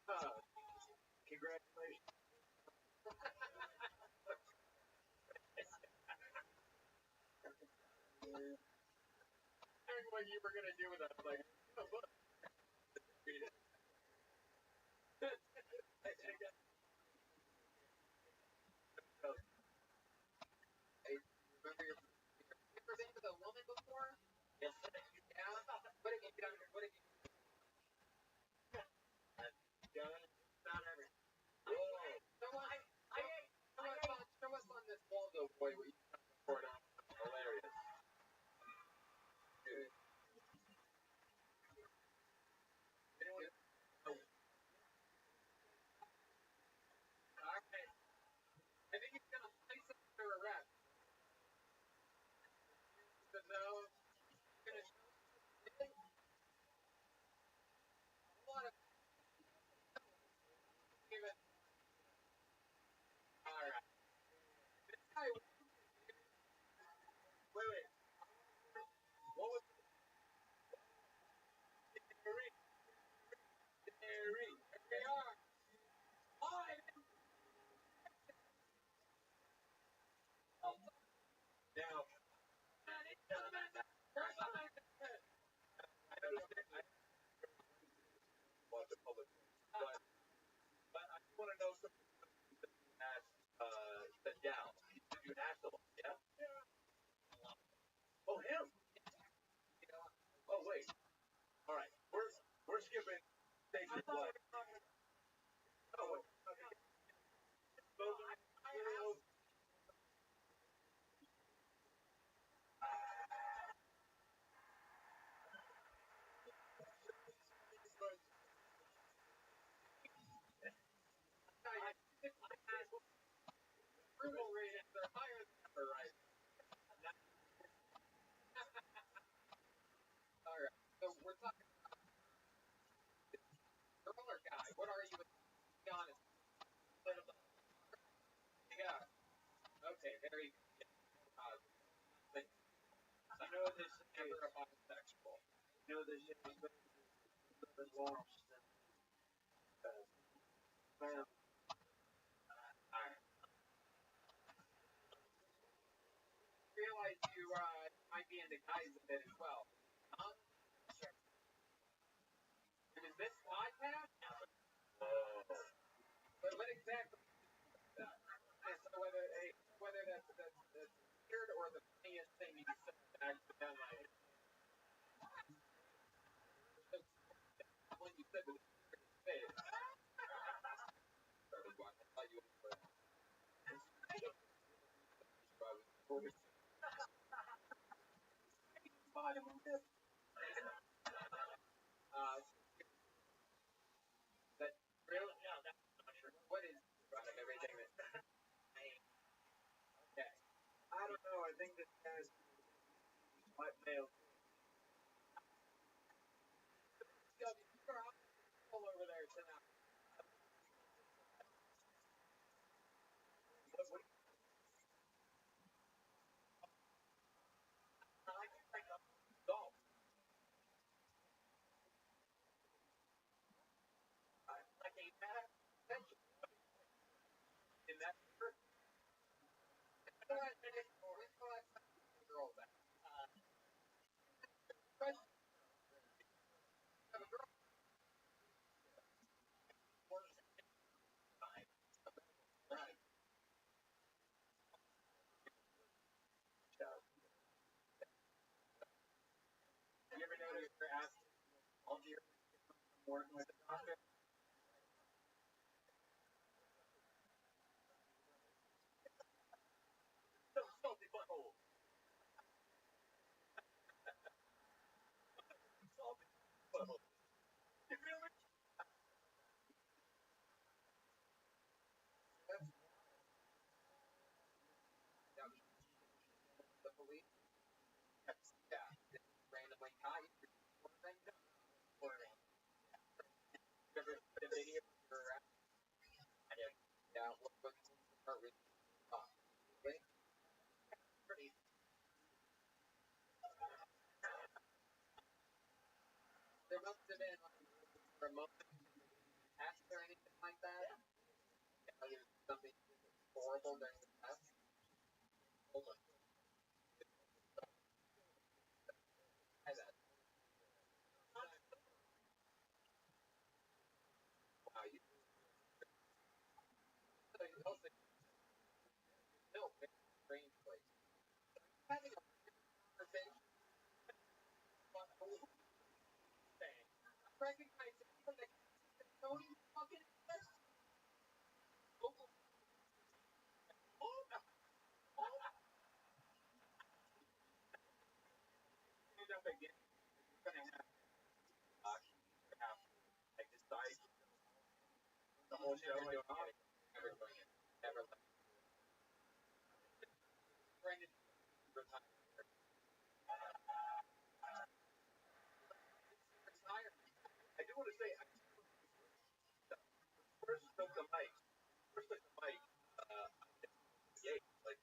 Congratulations. What you were gonna do with that? Like, oh, look, read it. Hey, remember your? You ever been with a woman before? Yes. Yeah. What have you done? What have you done? Not everything. Show us on this Waldo boy what you report on. Hilarious. Dude. Anyone? Oh, all right. I think he's gonna place him under arrest. So no, he's gonna show a lot of even. All right. This guy. Wait. What was Harry? Harry. Here we are. Live. Now. I understand. I watch the public, but I want to know something. Asked, said down. You asked him, yeah. Oh, him. Oh, wait. All right. We're skipping station flight. Oh, approval ratings are higher than ever, right? All right. So we're talking girl or guy. What are you? Be honest. Yeah. Okay. Very good. But you know this is never a bisexual. You know this is been launched. Realize you might be into guys a bit as well. Um, is this podcast? But what exactly is that? So whether that's weird or the funniest thing you said accidentally. When you said with a face. Started watching. I thought you were probably bottom of this. That really? No, that's not true. What is out of everything that? Okay. I don't know. I think this guy's white male. You're all over there tonight. What golf? Like a bad attention in that person. When's the last time you had a girl back? Question. Have a girl fine. Right. You ever notice you're asked all your working with the doctor? So salty butthole. Salty butthole. You feel me? That's the police. Yeah. Randomly tied. One thing done. Or you ever put a video of your yeah, what heart rate off. Okay? Pretty. There must have been like for a moment after like that. Yeah, something horrible during the test. Hold on. Try that. Wow, you also still very strange place. Having a conversation about the whole thing. Recognize it for the don't even fucking exist. Oh, no. You know, again, you're gonna have like decide the whole show and never doing it. Never let Brandon retire. Retire. I do want to say, I first took the mic. First took the mic. Yeah, like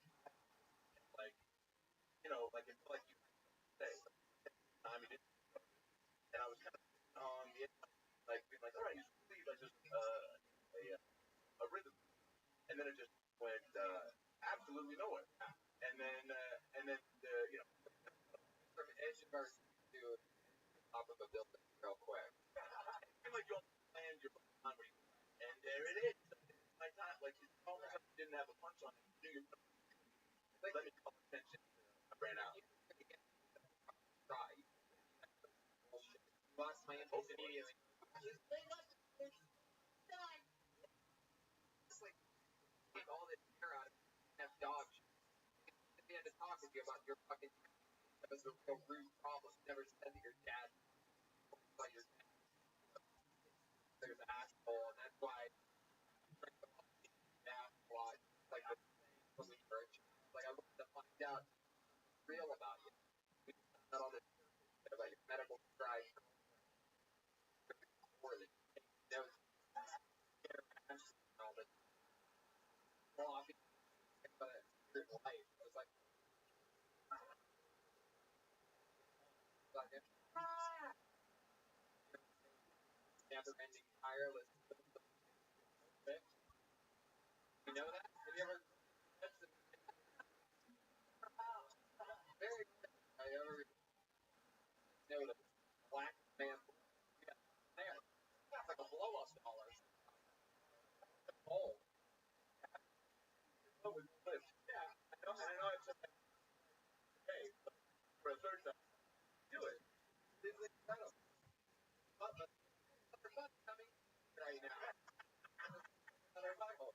like it's like you say, time you didn't, and I was kind of on the like being like, all right, you should leave like just a rhythm, and then it just went absolutely nowhere, and then from edge of our to top of a building real quick. It seemed like you almost planned your on where you and there it is. My time, like it's almost like you didn't have a punchline. You knew you like, let me call attention. I ran out. Try. Bullshit. Lost my impulse immediately. It's like take all this air out of it. Have dogs. They had to talk with you about your fucking. That was a real rude problem. Never said that your dad about your there's an asshole, and that's why dad watch like the from the church. Like I wanted to find out real about you. We found out all this about your medical strife poorly. There was all this coffee, but your life was like fucking never ending tireless. You know that? Have you ever that's very I ever know the black man there. It's like a blow up dollar. Oh, yeah. I know it's okay, but for a third time, do it. It's incredible. But another bus coming right now. Another Bible.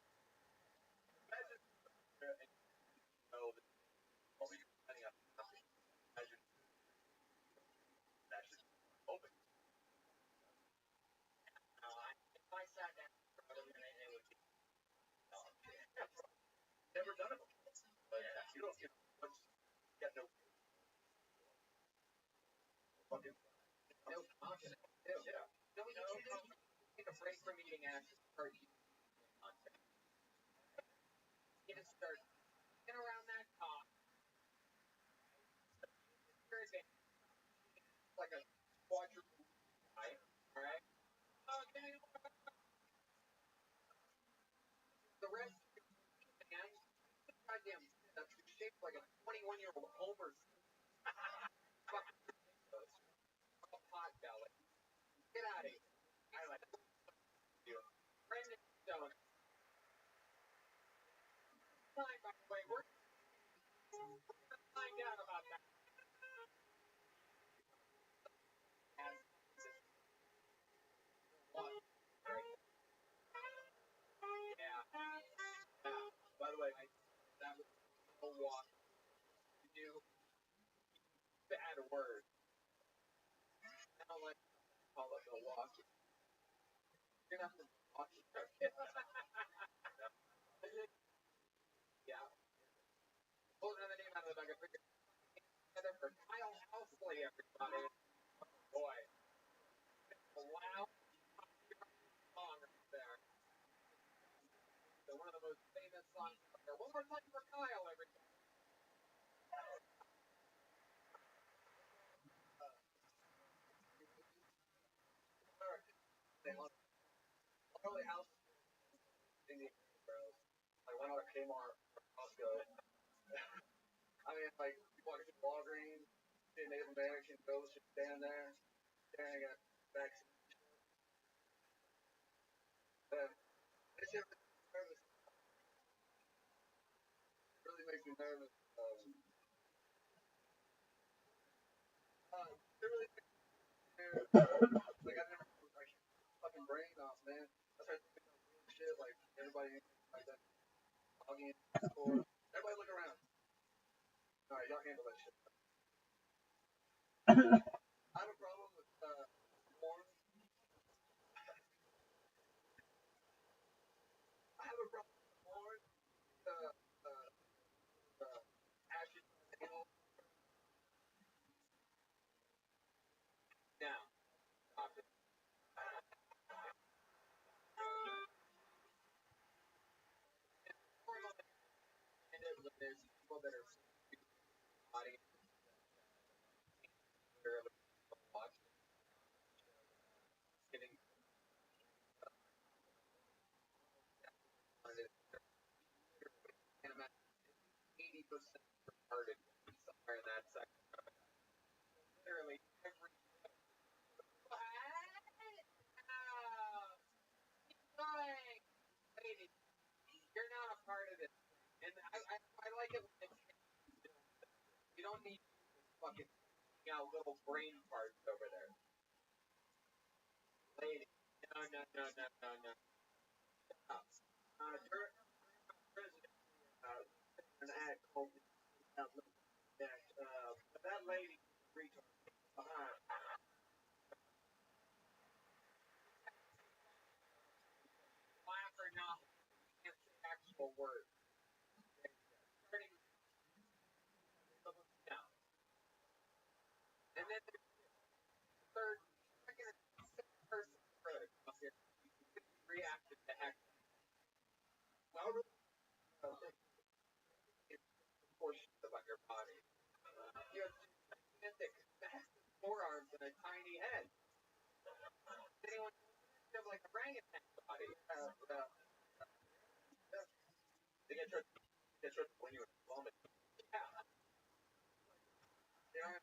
Imagine and know that all you're planning on nothing. Imagine actually open. If I sat down for a minute, it would be never done it before. But you don't get once you got no fucking no confidence too. Yeah. No, take a break from eating ass and start eating content. You just start get around that top. Like a quadruple right? Alright? Okay. The rest of the man, goddamn that's shaped like a 21-year-old Homer fucking pot belly. Get out of here. I like you. Brendan Stone. Fine, by the way, we're gonna find out about that. Yeah. By the way, that was a walk. You do bad word. I don't like to call it a walk. You're not the walking. Yeah. Pull another name out of the bag. Together for Kyle Housley, everybody. Boy. Wow. Song right there. So one of the most famous songs out there. One more time for Kyle, everybody. They love House. Indian bros. Like went out to Kmart or Costco. I mean, like you walk into Walgreens, see a Native American ghost just stand there, staring at vaccine. But this shit really makes me nervous. It really makes me nervous. It really makes me like I never like fucking brain off, man. I started thinking of weird shit like everybody like that logging in Discord. Everybody look around. All right, y'all handle that shit. I have a problem with porn. I have a problem with porn. Uh, uh, Ashley anal. Now, porn on the internet when there's people that are body literally watching, getting on it. And I'm at 80% retarded somewhere in that section. Literally every what? Lady, you're not a part of it. And I like it when it's you don't need fucking little brain parts over there. Lady. No, no, no, no, no, no. During president, an ad called but that lady retard behind. Laugh or not, can't say actual words. Starting down. And then the third, second, sixth person up here reacted to heck. Well, really, portions about your body. You have gigantic, massive forearms and a tiny head. Anyone you have like a orangutan body? They get tripped when you're vomit. Yeah. They are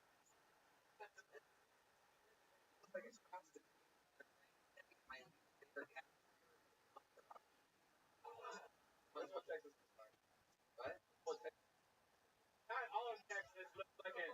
like it's constant. My favorite cat. That's what Texas is like. What? What Texas? Not all of Texas looks like it.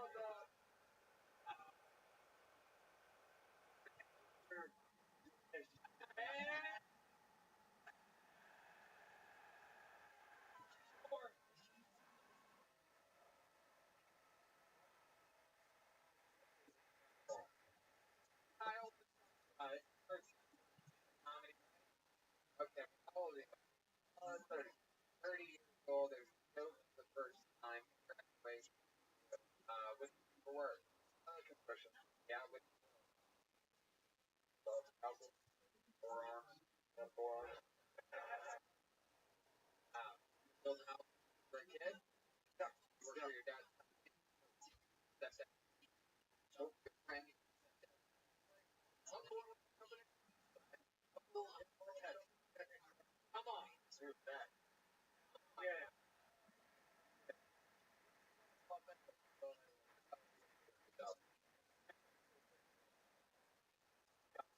Okay, how old are you? 30. 30 years old. There's no the first time graduation. With for work. Construction. Yeah, with forearms. Forearms. Build a house for a kid. Yeah. You work for your dad. That's it. So, good friend. Come on. Here's that. Yeah.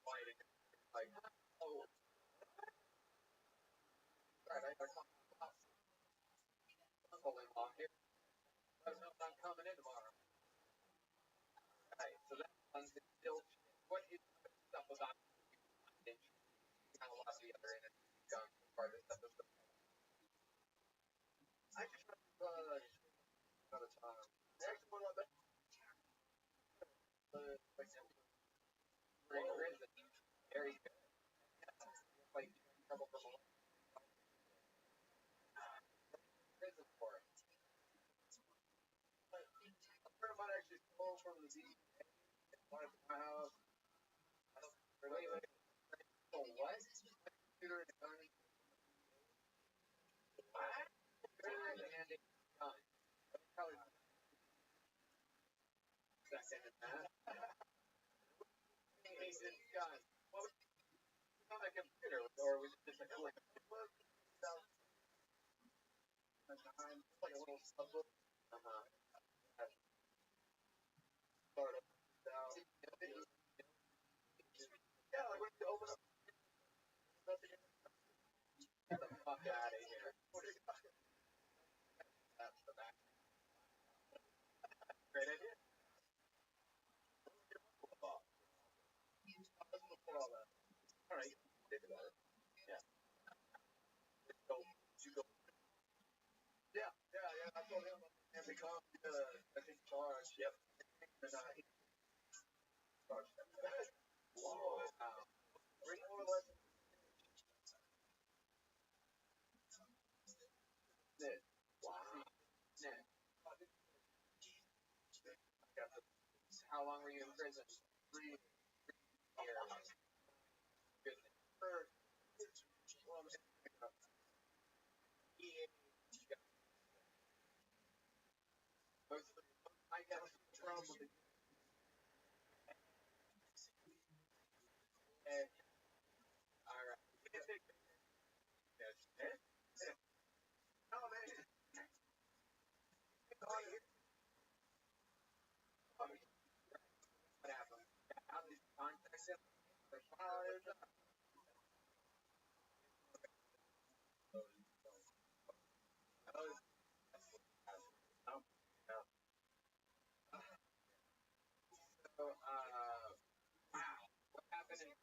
Fighting. Like, oh, right, I got pulling off here. Let us know if I'm coming in tomorrow. Right, so that's one thing still. What is the stuff about it? Kind of a lot of the other interviews you've done so far. This stuff is I just another time. The actually one of the like very good. Like trouble for prison for it. A friend of mine actually stole from the DEA wanted to my house. I don't really stole what? Computer and a gun. What? Computer and a gun. Probably second in that. He's in gun. What was on the computer? Or was it just like a book? like a little subway. Start up out. Yeah, like when you open up, get the fuck out of here. What are you talking about? That's the back. Great idea. Before all that. All right, think about it. Yeah. So you go. Yeah, yeah, yeah. I told him and become I think charge. Yep. And he charged. Whoa. Bring more lessons. Net. Wow. Net. How long were you in prison? 3 years. Goodness. Well, I got a problem with it. And, all right. No, man. What happened? How did you contact him? So, wow. What happened in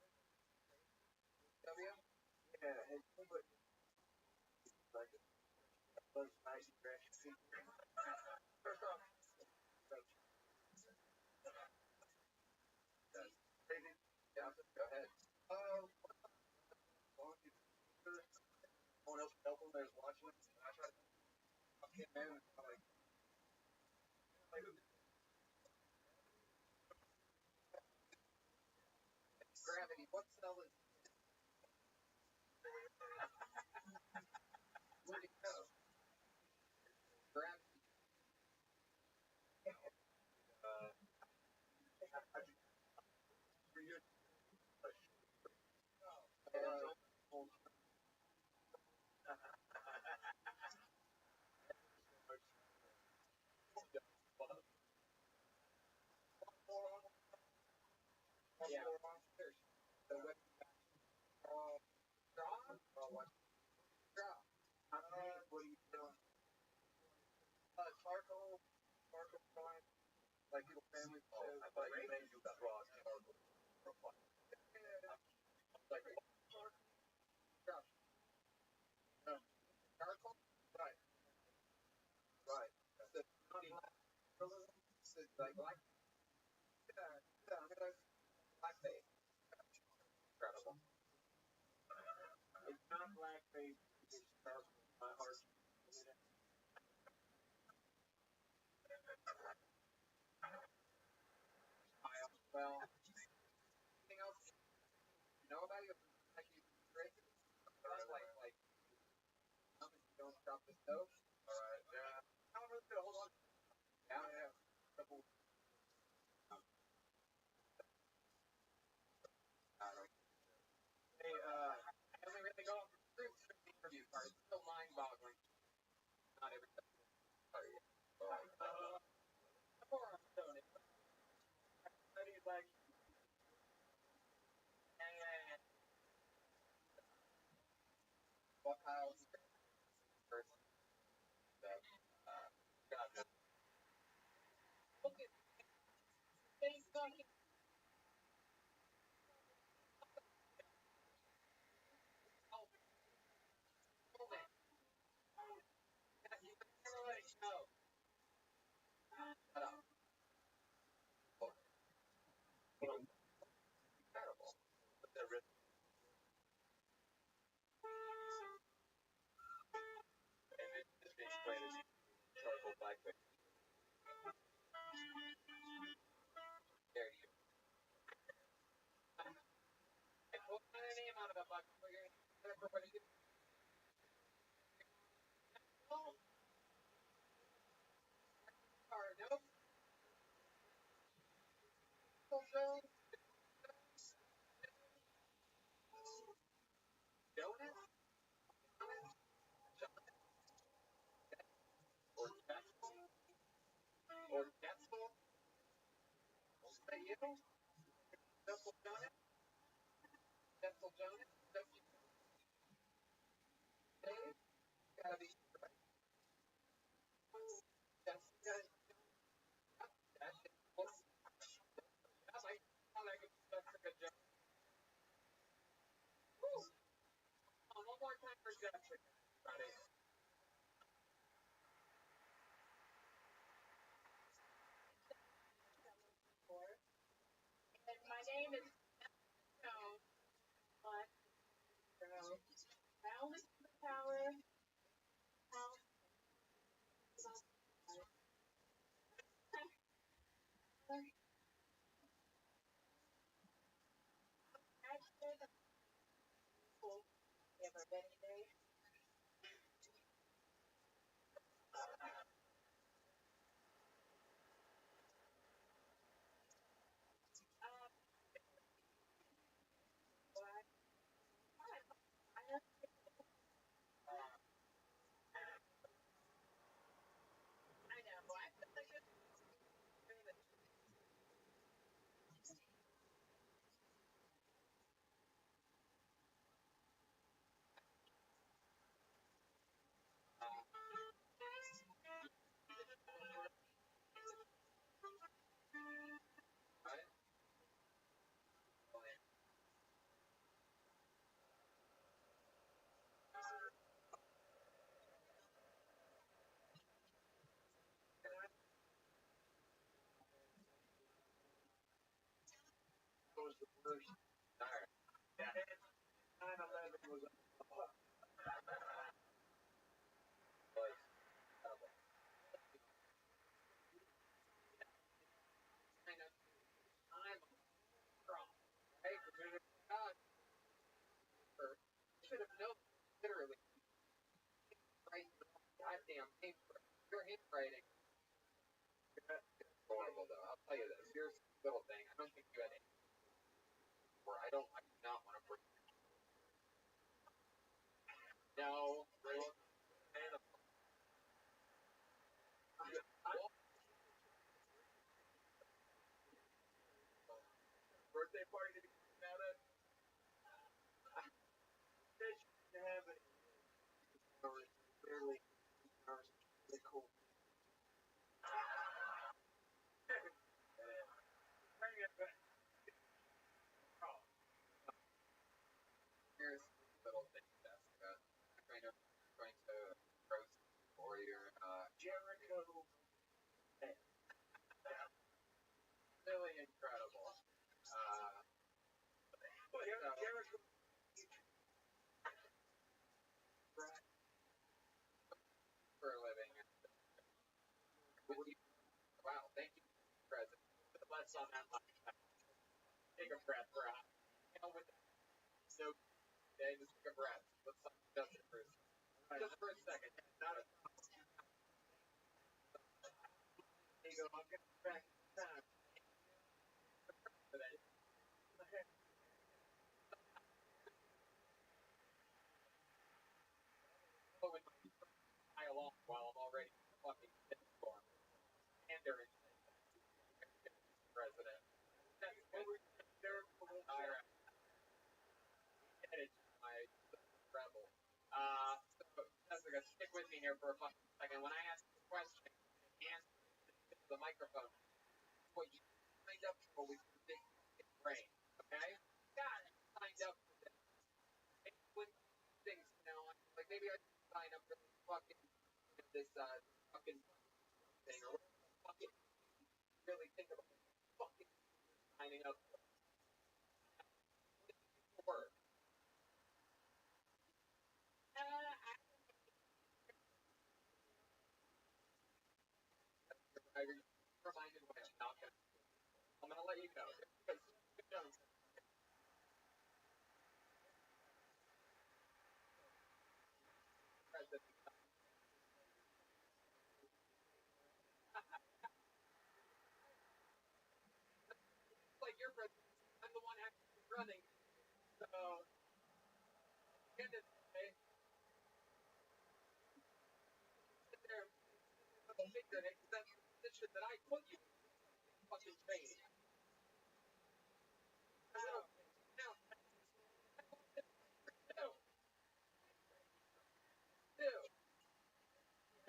W? Yeah, and somebody like was nice direction. First off, crazy. Yeah, go ahead. Someone else help him that was watching it. And I tried to fuck him in. And I'm like, gravity. What cell is? Where'd it go? Gravity. For you. Yeah. So what? Draw? What? Draw. What are you doing? Charcoal drawing. Like little family photos. I thought you meant you draw charcoal. Like charcoal? Right. Right. So, like, yeah, I mean, like, blackface. Incredible. It's not blackface. It's charcoal. My heart. Well, anything else you know about you? Like you break it? Like, don't drop the stove. All right. Yeah. I'm really gonna hold on. Yeah, yeah. Couple. Hey, I only really go through the interview part. It's so mind-boggling. Not every time. Before I'm doing it, everybody's like, and what Kyle's person that, God, look at things fucking moving. You never let it go. Shut up. Incredible. But they're really, and it's just being explained as charcoal blackface. There you go. I put my name out of the bucket for you. Everybody gets no card. No zone. Donut.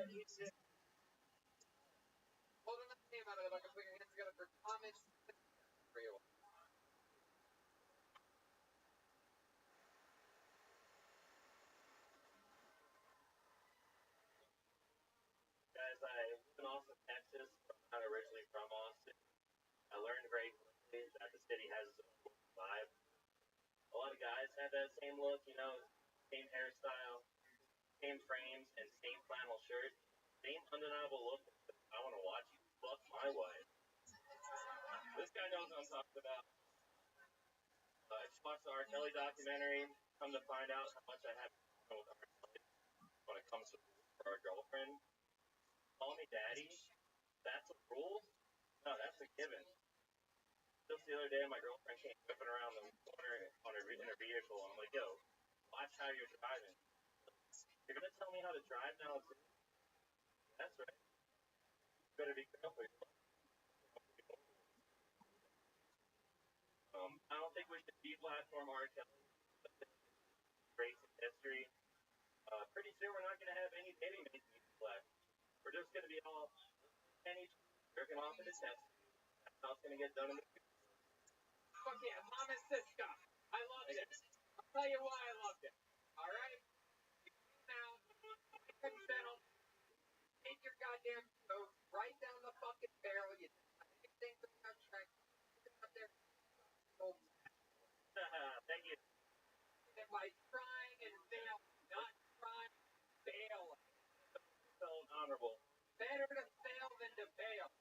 Hold another name out of it. I can put your hands together for Thomas. Real. Guys, I live in Austin, Texas. I'm not originally from Austin. I learned very quickly that the city has its own vibe. A lot of guys have that same look, same hairstyle, same frames, and same flannel shirt. Same undeniable look. I want to watch you fuck my wife. This guy knows what I'm talking about. I just watched the R. Kelly documentary. Come to find out how much I have with R. Kelly when it comes to for our girlfriend. Call me daddy. That's a rule? No, that's a given. Just the other day, my girlfriend came whipping around the corner in her vehicle, and I'm like, yo, watch how you're driving. You're gonna tell me how to drive now too? That's right. You better be careful. I don't think we should deplatform R. Kelly. Great history. Pretty soon we're not gonna have any dating music left. We're just gonna be all penny jerking off in the test. That's how it's gonna get done in the future. Fuck yeah, Mama Siska. I loved it. I'll tell you why I loved it. Alright? Now, settle. Take your goddamn toe right down the fucking barrel. You anything without trying to out there. Thank you. And by trying and fail, not trying, fail. So honorable. Better to fail than to fail.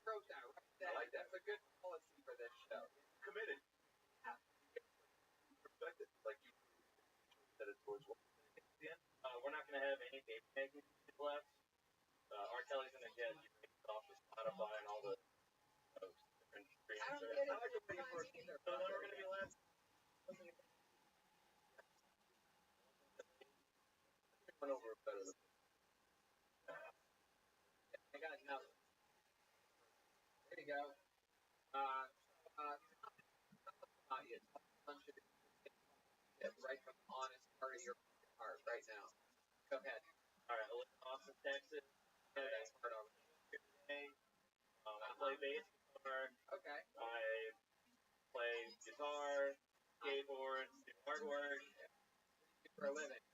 Wrote that, right? I like that. That's a good policy for this show. Committed. Yeah. Respected. Like you said it towards what? We're not going to have any baby making left. R. Kelly's going to get off of Spotify and all the different streaming I don't get it. I like the way for either. So then we're going to be left. Went over better than I got nothing. There you go. Not yet. Get right from the honest part of your heart right now. Go ahead. All right, I live in Austin, Texas. That's part of it. I play bass guitar. Okay. I play guitar, skateboard, do artwork. For a living.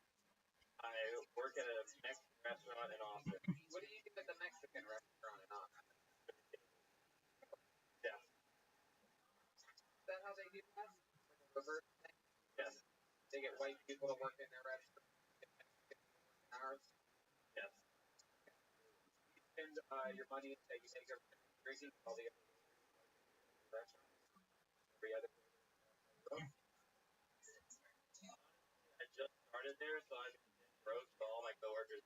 I work at a Mexican restaurant in Austin. What do you do at the Mexican restaurant in Austin? Yeah. Is that how they do that? Reverse thing? Yes. They get white people to work in their restaurant. Hours. Yes. You spend your money that you make drinking all the other restaurants. Every other. I just started there, so I'm broke to all my coworkers.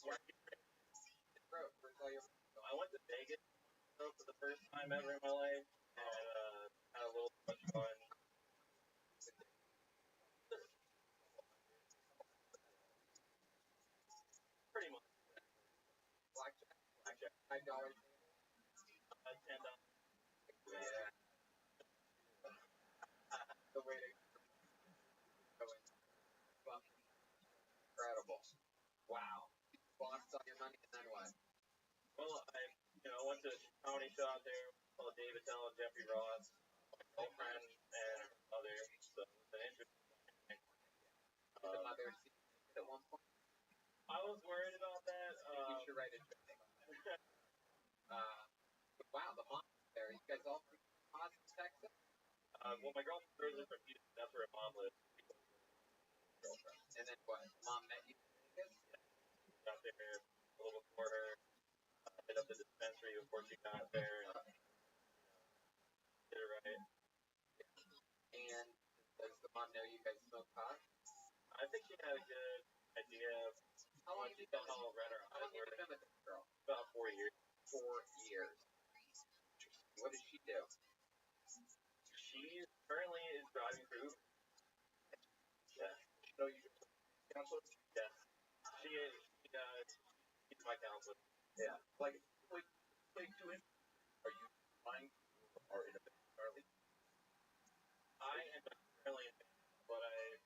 Where's all your? I went to Vegas for the first time ever in my life, and had a little too much fun. Pretty much. Blackjack. $5. $10. Yeah. The way to go in. Fucking incredible. Wow. Lost all your money and then what? Well, I went to a comedy show out there called David Tell and Jeffrey Ross, my girlfriend and her mother. So it was an interesting thing. The mother at one point. I was worried about that. You should write a joke. Wow, the mom there. You guys all from Austin, Texas? Well, my girlfriend originally from Houston. That's where her mom lives. Girlfriend. And then what? Mom met you in Vegas? Got there a little before her. Hit up the dispensary before she got there. And, did it right. And does the mom know you guys smoke pot? I think she had a good idea of how long have you been red her eyes were. with this girl? About 4 years. 4 years. What does she do? She currently is driving for Uber. Yeah. So you counselor? Yeah. She's my counselor. Yeah. Like to him. Are you flying or in a currently? I am not currently in, but I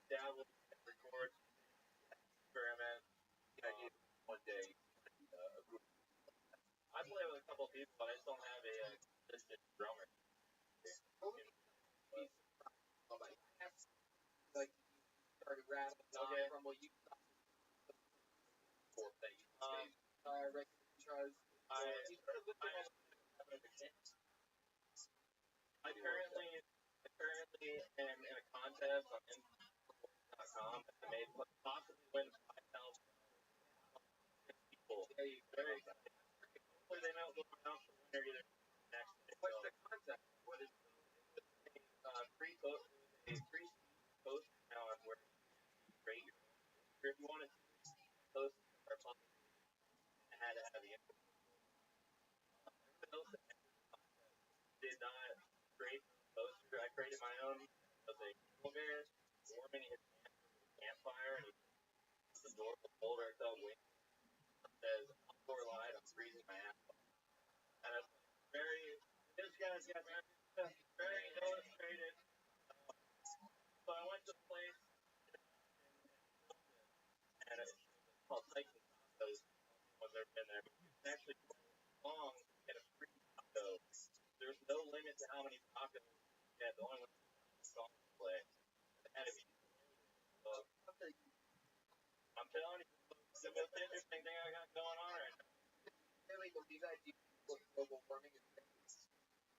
dabble in record experiment. people, but I just don't have a consistent drummer. Like started rattling Okay. from what you thought that you regular guitars. You started looking at I currently am in a contest on Instagram.com and I made possibly win $5,000 people. there you go. Very excited. Hopefully they know we'll announce the winner either next day. What's the concept? What is a free post? A free post now on where you rate your poster. If you want to post our public, I had to have the info. Everyone else did not create the poster. I created my own. It was a polar bear warming his hands over the campfire, and the door was older. It felt wind. It says, "Outdoor light. I'm freezing my ass off." And it's very. This guy's got very illustrated. So I went to a place and it's called Tykes and Tacos. I've never been there. You can actually go along and get a free taco. There's no limit to how many tacos you get. The only limit is the song you play. It had to be. I'm telling you, the most interesting thing I got going on right now. Really believe that global warming is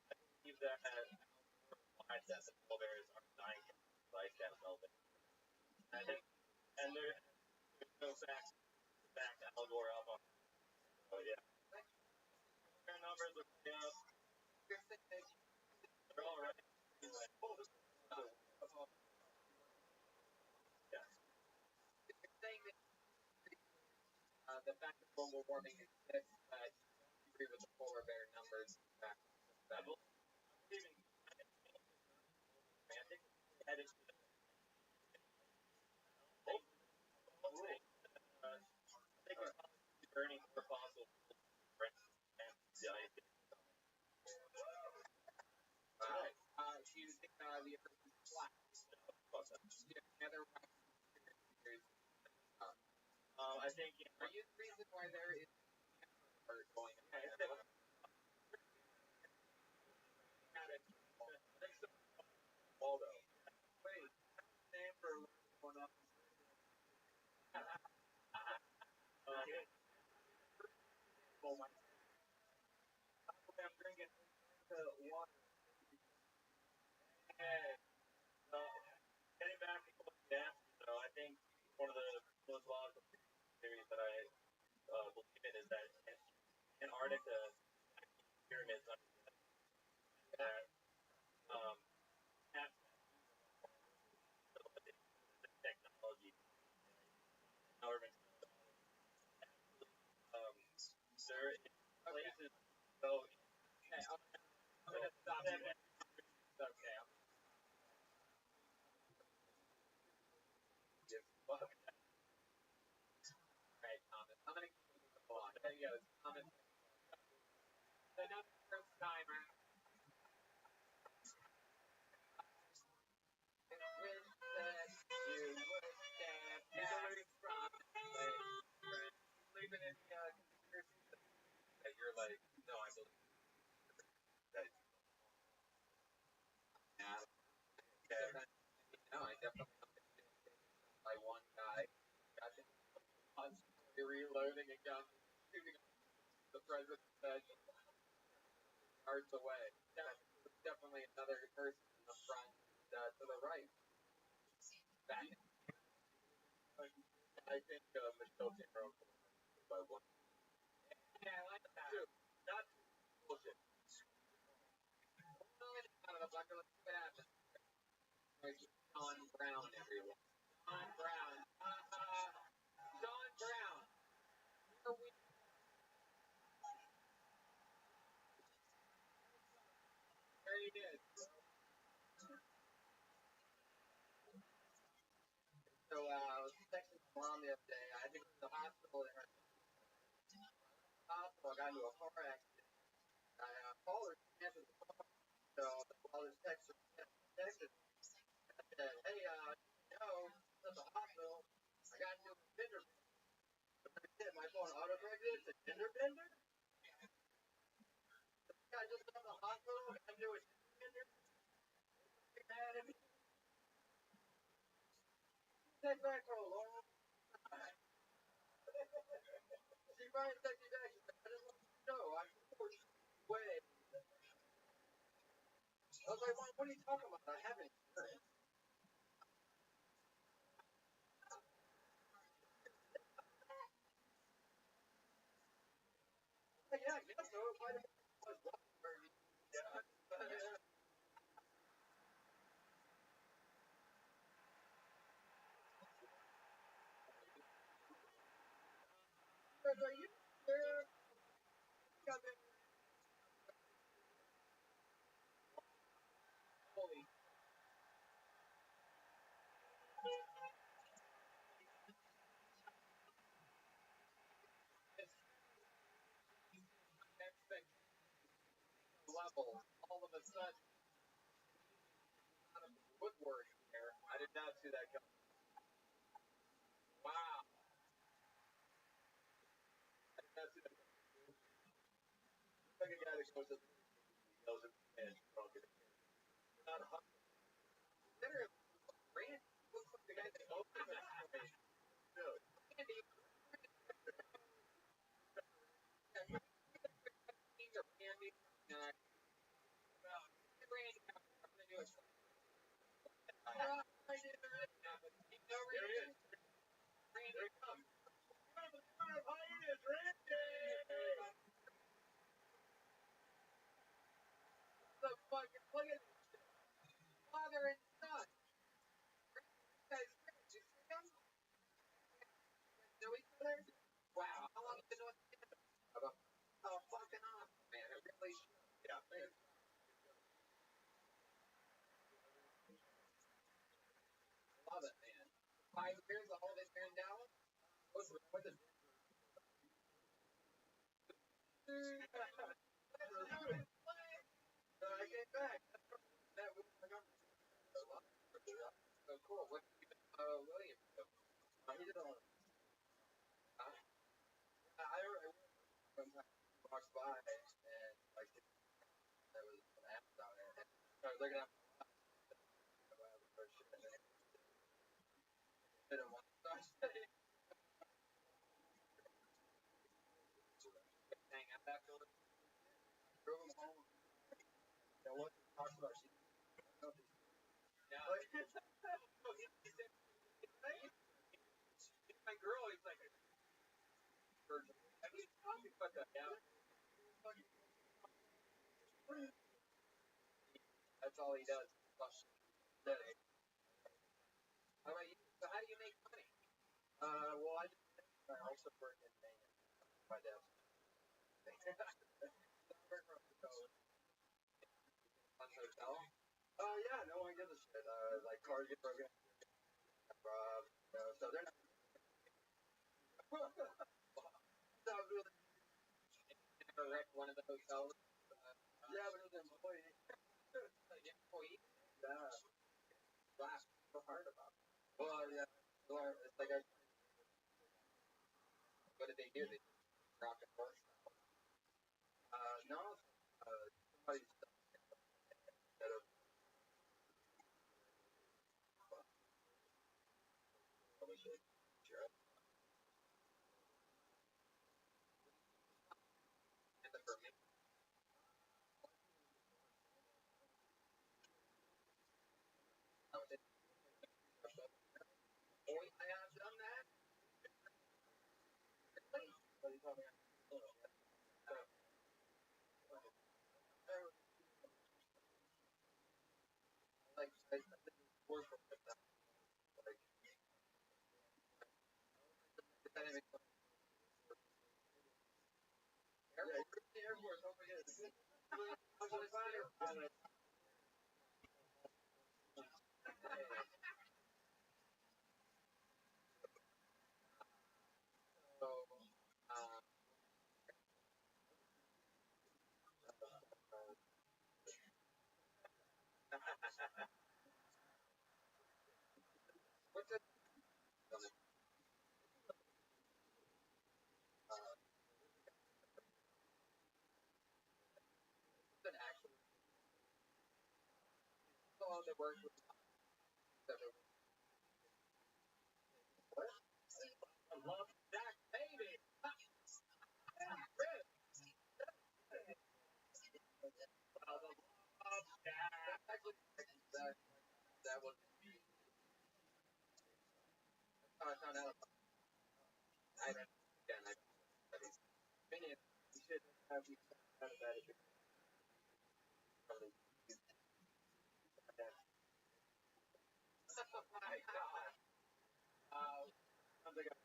I believe that outdoor that the polar bears are dying from ice cap melting. And there's no back Al Gore up on. So yeah. Their numbers are way up. They're all right. Like, oh, this is yeah. you're saying that the fact that global warming exists, you agree with the polar bear numbers. I believe in romantic. I think we're probably burning more fossil fuels and the ice. Do you think the earth is flat? I think. Are you the reason why there is going Waldo. Wait, name for one up. Oh my! I'm drinking water. Hey, getting back to what you asked, though, I think one of the most logical theories that I believe in is that Antarctica pyramids under that have the technology. However, there is places go. Okay, I'm gonna stop you. Okay. Right, Thomas. I'm gonna go on. There you go, Thomas. Another first timer. You would stand from believing in conspiracy that you're like, no, I believe that. Yeah. No, I definitely by one guy got constantly reloading a gun, shooting the president yards away. Yeah, there's definitely another person in the front to the right. Back. I think Michelle Timro by one. Yeah, I like that. Two. Not bullshit. Out of the bucket, let's see what happens. John Brown, everyone. John Brown. John Brown. There he is. So, I was texting my mom the other day. I think it was the hospital. I got into a car accident. I called her, she answered the phone. So, while this text texted, I said, hey, at the hospital, I got into a fender bender. My phone autocorrected it to fender bender. I just left the hospital and I'm doing mad at me. Take back for a long time. She finally takes me back. She's like, I just want you to know, I'm forced way. I was like, what are you talking about? I haven't. Yeah, I guess so. It might have been yeah. Are you there? Got that holy. Expect level all of a sudden out of the woodwork there. I did not see that coming. Wow. I did not see that coming. Like a guy that goes to the yells at me and drunk and not a hundred. Literally, Randy looks like the guy that opened the place. Really. Randy, Randy, Randy, well, Randy, I'm gonna do it. There he is. There he comes. Hiatus, Randy! The fucking look at father and son. Guys, you see them? Know each other? Wow, how long have you been with him? About oh fucking awesome, man. It really should. Yeah, man. Love it, man. 5 years, all of it here in Dallas. What's the I came back. That was so cool. What did you William do? He did all I one time walked by and like there was an app down there. I was looking at the first shit and then didn't want to hang out afterwards. Drove him home. You know what? Talks about she. Yeah. My girl, he's like a virgin. I mean, talking about that. Yeah. That's all he does. How about you? So how do you make money? Well, I also work in my dad's. On hotel. Yeah, no one gives a shit. Like cars get broken, robbed. So they're not. So really, never wrecked one of the hotels. Yeah, but it was an employee. Employee? Yeah. Laughed so hard about it. Well, yeah. It's like what did they do? They dropped a horse. No. Somebody's instead of sure. And the for me, I was I have done that. What are you talking about? Like, I work for that. Like, that even the Air Force, don't forget. I was a fighter pilot. So, um, what's it? that worked with what? I love that baby. Actually, that was how I found out. I again, I opinion. You should have you found out about it. Oh my god. Sounds like a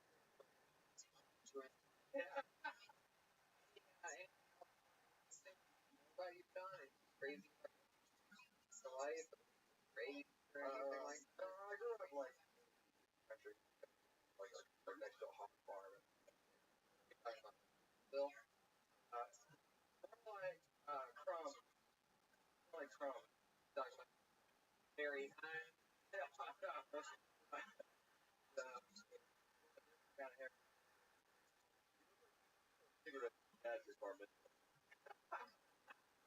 yeah. What you've done is crazy life, crazy or anything like that. I grew up like country, like next to a hot farm. Still, Crumb, like Crumb, talking about Harry. Yeah, got hair. Cigarette dad's apartment.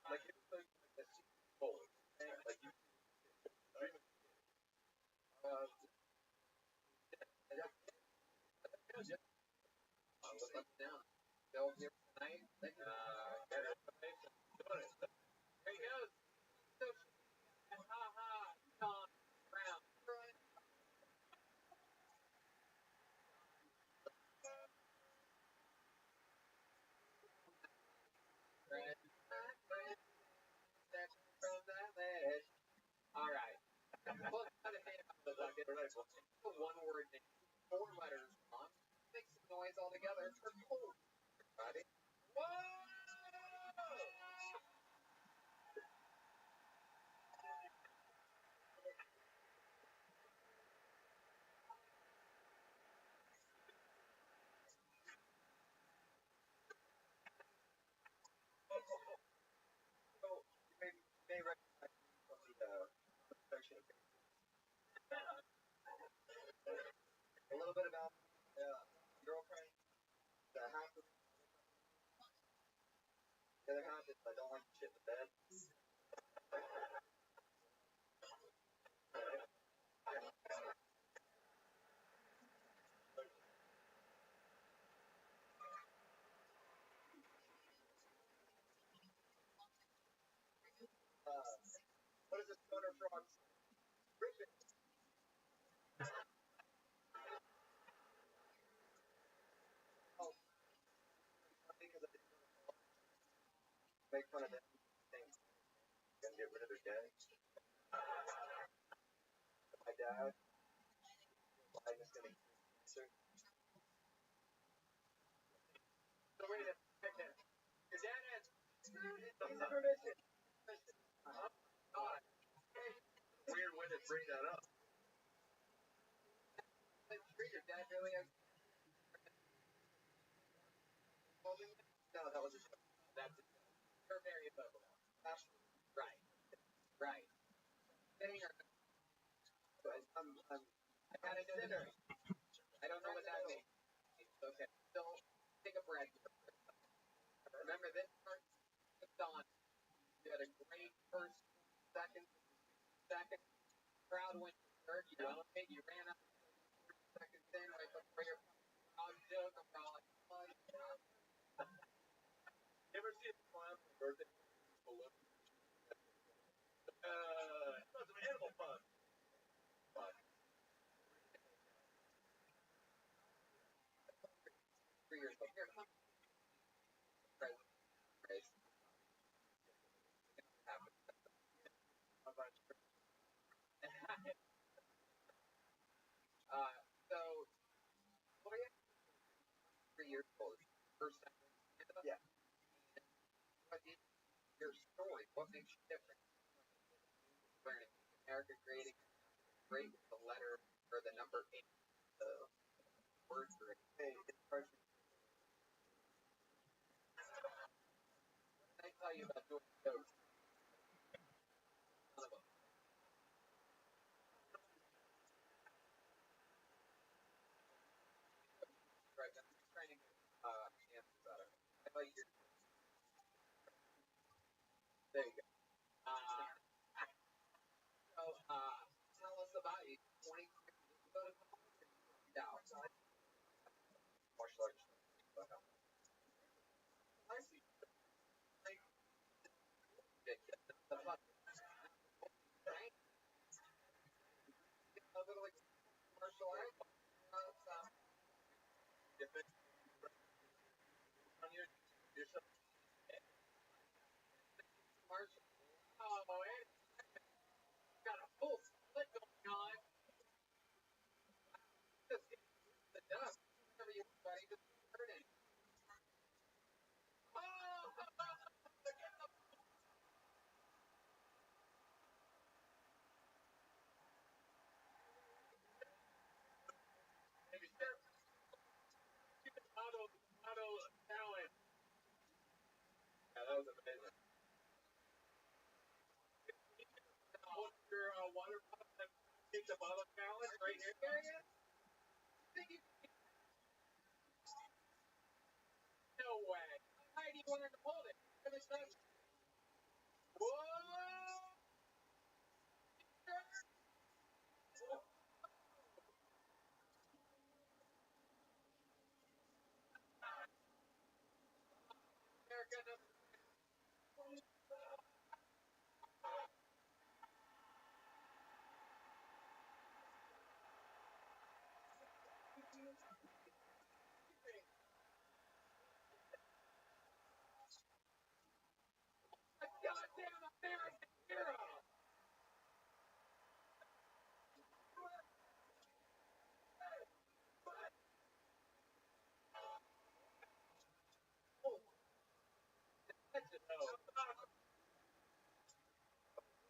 Like it was like a cold. Like you, look up and down. Go here tonight. There he goes. Ha ha. Tom Brown. All right. Well, how to say about the bucket? One word name, four letters long, makes some noise altogether. It's for cold. Everybody. Whoa! So you may recognize from the section a little bit about girlfriend. The half of the other half is I don't like to shit in the bed. What is a stoner frog? Oh, because I make fun of them. Things and get rid of their dead. My dad, I'm just gonna answer. So wait a second. Your dad has permission. Weird way to bring that up. Your dad really has. No, that was a joke. That's a joke. You're very vocal. Right. Right. Getting your. I got a dinner. I don't know what that means. Okay. So take a breath. Remember this part? Don. You had a great first, second. Crowd went third. You elevated. You ran up. Second in right before your joke about. You ever see a clown on birthday balloon? Some animal fun. Fun. 3 years old. Here, come. Present. Grace. So, oh yeah, 3 years old. First time. Yeah. What is your story? What makes you different? Learning America grading great with the letter or the number 8. The word grade. Hey, it's hard to I tell you about George Coach. One of them. Right, I'm just trying to get answers out of it. I tell you, there you go. So, martial arts about how I see. Like, the fucking right? A little like martial arts. if it's on your show, Martial. Oh, and got a full split going on. Just get the dust. Whatever you buddy, just turn it. Oh, maybe start. auto talent. Yeah, that was amazing. Hold your water bottle and take the bottle challenge right here. There it is. No way. How do you want her to hold it? Whoa! America, a goddamn American hero. Oh, that's just no.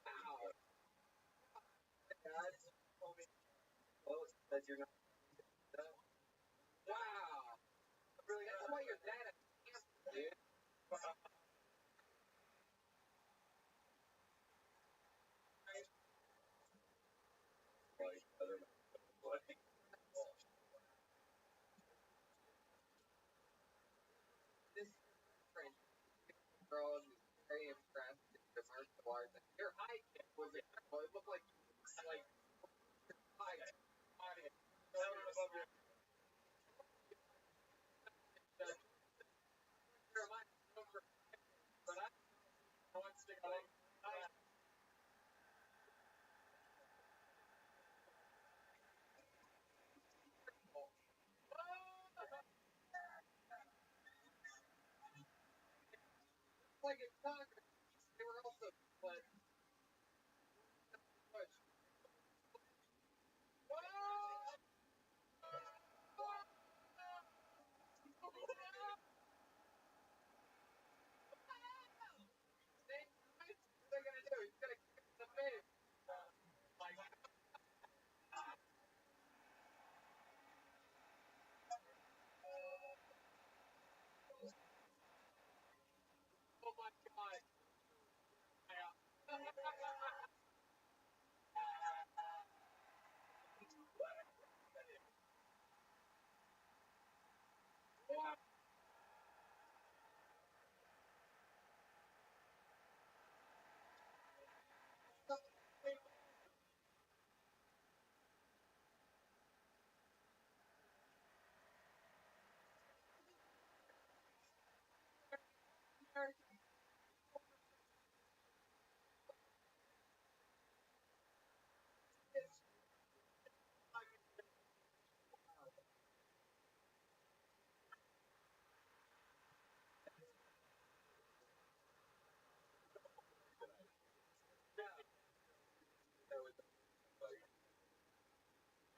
Wow. God told me close that you're not. Wow. Really, That's why your dad is cancer, dude. like other like This French girl is very impressed with the martial arts. And your high kick was incredible. It looked like high body. above your But I want to go. Like in Congress, they were also split. Push. What's they gonna do? He's gonna kick in the face. Like, oh my god. What?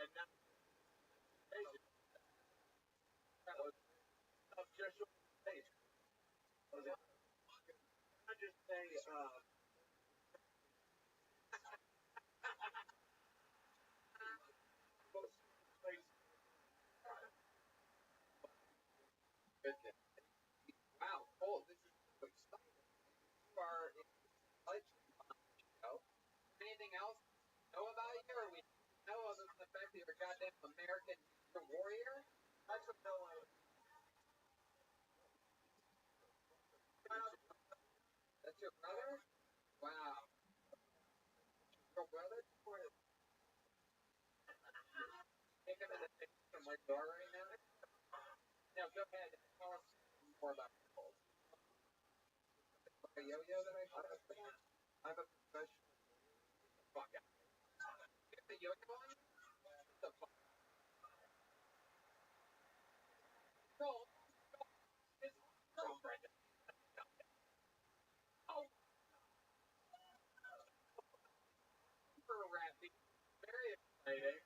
And now, just your face. I just say, most place. Goodness. Wow, cool. This is so exciting. You are in college, you know. Anything else you know about you, or we know other than the fact that you're a goddamn American warrior? That's what no That's your brother? Wow. Your brother? Take him in the face from where you are right now? No, go ahead and tell us more about the goals. A yo-yo that I bought. I'm a professional. Fuck out. You have a yo-yo on you? What the fuck? Girl, his girlfriend. Oh, super rapping. Very exciting.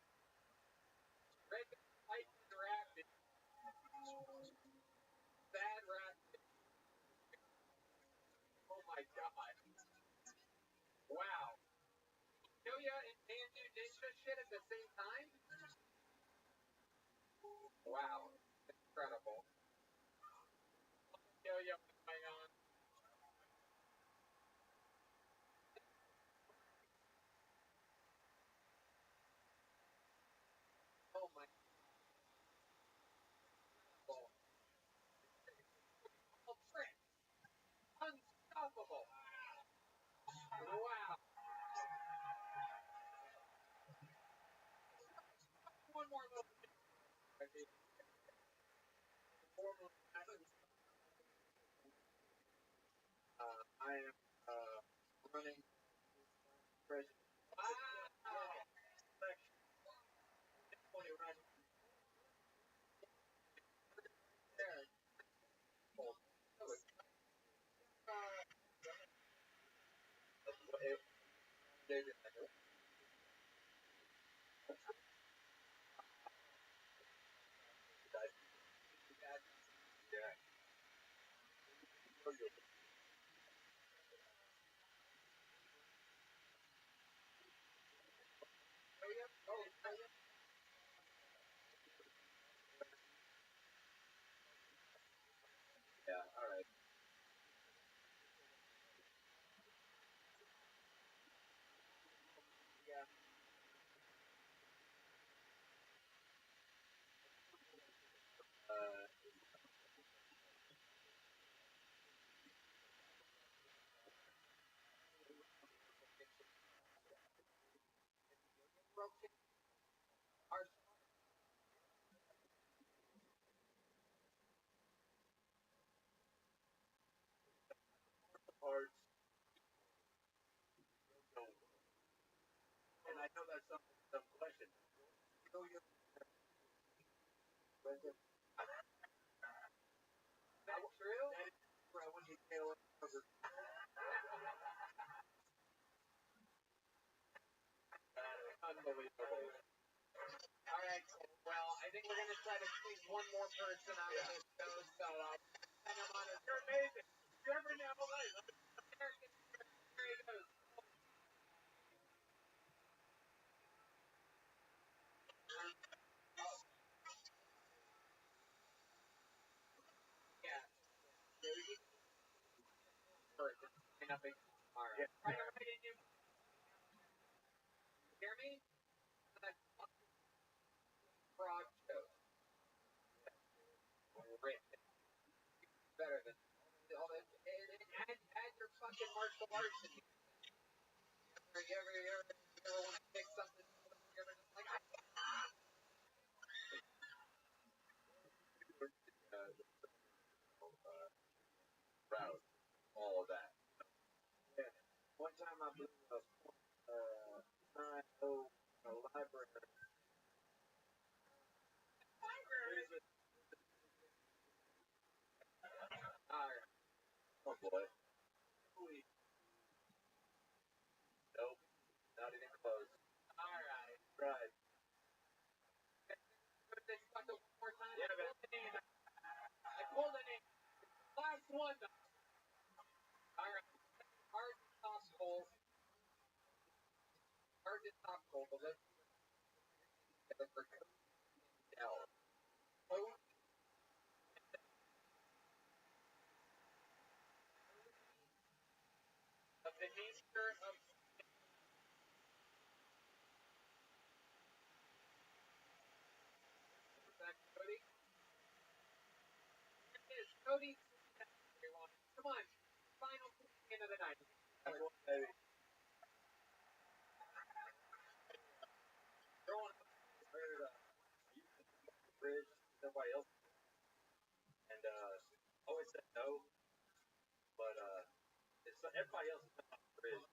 Regular fight and rapping. Bad rapping. Oh my god. Wow. Yo-yo and Banjo Ninja shit at the same time? Wow. Incredible. Yo-yo going on. Oh my god. Trick. Unstoppable. Wow. One more little thing. Formerly, I am running president. Wow. Election 20 right there. David, yeah. Oh, yeah. Oh, yeah. All right. Yeah. Uh, broken our parts. And I know that's some question. So you're present. That's true? That is true. I want you to tell us. Unbelievable. All right. Well, I think we're going to try to squeeze one more person out of this show. So, hang on. You're amazing. You ever know? American. Here he goes. Yeah. Person. Nothing. All right. Yeah. All right. You hear me? That frog show. Rip. Better than all that. Add your fucking martial arts. You ever want to kick something? You ever just like, proud, all of that. Yeah. One time I blew a library. Alright. Oh boy. Nope. Not even close. Alright. Right. Put this fucker one more time. Yeah, I pulled it in. Last one. Alright. Hard top goal. Hard to top goal. Let's get it for L. Of the nature of that Cody. Is Cody everyone. Come on. Final game of the night. Come on, baby. Throwing up bridge. Nobody else. know, but it's everybody else is coming off the bridge.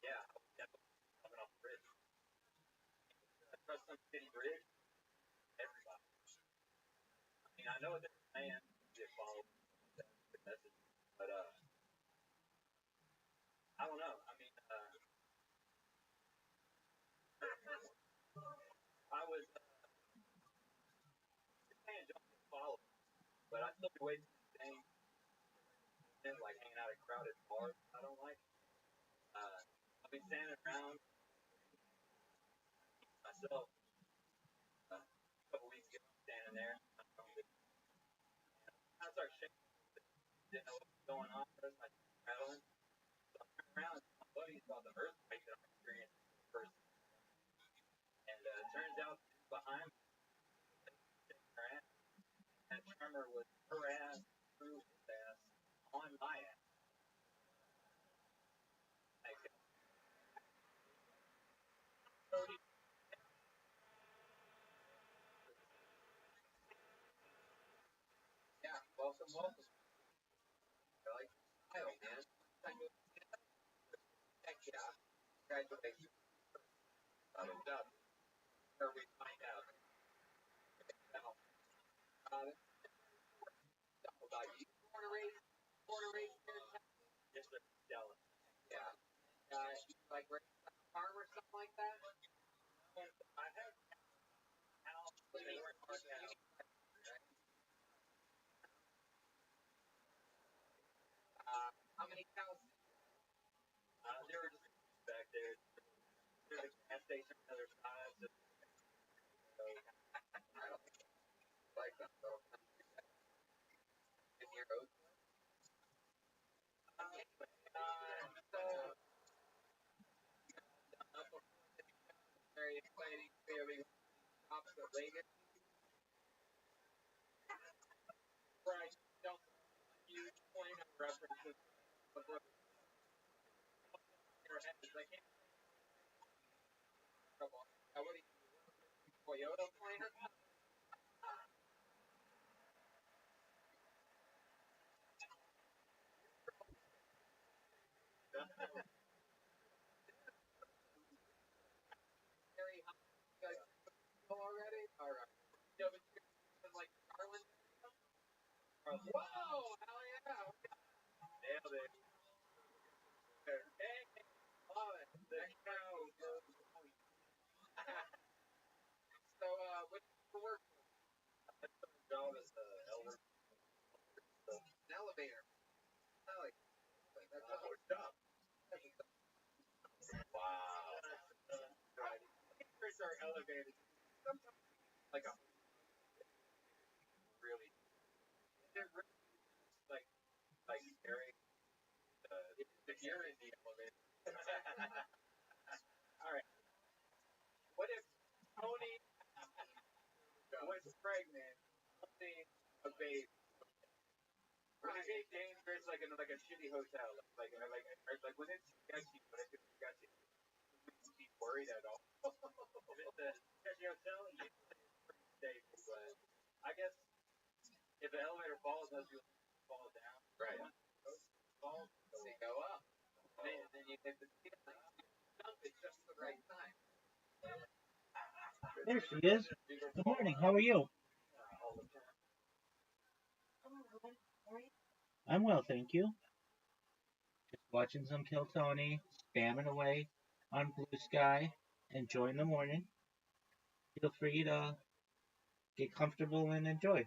Yeah, I was definitely coming off the bridge. I trust some city bridge. Everybody. I mean, I know there's a man get followed the message, but I don't know. I mean, I was saying don't get followed, but I still be waiting for the thing, like hanging out at crowded bars. I don't like. I'll be standing around myself a couple weeks ago, standing there. I start shaking, didn't know what was going on. I was like rattling. So I turned around and my buddies about the earthquake that I'm experiencing first. And it turns out behind me, her ass, that tremor was her ass through his ass on my ass. Like, yeah, welcome, welcome. They're like, smile, man. Heck yeah. Congratulations. Good job. Where we find out. About you. Born and raised here in Texas? Yes, sir. Dallas. Yeah. You like raised on a farm or something like that? I have cows. How many cows? They were just back there. There's a gas station on the other side. So, I don't like them. So, in your road. So, very exciting. Very opposite Vegas. Right. Don't use point of references. Your head is like, what do you Toyota pointer? Very high. You guys already? Alright. You have a like Garland? Whoa! Hell yeah! Nailed it. Hey, love it. There you go. So, what do you work for? My job is an elevator. Oh, that's a good job. Wow. Elevators are elevators. Sometimes, like a really, they're really like scary. If you're in the elevator. All right. What if Tony was pregnant, holding a baby? Would it be dangerous, like in like a shitty hotel, like was it sketchy? But if it's sketchy, would you be worried at all? If it's a sketchy hotel, usually it's pretty safe. But I guess if the elevator falls, does you fall down? Right. Fall, they go up. Then you hit the ceiling. Jump at just the right time. There she is. Good morning. How are you? I'm well, thank you. Just watching some Kill Tony, spamming away on Blue Sky, enjoying the morning. Feel free to get comfortable and enjoy.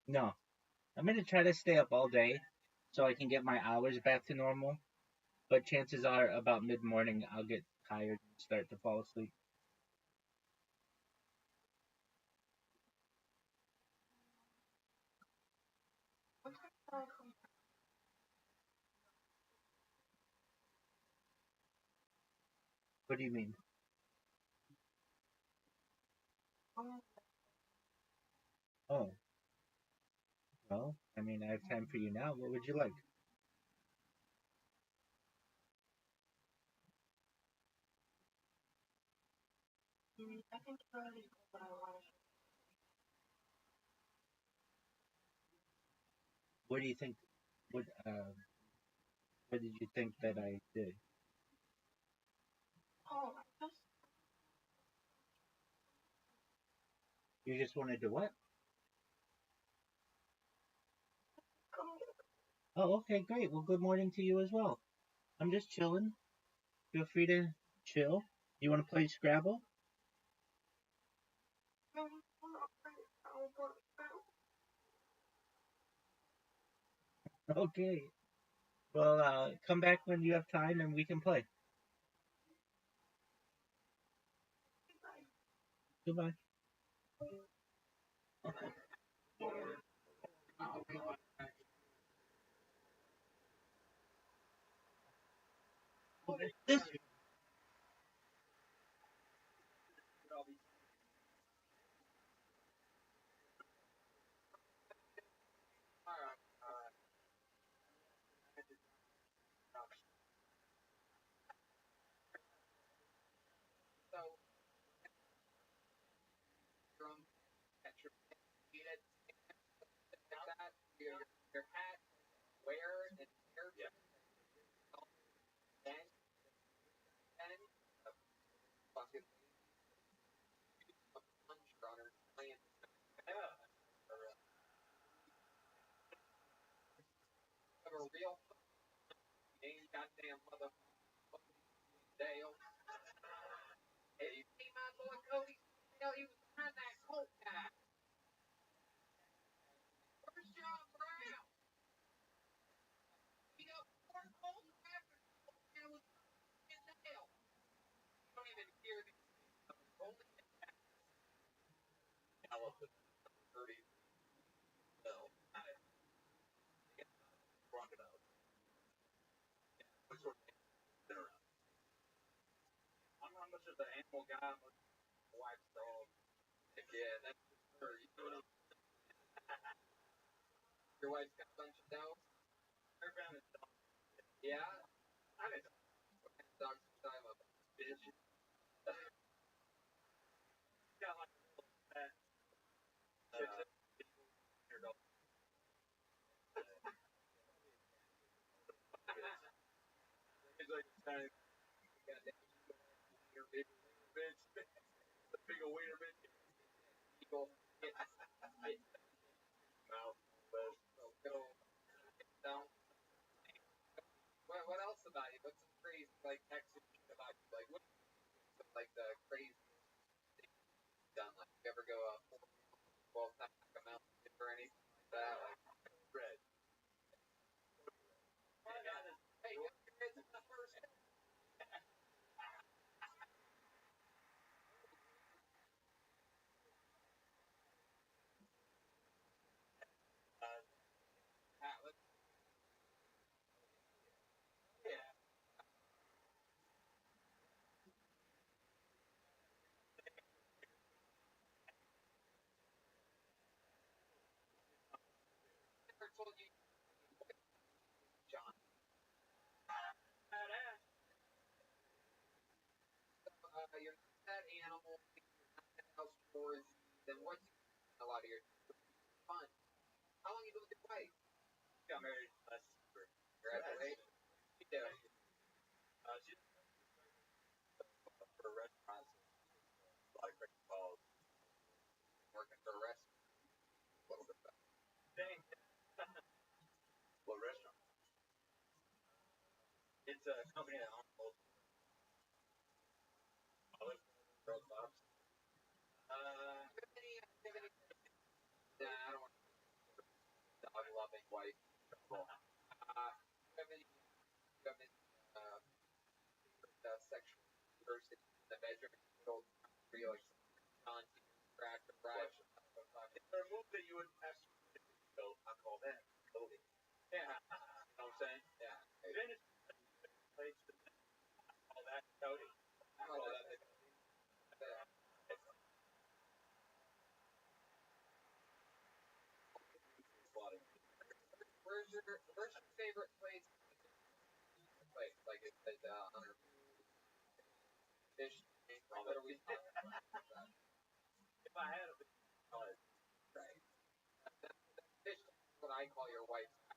No, I'm gonna try to stay up all day so I can get my hours back to normal. But chances are, about mid morning, I'll get tired and start to fall asleep. What do you mean? Oh, well, I mean, I have time for you now. What would you like? What do you think? What did you think that I did? Oh, just You just wanted to what? come. Oh, okay, great. Well, good morning to you as well. I'm just chilling. Feel free to chill. You want to play Scrabble? Okay. Well, come back when you have time and we can play. Goodbye. This So, from at your peanut like that, your hat, where and where Yeah. then fucking punch runner playing Yeah. of a real name goddamn motherfucking Dale. Hey, you see my boy Cody? Hell, he was behind that Colt guy. Where's John Brown? He got four Colts after and it was fucking Dale. You don't even hear the only I love the 30 bell. Crocodile. What sort of been around? I'm not much of the animal guy. I'm a wife's dog. yeah, that's her. You know what your wife's got a bunch of dogs? Her family's dog. Yeah? I didn't know. What kind of dogs are you talking about? Bitch. Got like a little fat. Your dog. He's like tiny. Goddamn, your big Bitch. The big old wiener bitch. eagle. Mouth. But So go down. What else about you? What's some crazy like extra shit about you? Like what like the crazy done? Like you ever go 12 times like a mountain or anything like that? Like red. hey, what is the first let's yeah. Never told you John. Badass. You're not that animal, house chores, then what's a lot of your fun? How long you been with your wife? Got married last year. Congratulations. You do. She for restaurants. Like calls. Working for a restaurant. A little bit better. Dang. What restaurant? It's a company that owns both. Olive Girl Bob's. Nah, I don't want dog loving wife. Well, You have any sexual diversity in the bedroom? Go real on crack or right. is there a move that you would absolutely go? I call that Cody. Yeah. You know what I'm saying? Yeah. Then it's place to call that Cody. I call that the slotting. Where's your favorite place? Like it said on her fish. What are we talking about? If I had a big Right. Fish is what I call your wife's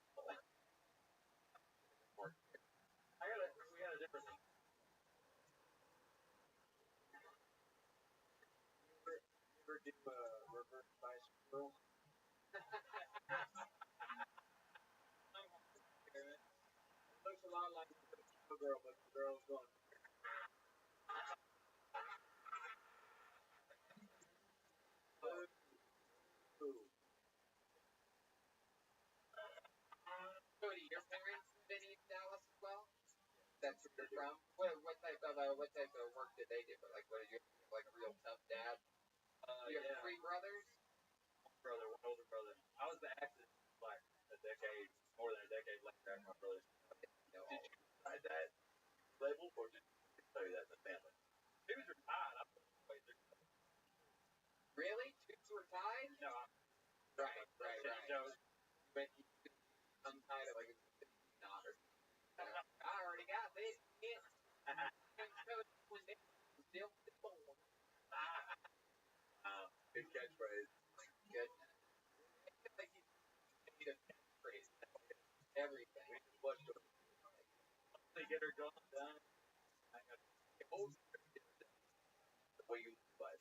do reverse spice girl? It looks a lot like a girl, but the girl's going. Cody, your parents live in East Dallas as well? That's where you're from? What type of work did they do? Like, what did you like a real tough dad? You have 3 brothers? One brother, one older brother. I was the accident like more than a decade later after my brother's. Did you decide that label, or did you tell you that in the family? He was retired. I was way through. Really? 2 were tied? No, Right. Joe. When you untied it like a knot or something. I already got this. Good catchphrase. Good. Like you need a catchphrase. Everything. We just watched her. They get her done. I got the way you live.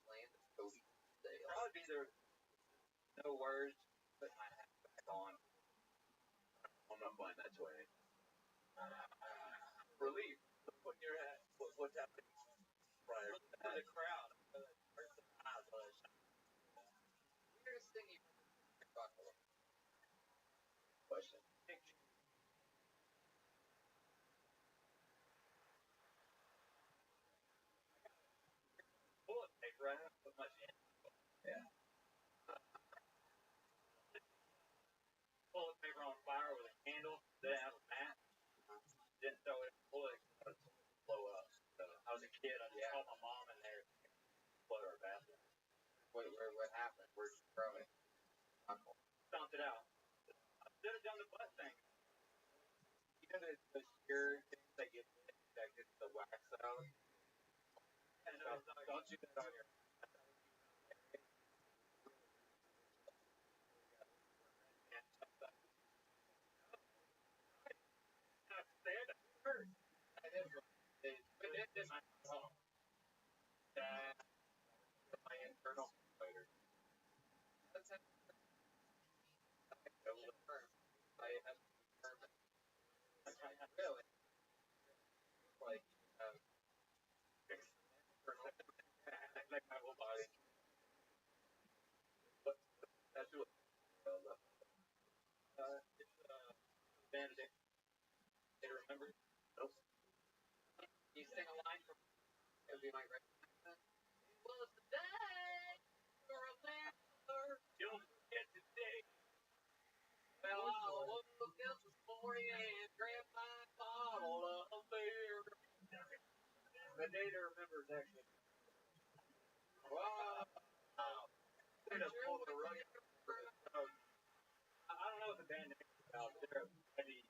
Land of Cody. Probably either no words, but I have back on. I'm not flying that way. Relief. Putting your hat. What's happening prior to that? The crowd. Weirdest thing you've Buffalo. Question. Bullet paper. I haven't put much in. Yeah. Bullet paper on fire with a candle. Didn't have a match. Didn't throw it in the bullet. Blow up. I was a kid. I just called my mom in there. Blow her bathroom. What happened? Where'd you throw it? Stomped it out. I should have done the butt thing. You know the shear things that get the wax out? And don't do that on your. My internal fighter. Let's have I have determined. Really? Like, like my whole body. But that's what it's bandage. They remember? Nope. You sing a line from it would be my right accent. It was the day for a landlord. Don't forget today. Well, I woke up this morning and grabbed my bottle of beer. The day to remember is actually. Wow. I don't know what the band name is about. They're heavy.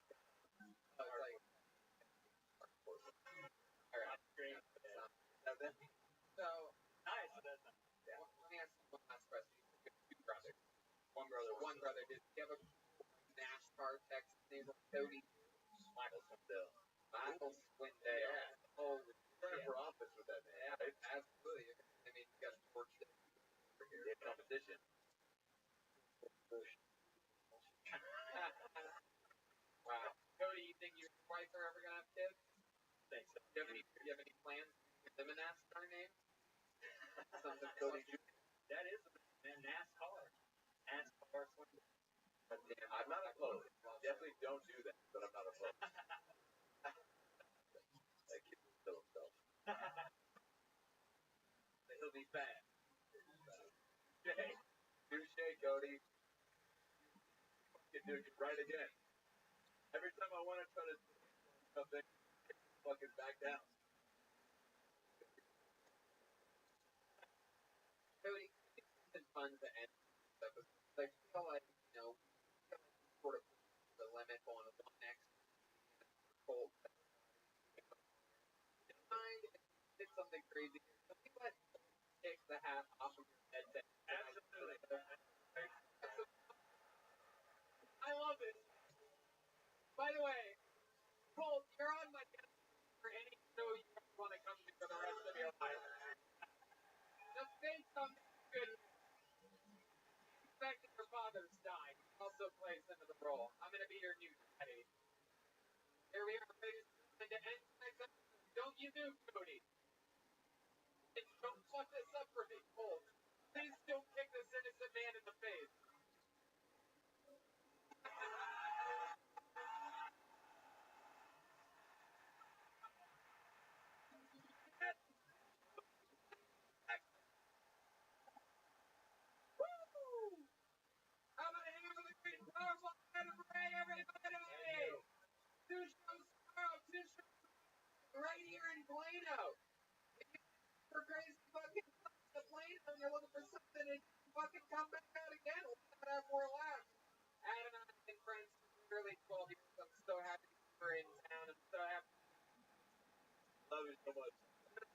Alright. So, nice. Let me ask you one last question. You have 2 brothers. One brother. One brother. Did you have a NASCAR Texas name like Cody? Michael Swindell. Michael Swindell. Yeah. Oh, Running for office with that man. Yeah, absolutely. I mean, you got to torch them. Yeah, competition. Wow. Cody, you think you and your wife are ever going to have kids? Think so. Do you have any plans to give them a NASCAR name? Something Cody Jr. That is man, NASCAR. NASCAR Swindell. I'm not opposed. Definitely don't do that, but I'm not opposed. That kid will kill himself. He'll be fat. Touche, Cody. You do it right again. Every time I want to try to do something, fucking back down. Cody, it's been fun to end this episode. I feel like, sort of the limit on one next Colt. Mind if you did something crazy. Can we let take the hat off of your head? Absolutely. I love it. By the way, Colt, you're on my guest for any show you want to come to for the rest of your life. Just stay also plays into the role. I'm going to be your new daddy. Here we are, ladies and gentlemen, to end tonight's episode. Don't you move, Cody. And don't fuck this up for me, Cole. Please don't kick this innocent man in the face. Woo! How about a hand for the great and powerful Adam Ray, everybody? Two shows tomorrow, right here in Plano. For crazy fucking the Plano and you're looking for something and fucking come back out again. We'll have more laughs. Adam and I have been friends for nearly 12 years. I'm so happy we're in town. I'm so happy. Love you so much.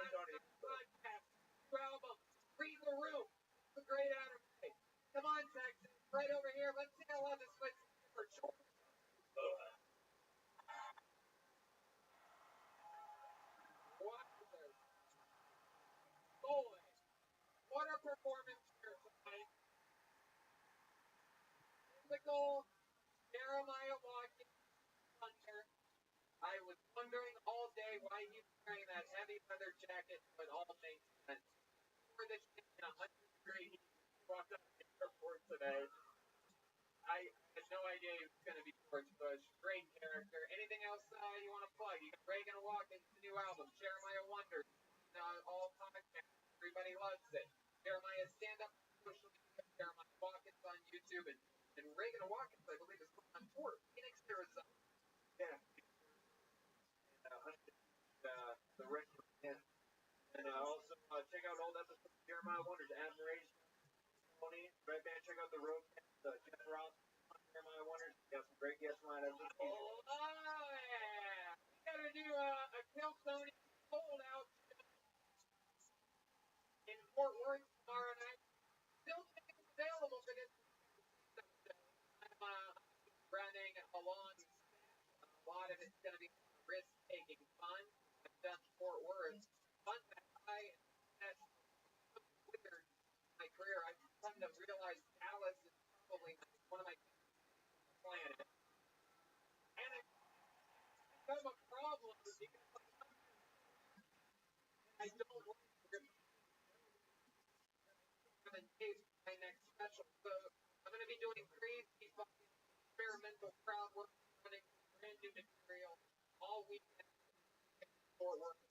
Podcast, new album, Read the Room. The great Adam Ray. Come on, Texas, right over here. Let's see how long this place is for short. Boy, what a performance here tonight. Physical Jeremiah Watkins Thunder. I was wondering all day why he was wearing that heavy leather jacket, but all makes sense. For this shit in 100-degree heat, walked up to the airport today. I had no idea he was going to be George Bush. Great character. Anything else you want to plug? You got Reagan Watkins' new album, Jeremiah Wonders, all podcasts. Everybody loves it. Jeremiah stand-up social media, Jeremiah Watkins on YouTube, and Reagan Watkins, I believe, is going on tour. Phoenix, Arizona. Yeah. The record. Yeah. And also check out old episodes of Jeremiah Wonders, Admiration, Tony, Red Band. Check out the Roadcast, Jeff Rothschild, Jeremiah Wonders. We got some great guests lined up. Oh, yeah. We got to do a Kill Tony sold out in Fort Worth tomorrow night. Still tickets available for this. I'm running along. A lot of it's going to be risk-taking fun. I've done Fort Worth. Fun that that's weird in my career. I've come to realize Dallas is probably one of my planet. And it's become a problem because I don't want to 7 days for my next special. So I'm going to be doing crazy fucking experimental crowd work, running brand new material all weekend. Fort Worth.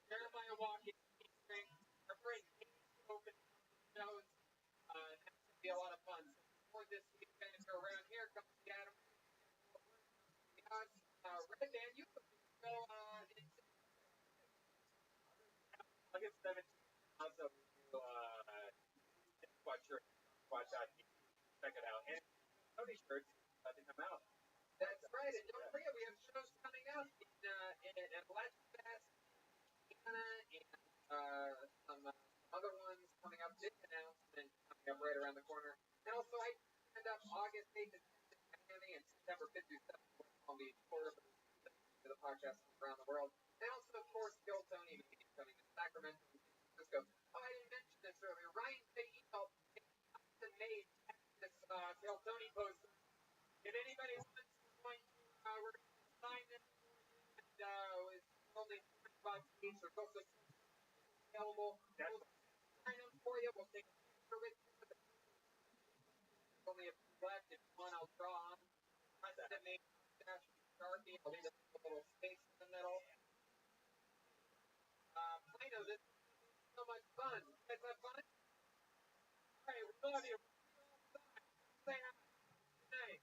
Jeremiah Watkins featuring our friend Kate open shows. That's going to be a lot of fun. For this weekend, if you're around here, come see Adam. Red Band, you can go August 17th. Also, we do Squatch.TV. Check it out. And Tony shirts about to come out. That's right. And don't forget, we have shows coming up in Atlanta, and some other ones coming up. Big announcement coming up right around the corner. And also, I end up August 8th in Miami and September 5th through 7th in Palm Beach, Florida, for the podcast around the world. And also, of course, Kill Tony coming to Sacramento and San Francisco. Oh, I didn't mention this earlier. Ryan Fahito made this Kill Tony poster. If anybody wants to join, we're going to sign this and it's only $20 each, so go available. We'll sign them for you. We'll take a picture with you. There's only a few left. If you want, I'll draw on. Custom made Sharpie. I'll leave a little space in the middle. Plano, this is so much fun. You guys have fun? All right, we love you. Say hi. Good night.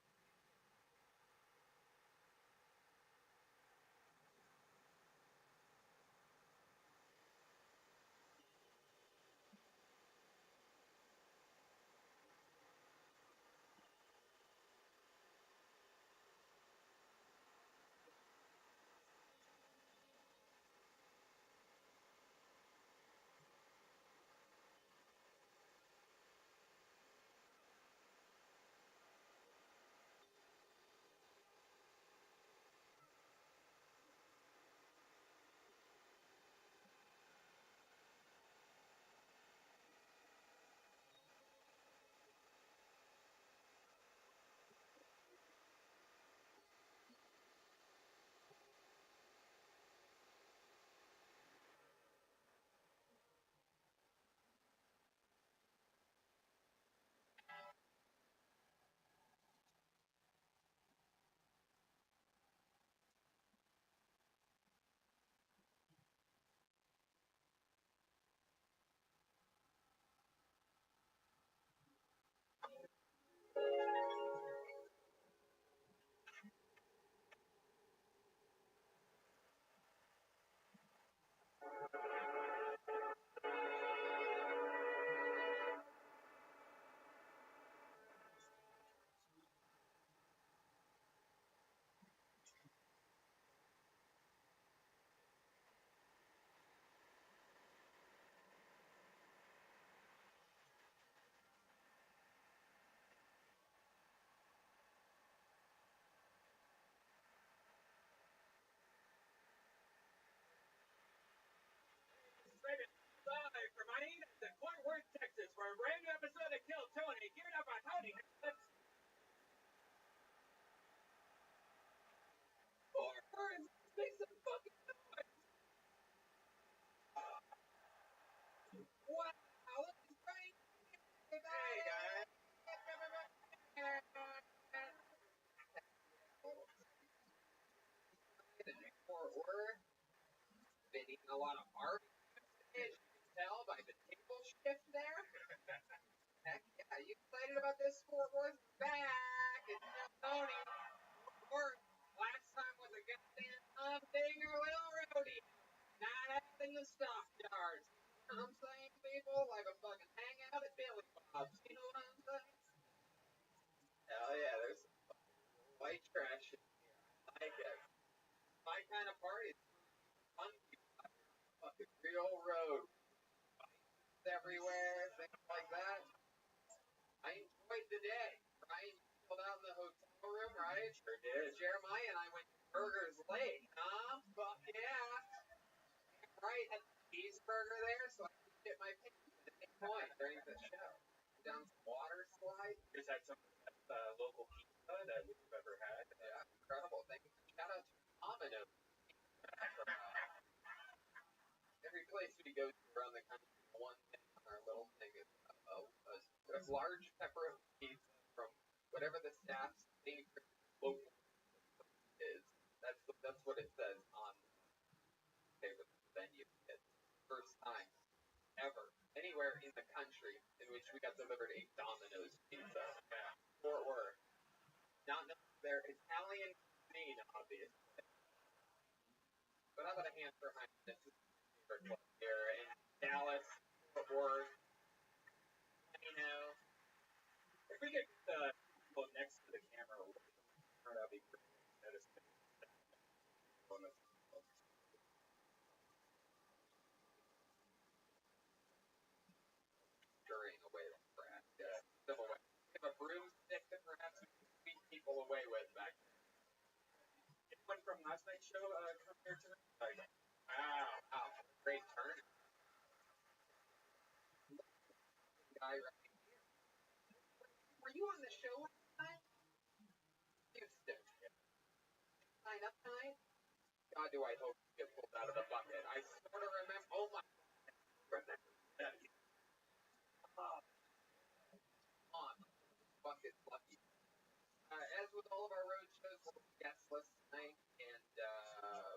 Wow, look at right. Hey guys. Fort Worth. Been eating a lot of barbecue today, as you can tell by the table shift there. Heck yeah, you excited about this Fort Worth? Back it's Tony. Fort Worth. Last time was a goddamn thing or little roadie. Not having the stockyards. You know what I'm saying, people? Like a fucking hangout at Billy Bob's. You know what I'm saying? Hell yeah, there's some white trash in here. I like it. My kind of party. Fun people out here on the fucking real road. Bikes everywhere, things like that. I enjoyed the day. Ryan, you chilled out in the hotel room, right? Sure did. Jeremiah and I went to Burger's Lake, huh? Fuck yeah. Right, had the cheeseburger there, so I could get my pants at any point during the show. Down some water slide. Just had some of the best local pizza that we've ever had. Yeah, incredible. Thank you. Shout out to Domino's. Every place we go to around the country, one thing on our little thing is a large pepperoni pizza from whatever the staff's favorite local is. That's what it says on the favorite venue. It's first time ever anywhere in the country in which we got delivered a Domino's pizza. Yeah. Fort Worth. Not their Italian cuisine, obviously. But I'm gonna answer my this is my favorite club here in Dallas, Fort Worth. You know, If we could go next to the camera a little bit, that'd be great. Notice that. scurrying away like perhaps. Yeah. Civil way. We have a broomstick that perhaps we can sweep people away with back there. Anyone from last night's show come here tonight? Wow. Great turn. Guy right here. Were you on the show last night? Houston. Sign up tonight? God, do I hope you get pulled out of the bucket. I sort of remember. Oh my. Remember that. On. Bucket's lucky. As with all of our road shows, we'll be guestless tonight, and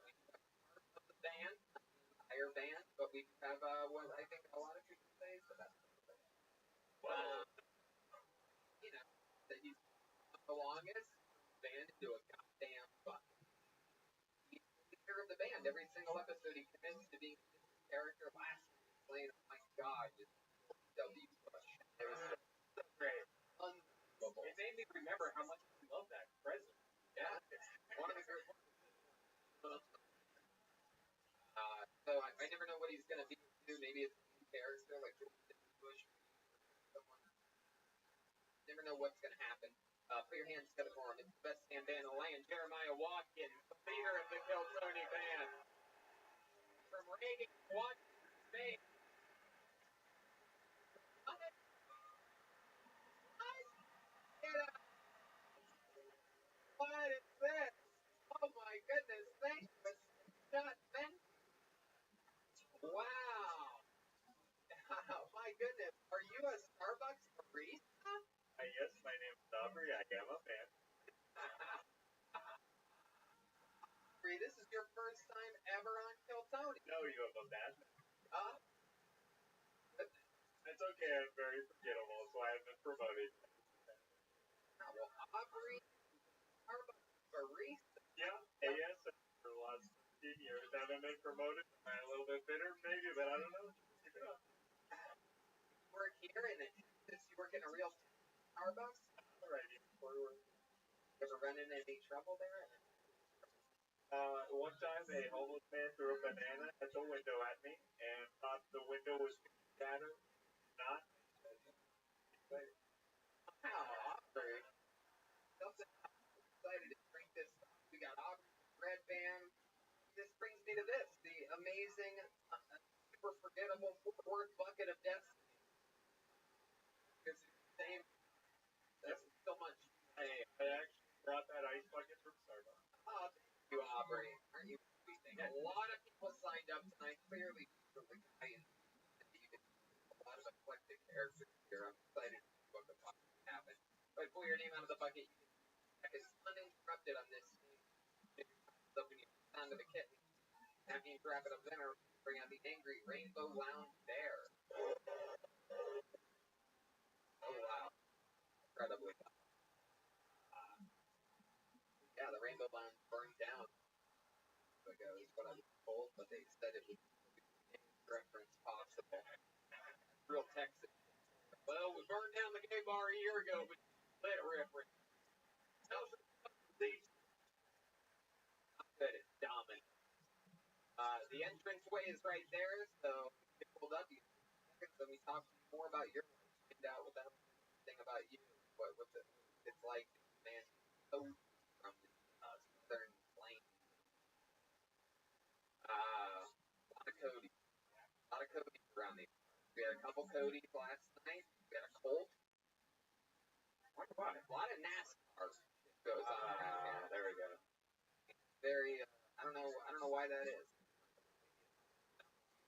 we have part of the band, the entire band, but we have what I think a lot of people say is the best of the band. You know, that he's the longest band into a goddamn bucket. He's the leader of the band. Every single episode, he commits to being a character. Last week, playing, oh my god, just W. Bush. It was so great. Unbelievable. It made me remember how much we love that president. Yeah, one of the great ones. So I never know what he's gonna be. Maybe it's a new character like George W. Bush. Someone. Never know what's gonna happen. Put your hands together for him. It's the best hand band in the land. Jeremiah Watkins, the leader of the Kill Tony band. From Reagan, Washington State. What is this? Oh my goodness, thank you. Not meant. Wow. Oh my goodness. Are you a Starbucks barista? Yes, my name's Aubrey. I am a fan. This is your first time ever on Kill Tony. No, you have a bad Uh, It's okay. I'm very forgettable. That's why I've been promoted. well, Aubrey, Starbucks barista. Yeah, yes, for the last 15 years haven't been promoted. I'm a little bit bitter, maybe, but I don't know. Keep it up. You work here in Texas. You work in a real Starbucks. Alrighty, forward. You ever run into any trouble there? One time a homeless man threw a banana at the window at me and thought the window was shattered. Not. Wow, Aubrey. Something I'm excited to drink this. We got Aubrey, Red Band. This brings me to this, the amazing, super forgettable Fort Worth bucket of destiny. It's the same. That's so much. Hey, I actually brought that ice bucket from Starbucks. Oh, thank you, Aubrey. Aren't you amazing? A lot of people signed up tonight. Clearly, from the guy in excited character here. I'm excited to see what the fuck happens. But pull your name out of the bucket. You can check it uninterrupted on this stage. Up when you down to the kitten. After you wrap it up, then bring out the angry Rainbow Lounge Bear. Oh wow, incredibly. Yeah, the Rainbow Lounge burned down ago is what I was told, but they said it was any reference possible. Real Texas. Well, we burned down the gay bar a year ago, but let it reference. Good, it's dominant. The entranceway is right there, so get pulled up. You let me talk more about your life. Find out what that thing about you. What's it's like, man. So from the southern plains. A lot of Cody. A lot of Cody around these. We had a couple Codys last night. We had a Colt. A lot of NASCAR goes on around here. There we go. Very. I don't know why that is.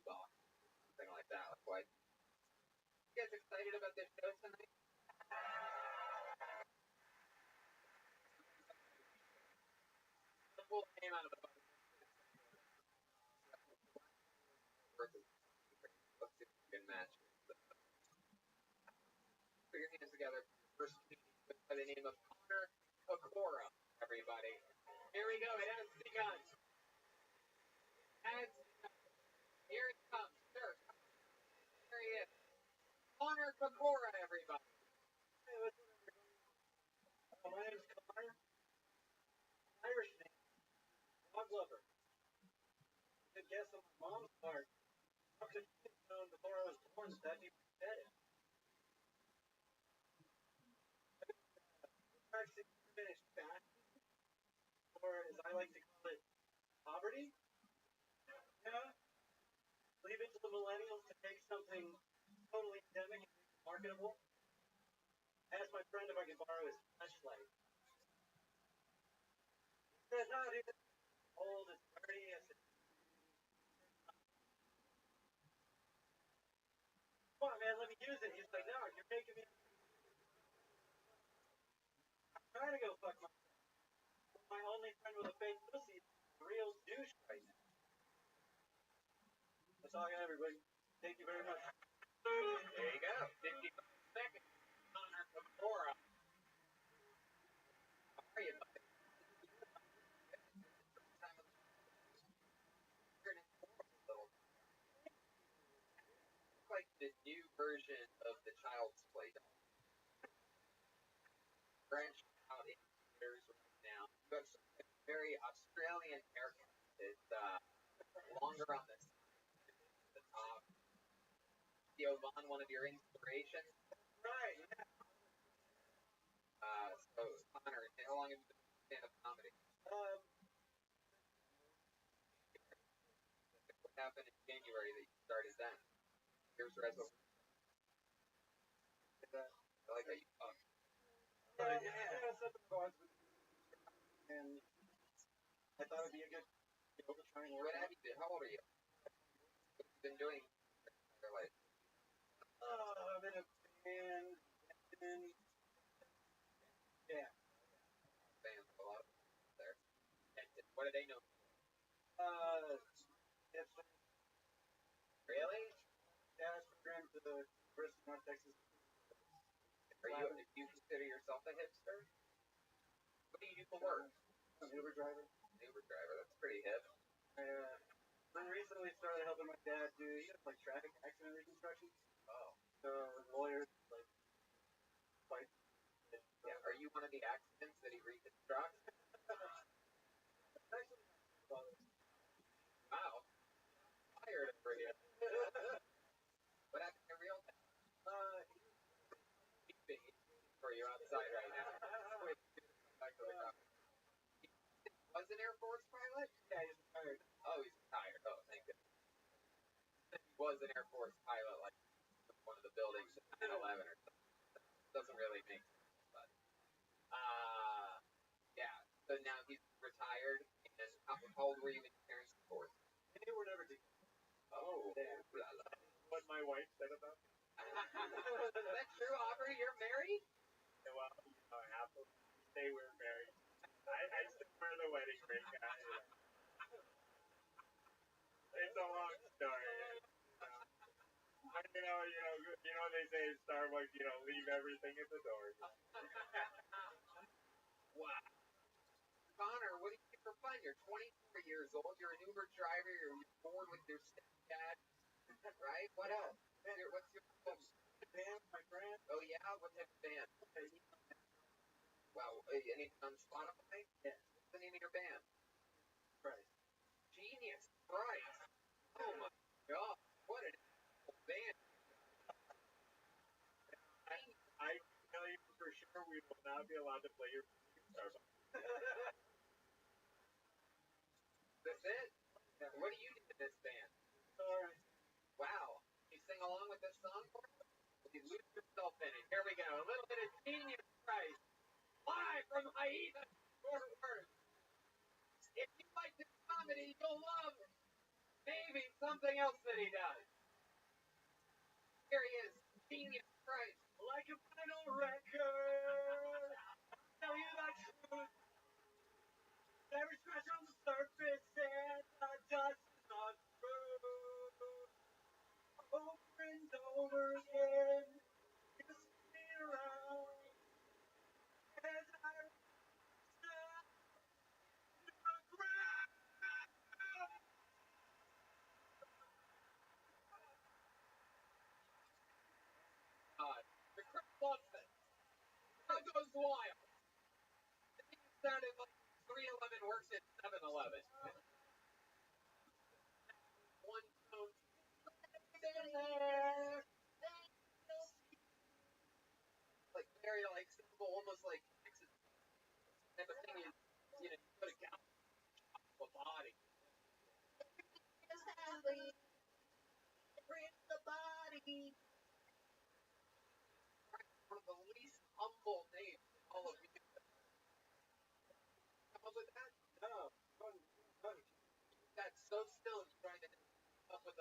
Something like that. Like why? You guys excited about this show tonight? Pull the name out of the bucket. Let's see if we can match it. Put your hands together. First by the name of Connor Pecora, everybody. Here we go. It has begun. Here it comes. Sir. Here he is. Connor Pecora, everybody. Hey, what's up, everybody? My name's Connor. Irish name. Dog lover. Good guess on my mom's part. I could have known before I was born that that'd be pathetic. Practicing finished fashion, or as I like to call it, poverty. Yeah. Leave it to the millennials to take something totally endemic and marketable. I asked my friend if I could borrow his flashlight. He said, no, dude, it's old, it's dirty. I said, come on, man, let me use it. He's like, no, you're making me. I'm trying to go fuck myself. My only friend with a fake pussy is a real douche right now. That's all I got, everybody. Thank you very much. There you go. 50 seconds. Connor Pecora. How are you, buddy? Like the new version of the Child's Play doll. Branched out in theaters right now. You have some very Australian haircut. It's longer on the top. Theo Von, one of your inspirations. Right, yeah. So Connor, how long have you been a fan of comedy? What happened in January that you started then? Here's resolution. I like how you talk. Yeah, something about it. And I thought it'd be a good deal to try and work. What have you been? How old are you? What have you been doing in your life? I've been a band, and yeah. Fans a lot there. And what do they know? It's Really? jazz program to the University of North Texas. Do you consider yourself a hipster? What do you do for work? I'm an Uber driver. Uber driver. That's pretty hip. I recently started helping my dad do like traffic accident reconstruction. Oh. So lawyers like fight. Yeah. Are you one of the accidents that he reconstructs? Actually, Wow. Fired for you. What happened to real time? He's for you outside right now. Back to the car. Was an Air Force pilot? Yeah, he's retired. Oh, he's retired. Oh, thank you. He was an Air Force pilot, like one of the buildings at 9/11 or something. Doesn't really make sense, but yeah. So now he's retired. And how old were you when your parents divorced? And they were never together. Oh, Yeah. what my wife said about me. Is that true, Aubrey? You're married? Yeah, well, half of say we're married. I still wear the wedding ring. It's a long story. They say in Starbucks, leave everything at the door. Wow. Connor, what do you do for fun? You're 24 years old. You're an Uber driver. You're born with your stepdad, right? What else? What's your Band, my friend. Oh yeah, what type of band? Wow, anything on Spotify? Yeah. What's the name of your band? Christ. Genius Christ. Oh my God, what an band! I tell you for sure, we will not be allowed to play your Starbucks. That's it? Yeah. What do you do in this band? Alright. Wow. You sing along with this song for us? You lose yourself in it. Here we go. A little bit of Genius Christ. Live from Haida, Fort Worth. If you like this comedy, you'll love maybe something else that he does. Here he is. Genius Christ. Like a vinyl record. I'll tell you the truth. Every scratch on the surface and the dust is not through. Over and over again, you spin me around. As I step to the ground. The crowd loves it. The crowd goes wild. The thing sounded like 311 works at 7-Eleven. One tone. Like very like simple, almost like Texas type of thing. You put a gal a body. Bring the body. One of the least humble names in all of music. Come up with that? No. That's so still trying to come up with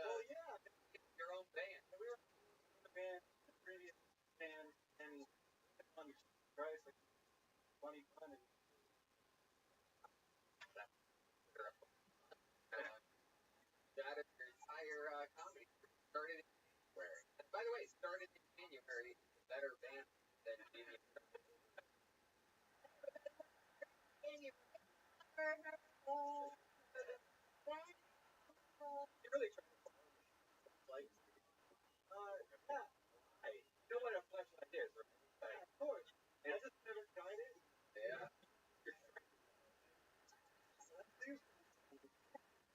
your own band. We were in the band, the previous band, and on Christ, like 20 fun. That is your entire comedy. Started in January. And by the way, started in January. Better band than January. You really try to like, Yeah. You know what a flashlight is, right? Yeah, of course. I just never tried it. Yeah.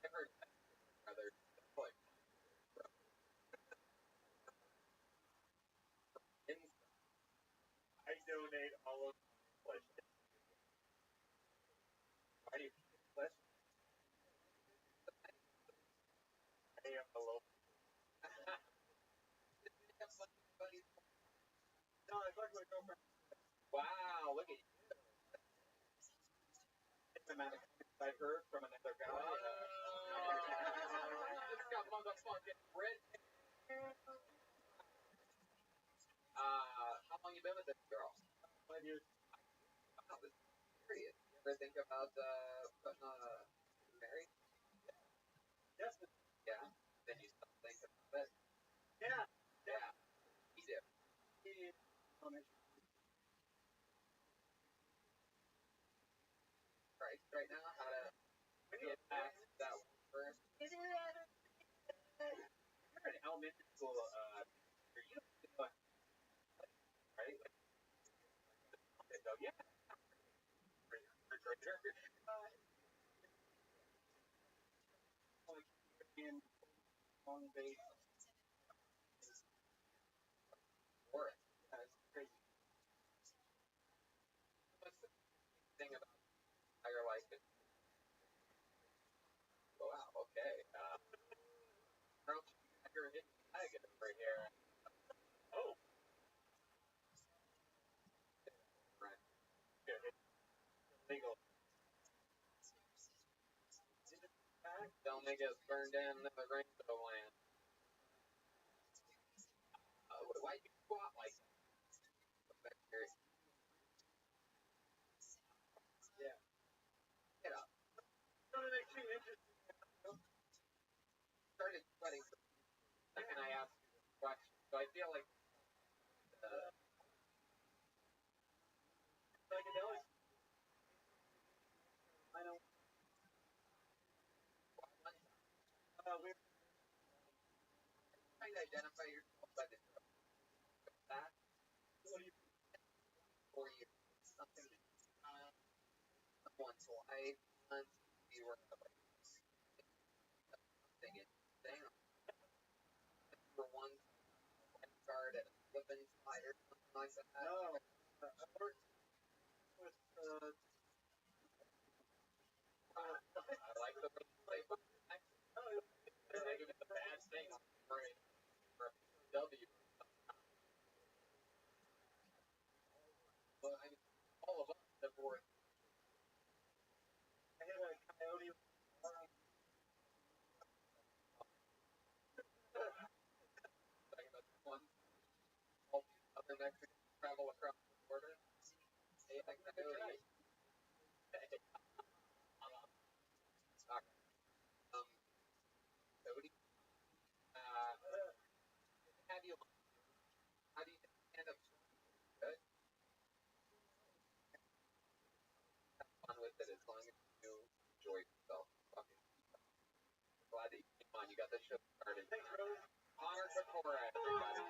I've heard other like I donate all of my flashlights. why do you flash? I am alone. No, I fucked my girlfriend. Wow, look at you. The amount of I've heard from another guy. This got motherfucking Brit. How long you been with this girl? 5 years. Wow, this is serious. You ever think about putting married? Yes. Yeah. Then you stop thinking about it. Yeah. Yeah. You do. Right now, how to get past that one first. You're in elementary school, you don't feel like, right? Like, they go, yeah. In on base. Forest. That's crazy. What's the thing about higher life? Oh, wow, okay. Crouch Tiger hit tag over here. Oh. Right. Legal. Don't make us burn down the rainbow land. feel like psychedelics. I know. We're trying to identify yourself by the that what do you for you something someone's life once you were something interesting for one guard at a slip and slide or something like that. know? I worked with I like the way they're making it a bad thing on the brain for W. But I mean, all of us have worked I had a coyote. talking about one, all these other Mexicans travel across the border. Hey, I coyote. Cody, have you? How do you end up good? Fun with it as long as you enjoy yourself. Fucking glad that you came on. You got the show started. Thanks, brother. Honor to Cora, everybody.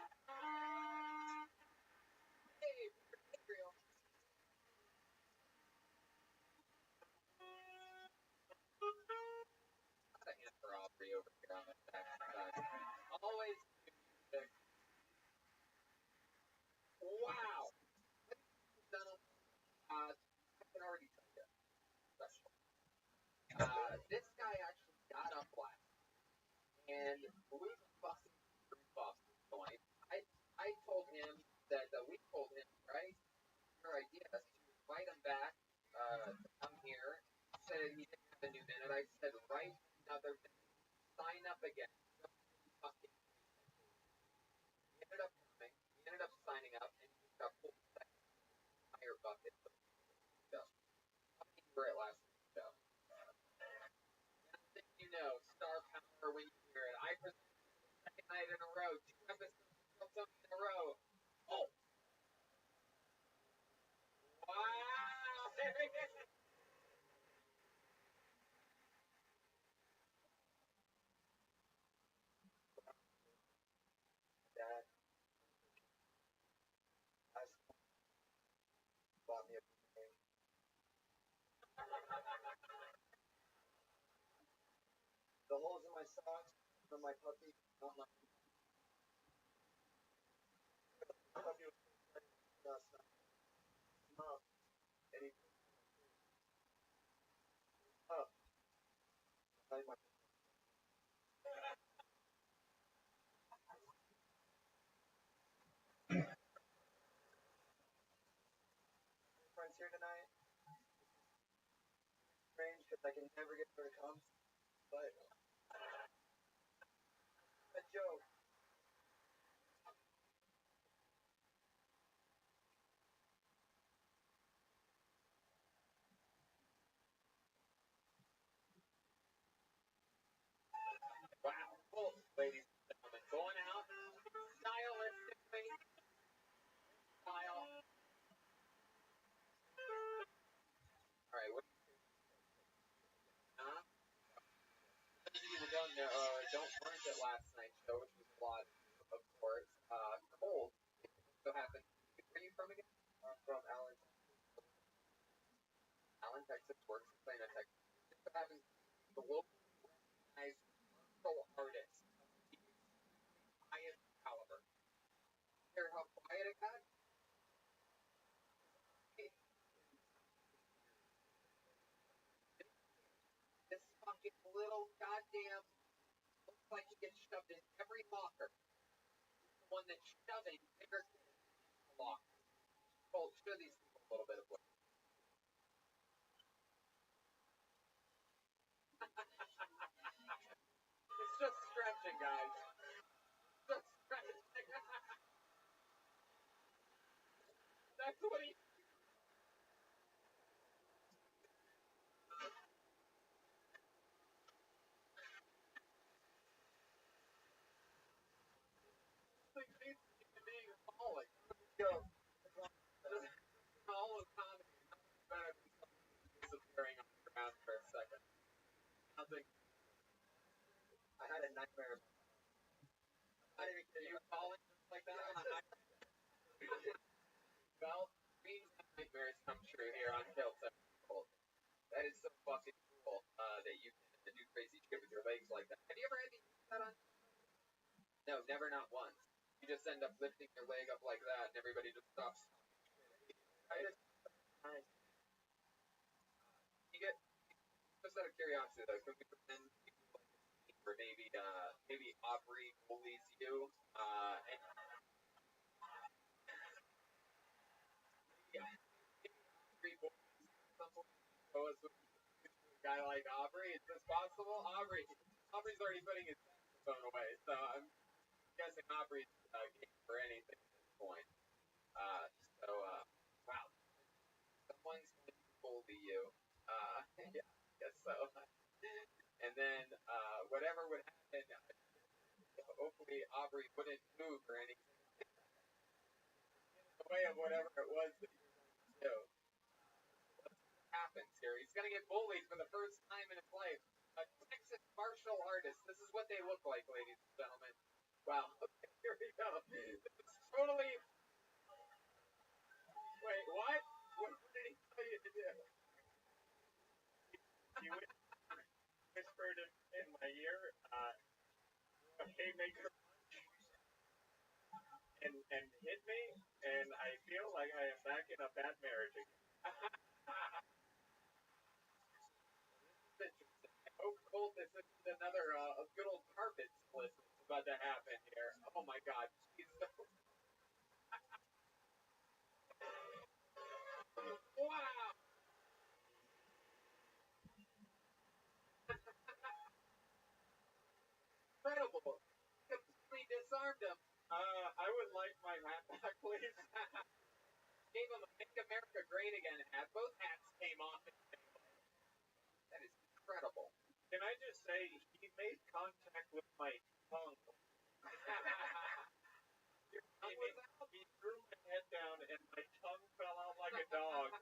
Hey, Israel. Got a hand for Aubrey over here on the back side. Always music. Wow. I can already tell you. Special. This guy actually got up last and blew the fucking roof off the joint. I told him that we told him, right? Your idea is to invite him back to come here. He said he didn't have a new minute. I said, write another minute. Sign up again. Fucking. He ended up coming. He ended up signing up and he got full second entire bucket of stuff. Fucking you were at last week's show. Next thing you know, star power when you hear it. I presented the second night in a row, 2 episodes in a row. Oh! Wow! There it is! Dad, I bought me a thing. The holes in my socks from my puppy, not my puppy was last night. Mom, and he up. My friend's here tonight. Strange because I can never get her to come, but a joke. Wow. Cool, ladies and gentlemen. Going out stylistically. Style. Alright, what huh? Those of you that don't know, weren't at last night's show, which was a lot, of course. Cole, so happened. Where are you from again? I'm from Allen. Allen, Texas. Works in Plano, Texas. It so happens the local recognized martial artist of the highest caliber. Hear how quiet it got? This fucking little goddamn looks like he gets shoved in every locker. The one that's shoving bigger kids in the locker. Well, show these people a little bit of what. It's just stretching, guys. Just stretching. That's what he. come true here on Kelso. That is so fucking cool. That you can do crazy shit with your legs like that. Have you ever had to use that on? No, never, not once. You just end up lifting your leg up like that, and everybody just stops. Right? You get just out of curiosity though, can we pretend or maybe Aubrey bullies you, and yeah, maybe Aubrey bullies you at some point. So as a guy like Aubrey, is this possible? Aubrey's already putting his saxophone away, so I'm guessing Aubrey's game for anything at this point. Uh, so wow, someone's going to bully you. Yeah, I guess so. And then whatever would happen, hopefully Aubrey wouldn't move or anything in the way of whatever it was that you were going to do. Let's see what happens here. He's going to get bullied for the first time in his life. A Texas martial artist. This is what they look like, ladies and gentlemen. Wow. Okay, here we go. This is totally. Wait, what? What did he tell you to do? He whispered in my ear, haymaker and hit me, and I feel like I am back in a bad marriage again. This is interesting. I hope, Colt, this isn't another good old carpet split that's about to happen here. Oh my god. Jeez. Wow. Incredible. Completely disarmed him. I would like my hat back, please. Gave him a Make America Great Again hat. Both hats came off in the same way. That is incredible. Can I just say, he made contact with my tongue. Your tongue was out? He threw my head down, and my tongue fell out like a dog.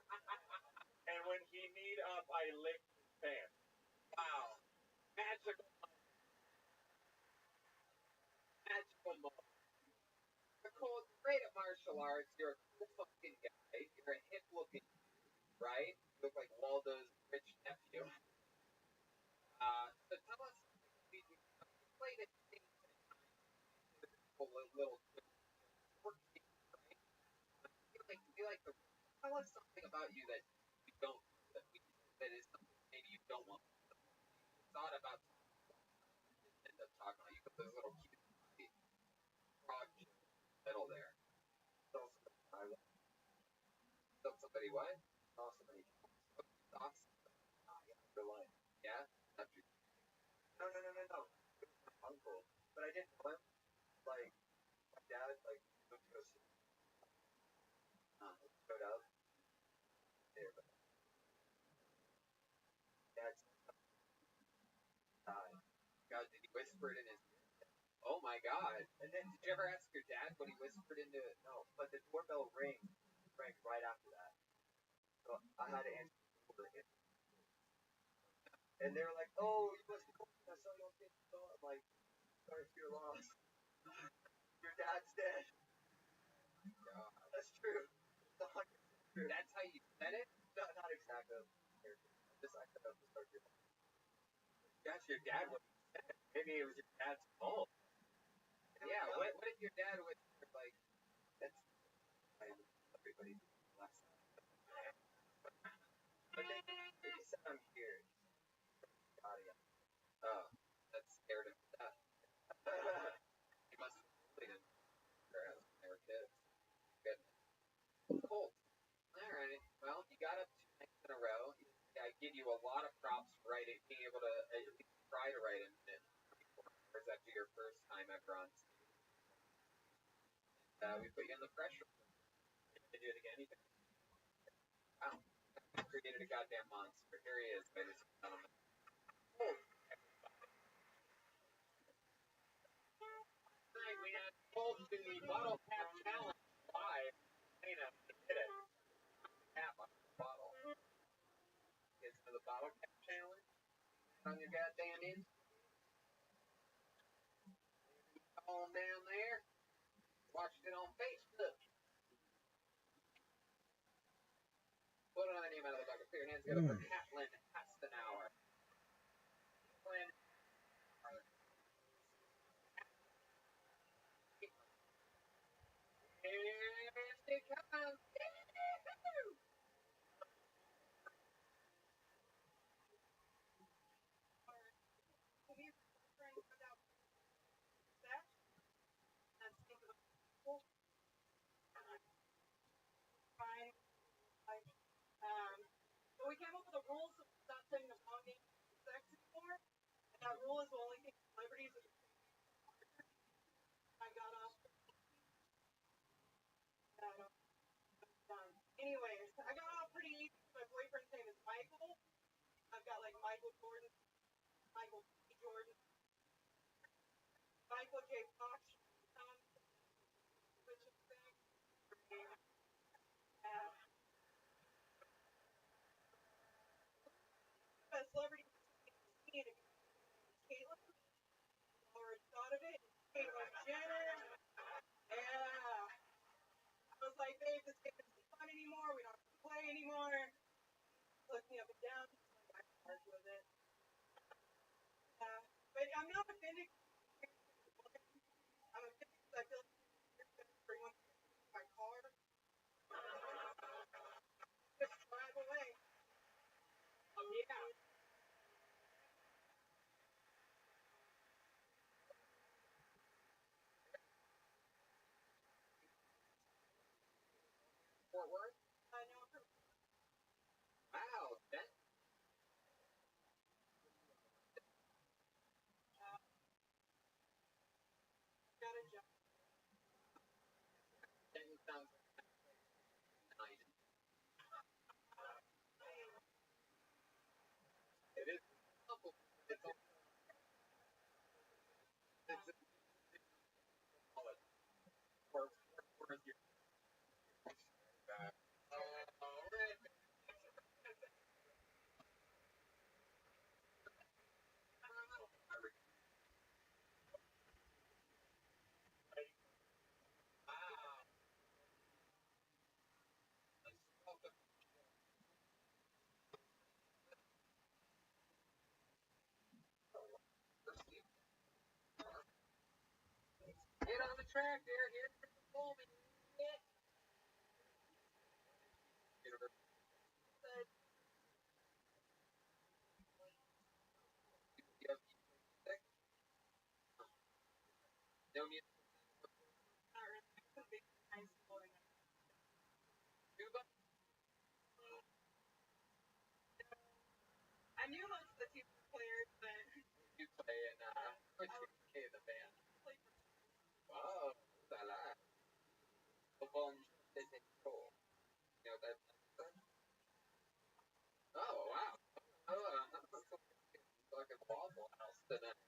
And when he kneed up, I licked his pants. Wow. Magical moment. Magical moment. Nicole, great at martial arts. You're a cool fucking guy. You're a hip looking, right? You look like Waldo's rich nephew. So tell us, we played at games at times, little work games, right? We like the. Tell us something about you that we don't know, that is something maybe you don't want. You thought about end up talking about. You put those little cute frog jokes in the middle there. Tell somebody what? Awesome. Thoughts? For life. Yeah? That's your No. It was my uncle. But I didn't know him. Like, my dad, like, went to go see him. Showed up. There, but dad died. God, did he whisper it in his ear? Oh my god. And then, Did you ever ask your dad what he whispered into it? no, but the doorbell rang right after that. So I had to answer the door. And they were like, oh, you must be calling us, so I don't think so. I'm like, sorry for your loss. Your dad's dead. God. That's true. It's 100% true. That's how you said it? No, not exactly. Just I could have started. That's your dad. What he said. Maybe it was your dad's fault. Yeah, what if your dad whispered, like, That's everybody last time. But they said I'm here. Got it. oh, that scared him to death. He must have bullied him when they were kids. Goodness. Cool. Alright. Well, you got up 2 nights in a row. I give you a lot of props for being able to at least try to write in 24 hours after your first time ever on stage. We put you in the pressure. Can I do it again? Wow. We created a goddamn monster. Here he is, ladies and gentlemen. Oh, tonight we had Colt to the Bottle Cap Challenge live. You know, he did it. Cap on the bottle. Is to the Bottle Cap Challenge? On your goddamn end? On down there. Watched it on Facebook. hands together for Catelyn Hastenauer. Catelyn. Here she comes. So we came up with a rule so we stop saying the wrong name of sex anymore. And that rule is we'll only take celebrities that I got off. Anyways, I got off pretty easy. My boyfriend's name is Michael. I've got like Michael Jordan, Michael B. Jordan, Michael J. Fox, which is big. A celebrity and Caitlyn already thought of it. Caitlyn Jenner. Yeah. I was like, babe, this game isn't fun anymore. We don't have to play anymore. Look me up and down. I hard with it. Yeah. But I'm not offended. I'm offended because I feel like everyone my car. Just drive away. Yeah. Fort Worth? No. Wow, that got a job. Denton sounds nice. It is awful. It's all Fort Worth. Get on the track there. Here's the performance. No music. I knew most of the team players, but you play in which UK the band? Wow, I like. Football is cool. You know that. Oh wow. Oh, fucking Waffle House tonight.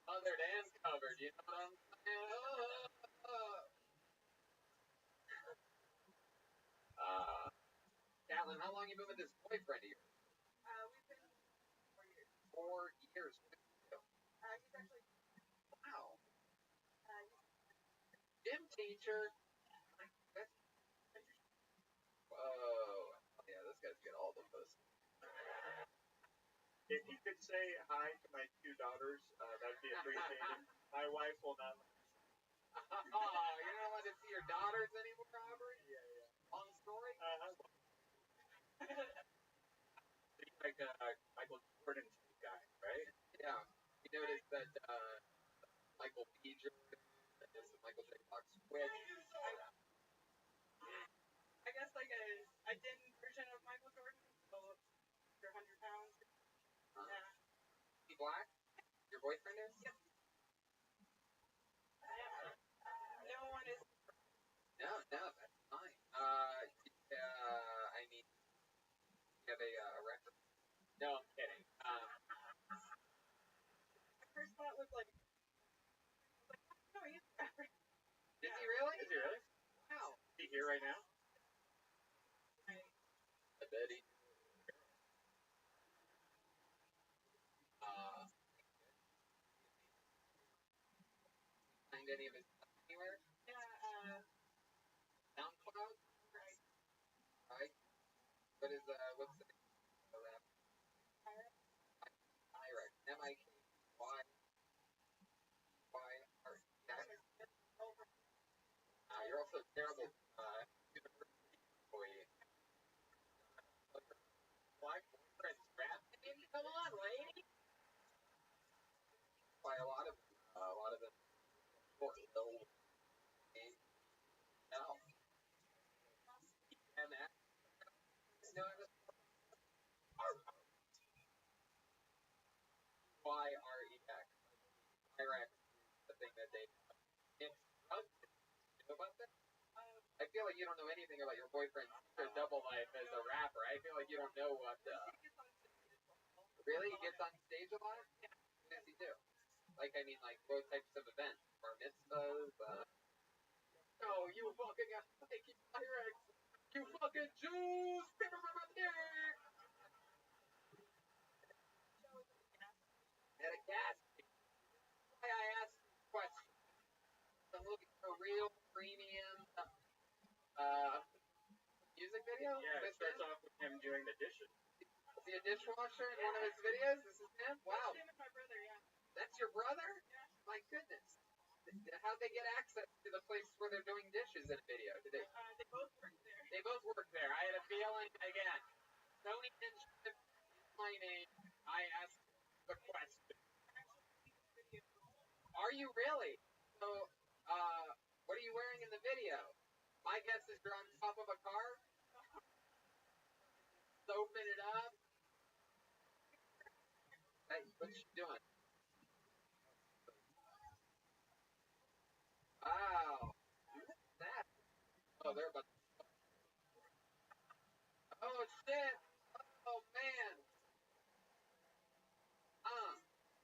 Other dance covered, you know what I'm saying? Catelyn, how long you been with this boyfriend of yours? We've been 4 years. 4 years. He's actually wow. Gym teacher. Whoa. Yeah, this guy's got all the pussy. If you could say hi to my 2 daughters, that'd be appreciated. My wife will not. Oh, you're not allowed to see your daughters anymore, Robert? Yeah. Long story? Like Michael Jordan guy, right? Yeah. You noticed that Michael B. Jordan is Michael J. Fox Switch. I guess like a dim version of Michael Jordan. So you're 100 pounds. Yeah. Is he black? Your boyfriend is? Yep. No one is. No, that's fine. I mean, you have a record. No, I'm kidding. My first thought was like, no, he's a rapper. Is he really? Is he really? Wow. Is he here right now? I bet he. Find any of his stuff anywhere? Yeah, SoundCloud? Right. What also terrible university employee. Black boyfriend's rap name? Come on, lady. By a lot of them short little names. No. And that YREX. Pyrex is the thing that they mix drugs. You know about that? I feel like you don't know anything about your boyfriend's double life as a rapper. I feel like you don't know what. Really? He gets on stage a lot? What does he do? Like, I mean, like, what types of events? Bar mitzvahs? No, you fucking Nike Pyrex! You fucking Jews! Paper from up here! At a gas station. Why I asked this question. I'm looking for a real premium music video? Yeah, it starts off with him doing the dishes. Is he a dishwasher in one of his videos? This is him? Wow. That's your brother? My goodness. How'd they get access to the place where they're doing dishes in a video? Did they? They both work there. They both work there. I had a feeling, again, Tony Hinchcliffe is my name. I asked the question. Are you really? So, what are you wearing in the video? My guess is you're on top of a car. Open it up. Hey, what's she doing? Wow. What's that? Oh, they're about to... Oh, shit. Oh, man.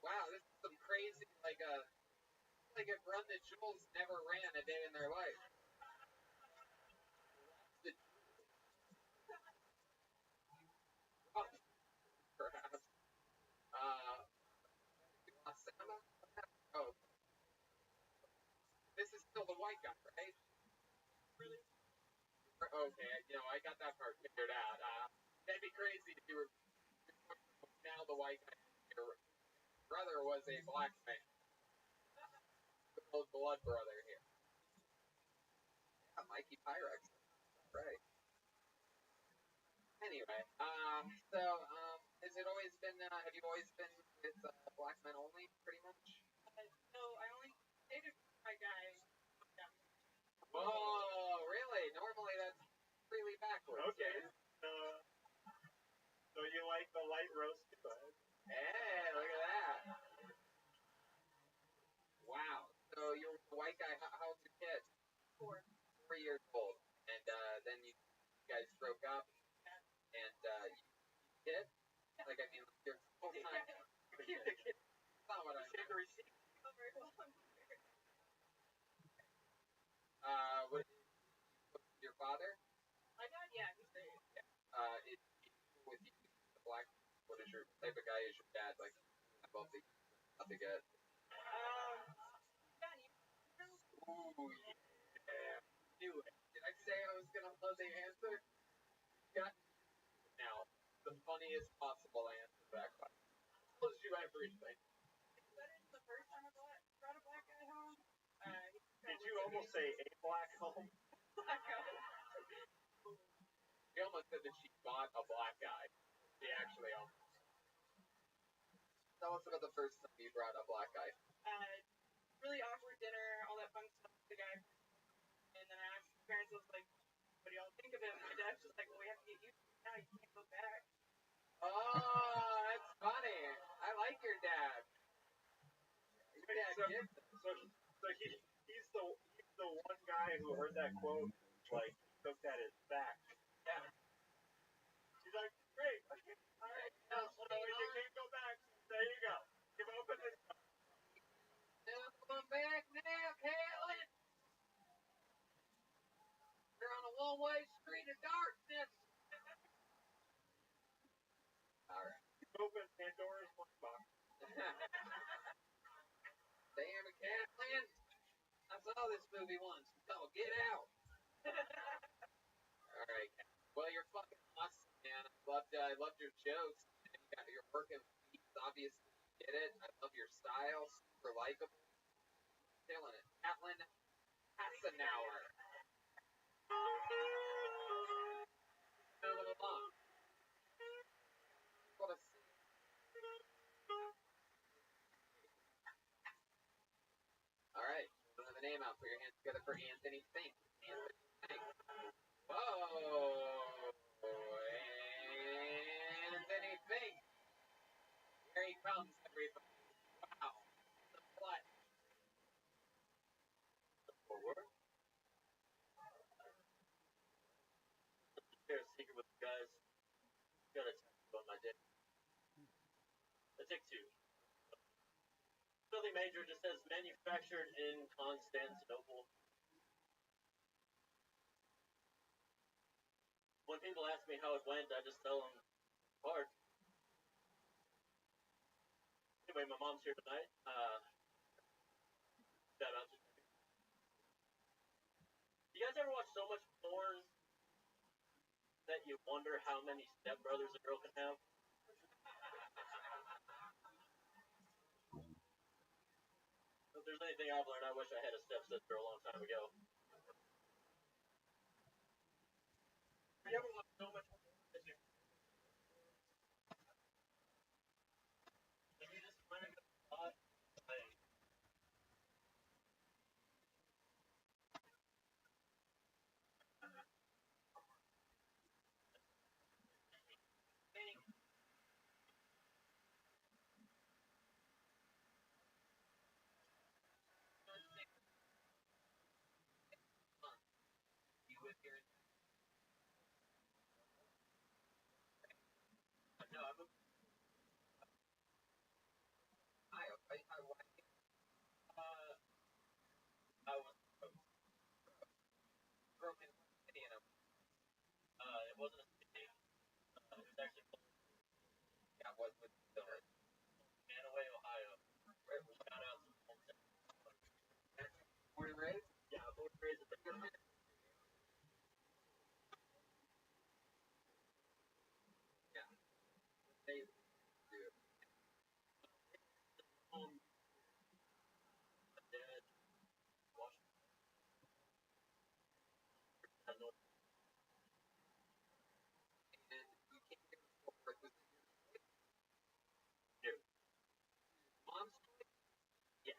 Wow, this is some crazy, like if Run the Jewels never ran a day in their life. Oh, perhaps. Oh, this is still the white guy, right? Okay, I got that part figured out. That'd be crazy if you were now the white guy. Your brother was a black man. The blood brother here. Yeah, Mikey Pyrex. Right. Anyway, has it always been, have you always been with black men only, pretty much? No, I only dated my guy. Whoa, really? Normally that's really backwards. Okay. So you like the light roast? Hey, look at that. Wow. So you're a white guy. How old's your kid? 4 years old. And then you guys broke up. And you kid? Like, I mean, your whole time. Keep the kid. That's not what I meant. What is your father? My dad, yeah, he's great. Is he with you, the black? What is your type of guy is your dad? Like, about to get. Ooh, yeah. Knew it. Did I say I was gonna love the answer? Got now the funniest possible answer to that question. Tells you everything. The first time I brought a black guy home. Did you almost say a black home? She almost said that she bought a black guy. She actually almost. Tell us about the first time you brought a black guy. Really awkward dinner, all that fun stuff with the guy. And then I asked my parents, I was like, what do y'all think of him? My dad's just like, well, we have to get used to it now, you can't go back. Oh, that's funny. I like your dad. Your dad gets it. So he's the one guy who heard that quote, like, took that as fact. Yeah. He's like, great, okay, all right. So you can't go back. There you go. You've opened it up. Come back now, Caitlin. You're on a one-way street of darkness. All right. You've opened Pandora's box. Damn it, Caitlin. I saw this movie once. It's called Get Out. All right. Well, you're fucking awesome, man. I loved your jokes. You're working beats. Obviously, you did it. I love your style. Super likable. Killing it. Caitlin Hassenauer. little long. Well, let's see. All right. We'll have a name out. Put your hands together for Anthony Fink. Anthony Fink. Whoa! Anthony Fink. Here he comes, everybody. Wow. The blood. Forward. Share a secret with you guys. Got a tattoo on my dick. I take two. Nothing major, just says manufactured in Constantinople. When people ask me how it went, I just tell them hard. Anyway, my mom's here tonight. Shout out to you guys ever watch so much porn that you wonder how many stepbrothers a girl can have? If there's anything I've learned, I wish I had a stepsister a long time ago. You ever watch so much porn that you just kind of thought, like, You with your no, I'm a, I was, broken city and it wasn't a city. It was actually called yeah, was with the Manaway, Ohio. right, Shout out to the hometown. born and raised. Yeah, born and raised in the Yeah, they do. home. My dad, Washington, North. And you came here for was it Dude, mom's yeah,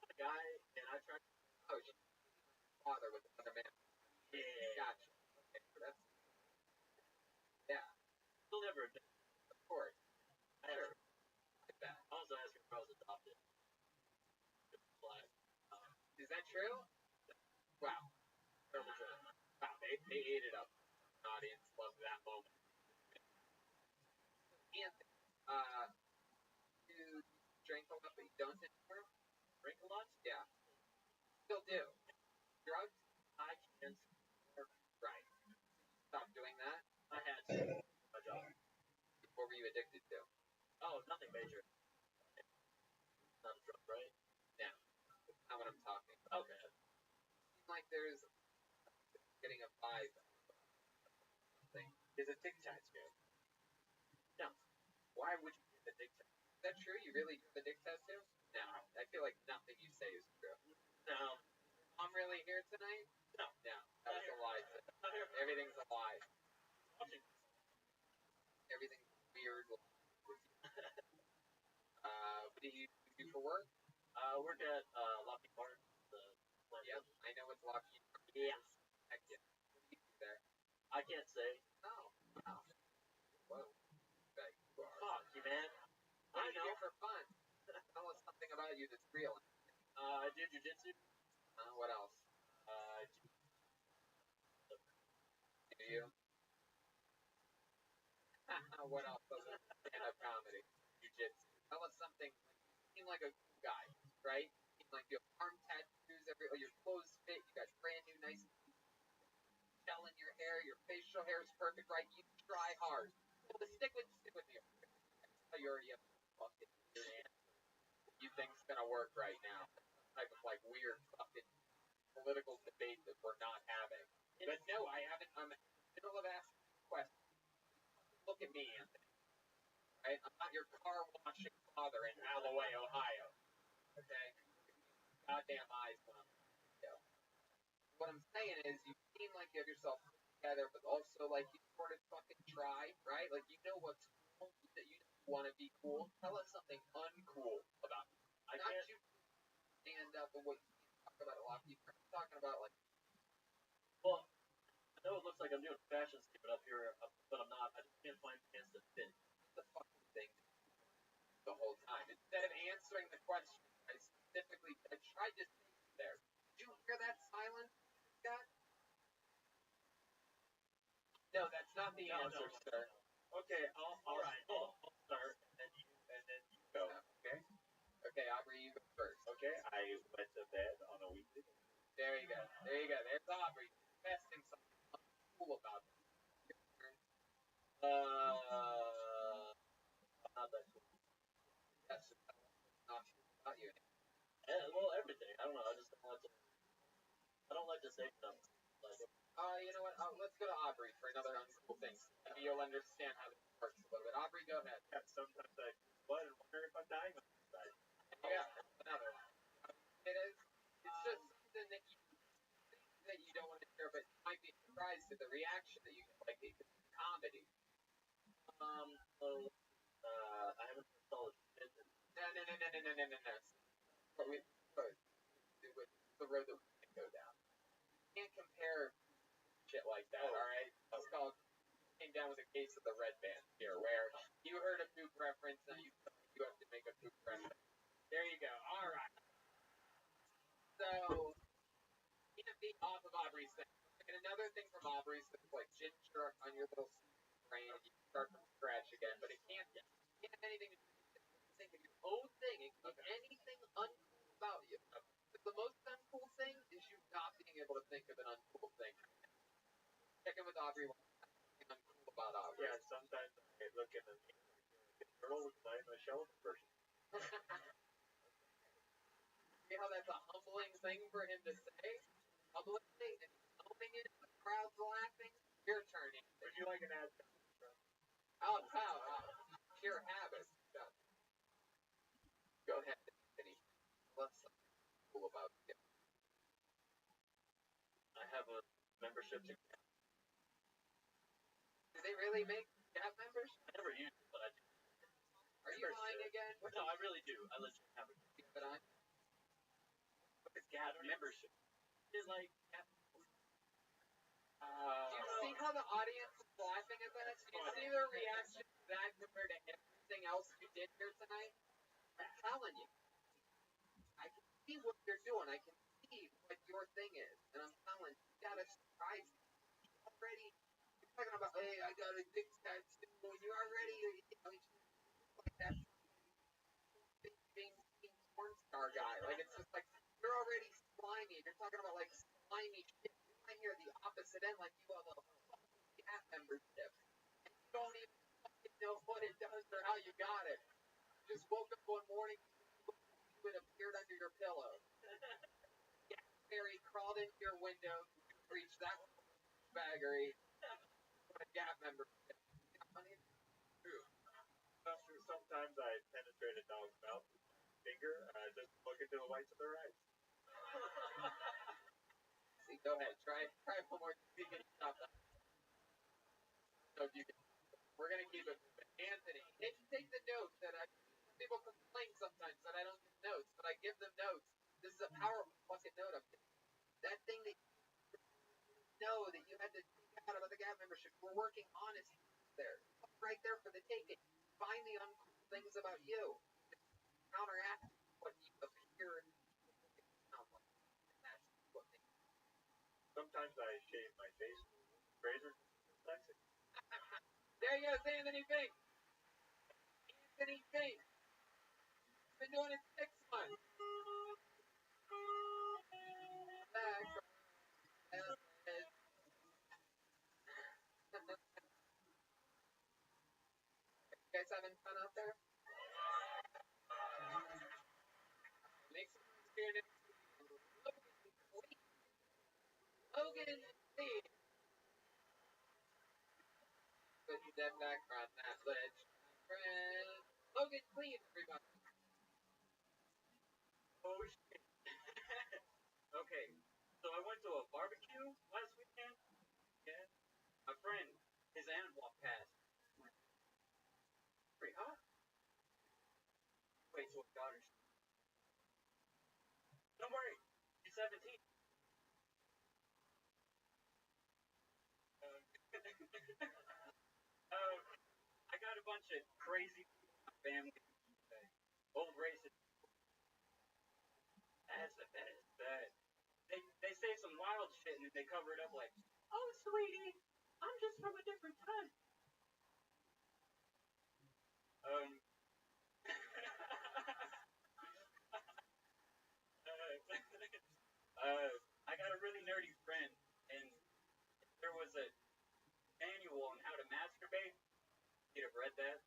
the guy, and I tried. oh she father with another man. Yeah, Gotcha. Okay, so that's yeah, still never. of course. I had Sure. Like that. I was asking if I was adopted. Like, Is that true? Wow. terrible joke. Wow, they ate it up. The audience loved that moment. Anthony, you drank a lot but you don't anymore? Drink a lot? Yeah. Still do. Drugs? I can't. Right. Stop doing that. I had to. My job. What were you addicted to? Oh, nothing major. Not a drug, right? No. That's not what I'm talking about. Okay. Seems like there's getting a vibe thing. Is a dick tattoo? No. Why would you get a dick tattoo? Is that true? You really do the dick tattoo? No. I feel like nothing you say is true. No. I'm really here tonight? No. No. That's a lie. Everything's a lie. Watching. Everything's weird. What do you do for work? Work at Lockheed Martin. Yep, I know it's Lockheed. Yeah. Heck yeah. What do you do there? I can't say. Oh, wow. Whoa. Bet you are. Fuck you, man. What I do you know. do for fun? Tell us something about you that's real. I do jujitsu. What else? Do you? What else other than stand-up comedy? Jiu-jitsu. Tell us something. You seem like a cool guy, right? You seem like you have arm tattoos, your clothes fit, you got brand new nice gel in your hair, your facial hair is perfect, right? You try hard. Well, stick with me. You already have fucking weird answer. You think's gonna work right now? Type of like weird fucking political debate that we're not having. But no, I haven't. I'm in the middle of asking a question. Look at me, Anthony. Right? I'm not your car washing father in Alloway, Ohio. Okay? Goddamn eyes when I'm what I'm saying is, you seem like you have yourself together, but also like you sort of fucking try, right? Like you know what's cool, that you want to be cool. Tell us something uncool about it. Not you stand up and what you talk about a lot. People are talking about like, Well, I know it looks like I'm doing a fashion statement up here, but I'm not. I just can't find pants that fit. the fucking thing the whole time. Instead of answering the question, I tried to say there. Did you hear that silence, Scott? No, that's not the answer, sir. Okay, I'll start, and then you go. Okay. Okay, Aubrey, you go first. Okay, I went to bed on a weekday. There you go. There you go. There's Aubrey testing something cool about it. Your turn. Not that cool. Yes, not about you. Well, everything. I don't know. I just don't like to. I don't like to say stuff. Like, you know what? Let's go to Aubrey for another uncool thing. Maybe you'll understand how this works a little bit. Aubrey, go ahead. yeah, sometimes I blood and wonder if I'm dying on this side. Yeah, another one. It is. It's just something that you don't want to hear, but you might be surprised at the reaction that you get. Like it's comedy. I haven't installed it. No. But with the road that we can go down. You can't compare shit like that, alright? It's called came down with a case of the red band here, where you heard a poop reference and you have to make a poop reference. There you go. Alright. So can't be off of Aubrey's thing. And another thing from Aubrey's that's like ginger on your little brain and you start from scratch again, but it can't have anything to do with think of your own thing. It can be anything uncool about you. But the most uncool thing is you not being able to think of an uncool thing. Check in with Aubrey. Something uncool about Aubrey. Yeah, sometimes I look in the girl with a shelf person. See how that's a humbling thing for him to say? Humbling thing, and he's humbling it, and the crowd's laughing. Your turn. Would you like an ad? Oh, pure habit. Go ahead, Anthony. What's cool about you? I have a membership to Gap. Do they really make Gap members? I never use it, but I do. Are you lying again? No, I really do. I legit have it. But I It's Gap membership. It's like Gap. do you see how the audience is laughing at that? Do you see their reaction to that compared to everything else you did here tonight? I'm telling you. I can see what you're doing. I can see what your thing is. And I'm telling you, you gotta surprise me. Already, you're talking about, hey, I got a big tattoo. You already, like that being porn star guy. Like, it's just like, you're already slimy. You're talking about, like, slimy shit. You're right here at the opposite end, like you have a Gap membership. And you don't even fucking know what it does or how you got it. You just woke up one morning, it appeared under your pillow. Yeah, Barry crawled into your window, reached that baggery, a Gap membership. True. Sometimes I penetrate a dog's mouth with my finger, and I just look into the whites of their eyes. See, go ahead, try one more. See if you can stop that. So if you can, we're gonna keep it moving. Anthony, take the notes that people complain sometimes that I don't give notes, but I give them notes. This is a powerful fucking note. That thing that you know that you had to take out about the Gap membership, we're working honestly there. Right there for the taking. Find the uncool things about you. Counteract what you appear to sound like. That's what they Sometimes I shave my face with razor. Sexy. There you go, Anthony Fink. Anthony Fink. He's been doing it 6 months. Back from you guys having fun out there? Make some noise here next week. Logan Lee. Put that back on that ledge. Friend. Logan Clean, everybody. Oh shit. Okay. So I went to a barbecue last weekend. Yeah. My friend, his aunt walked past. Pretty hot. Wait till her daughter's. Don't worry, she's 17. I got a bunch of crazy people in my family. Old racist. That's the best. They say some wild shit and then they cover it up like, oh, sweetie, I'm just from a different time. Um, I got a really nerdy friend, and there was a manual on how to masturbate. You'd have read that.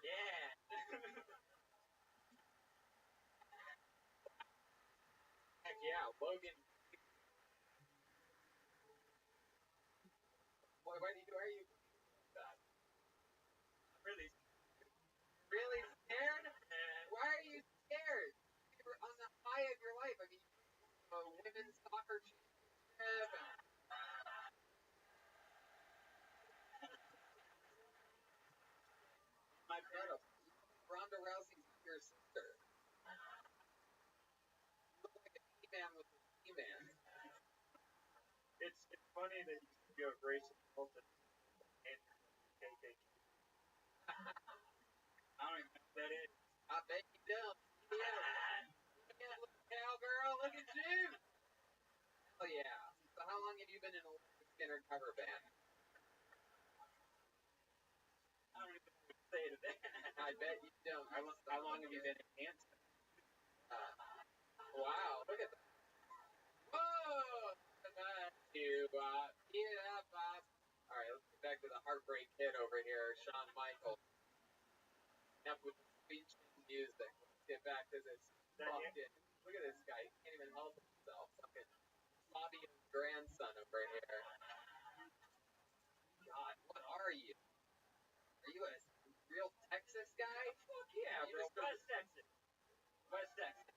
Yeah. Heck yeah, Logan. Boy, why are you really, really scared? Why are you scared? You were on the high of your life. I mean, women's soccer championship. My brother, Ronda Rousey's your sister. You look like a He-Man with a He-Man. It's funny that you have racist culture and KKK. I don't even know what that is. I bet you don't. Yeah. Yeah, look, cowgirl, look at you. Oh yeah. So how long have you been in a Skinner cover band? I don't even know what to say to that. I bet you don't. How long have you been in Hanson? Wow, look at that. Whoa! Yeah, Bob. All right, let's get back to the Heartbreak Kid over here, Shawn Michaels. Enough with the speech and music. Let's get back to this fucking. Look at this guy. He can't even help himself. Fucking Fabio's grandson over here. God, what are you? Are you a real Texas guy? Fuck yeah, real West Texas. West Texas.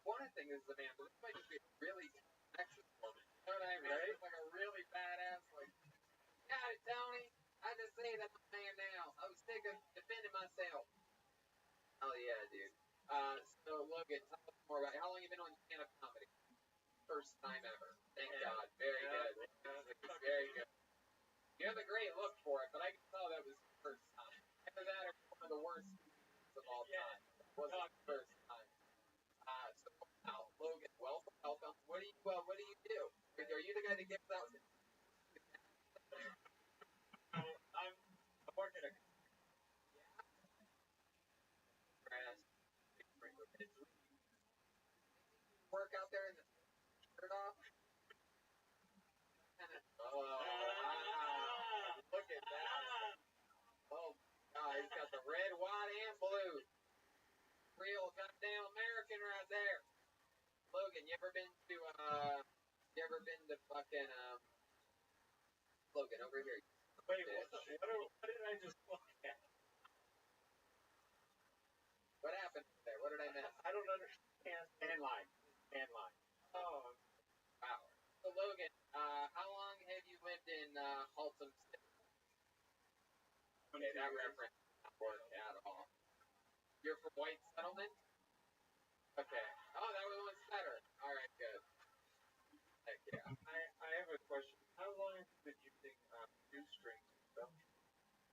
One thing is the man, but this might just be a really Texas woman. You know what I mean? Right? It's like a really badass, like, got it, Tony. I just say that I'm a man now. I was sick of defending myself. Oh yeah, dude. So Logan, tell us more about how long you been on stand-up comedy? First time ever. Thank God. Very good. Very good. You have a great look for it, but I can tell that was the first time. Either that or one of the worst of all time. It wasn't the first time. So now, Logan, welcome. What do you do? Are you the guy that gives out? I'm working a grass. Work out there in the shirt off. Oh, wow. Look at that. Oh, God, he's got the red, white, and blue. Real goddamn American right there. Logan, you ever been to fucking, Logan, over here. Wait, what did I just look at? What happened there? What did I miss? I don't understand. Stand line. Oh, wow. So, Logan, how long have you lived in, Haltom City? Okay, that reference didn't work at all. You're from White Settlement? Okay. Oh, that was better. All right, good. Heck yeah. I have a question. How long have you been using shoestrings and stuff?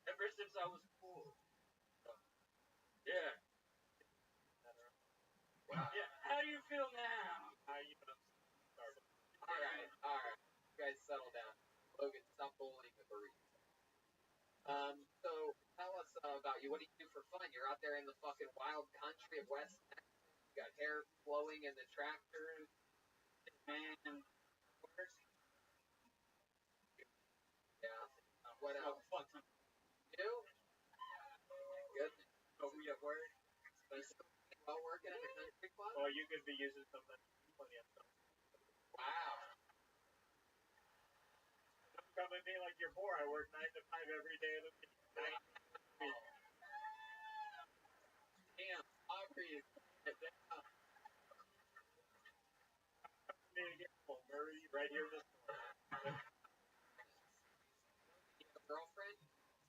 Ever since I was cool. Yeah. Wow. Yeah. How do you feel now? All right. You guys settle down. Logan, stop bullying the burrito. So tell us about you. What do you do for fun? You're out there in the fucking wild country of West Texas. You got hair flowing in the tractors. Man, where's yeah. What else? You? Good. Oh, we at work. While working at the country club? Oh, you could be using something. Plenty of stuff. Wow. Don't come at me like you're poor. I work 9 to 5 every day of the week. right here in this store. You have a girlfriend?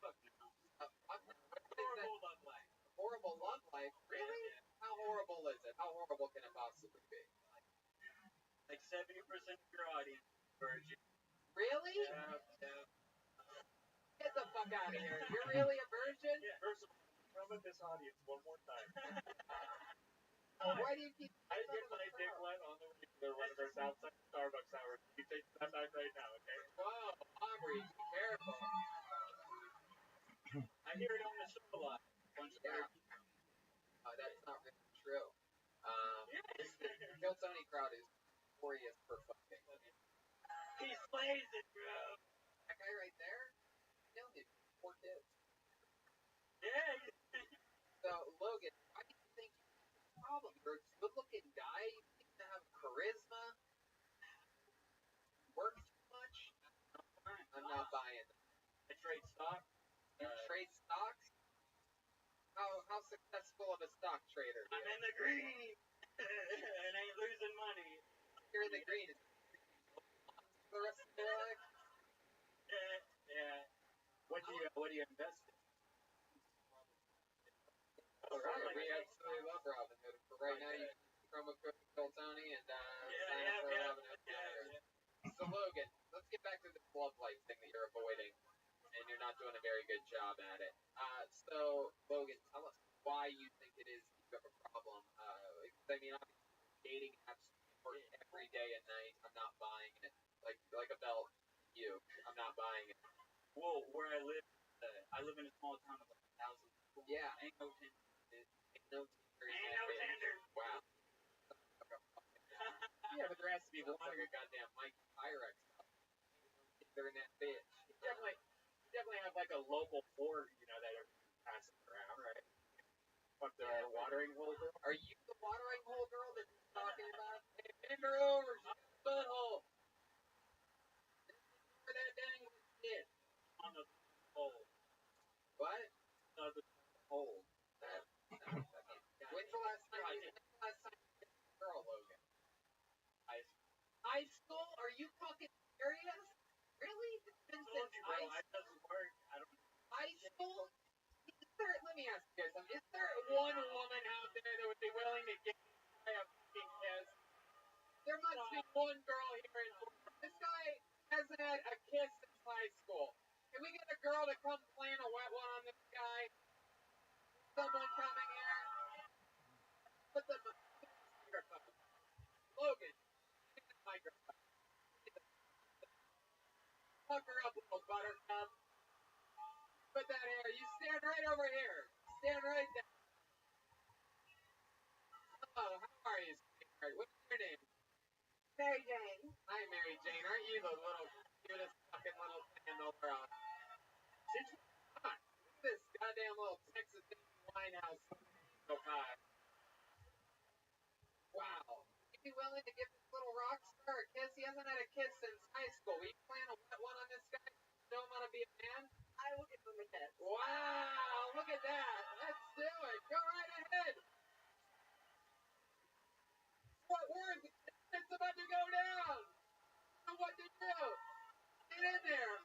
Fuck no. Fuck no. Horrible love life. Horrible love life? Really? Yeah. How horrible is it? How horrible can it possibly be? Like 70% of your audience is virgin. Really? Yeah. Get the fuck out of here. You're really a virgin? Yeah. First of all, come with this audience one more time. Why do you keep I get my dick wet on the regular one of our Southside Starbucks hours. You take that back right now, okay? Whoa, Aubrey, be careful. I hear it on the show a lot. Yeah. That's not really true. Yes. Kill Tony crowd is notorious for fucking. He slays it, bro. That guy right there, he only has 4 kids. Yeah. So, Logan, why do you think you have this problem? You're a good-looking guy. You seem to have charisma. Work too much. I'm not buying it. I trade stock. You trade stocks? How successful of a stock trader? I'm in the green and ain't losing money. You're in the green. The rest of your life? Yeah. What do you invest in? Oh, right. We absolutely love Robinhood. For right now, you can use promo code Tony and sign up for Robinhood. So, Logan, let's get back to this love life thing that you're avoiding, and you're not doing a very good job at it. So, Logan, tell us why you think it is you have a problem. I mean, obviously, dating apps work every day and night. I'm not buying it. Like a belt, I'm not buying it. Well, where I live in a small town of like 1,000 people. Yeah. Ain't no Tinder. Ain't no Tinder. Ain't no Tinder. Wow. Yeah, but there has to be one like a goddamn Mike Pyrex. They're in that bitch. You definitely have like a local board, that are passing around, right? Fuck the watering hole girl. Are you the watering hole girl that you're talking about? Hey, bend her over. She's a butthole. Where that dang shit. On the hole. What? The hole. When's the last time you hit a girl, Logan? High school? Are you fucking serious? Really? It's been since bro, I doesn't work. I don't. High school? Let me ask you something. Is there one woman out there that would be willing to give this guy a fucking kiss? There must be one girl here in this guy hasn't had a kiss since high school. Can we get a girl to come plant a wet one on this guy? Someone coming here? Put the microphone. Logan, get the microphone. Fuck her up, little buttercup. Put that here. You stand right over here. Stand right there. Hello, how are you, sweetheart? What's your name? Mary Jane. Hi, Mary Jane. Aren't you the little cutest fucking little thing in the world? Since look at this goddamn little Texas wine house. So high. Wow. Would you be willing to give this little rock star a kiss? He hasn't had a kiss since high school. Will you plan a wet one on this guy? Show him how to be a man? I will give him a kiss. Wow, look at that. Let's do it. Go right ahead. What words? It's about to go down. Know what to do. Get in there.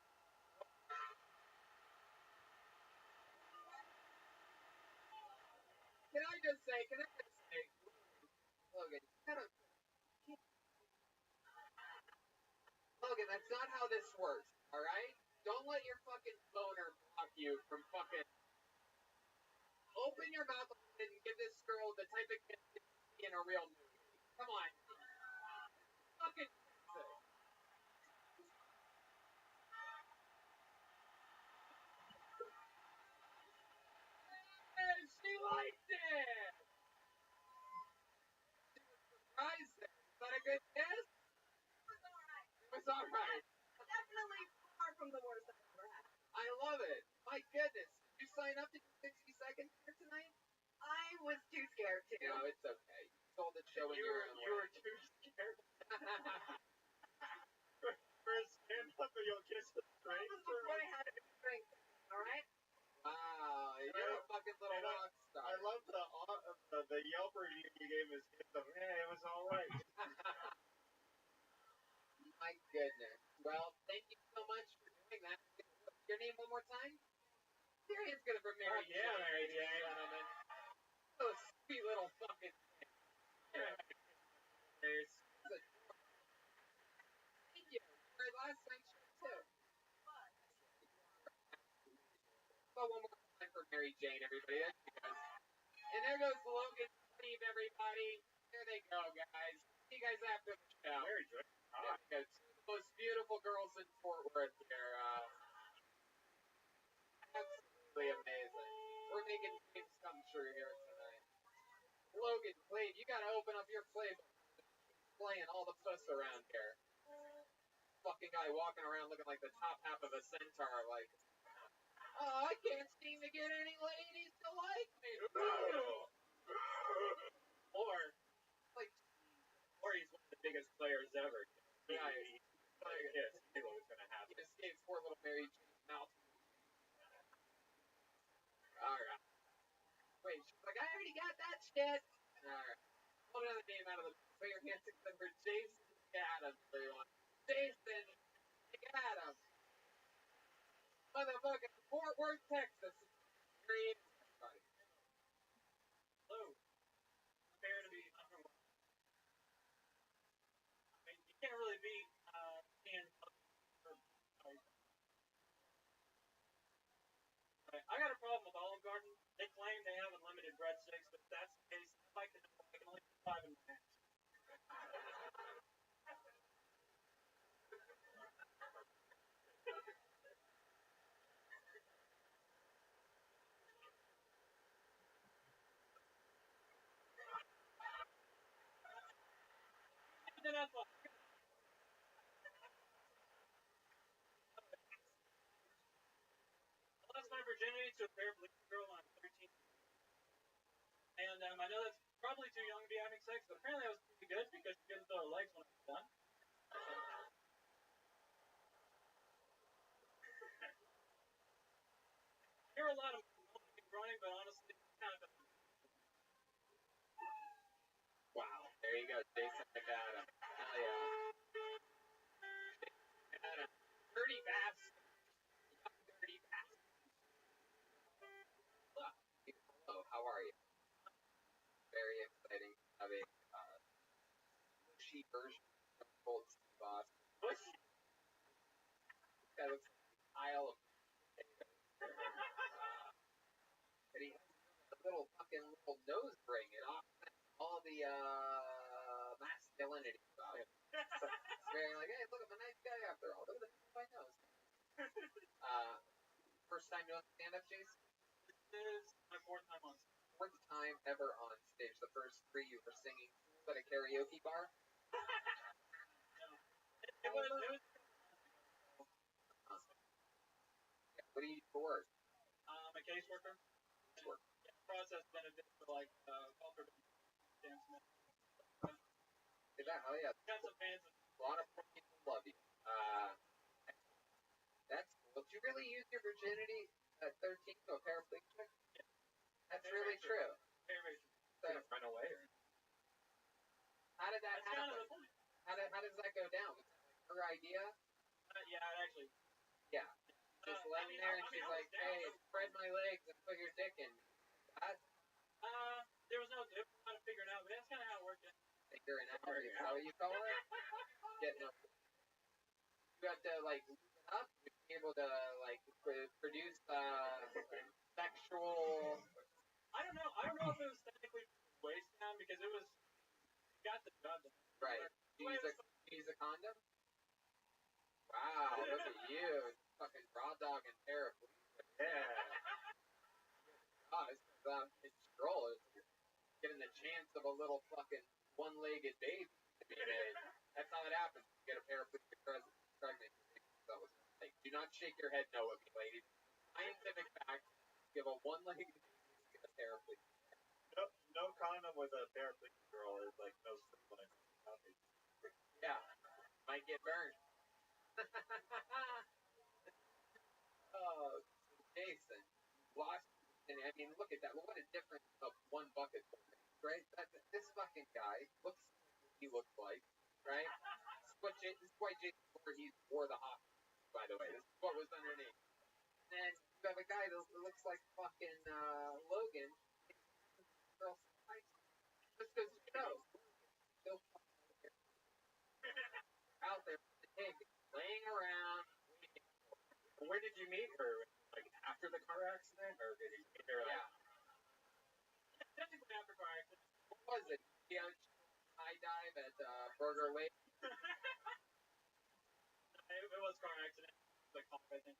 Can I just say, Logan, Logan, that's not how this works, alright? Don't let your fucking boner block you from fucking... Open your mouth and give this girl the type of kiss you see in a real movie. Come on. Fucking kiss it. And she liked it! She was surprised there. Is that a good kiss? It was alright. Definitely far from the worst I've ever had. I love it. My goodness. Did you sign up to do 60 seconds here tonight? I was too scared to. No, it's okay. You told the show in your own You were too scared. For a stand-up and you'll kiss the That stranger. was before I had a drink. Alright? Wow, you're a fucking little rock star. I love the Yelp review you gave his kiss of, hey, it was alright. My my goodness. Well, thank you so much for doing that. Your name one more time? Darian's gonna for Mary Jane. Yeah, Mary Jane. Gentlemen. Those sweet little fucking There's thank you. Your last night's show too. Go one more time for Mary Jane, everybody. There she goes. And there goes Logan Steve, everybody. There they go, guys. See you guys after the show. Mary Jane. There we go. Two of the most beautiful girls in Fort Worth here. Absolutely amazing. We're making dreams come true here tonight. Logan, Cleve, you gotta open up your playbook. Playing all the puss around here. Fucking guy walking around looking like the top half of a centaur, like, oh, I can't seem to get any ladies to like me. Or Like, he's one of the biggest players ever. Yeah, He knew what was gonna he happen. just gave poor little Mary Jane's mouth. Alright. Wait, she's like, I already got that shit. Alright. Pull another name out of the put your hands together for Jason McAdams, everyone. Jason McAdams. Motherfucking Fort Worth, Texas. Here he is, everybody. Hello. Prepare to be underwater. I mean, you can't really beat being. I got a problem with Olive Garden. They claim they have unlimited breadsticks, but if that's the case, I'd like to know I can only put 5 in my hands. Then that's all. I lost my virginity to a paraplegic girl when I was 13. And I know that's probably too young to be having sex, but apparently I was pretty good because she couldn't throw her legs when I was done. I hear a lot of moaning and groaning, but honestly, it's kind of Wow. There you go, Jason McAdams. Hell yeah. McAdams. Dirty bastard. Dirty bastard. Hello, how are you? Very exciting to have a mushy version of Cold Boss. pussy. That looks like an Isle of potatoes. And he has a little fucking little nose ring. It offsets all the masculinity about him. It's very like, hey, look, I'm a nice guy after all. Look at my nose. First time doing stand-up, Jason? This is my 4th time on stage. 4th time ever on stage. The first 3 you were singing at a karaoke bar. It was Yeah, what do you do for work? a caseworker. Work. Yeah, process benefits for like welfare dance. Is that? Oh yeah, Got some fans. a lot of people love you. That's cool. Did you really use your virginity at 13 to a paraplegic? That's really true. So, Run away or how did that that's kind of happen? the point. How does that go down? Was that like her idea? Yeah, it actually. Yeah. Just laying there and she's like, hey, spread my legs and put your dick in. That? There was no trying to figure it out, but that's kind of how it worked. Figuring out. Is that what you call it? Getting up. You have to like loosen up to be able to like produce sexual. I don't know if it was technically waist down because it got the job done. Right. Do you use a condom? Wow, look at you. Fucking raw dog and paraplegic. Yeah. God, it's strollers. Getting the chance of a little fucking one-legged baby to be made. That's how it happens. You get a paraplegic pregnant. So, like, do not shake your head no with me, ladies. Scientific fact, give a one-legged baby to get a paraplegic. No condom with a paraplegic girl is like no sibling. Yeah, might get burned. Oh, Jason, lost. And I mean, look at that. What a difference of one bucket will make, right? This fucking guy looks like what he looks like, right? This is why Jason where he wore the hot, by the way. This is what was underneath. And then you have a guy that looks like fucking Logan. Just because you know, still out there with the pig, laying around. Where did you meet her? Like after the car accident, or did you meet her? Yeah. Technically after car accident. What was it? You know, high dive at Burger Lake. It was car accident. Like I think.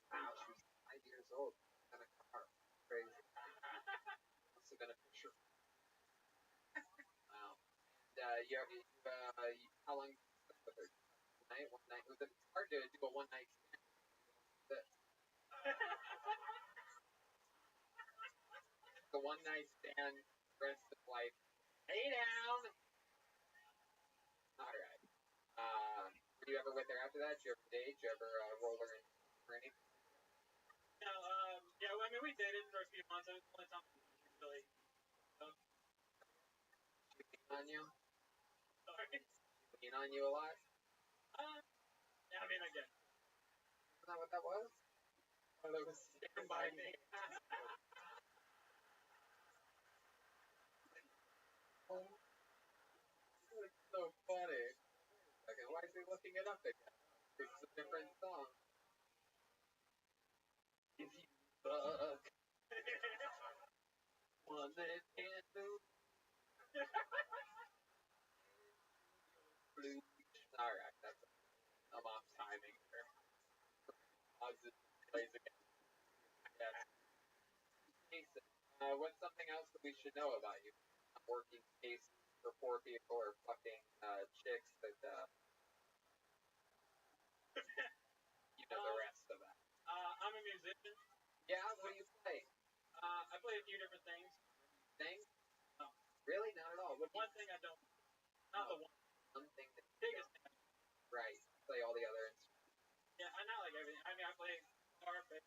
Wow, she was 5 years old. In a car. Crazy. Must have been a picture. Wow. And how long did you spend with her? One night. It was hard to do a one night stand. The one night stand, rest of life. Lay down. All right. Were you ever with her after that? Did you ever date? Did you ever roll her in or anything? No, yeah, I mean, we dated for a few months. It was the only time really. She lean on you? Sorry. Lean on you a lot? Yeah, I mean, I guess. Isn't that what that was? Oh, that was Stand By Me. That's so funny. Okay, why is he looking it up again? It's a different song. If you fuck one that can't move. Blue. Alright, I'm off timing here. Plays again. Jason, what's something else that we should know about you? Working case for poor people or fucking chicks that you know the rest of that. I'm a musician. Yeah, what do you play? I play a few different things. Things? No. Really? Not at all. One thing I don't. Not the one thing that biggest thing. Right. Play all the other instruments. Yeah, I not like everything. I mean, I play guitar, bass.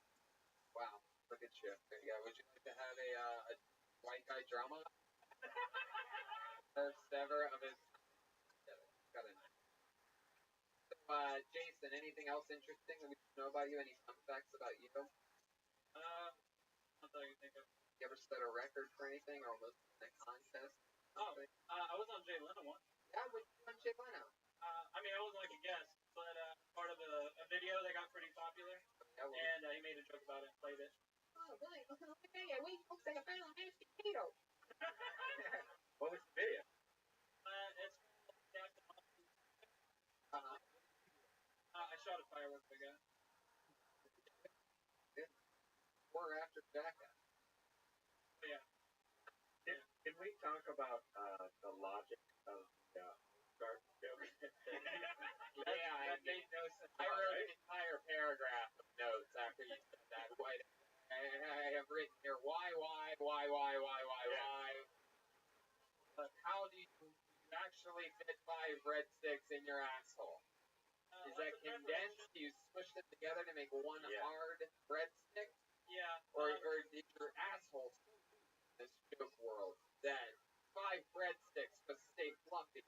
Wow. Look at you. There you go. Would you like to have a white guy drama? First ever of his. Got it. So, Jason, anything else interesting that we should know about you? Any fun facts about you? Not that I can think of. You ever set a record for anything or almost in a contest? Oh, I was on Jay Leno once. Yeah, when you on Jay Leno? I mean, I wasn't like a guest, but part of a video that got pretty popular, Yeah, well, and he made a joke about it and played it. Oh, really? Okay, we folks say a fan of mashed potatoes. What was the video? It's Captain I shot a firework again. before or after Jackass? Yeah. Can we talk about the logic of the start joke? Yeah, it made no sense. I wrote an entire paragraph of notes after you said that. I have written here, why? But how do you actually fit 5 breadsticks in your asshole? Is that condensed? Do you smush them together to make one hard breadstick? Yeah. Or did your asshole in this joke world that 5 breadsticks must stay fluffy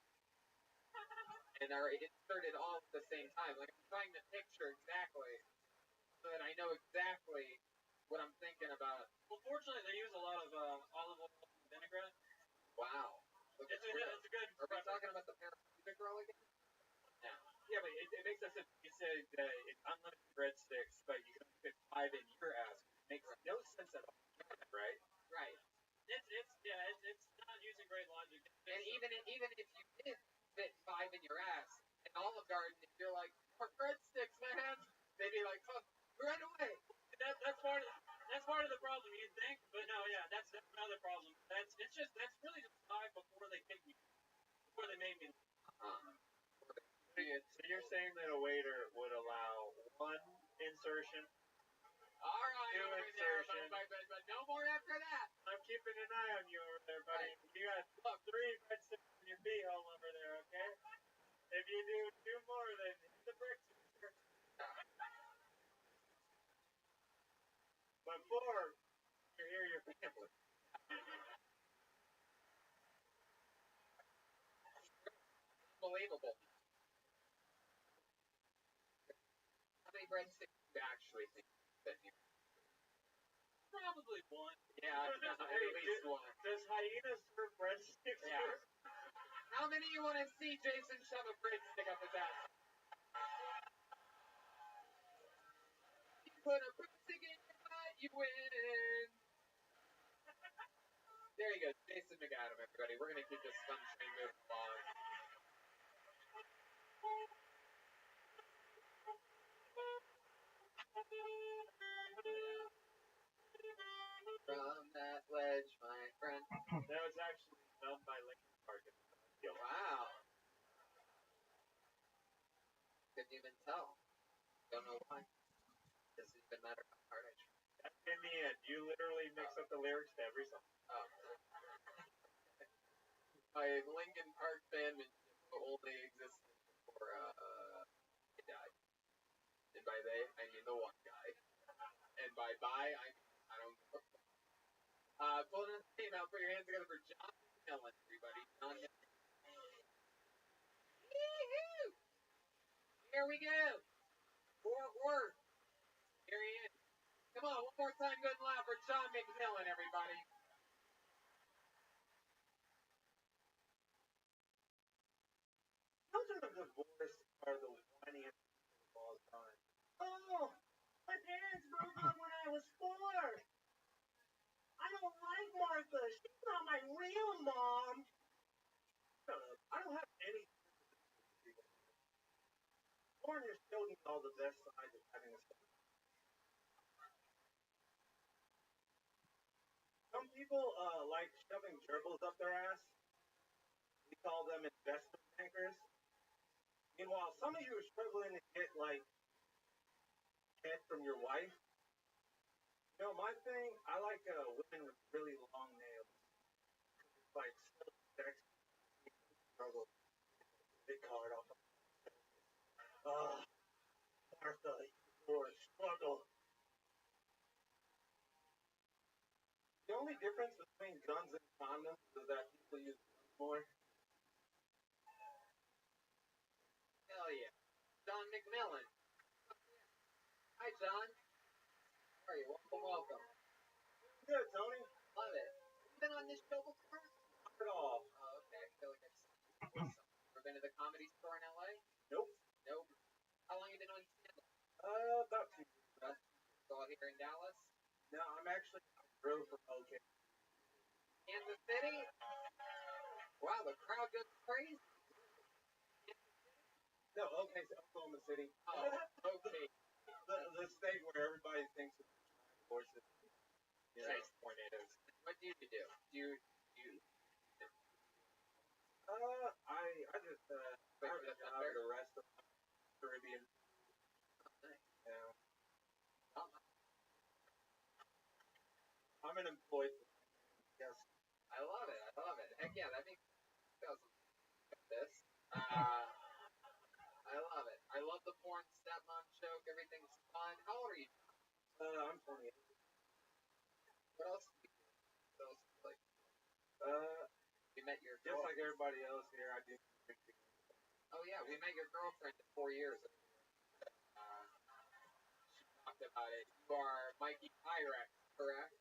and are inserted all at the same time? Like, I'm trying to picture exactly so that I know exactly what I'm thinking about. Well, fortunately, they use a lot of olive oil and vinaigrette. Wow. It's a good. Are we talking about the Paracuda girl again? No. Yeah, but it makes sense if you said it's unlimited breadsticks, but you can fit 5 in your ass. It makes no sense at all, right? Right. It's not using great logic. And even if you did fit 5 in your ass, in Olive Garden, if you're like, more breadsticks, man, they'd be like, oh, right away. That's part of the problem. You'd think, but no, yeah, that's another problem. That's really just 5 before they kick me, before they made me. So you're saying that a waiter would allow 1 insertion? All right, Two over there, insertion. but no more after that. I'm keeping an eye on you over there, buddy. Right. You got 3 breadsticks in your beehole over there, okay? If you do 2 more, then hit the bricks. But 4, you're here, your family. Unbelievable. breadsticks do you actually think that you Probably one. Yeah, no, at least one. Does hyenas serve breadsticks? Yeah. How many you want to see Jason shove a breadstick up his ass? You put a breadstick in your butt, you win. There you go, Jason McAdam, everybody. We're gonna keep this fun train moving along. From that ledge, my friend. That was actually done by Linkin Park. Wow. Couldn't even tell. Don't know why. Doesn't even matter how hard I try. In the end, you literally mix up the lyrics to every song. Oh. My Linkin Park fanmanship only existed before he died. And by they, I mean the one guy. And by I mean I don't know. Pull the name out, put your hands together for John McMillan, everybody. John McMillan. Woo-hoo! Here we go. Fort Worth. Here he is. Come on, one more time, good and loud for John McMillan, everybody. Children of divorce are the whiniest of all time. Oh, my parents broke up when I was 4. I don't like Martha. She's not my real mom. I don't have any people. Born, you're showing me all the best sides of having a son. Some people like shoving gerbils up their ass. We call them investment bankers. Meanwhile, some of you are struggling to get like head from your wife. You know, my thing, I like women with really long nails. It's like so sexy. Struggle. Big card off. Martha, you're a struggle. The only difference between guns and condoms is that people use guns more. Hell yeah. John McMillan. Hi, John. How are you? Welcome, welcome. Good, Tony. Love it. Have you been on this show before? Not at all. Oh, okay. I feel like I've seen you before. Ever been to the Comedy Store in LA? Nope. Nope. How long have you been on stand-up? About 2 years. About 2 years. All here in Dallas? No, I'm actually really from OK. Kansas City? Wow, the crowd goes crazy. No, okay, so Oklahoma City. Oh, okay. The state where everybody thinks it's horses. You know, Nice tornadoes. What do you do? I just I have a job at a restaurant, Caribbean. Yeah. I'm an employee. Yes. I love it. Heck yeah, that makes this. I love it. I love the porn stepmom joke. Everything's fun. How old are you? I'm 28. What else do you do? What else do you like? We met your Just girlfriend. like everybody else here, I do. Oh yeah, we met your girlfriend 4 years ago. She talked about it. You are Mikey Pyrex, correct?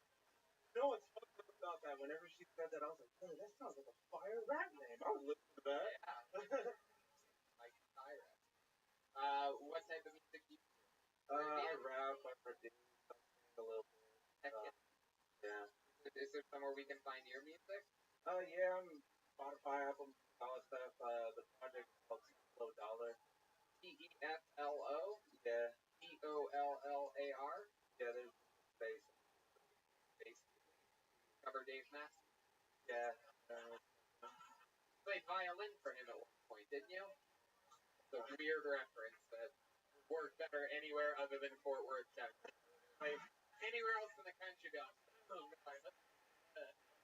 You know what's fucked up about that? Whenever she said that, I was like, oh, that sounds like a fire rap name. I would listen to that. Yeah. Mikey Pyrex. What type of music do you do? I rap, I produce, I sing a little bit. Heck yeah. Yeah. Is there somewhere we can find your music? Yeah, I'm Spotify, Apple, all that stuff. The project is called Teflo Dollar. Teflo? Yeah. Dollar? Yeah, there's space. Cover Dave Master? Yeah. Played violin for him at one point, didn't you? It's a weird reference that worked better anywhere other than Fort Worth, Texas. Like, anywhere else in the country, go, oh, God.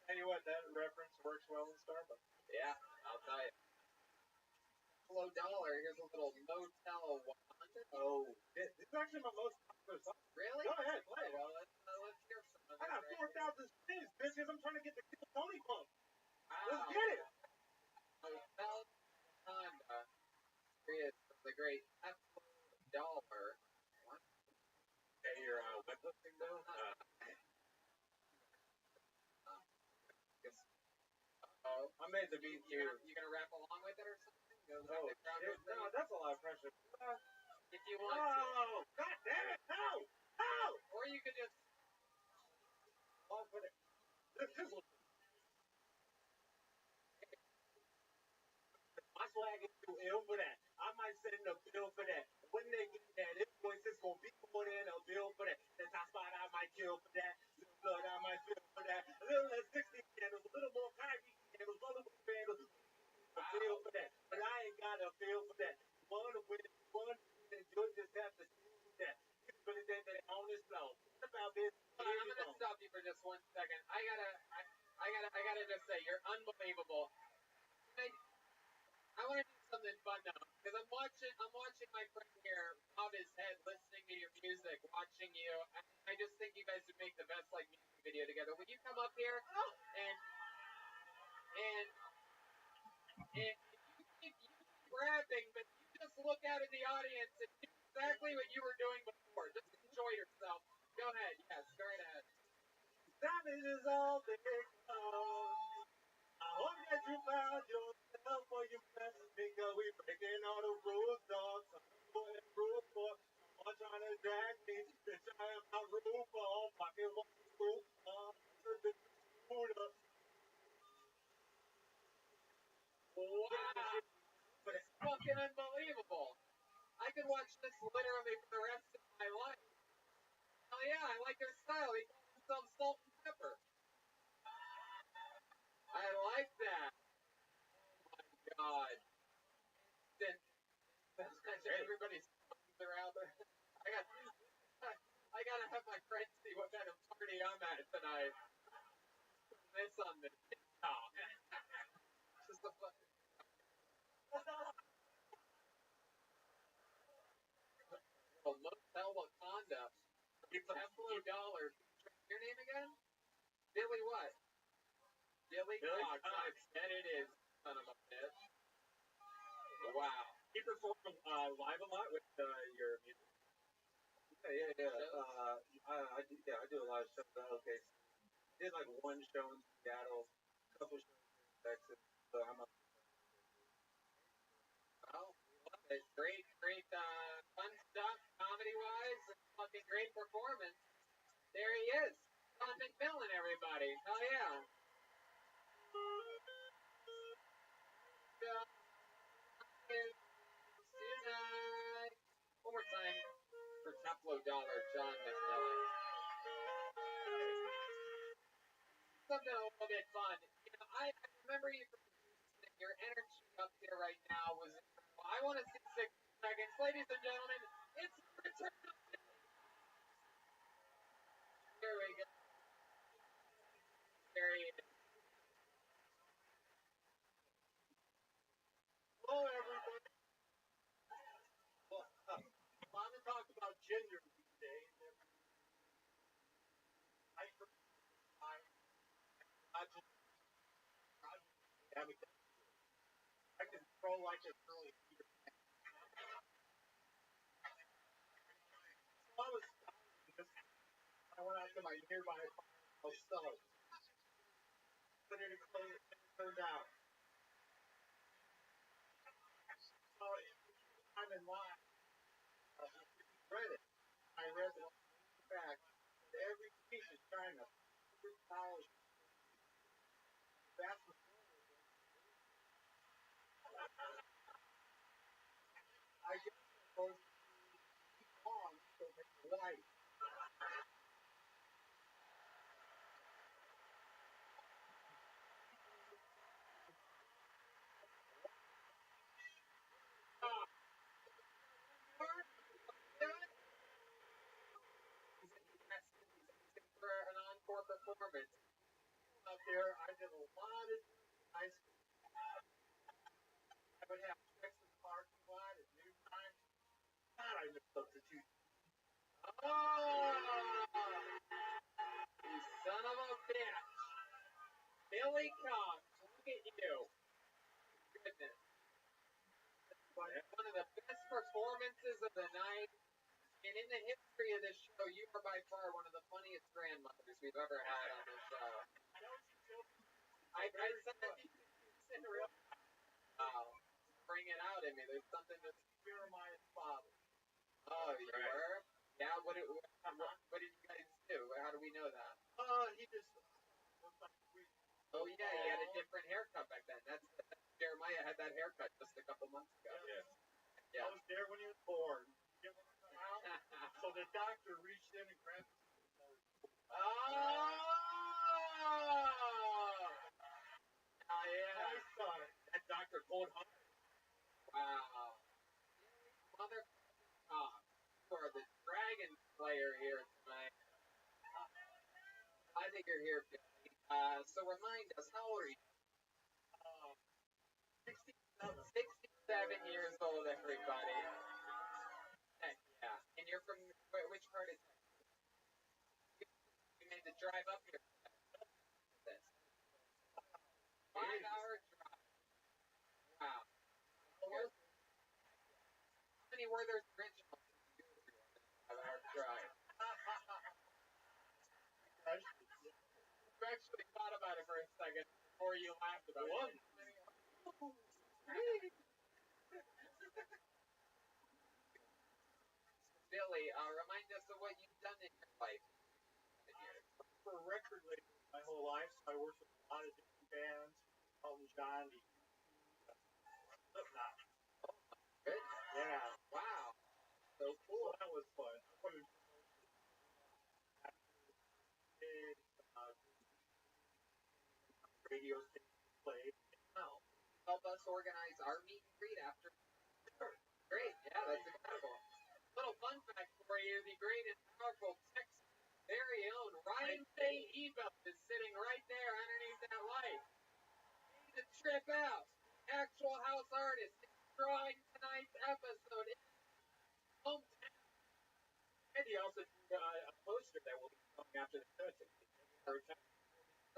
Tell you what, that reference works well in Starbucks. Yeah, I'll tell you. Hello, Dollar. Here's a little Motel 100. Oh, this is actually my most popular song. Really? Go ahead, play it. Well, let's hear some of I got it. 4,000 streams, bitches. I'm trying to get the Kill Tony bump. Wow. Let's get it. Motel Honda. Here he is from the great Teflo Dollar. What? I made the beat too. You gonna rap along with it or something? Oh, shit. No, that's a lot of pressure. If you want Oh, god damn it! No! No! or you could just Oh, for the... This one. My swag is too ill for that. I might send a bill for that. When they get that invoice, it's gonna be more than a bill for that. The top spot, I might kill for that. Little blood, I might feel for that. A little less 60 candles, a little more Kyrie candles, a little more candles. A feel for that. But I ain't got a feel for that. One win, you'll just have to see that. You really think that on this flow. What about this? I'm gonna stop you for just 1 second. I gotta just say, you're unbelievable. I want to do something fun now because I'm watching my friend here bob his head, listening to your music, watching you. I just think you guys would make the best like music video together. Would you come up here and you keep rapping, but you just look out at the audience and do exactly what you were doing before. Just enjoy yourself. Go ahead. Yes, go right ahead. Damage is all they come. I hope that you found yourself for your best because we breaking all the rules, dog. Some and rule for someone trying to drag me. Bitch, I am my rule for fucking one rule. Wow, it's fucking unbelievable. I could watch this literally for the rest of my life. Hell yeah, I like your style. He calls himself Salt and Pepper. I like that. Oh my god. Then everybody's around there. I gotta have my friends see what kind of party I'm at tonight. This on the TikTok. Just a fucking Motel Wakanda. $10. Your name again? Billy what? Billy Cox. I bet it is, son of a bitch. Wow. You perform live a lot with your music? Yeah. I do a lot of shows. Okay, did like one show in Seattle, a couple shows in Texas. So I'm up. Well, it's great, fun stuff, comedy-wise, and fucking great performance. There he is, John McMillan, everybody. Hell yeah. Tonight. One more time for Tupelo Dollar, John McMillan. Something a little bit fun. You know, I remember you from your energy up here right now was incredible. I want to see 6 seconds. Ladies and gentlemen, it's return of Billy. Here we go. There he is. Hello, everybody. Well, I'm going to talk about gender these days. I can throw like a really. So I was I went out to my nearby stove. Put it in close and turned out. So I'm in line. Read it. I read the back. Every piece is China. $100. That's what I guess those on so make it white. For an encore performance. Out there, I did a lot of high school. I would have sex in the parking lot at noontime. God, I miss substitute. Oh! You son of a bitch. Billy Cox, look at you. Goodness. One of the best performances of the night. And in the history of this show, you are by far one of the funniest grandmothers we've ever had on this show. I said didn't realize. Wow. Bring it out in me. There's something that's Jeremiah's father. Oh, you were? Yeah, what did you guys do? How do we know that? He just Oh, yeah, he had a different haircut back then. That's Jeremiah had that haircut just a couple months ago. I was there when he was born. So the doctor reached in and grabbed his yeah. That doctor pulled hard. Wow. Mother for the Dragon Slayer here tonight. I think you're here, Billy. So remind us, how old are you? 67 years old, everybody. Heck yeah. And you're from which part of Texas? You made the drive up here. 5-hour drive. Wow. How many were there original? 5-hour drive. You actually thought about it for a second before you laughed about it. Billy, remind us of what you've done in your life. For a record label my whole life, so I worked with a lot of different bands. Elton John, Slipknot. Good. Yeah. Wow. So cool. So that was fun. Radio station played. Wow. Help us organize our meet and greet after. Great. Yeah, that's incredible. Little fun fact for you: the great and powerful Texas very own Ryan J. Ebel is sitting right there underneath that light. Need to trip out. Actual house artist is drawing tonight's episode in hometown. And he also drew a poster that will be coming after the show.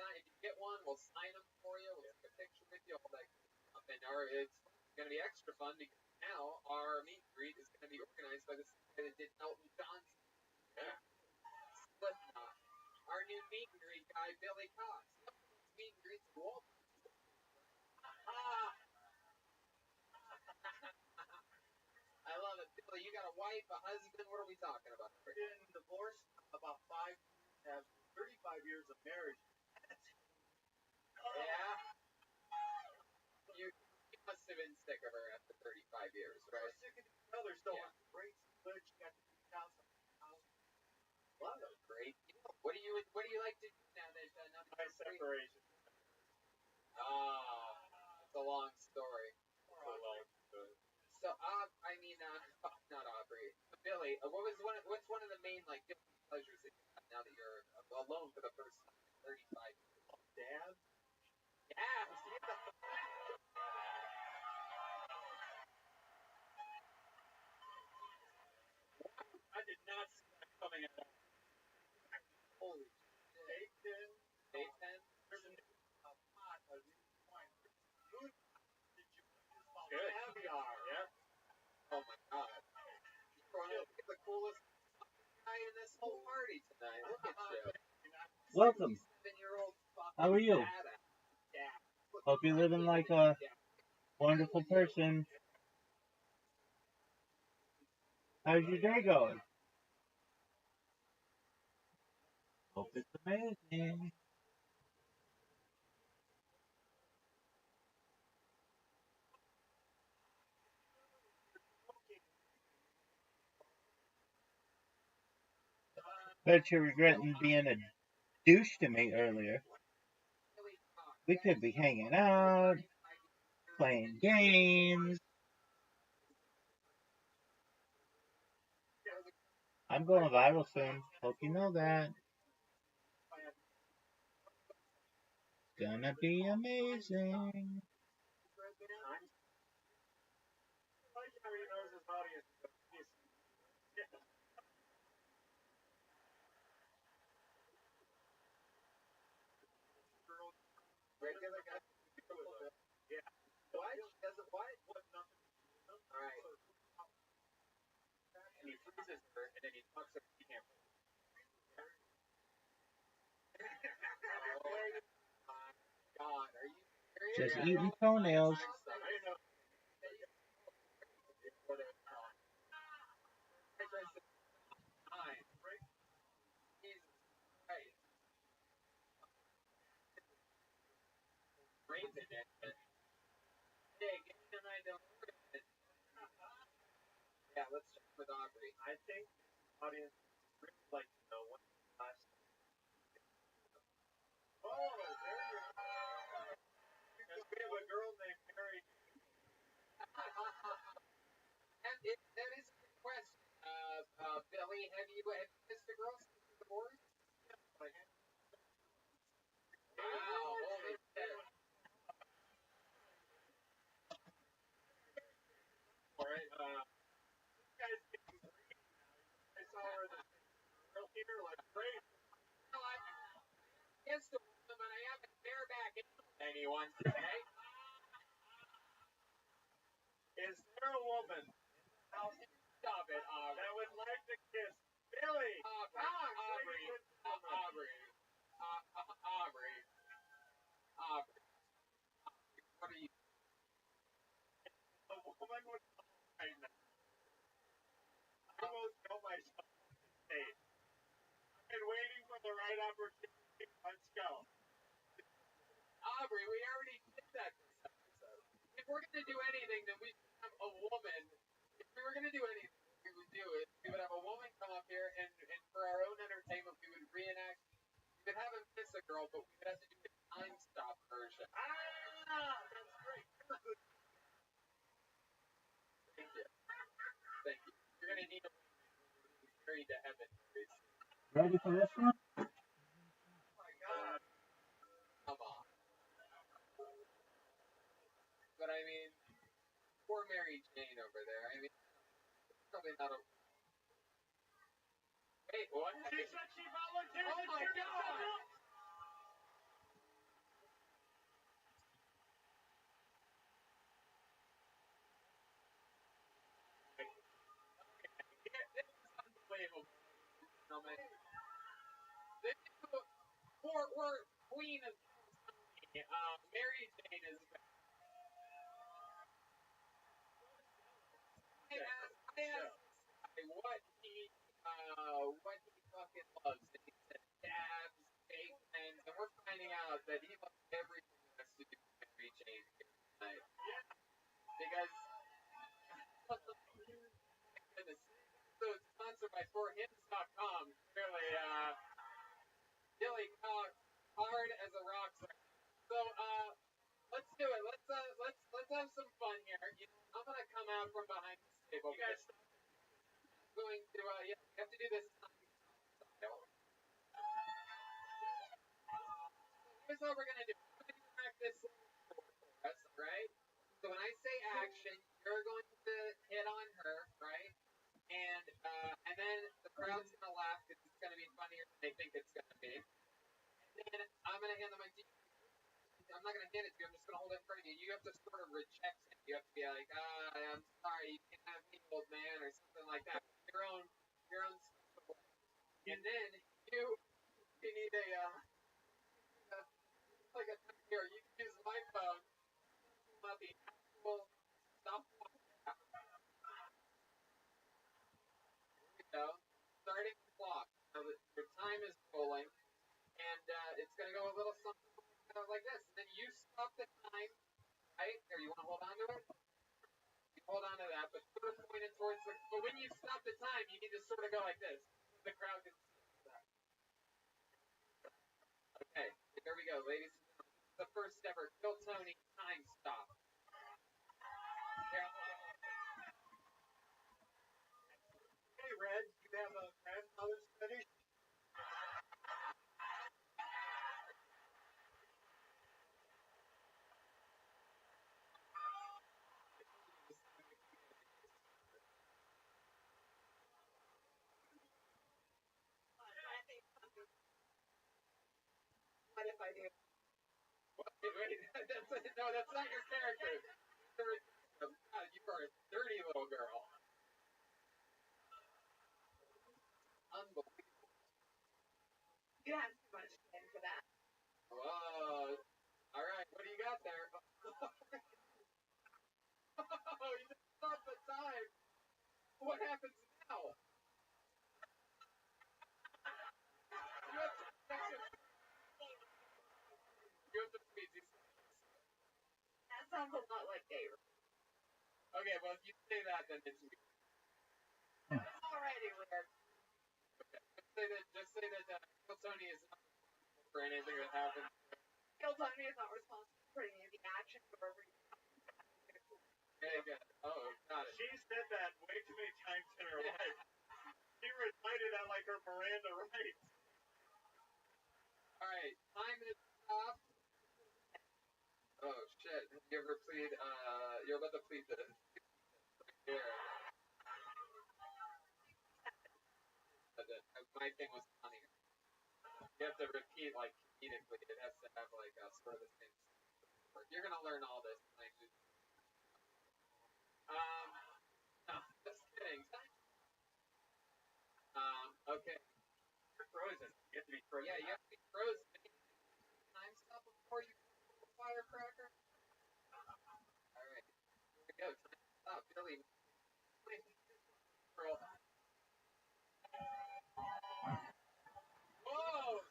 If you get one, we'll sign them for you. We'll take a picture with you, all that good stuff. And it's going to be extra fun because now our meet and greet is going to be organized by the guy that did Elton John's. Slipknot. Our new meet and greet guy, Billy Cox. Meet and greets in Walmart. I love it. Billy, you got a wife, a husband. What are we talking about? I've been divorced about 5 years, have 35 years of marriage. Yeah. You must have been sick of her after 35 years, right? We're sick of each other, so great. Good. She got to be house. Love it. Great. What do you like to do now that my separation? It's a long story. So not Aubrey, but Billy. What's one of the main guilty pleasures that you have now that you're alone for the first time in 35 years? Dad. Yeah. I did not see that coming at all. Holy shit. Day 10? There's a new pot, a new wine. Good. Caviar. Yep. Oh my god. You're the coolest guy in this whole party tonight. Look at you. Welcome. How are you? Hope you're living like a wonderful person. How's your day going? Hope it's amazing. Bet you're regretting being a douche to me earlier. We could be hanging out, playing games. I'm going viral soon. Hope you know that. Gonna be amazing. Regular guy. Yeah. What? She doesn't what? Alright. And he freezes her, and then he fucks her. He can't. Oh my god, are you serious? Just eating toenails. I didn't know. Yeah, let's check with Aubrey. I think the audience would really like to know when the last. Oh, there you go. Because we have a girl named Mary. That is a good question. Billy, have you kissed a girl since the divorce? Like, Wow, holy shit. all right, you guys getting green now. I saw her the girl here, like great. No, I kissed a woman, but I haven't bareback anyone today. Is there a woman Stop it, Aubrey. that would like to kiss Billy? Aubrey. What are you? A woman would call right now. I won't tell myself today. I've been waiting for the right opportunity. Let's go. Aubrey, we already did that this episode. If we're gonna do anything, then we should have a woman. If we were gonna do anything, we would do it. We would have a woman come up here, and for our own entertainment, we would reenact. We could have him kiss a girl, but we would have to do the time stop version. That's great. Thank you. Thank you. You're gonna need a married to heaven. Ready for this one? Oh my God. Come on. But I mean, poor Mary Jane over there. I mean, probably not a. Wait, what? She said she volunteered. Oh my God! This is unbelievable. The new Fort Worth Queen of Mary Jane is back. I asked what he fucking loves, and he said dabs, fake things, and we're finding out that he loves everything that has to do with Mary Jane here tonight. Because goodness, so it's sponsored by forhims.com. Clearly, Billy Cox, hard as a rock star. So, let's do it. Let's have some fun here. I'm gonna come out from behind this table. You guys I'm going to, yeah, we have to do this time style. Here's what we're gonna do. I'm gonna practice for us, right? So when I say action, you're going to hit on her, right? And then the crowd's gonna laugh because it's gonna be funnier than they think it's gonna be. And then I'm gonna hand the mic to you. I'm not gonna hand it to you. I'm just gonna hold it in front of you. You have to sort of reject it. You have to be like, I'm sorry, you can't have me, old man, or something like that. Your own special way. And then you need like a here. You can use my phone. About the actual stuff. Starting the clock. So your time is rolling, and it's gonna go a little something like this. And then you stop the time, right? Here, you want to hold on to it? You hold on to that, but sort of point it towards the. But when you stop the time, you need to sort of go like this. The crowd can see that. Okay, here we go, ladies and gentlemen. This is the first ever Kill Tony time stop. Hey, Red, you have a grandmother's fetish? What if I do? Wait, that's not your character. God, you are a dirty little girl. Unbelievable. You have too much skin for that. Whoa. All right, what do you got there? sounds a lot like Dave. Okay, well, if you say that, then it's weird. It's already weird. Okay. Just say that Kill Tony is not responsible for anything that happens. Kill Tony is not responsible for any of the action or Okay, good. Oh, got it. She said that way too many times in her life. She recited that like her Miranda rights. Alright, time is up. Oh, shit. You ever plead, you're about to plead the... Here. My thing was funny. You have to repeat, like, comedically. It has to have, like, sort of the same... You're gonna learn all this. Like, no, just kidding. Okay. You're frozen. You have to be frozen. Yeah, you have to be frozen. Time stop before you pull the firecracker. Alright. Here we go. Time stop. Billy. Girl. Whoa!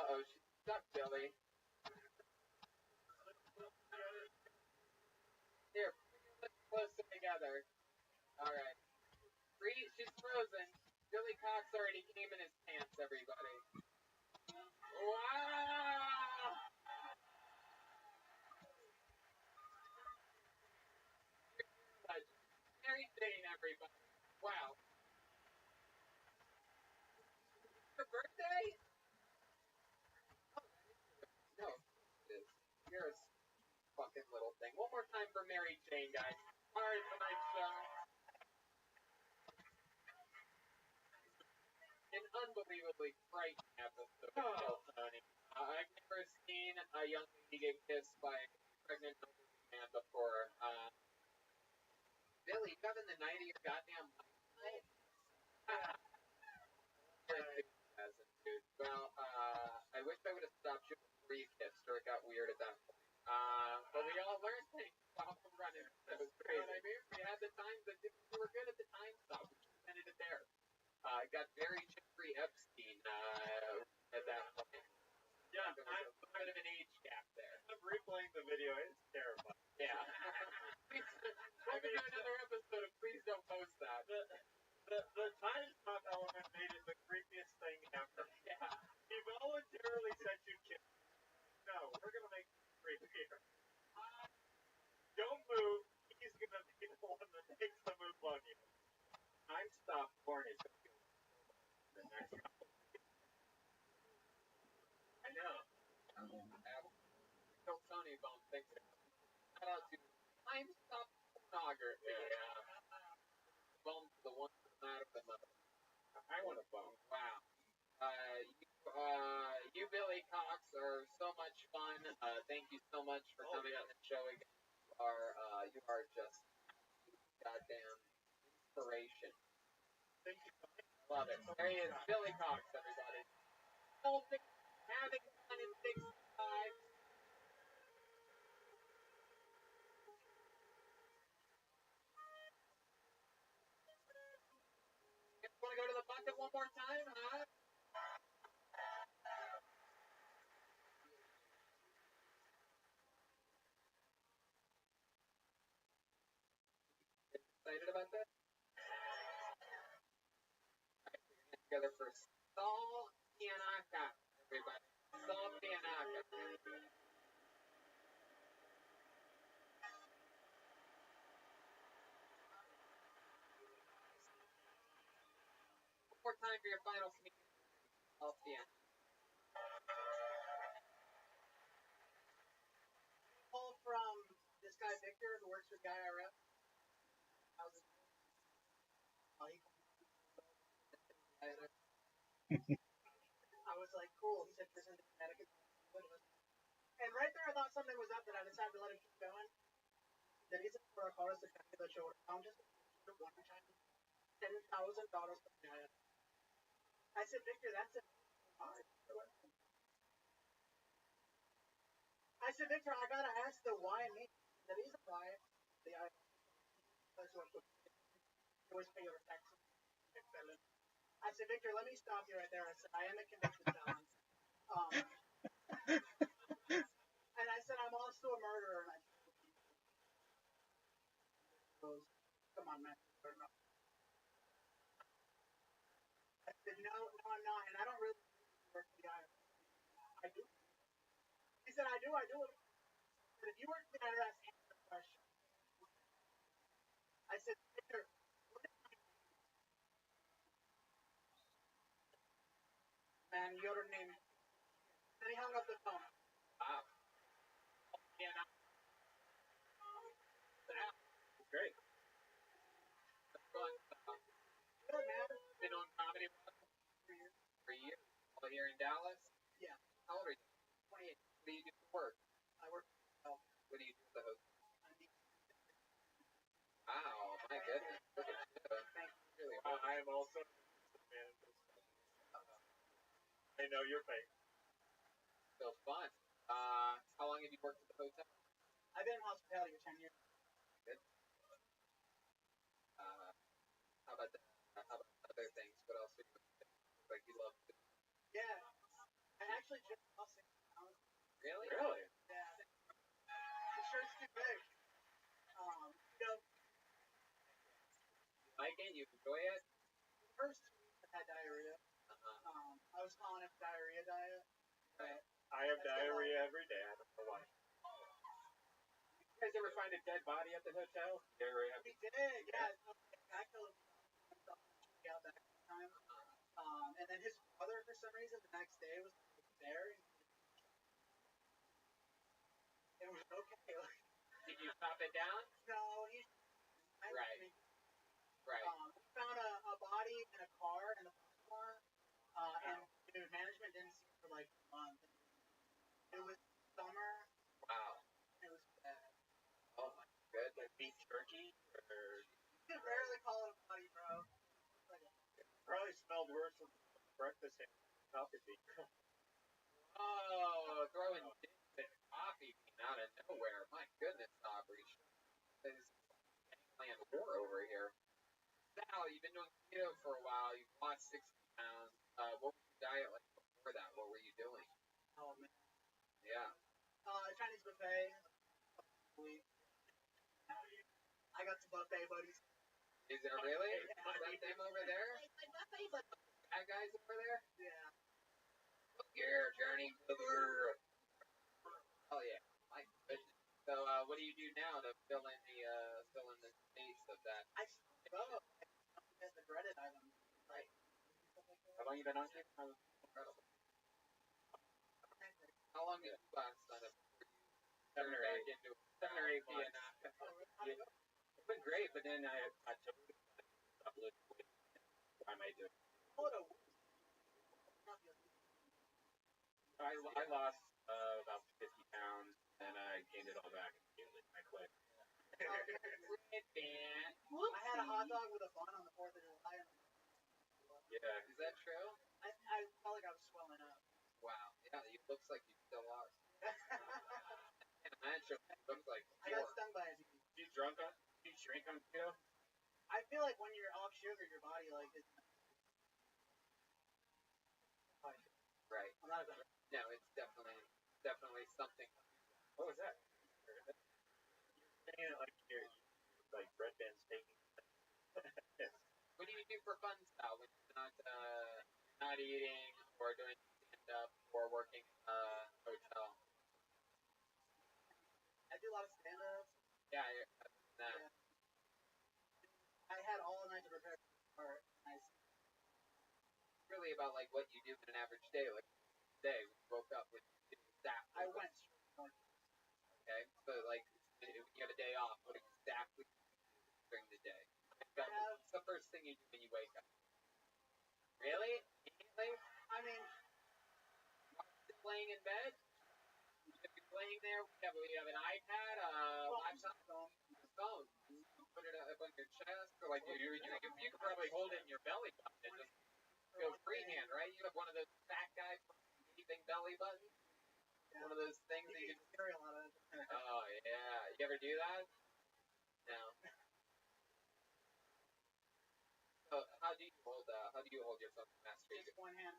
Uh-oh, she's stuck, Billy. Here, put your lips closer together. Alright. She's frozen. Billy Cox already came in his pants, everybody. Wow! Mary Jane, everybody. Wow. Your birthday? Oh, no, it is. You're a fucking little thing. One more time for Mary Jane, guys. Alright, tonight's show. An unbelievably frightening episode of Kill Tony. I've never seen a young lady get kissed by a pregnant elderly man before. Billy, you got in the night of your goddamn life? Dude. Well, I wish I would have stopped you before you kissed, or it got weird at that point. But we all learned things while running. That was crazy. You know what I mean? We had the times that we were good at the time stop. We just ended it there. It got very Jeffrey Epstein at that point. Yeah, there was a bit of an age gap there. I'm replaying the video. It's terrifying. Yeah. We're going to do another episode of Please Don't Post That. The time stop element made it the creepiest thing ever. Yeah. He voluntarily said you kiss. No, we're gonna make it creepier. Don't move. He's gonna be the one that takes the move on you. Time stop porn is the next couple. I know. Kill Tony Bone thinks it. Shout out to Time Stop Pornography. Yeah. Bone the one that's not of the mother. I want a bone. Wow. You Billy Cox are so much fun. Thank you so much for coming on the show again. You are just goddamn inspiration. Thank you. Love it. There he is, Billy Cox, everybody. Having fun in 65. Want to go to the bucket one more time, huh? Excited about that? Alright, we're gonna get together for Saul Pianaka, everybody. Saul Pianaka. One more time for your final sneak. Saul Pianaka. Call from this guy Victor who works with Guy IRF. How's it? I was like, cool. He said, "This is Connecticut." And right there, I thought something was up, and I decided to let him keep going. The reason for a call is to come to the show. I'm just one time $10,000 for Guy. I said, Victor, that's it. I said, Victor, I gotta ask the why me. The reason why the I always pay your taxes. I said, Victor, let me stop you right there. I said, I am a convicted felon. I do. He said, I do. But if you were to ask the question, I said, Victor, man, your name. And he hung up the phone. Wow. Yeah, no. Great. That's fun. Good, man. Been on comedy for years. All here in Dallas. Yeah. How old are you? 28. What do you do for work? I work for What do you do at the hotel? Wow, my goodness. Look at you. Really I am also man. I know you're fake. so fun. How long have you worked at the hotel? I've been in hospitality for 10 years. Good. How about that? How about other things? What else do you like you love to do? Yeah. I actually just lost 6 pounds. Really? Really? Yeah. The shirt's too big. You know, Like it? You enjoy it? the first 2 weeks I had diarrhea. I was calling it diarrhea diet. Right. I have diarrhea every day. I don't know why. You guys ever find a dead body at the hotel? You ever have We did, yeah. I killed himself out that time. And then his brother, for some reason, the next day was there. It was okay. Did you chop it down? No, he. Right. Right. We found a body in a car in the parking lot, and dude, management didn't see it for like a month. It was summer. Wow. It was bad. Oh my goodness. like beef jerky? Or You can barely call it a body, bro. probably smelled worse than breakfast and coffee bean. Oh, throwing dicks and coffee bean out of nowhere. My goodness, Aubrey. This is playing war over here. Sal, you've been doing keto for a while. You've lost 60 pounds. What was your diet like before that? What were you doing? Oh man. Yeah. Chinese buffet. I got some buffet buddies. Is there really? Is that them over there? Bad guys over there? Yeah. Look here, Journey. Oh yeah. My goodness. So, what do you do now to fill in the space of that? I still go. It's the dreaded item. Right. How long you been on keto? Incredible. How long did you last sign up before you 7 or back 8. into 7 or 8 being months. It's been great, but then I took stop losing weight. Why am I doing? I lost about 50 pounds, and I gained it all back immediately. I quit. I had a hot dog with a bun on the 4th of July. Yeah. Is that true? I felt like I was swelling up. Wow. Yeah, it looks like you still lost. I can't imagine what it looks like I got before. stung by a bee. You shrink on keto? I feel like when you're off sugar, your body like is. Right. I'm not a good. No, it's definitely something. What was that? You're saying it like you're like Red Band's taking. What do you do for fun style when you're not eating or doing stand up or working hotel? I do a lot of stand-ups. Yeah, that. Yeah. I had all night to prepare for it. Really about like what you do in an average day. Like today, we woke up with exactly. I went straight. Okay, so like if you have a day off, what exactly during the day? What's the first thing you do when you wake up? Really? Immediately? I mean, Just laying in bed? You should be laying there. We have an iPad, laptop, phone. You put it up on your chest, or like you could probably hold it in your belly button and just go freehand, right? You have one of those fat guy anything belly buttons. yeah. One of those things that you can. Carry a lot of it. Oh yeah, you ever do that? No. So how do you hold yourself in masturbation? Just one hand.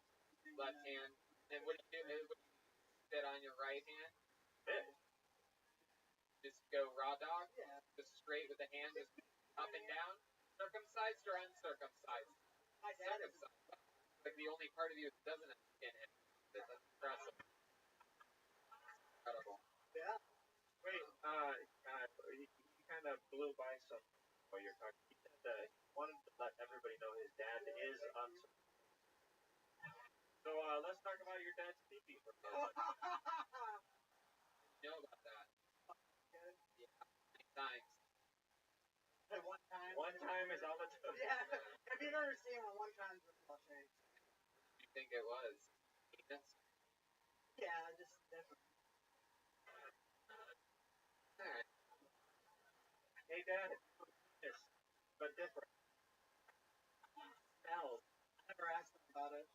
Left hand. And what do you do? What do you sit on your right hand? Just go raw dog? Yeah. Just straight with the hand, just up and down? Circumcised or uncircumcised? My dad is. Circumcised. Like the only part of you that doesn't have skin in it. That's impressive. kind of blew by something while you're talking. He said he wanted to let everybody know his dad is uncircumcised. So let's talk about your dad's pee-pee for a minute. You know about that? Good. Yeah, many times. At one time. One time is all it took. Yeah. If you've ever seen one time's worth of shame. What do you think it was? Penis? Yeah, just different. Alright. Hey, Dad, penis, but different. Smells. I never asked him about it.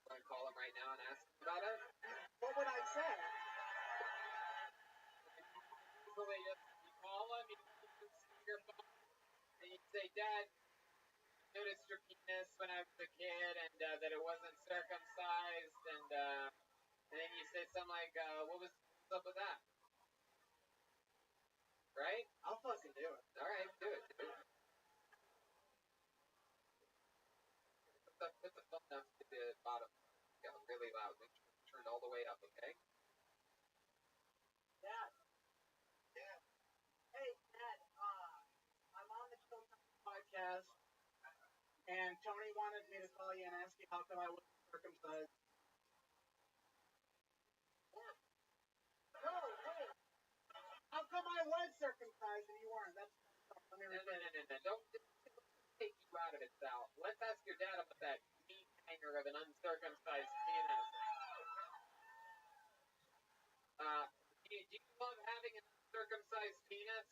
Want to call him right now and ask him about it? What would I say? Usually you call him, you put him on speakerphone, and you say, Dad, I noticed your penis when I was a kid, and that it wasn't circumcised, and then you say something like, what's up with that? Right? I'll fucking do it. Alright, do it. Put the phone up to the bottom. Yeah, really loud. Make sure it's turned all the way up, okay? Dad. Dad. Hey, Dad. I'm on the Children's podcast, and Tony wanted me to call you and ask you how come I wasn't circumcised. No, wait. How come I was circumcised and you weren't? That's let me No. rephrase. Don't take you out of it, Sal. Let's ask your dad about that meat hanger of an uncircumcised penis. Do you love having an uncircumcised penis?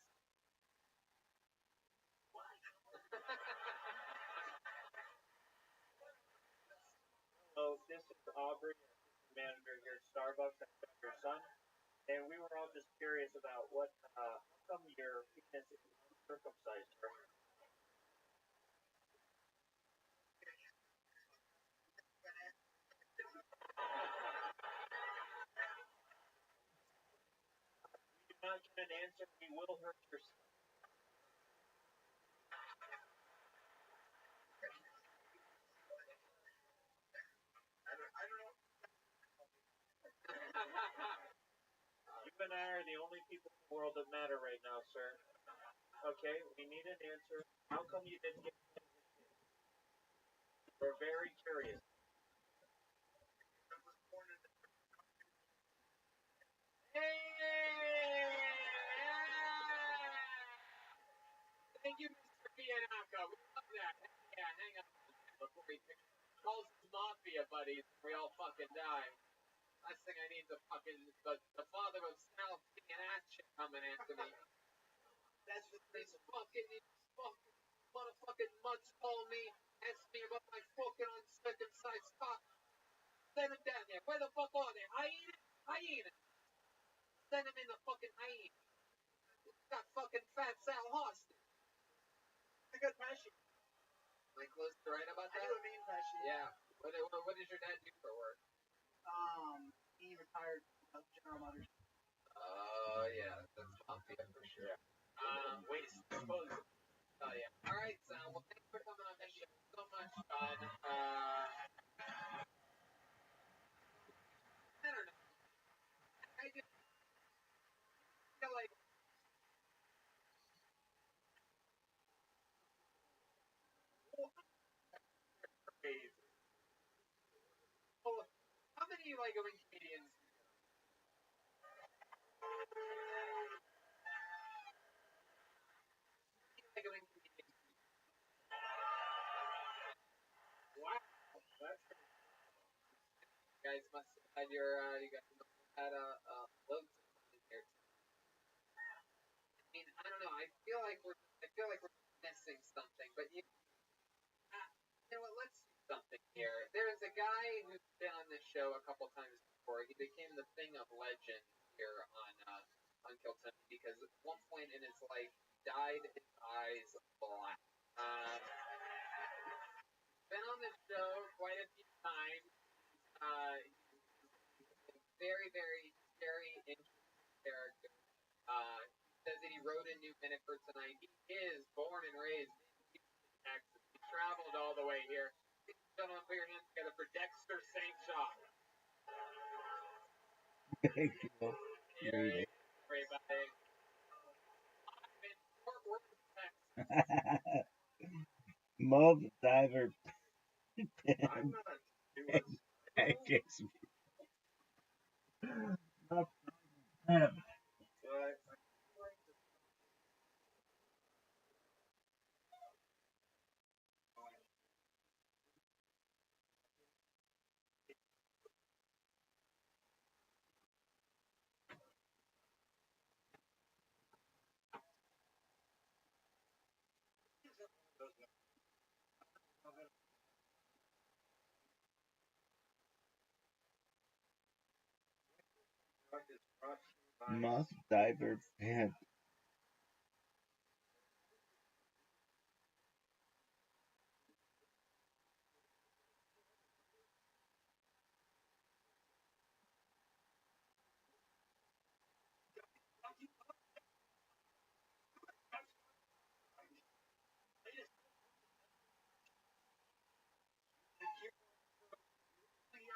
What? So this is Aubrey, assistant manager here at Starbucks. I met your son, and we were all just curious about how come your penis is uncircumcised, sir? If you do not get an answer, we will hurt your son. I don't know. You and I are the only people in the world that matter right now, sir. Okay, we need an answer. How come you didn't get one of his kids? We're very curious. Thank you, Mr. Bianca. We love that. Yeah, hang on before he calls his mafia buddies and we all fucking die. Last thing I need is the father of Sal in action coming after me. That's the These fucking motherfucking mutts call me, ask me about my fucking uncircumcised cock. Send them down there. Where the fuck are they? Hyena. Send them in the fucking hyena. Got fucking fat Sal hostage. a good passion. Am I close to right about I that? do a mean passion. Yeah. What does your dad do for work? He retired from General Motors. Oh, yeah. That's mafia for sure. Waste disposal. Oh, yeah. All right, Sal. Well, thanks for coming on the show. So much fun. I don't know. I just feel like Crazy. oh, how many Lego-ing comedians Lego-ing comedians? Wow. That's You guys must have had you guys must have had loads of fun in here. I mean, I don't know. I feel like we're missing something, but you know what? Let's do something here. There's a guy who's been on this show a couple times before. He became the thing of legend here on Kill Tony because at one point in his life, he dyed his eyes black. Been on this show quite a few times. He's a very, very, very interesting character. He says that he wrote in New Minute for tonight. He is born and raised in Houston, Texas. He traveled all the way here. Ladies and gentlemen, put your hands together for Dexter St. John. Thank you. Here he is, everybody. Live in Mob diver I'm pin not doing pancakes. Mob diver pin. but I like to is brought to you by Mob diver pin.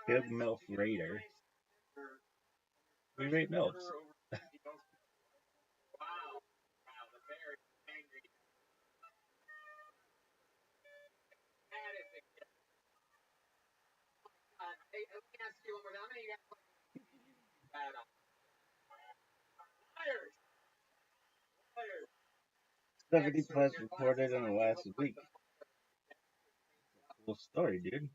Good MILF Raider. We rate MILFs. Wow. Wow, the very angry. That is a gift. Hey, let me ask you one more time. How many of you guys bad on? Liars! Liars! 70 plus reported in the last week. Cool story, dude.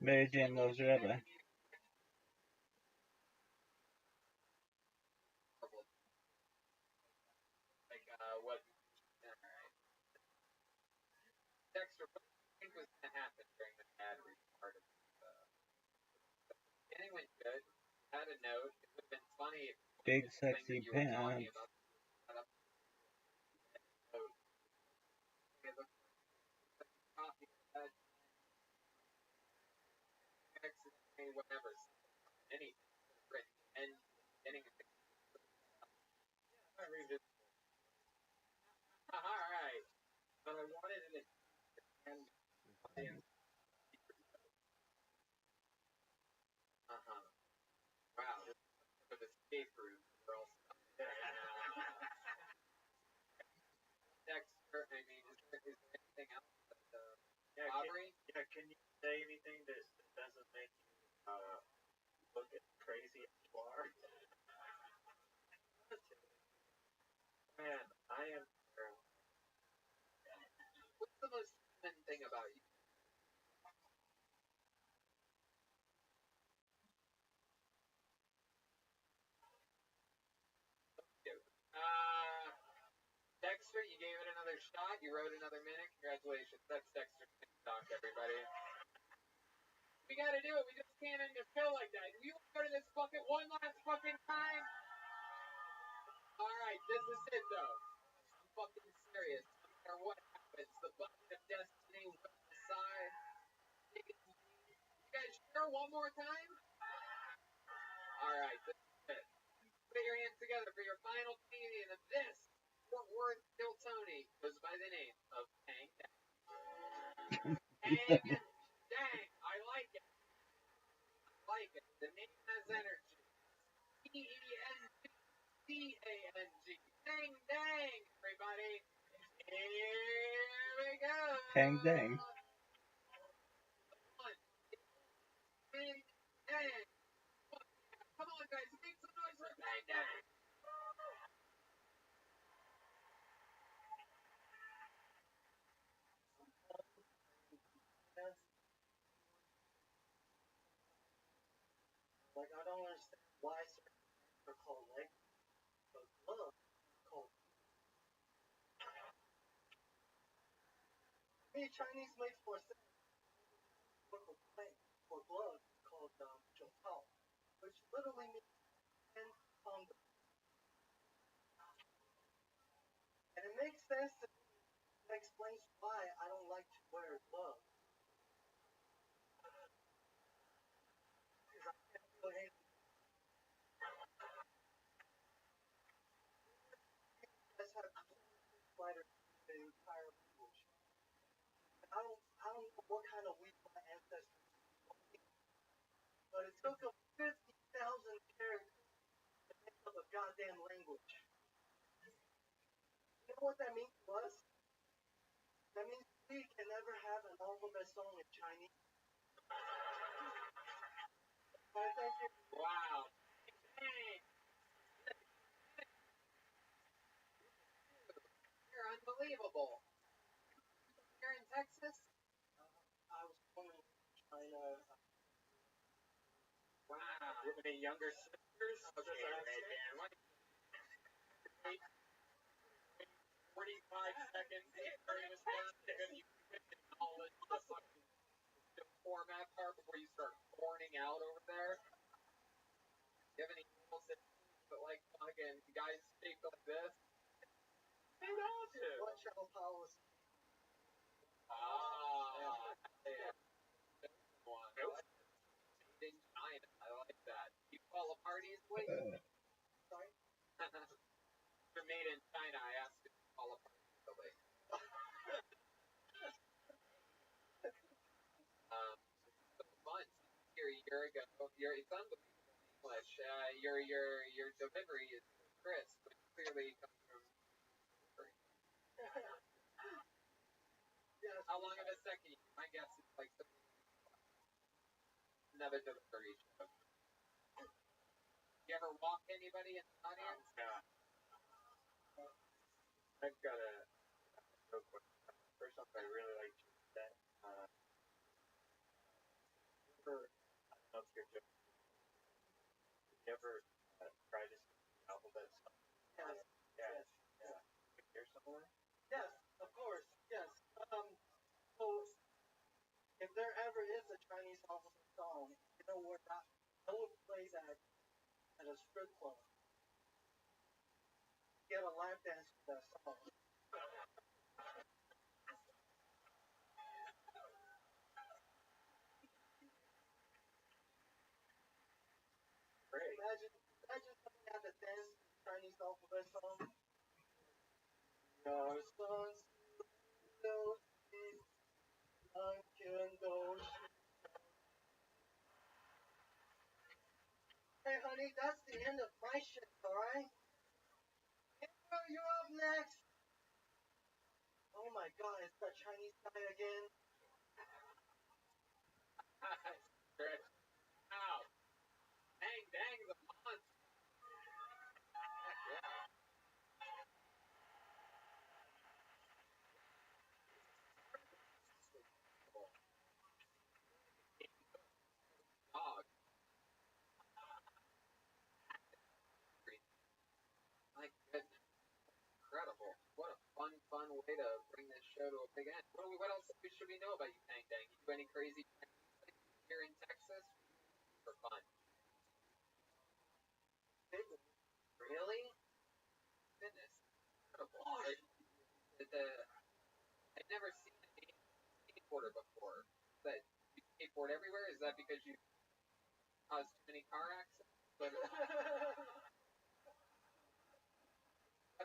Mary Jane loves Rabbi. Like, what? Alright. Dexter, what do you think was going to happen during the ad read part of the beginning went good. Had a note. It would have been funny if Big the thing sexy that you were talking pants. about set up note. It looked like coffee that whatever. Anything. Written and beginning of the Alright. but I wanted it and Wow. For the escape room, we're all stuck there. Dexter, I mean, is there anything else that, Aubrey? Can you say anything that doesn't make you look as crazy as you are? Man, I am What's the most fun thing about you? Dexter, you gave it another shot. You wrote another minute. Congratulations. That's Dexter's TikTok, everybody. We gotta do it. We just can't end the show like that. We will go to this bucket one last fucking time. Alright, this is it though. I'm fucking serious. No matter what happens, the bucket of destiny will decide. You guys sure one more time? Alright, this is it. Put your hands together for your final comedian of this Fort Worth Bill Tony goes by the name of Tang Dang. Tang Dang. I like it. I like it. The name has energy. Tengcang. Dang dang, everybody. Here we go. Tang dang. Tang dang. Come on, guys. Make some noise for Tang dang. like I don't understand why certain things are called leg, but gloves are called. Me, Chinese makes more sense. Local plate for gloves is called jiao, which literally means hand condom, and it makes sense to me. That explains why I don't like to wear gloves. Because I can't feel anything. That's how writers the entire language. I don't know what kind of weed my ancestors, but it took them 50,000 characters to goddamn language. You know what that means to us? That means we can never have an alphabet song in Chinese. Alright, thank you. Wow. Hey. You're unbelievable. You're in Texas? I was born in China. Wow. You have any younger sisters? Okay, man. What? 45 seconds after he was born, you couldn't acknowledge the fucking format part before you start horning out over there. You have any little sisters that like fucking guys speak like this? They don't do. What child policy? Ah, yeah. One. In China, I like that. You fall apart easily? Sorry? They're made in China, I asked if you fall apart easily. So fun. Here a year ago, it's unbelievable English. Your delivery is crisp, but clearly comes from. Yes. How long of a second? My guess is like another delivery show. You ever walk anybody in the audience? Yeah. I've got a joke. First off, I really like that. I don't know if you're joking. Did you ever try to sing the alphabet song? Yes. Yes. Yeah. Hear somewhere? Yes, of course. Yes. So if there ever is a Chinese alphabet song, you know where that I would play that at a strip club. Get a lap dance to that song. Great. Imagine somebody had to dance to the Chinese alphabet song. Your sons will be sunken those. Hey honey, that's the end of my shit, alright? You're up next. Oh my god, it's that Chinese guy again. Stretch out. Dang, the monster. Yeah. Dog. My goodness. Incredible. What a fun way to bring this show to a big end. What else should we know about you, Dang Dang? You do any crazy Chinese things here in Texas? For fun. Really? Goodness. Incredible. I'd never seen a skateboarder before. But you skateboard everywhere? Is that because you caused too many car accidents? What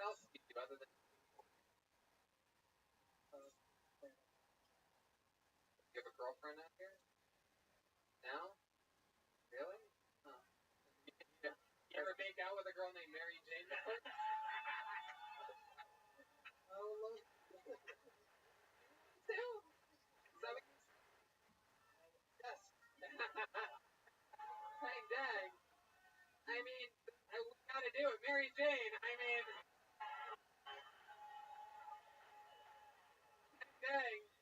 else do you do other than you have a girlfriend out here? No? Really? Huh. You ever make out with a girl named Mary Jane before? Oh, Too? Is that what yes. Dang. I mean, we gotta do it. Mary Jane, I mean. Dang.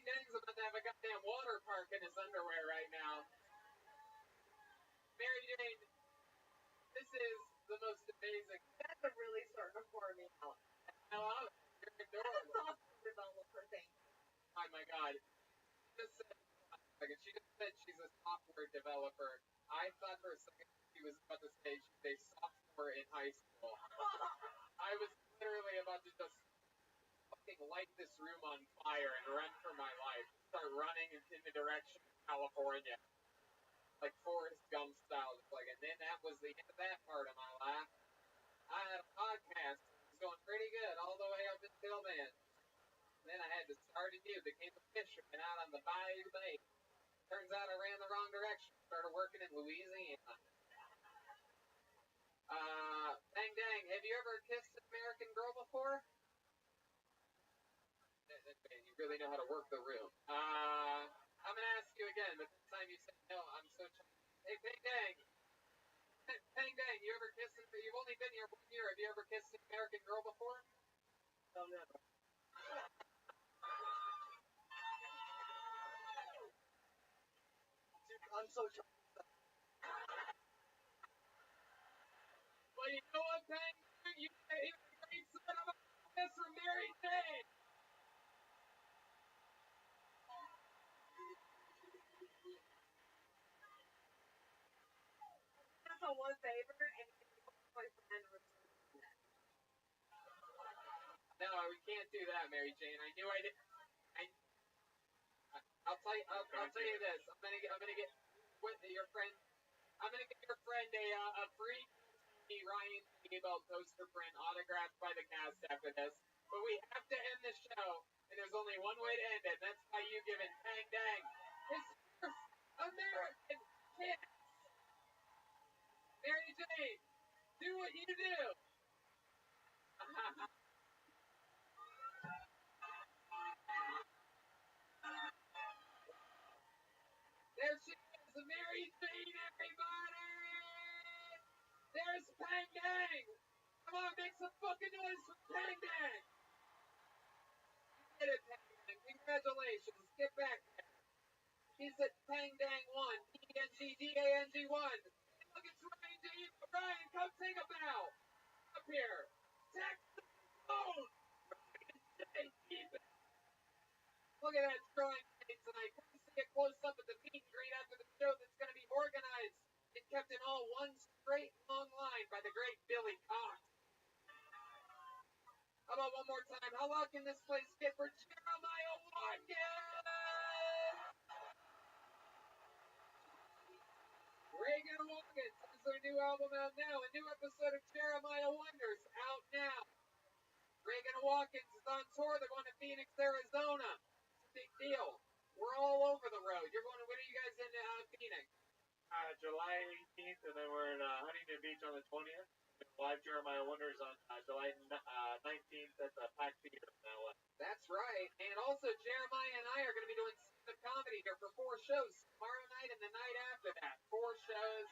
Dang's about to have a goddamn water park in his underwear right now. Mary Jane, this is the most amazing. That's really starting to pour me out. You're adorable. Software developer thing. Oh my god. She just said she's a software developer. I thought for a second she was about to say she's a sophomore in high school. I was literally about to just fucking light this room on fire and run for my life. Start running in the direction of California. Like Forrest Gump style. And then that was the end of that part of my life. I had a podcast. It was going pretty good all the way up until then. Then I had to start anew. Became a fisherman out on the Bayou Bay. Turns out I ran the wrong direction. Started working in Louisiana. Dang dang, have you ever kissed an American girl before? You really know how to work the room. I'm gonna ask you again, but this time you said no. I'm so Hey, Dang Dang. Dang Dang, you ever kissed an... You've only been here 1 year. Have you ever kissed an American girl before? Oh, no. Dude, I'm so Well, you know what, Dang Dang? You a great son of a kiss from Mary Jane. That's a one favor, and my friend was. No, we can't do that, Mary Jane. I knew I did. I'll tell you. I'll tell you this. I'm gonna get with your friend. I'm gonna get your friend a free Ryan Daybell poster print autographed by the cast after this. But we have to end the show, and there's only one way to end it. And that's by you giving Dang Dang his first American kiss. Mary Jane, do what you do. There she is, Mary Jane, everybody! There's Pang Dang! Come on, make some fucking noise for Pang Dang! You did it, Pang Dang. Congratulations. Get back there. He's at Pang Dang 1. PNGDANG 1. Look, it's Ryan J. Ryan, come take a bow. Up here. Text the phone. Look at that drawing tonight. Come see a close up at the meet and greet after the show that's going to be organized and kept in all one straight long line by the great Billy Cox. How about one more time? How long can this place get for Jeremiah Watkins? Reagan Watkins has their new album out now. A new episode of Jeremiah Wonders out now. Reagan Watkins is on tour. They're going to Phoenix, Arizona. It's a big deal. We're all over the road. You're going to, when are you guys in Phoenix? July 18th, and then we're in Huntington Beach on the 20th. Live Jeremiah Wonders on July 19th at the Pack Theater in LA. That's right. And also, Jeremiah and I are going to be doing stand-up comedy here for 4 shows tomorrow night and the night after that. 4 shows,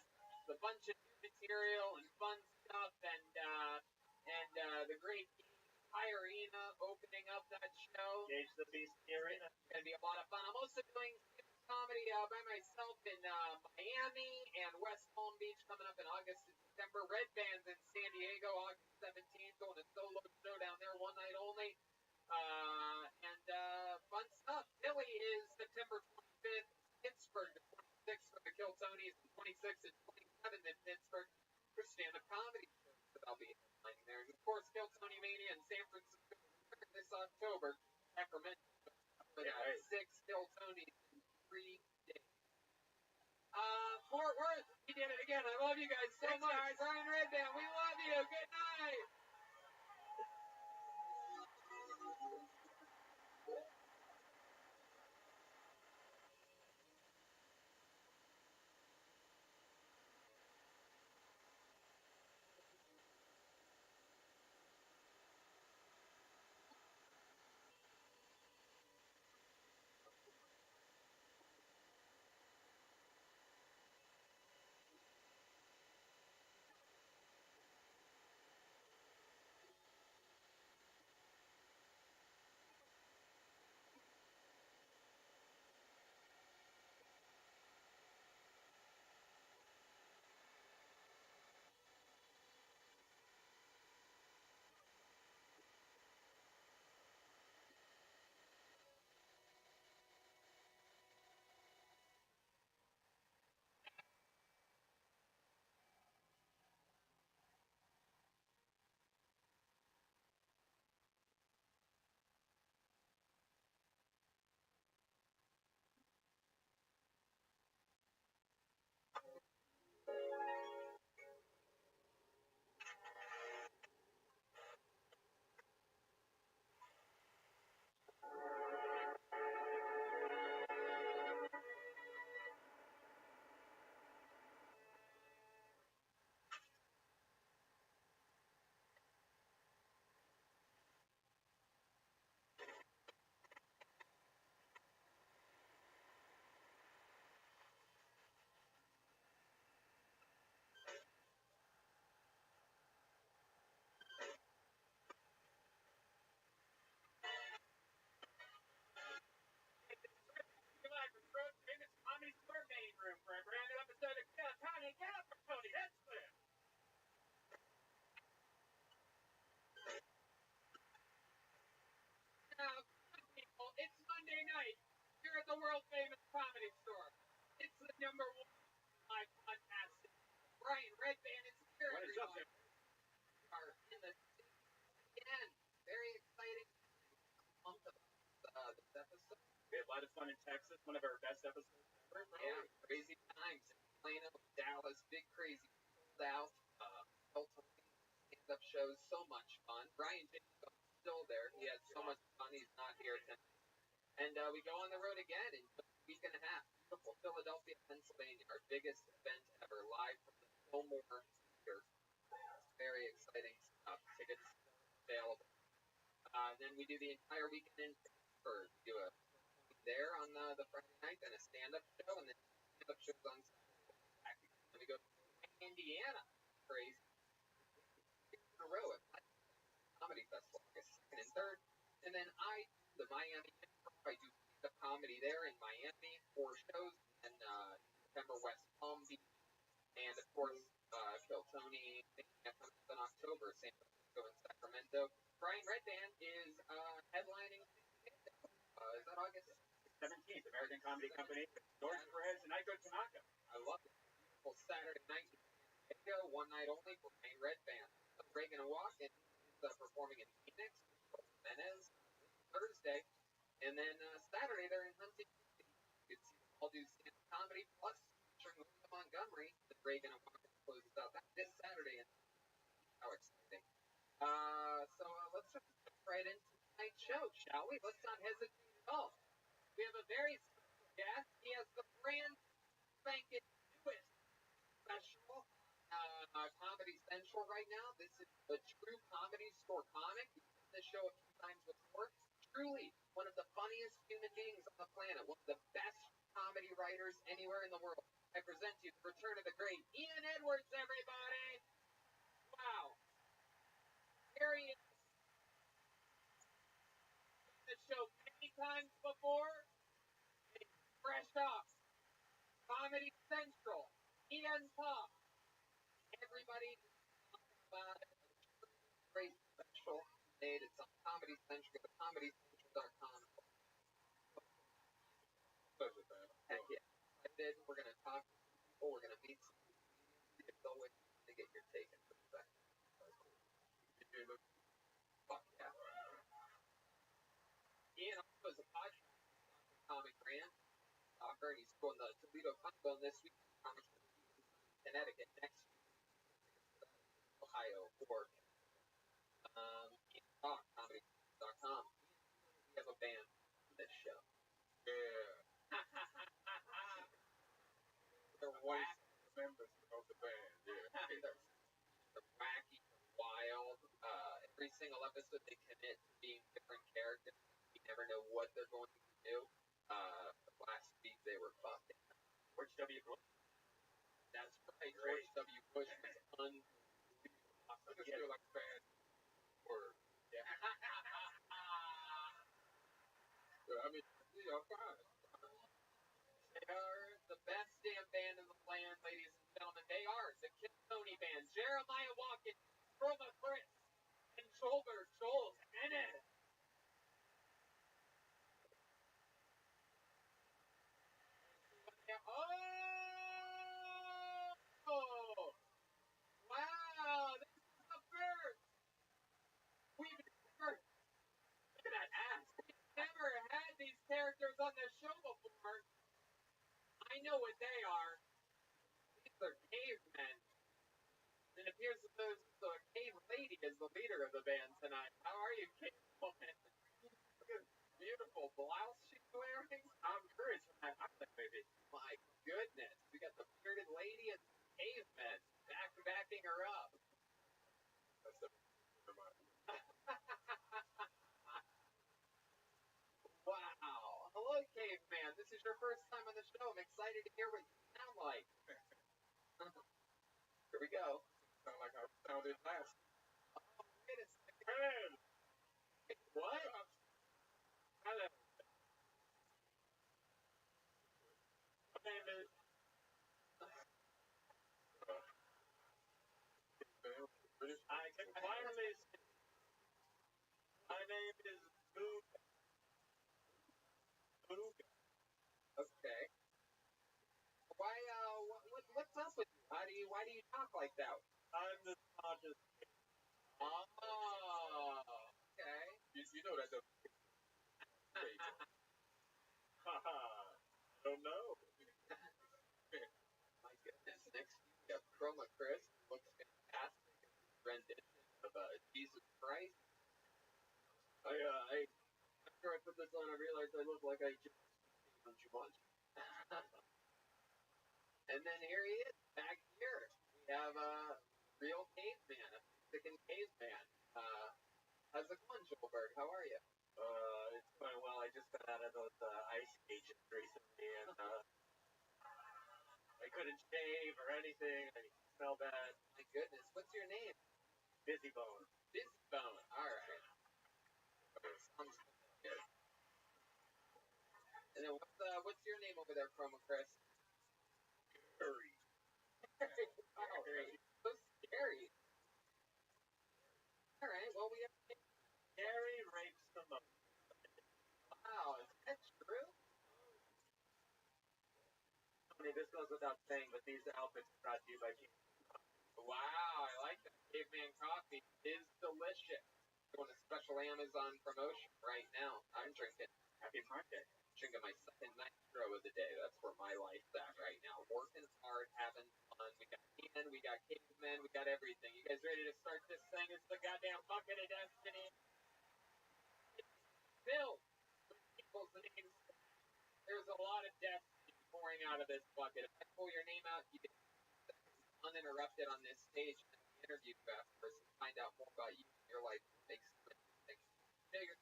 a bunch of new material and fun stuff, and the great Arena opening up that show. Gage the Beast in the Arena. It's going to be a lot of fun. I'm also doing comedy by myself in Miami and West Palm Beach coming up in August and September. Red Band's in San Diego August 17th, doing a solo show down there, one night only. And fun stuff. Philly is September 25th, Pittsburgh the 26th for the Kill Tonys, and 26th and 27th in Pittsburgh for stand-up comedy shows that I'll be headlining there. And of course, Kill Tony Mania in San Francisco this October. Sacramento for the 6 Kill Tonys in 3 days. Fort Worth, we did it again. I love you guys so much. Guys. Brian Redband, we love you. Good night. the world famous Comedy Store. It's the number one live podcast. Brian Redband is here. What is up there? Are in the again. Very exciting. Pumped about this episode. We had a lot of fun in Texas. One of our best episodes ever. Yeah, crazy times in Plano, Dallas, big crazy sold out. Stand-up shows, so much fun. Brian Jacobs is still there. He has so much fun. He's not here tonight. And we go on the road again in just a week and a half. Beautiful Philadelphia, Pennsylvania, our biggest event ever, live from the Fillmore Theater. Very exciting stuff. Tickets available. Then we do the entire weekend in Pittsburgh. We do a there on the Friday night, then a stand-up show, and then stand-up shows on Saturday. Then we go to Indiana. Crazy. In a row at Comedy Festival, second and third. And then I do the Miami Improv. I do stand-up comedy there in Miami, 4 shows, and September West Palm Beach, and of course Kiltony in October, San Francisco and Sacramento. Brian Redband is headlining. Is that August 17th, American Comedy Company, George Perez and Iko Tanaka. I love it. Well, Saturday night, one night only for Brian Redband. Reagan Walken is performing in Phoenix, Jimenez, Thursday, and then Saturday they're in Huntington. You can see them all do stand-up comedy, plus featuring William Montgomery. The Reagan Walken closes out that this Saturday. And how exciting! So let's just jump right into tonight's show, shall we? Let's not hesitate at all. We have a very special guest. He has the brand spanking newest special. Comedy Central right now. This is the True Comedy Store comic. We've done this show a few times before. Truly one of the funniest human beings on the planet. One of the best comedy writers anywhere in the world. I present to you the return of the great Ian Edwards, everybody. Wow. Here he is. The show many times before. He's fresh off Comedy Central. Ian Talk. Everybody about it. Great special made. It's on Comedy Central. ComedyCentral.com. Heck yeah. We're going to talk to people. We're going to meet some comedians. It's always to get your take and perspective. Fuck yeah. Ian also is a podcast comic brand. And he's going to Toledo Comic Con this week. Connecticut next week. Ohio or ComedyCom. We have a band for this show. Yeah. They're wacky members of the band. Yeah. They're wacky, wild. Every single episode they commit to being different characters. You never know what they're going to do. Last week they were fucking George W. Bush. That's right. George W. Bush was unbelievable. I just feel like a bad word. Yeah. I mean, fine. They are the best damn band in the land, ladies and gentlemen. They are the Kiltony Band. Jeremiah Watkins, Roma Chris, and Joel Ennis. Oh! Wow! This is the first! We've never... Look at that ass! We've never had these characters on the show before. I know what they are. These are cavemen. And it appears that the cave lady is the leader of the band tonight. How are you, cave woman? Look at beautiful blouse she's wearing. I'm curious from that island, maybe. My goodness. We got the bearded lady and the cavemen backing her up. That's the Wow. Hello, caveman. This is your first time on the show. I'm excited to hear what you sound like. Here we go. sound like I sounded last. Oh, wait a second. Hey! What? Hello. My name is... I can finally say my name is Luke. talk like that? I'm the smartest. Oh, okay. You know that, though. Haha. I don't know. My goodness. Next we have Chroma Chris. Looks fantastic. Rendition of Jesus Christ. After I put this on, I realized I look like I just on Jumanji. And then here he is, back here. We have a real caveman, a Mexican caveman. How's it going, Joelberg? How are you? It's going well. I just got out of those ice cages recently, and I couldn't shave or anything. I smell bad. My goodness, what's your name? Busy bone. Busy Bone. All right. Sounds good. And then what's your name over there, Chroma Chris? Hurry. Wow, so scary. All right. Well, we have. Gary rapes the most. Wow, is that true? I mean, this goes without saying, but these outfits are brought to you by King. Wow, I like that. Caveman coffee is delicious. Doing a special Amazon promotion right now. I'm drinking. Happy Monday. Drinking my second nitro of the day. That's where my life's at right now. Working hard, having fun. We got Ian, we got cavemen, we got everything. You guys ready to start this thing? It's the goddamn bucket of destiny. It's filled with people's names. There's a lot of destiny pouring out of this bucket. If I pull your name out, you get uninterrupted on this stage and the interview afterwards to find out more about you and your life. Makes things bigger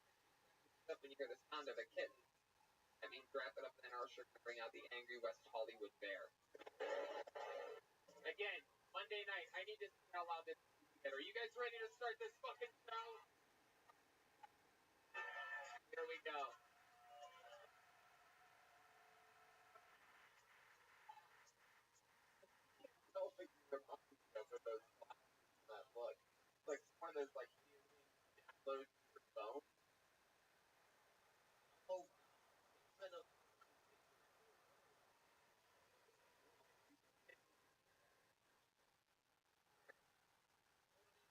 up when you hear the sound of a kitten. That means wrap it up and then Ursher can bring out the angry West Hollywood bear. Again, Monday night, I need to see how loud this is together. Are you guys ready to start this fucking show? Here we go. Oh, for those that look. It's like one of those like downloads your phone. Oh,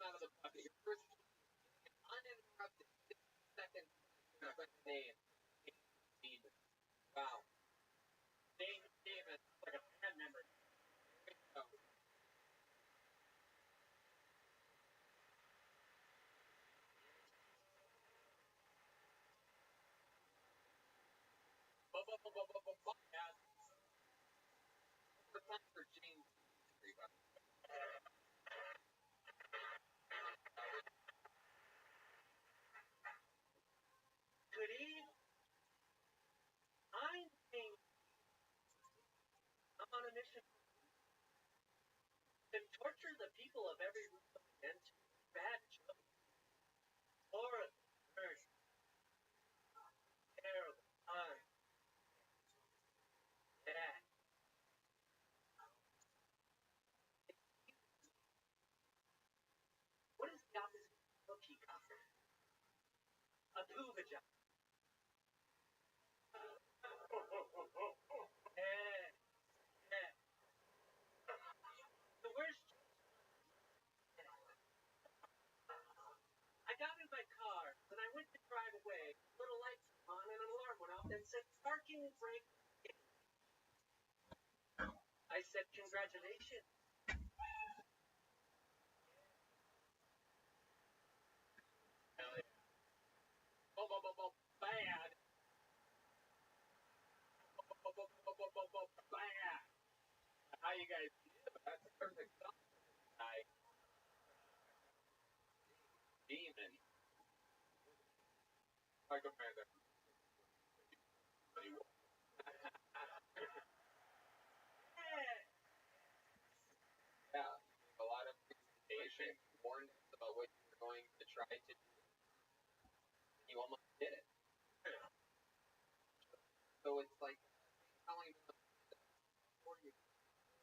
out of the bucket. Your first uninterrupted 6 seconds name. Demon. Wow. Name Demon. Like a band member. Go. Yeah. For time for James. Good evening. I'm on a mission to torture the people of every region and to bad jokes. Horrible, dirty, terrible, bad. What is the opposite of cookie cutter? A poo vagina. Yeah, yeah. The worst. I got in my car, and I went to drive away. Little lights came on, and an alarm went off that said parking brake. I said, congratulations. Hell yeah. Bad. Bad. How you guys do? That's a perfect song. I Demon. Like a man that yeah, a lot of presentation, warned us about what you were going to try to do. You almost did it. So it's like telling them before you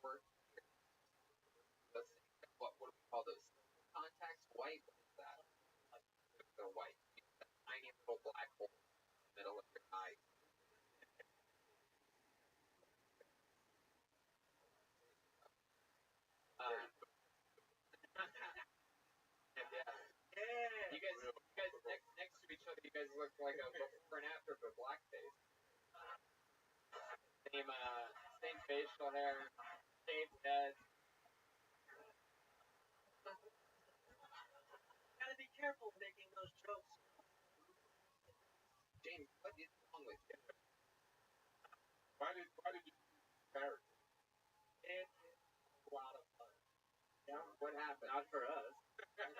work what do we call those? Contacts white? What is that? They're white. Tiny little black hole in the middle of your eye. Same facial hair, shaved head. Gotta be careful making those jokes. James, what is wrong with you? Why did you choose character? It is a lot of fun. Yeah. What happened? Not for us. And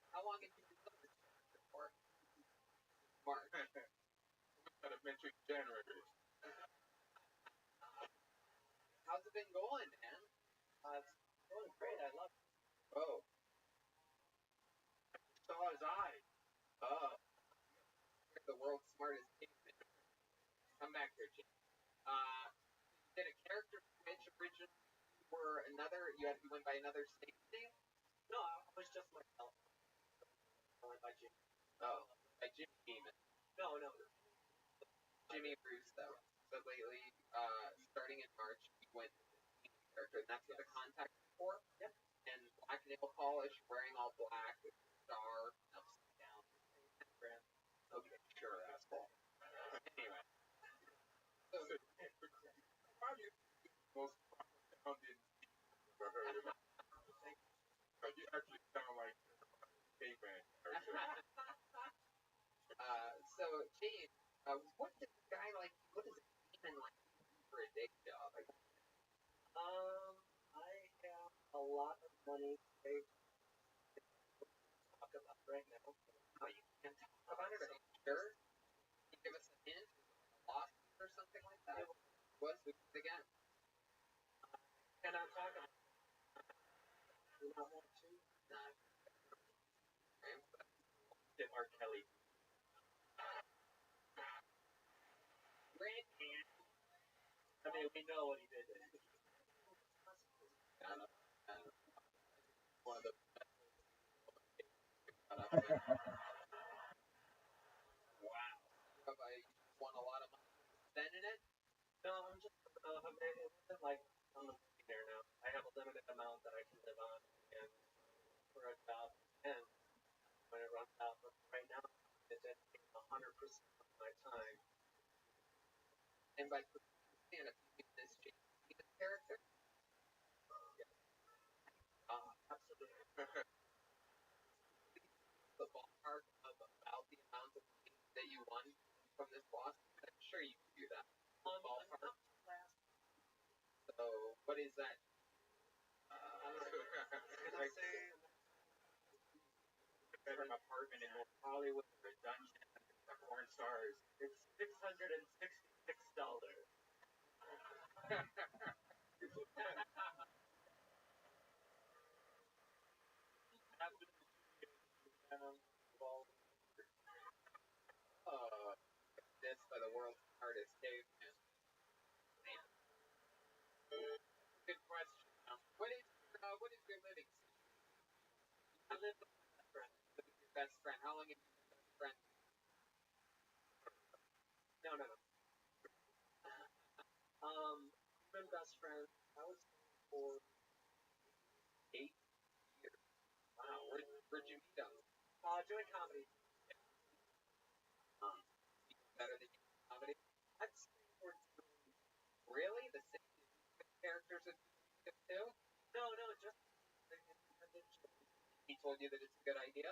How long have you been doing this for? March. Got a metric generator. How's it been going, man? it's going great. I love it. Oh. Saw his eyes. Oh. You're the world's smartest caveman. Come back here, Jim. Did a character switch originally? You went by another stage name? No, I was just myself. I went by Jimmy. Oh, by Jimmy Demon. No. Jimmy Russo. But lately, starting in March, he went with the character, and that's what the contact is for. Yep. And black nail polish, wearing all black with a star, upside down. Okay, sure, asshole. Anyway. So, Probably the most sounding I've ever heard of it. Like, you actually sound like a caveman character. so James, what does a guy like? What does a demon like for a day job? I have a lot of money saved to talk about right now. Oh, you can't talk about it. Are you sure? Can you give us a hint? A lawsuit or something like that? Who was it again? Cannot talk about it. Do not want to. Not. Did R. Kelly. I mean, we know what he did. One of the wow. Have I won a lot of money spending it? No, I'm just. It wasn't like I'm a millionaire now. I have a limited amount that I can live on, and for a job, and when it runs out, but right now, it's dedicating 100% of my time. And by producing a this James character? Absolutely. The ballpark of about the amount of money that you won from this lawsuit? I'm sure you can do that. Ballpark. So, what is that? Can I say An apartment in Hollywood or a dungeon or porn stars. It's $666. This by the world's hardest caveman. Man. Good question. What is your living? I live with my friend. With your best friend. How long have you been best friends? No. Been best friends. I was for 8 years. Wow. Where'd you meet them? doing comedy. Better than you comedy? I'd say we're doing. Really? The same characters as you too? No, just. He told you that it's a good idea?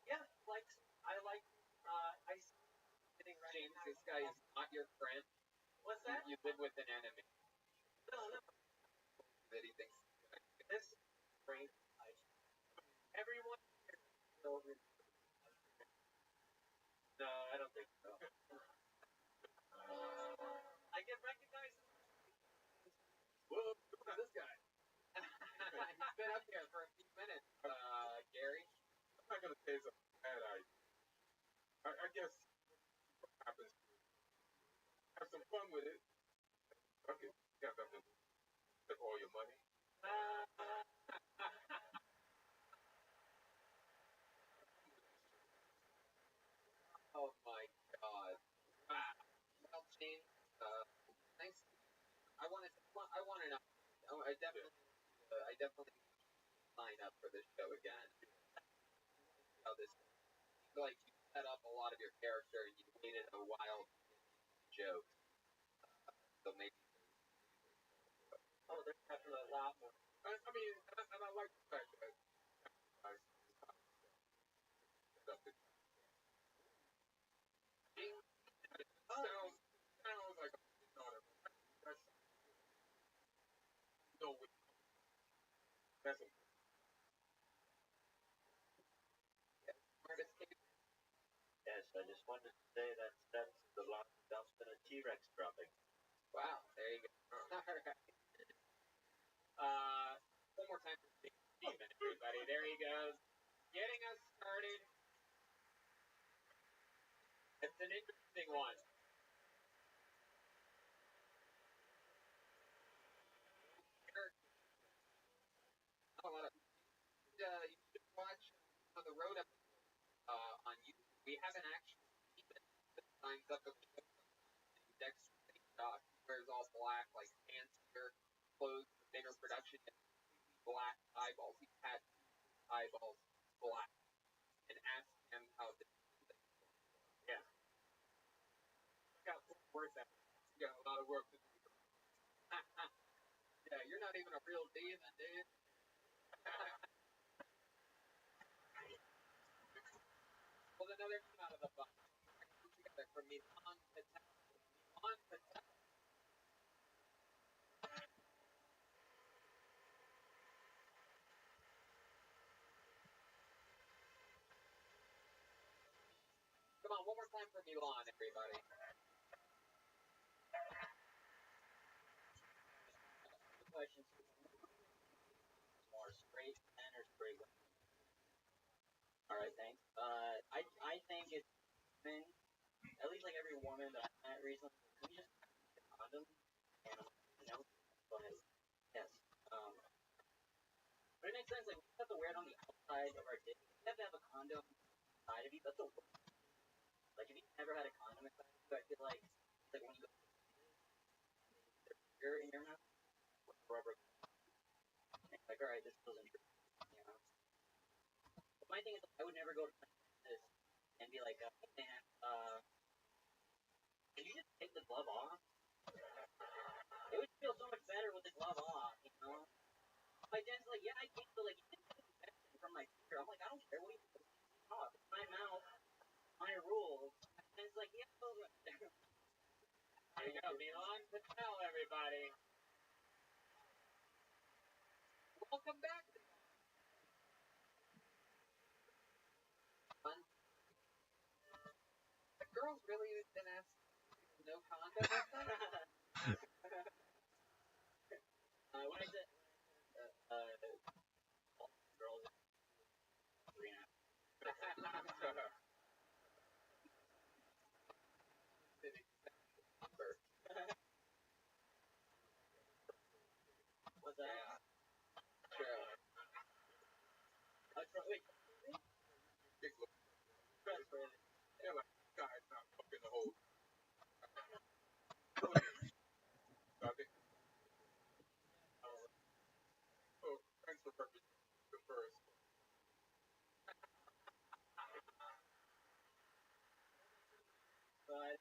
Yeah, I like, ice getting right. James, this guy is not your friend. What's that? You live with an enemy. No. That he thinks This is great. Everyone here will remember. No, I don't think so. I get recognized. whoa, who's this guy? He's been up here for a few minutes, Gary. I'm not gonna say it's a bad idea. I guess what happens to have some fun with it. Okay, you got nothing to take all your money. Oh my god. Wow. Well, James, thanks. I want to know. I definitely sign up for this show again. How this like set up a lot of your character, and you waited a while to get jokes. So maybe. Oh, there's actually a lot more. I mean, and I like the fact that I set up the. Sounds like it's not a. That's no. That's a. Artist case. Yes, I just wanted to say that's the last dumps in a T-Rex dropping. Wow, there you go. All right. One more time for Steven, everybody. There he goes. Getting us started. It's an interesting one. Not a lot of. You should watch the road on YouTube. We haven't actually seen it. It signs up with Dexter Doc. He wears all black, like fancier clothes, bigger production, and black eyeballs. He had eyeballs black, and asked him how this. Yeah. Got work that. You got a lot of work to do. Yeah, you're not even a real demon, dude. Well, another name out of the box. Together from Milan Patel. Milan Patel. Come on, one more time for Milan, everybody. The questions more straight men or straight women? All right, thanks. I think it's men. At least like every woman that I've met recently, can we just have a condom? And I'm like, no, but yes. But it makes sense. Like we have to wear it on the outside of our dick. We have to have a condom inside of you. That's the worst. Like if you've never had a condom inside of you, I feel like it's like when you go you're in your mouth with rubber. And like, all right, this doesn't true. You know. But my thing is, I would never go to this and be like, hey man, can you just take the glove off? It would feel so much better with the glove off, you know. My dad's like, yeah, I can, but like, you can take infection from my finger. I'm like, I don't care. What do you take off? It's my mouth, my rules. And it's like, yeah, There you go, Milan Patel, everybody. Welcome back. The girls really been asked no condom. when I said, girls, 3.5. What's that? Yeah. Sure. Wait, Big look. Yeah, like, guy's not fucking the whole. Oh, thanks for representing the first. but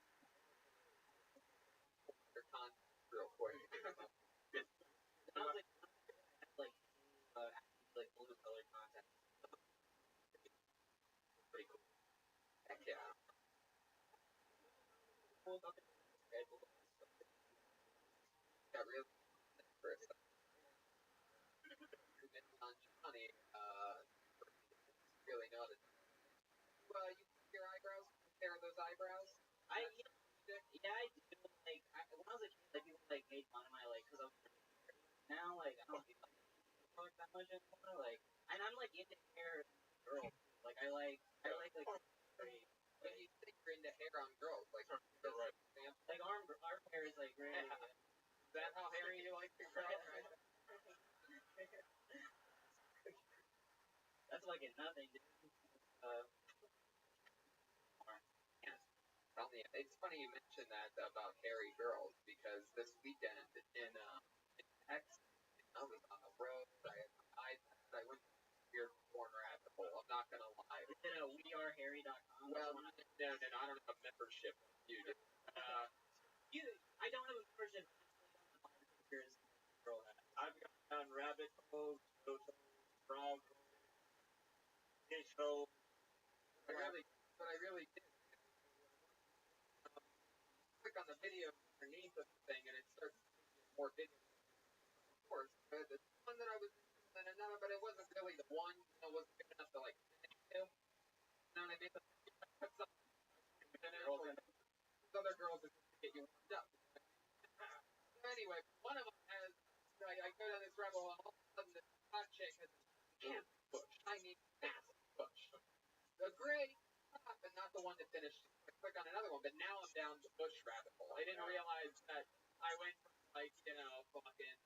Your content real quick. sounds like like blue color content. Pretty cool. Heck yeah. Cool. Yeah, really. First. On Johnny, really noticed. You your eyebrows, compare those eyebrows. Yeah, I do. Like, when I was a kid, like people like made fun of my like, cause I was now like I don't do like that much anymore. Like, and I'm like into hair girls. Like I like very, When you think you're into hair on girls, like right. like arm hair is like really. Is that how hairy you like your girls? Right? That's like nothing. Tell me, it's funny you mentioned that about hairy girls because this weekend in Texas, I was on the road. I went to a weird porn rabbit hole. I'm not gonna lie. Is it a wearehairy.com? Well, no, I don't have membership like you do. I don't have a membership. I've gone down rabbit holes, frog holes, But I really did. Click on the video underneath of the thing, and it starts more videos. Of course, the one that I was interested in, but it wasn't really the one. It wasn't good enough to like finish to. You know what I mean? Those other girls are just to get you warmed up. So anyway, one of them has. I go down this rabbit hole, and all of a sudden this hot chick has a giant bush. I mean, massive bush. The gray top, and not the one that finished. I click on another one, but now I'm down the bush rabbit hole. I didn't realize that I went from like fucking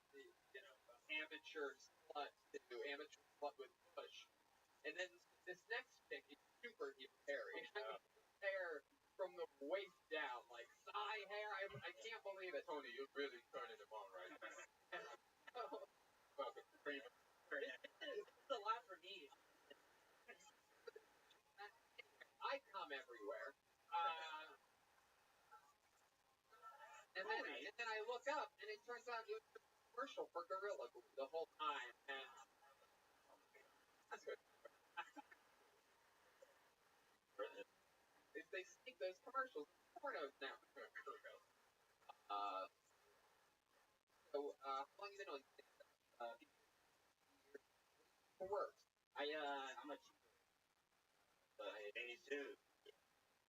amateur slut to amateur slut with bush, and then this next chick is super hairy. Hair from the waist down, like thigh hair. I can't believe it. Tony, you're really turning them on right now. Fucking cream. It's a lot for me. I come everywhere. And then I look up, and it turns out it was a commercial for Gorilla Glue the whole time. And that's good. They sneak those commercials in pornos now. How long you been on for work? I'm a tutor. But I need to.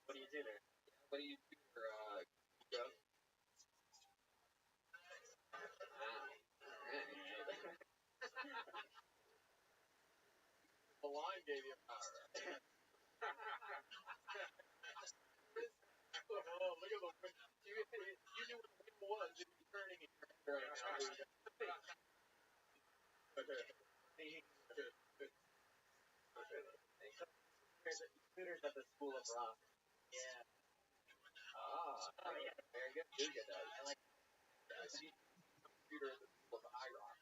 What do you do there? What do you do for job? The line gave you power. Oh, look at the wind. You knew what the wind was. It was turning in your head right now. Tutors at the School of Rock. Yeah. Yeah. Very good. Do get that. I like Computer at the School of High Rock.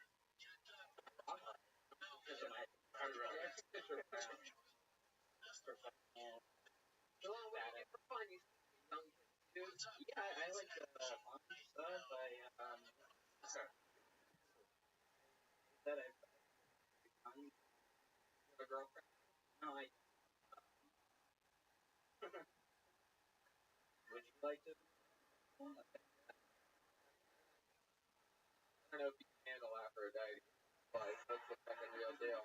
So what do you get for fun? You young kids do? Yeah, I like fun stuff. That I've done. A girlfriend? No, I. Would you like to? I don't know if you can handle Aphrodite. Like, that's the fucking real deal.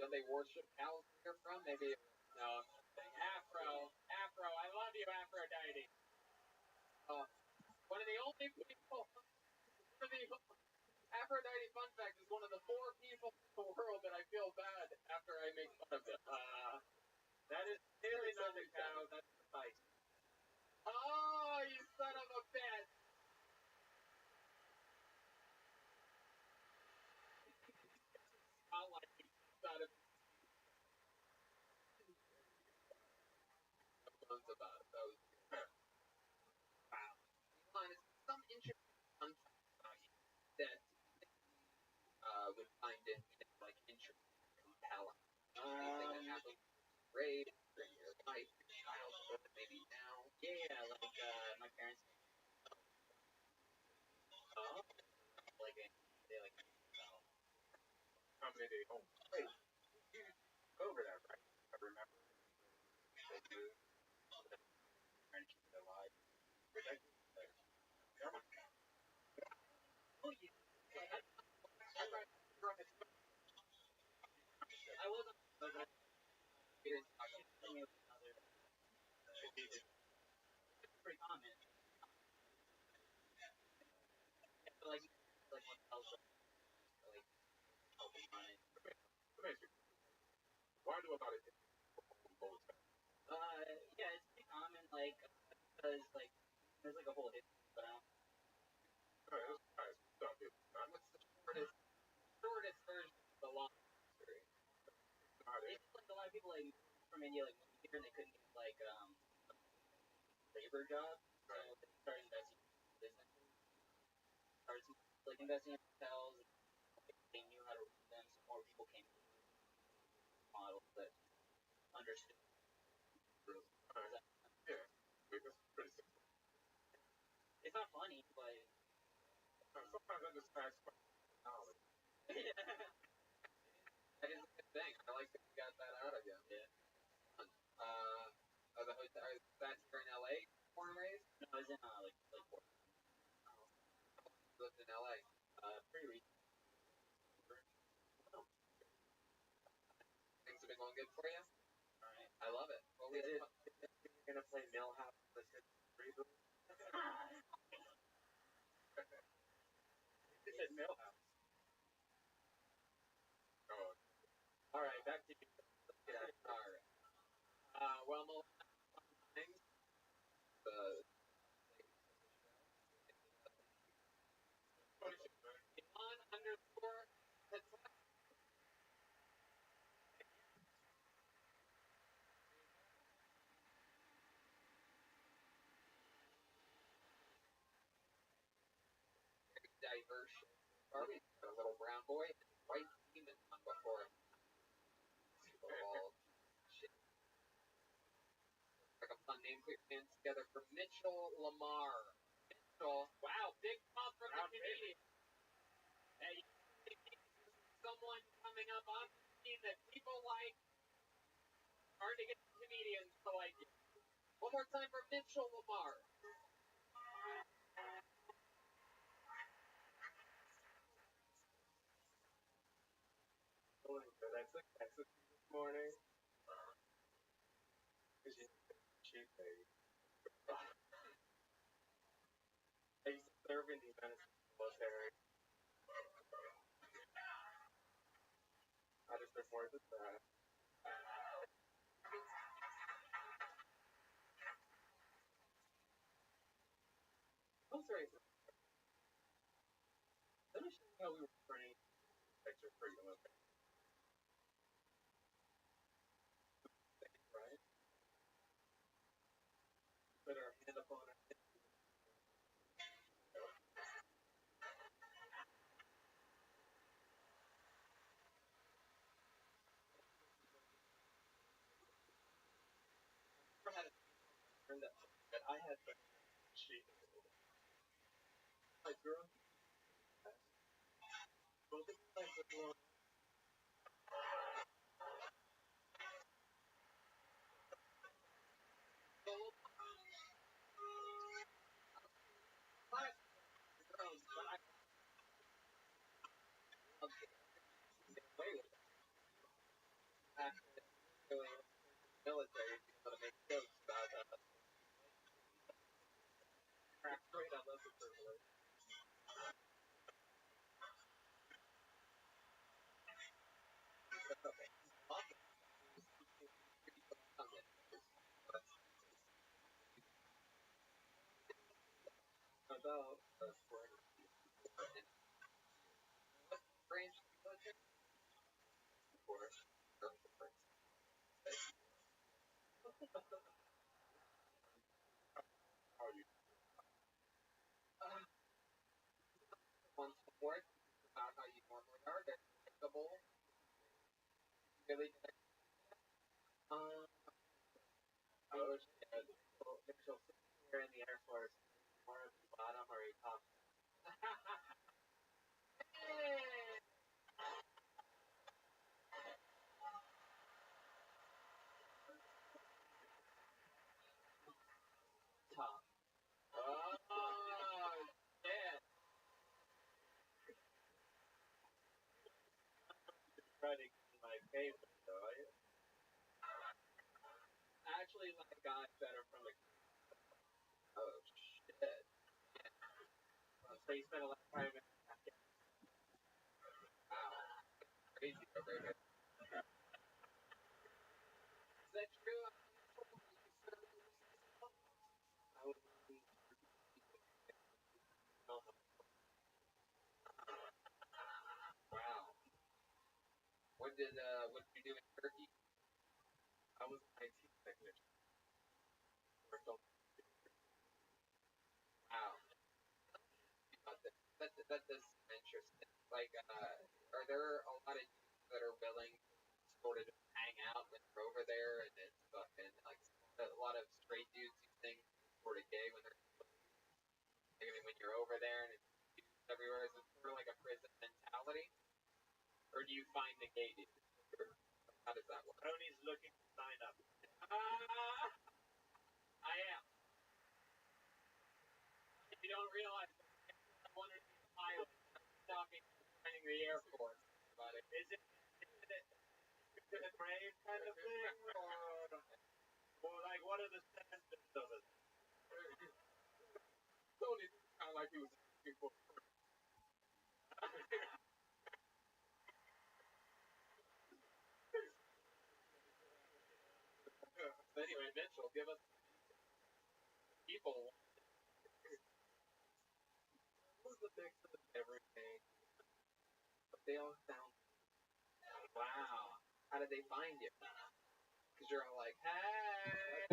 Don't they worship cows where you're from? Maybe. No, I'm just saying. Afro, I love you, Aphrodite. One of the only people. Aphrodite, fun fact, is one of the 4 people in the world that I feel bad after I make fun of them. That is clearly not the cow. That's the fight. Oh, you son of a bitch! Not like you son of a about it. That was wow. Honest, some interesting fun facts about you that would find it like interesting and compelling. Anything that happened great during your life, your childhood, maybe now. Yeah, like my parents. Like they like. How many day home? Wait, you over that, right? I remember. They do. French alive. Oh yeah. I wasn't. It's pretty common. Yeah, like what else? Like helping money. Why do about it? Yeah, it's pretty common. Like because like there's like a whole history, but I don't. Alright, stop it. What's the shortest version of the long history? It's like a lot of people like from India like moved here and they couldn't get like labor jobs, so they started investing in businesses. Started like investing in hotels. And, like, they knew how to run them, so more people came to the model that understood funny, but Sometimes I just ask knowledge. that is a good thing. I like that you got that out of you. Yeah. That's here in LA, born and raised? No, I was in like Lived in LA. 3 weeks. Things have been going good for you? Alright. I love it. What was Is it? you're gonna play Millhouse this reboot? It said Millhouse. Oh. Alright, back to you. Alright. Well, things. On underscore diverse Barbie. Got a little brown boy and a white demon on before him. All shit. Like a fun name, put your hands together for Mitchell Lamar. Mitchell, wow, big pop from the Canadian. Hey, someone coming up on the scene that people like. Hard to get comedians to like it. One more time for Mitchell Lamar. That's this morning. Because you cheap baby. I used to serve in the United States military. I just report this that. Military is let me show you how we were trained extra freedom, okay? Right? Put our hand up on our hip. I had a friend that I had to cheat. Like, girl, well, this is like the one. Military, but to make jokes about crack straight on those privilege. About branch military, of course. How you? On support about how you normally are, they're predictable. Really, I wish initial here in the Air Force, more at the bottom or a top. top. Oh, yeah. Try to get my favorite though. Actually, like guys better from the. Oh shit. So you spent a lot of time in Wow. Crazy over here. Is that true? I was Wow. What did you do in Turkey? I was an IT technician. Worked on Wow. That is interesting. Like, are there a lot of dudes that are willing to sort of just hang out when they're over there, and it's fucking like a lot of straight dudes you think sort of gay when they're. Like, I mean, you're over there and it's everywhere? Is it sort of like a prison mentality? Or do you find the gate? How does that work? Tony's looking to sign up. I am. You don't realize I'm one of these pilots talking finding the Air Force. But Is it brave kind of thing, or like what are the standards of it? Tony sounded like he was asking for. Anyway, Mitchell, give us people. Who's the mix of everything? But they all sound. Wow. How did they find you? Because you're all like, hey.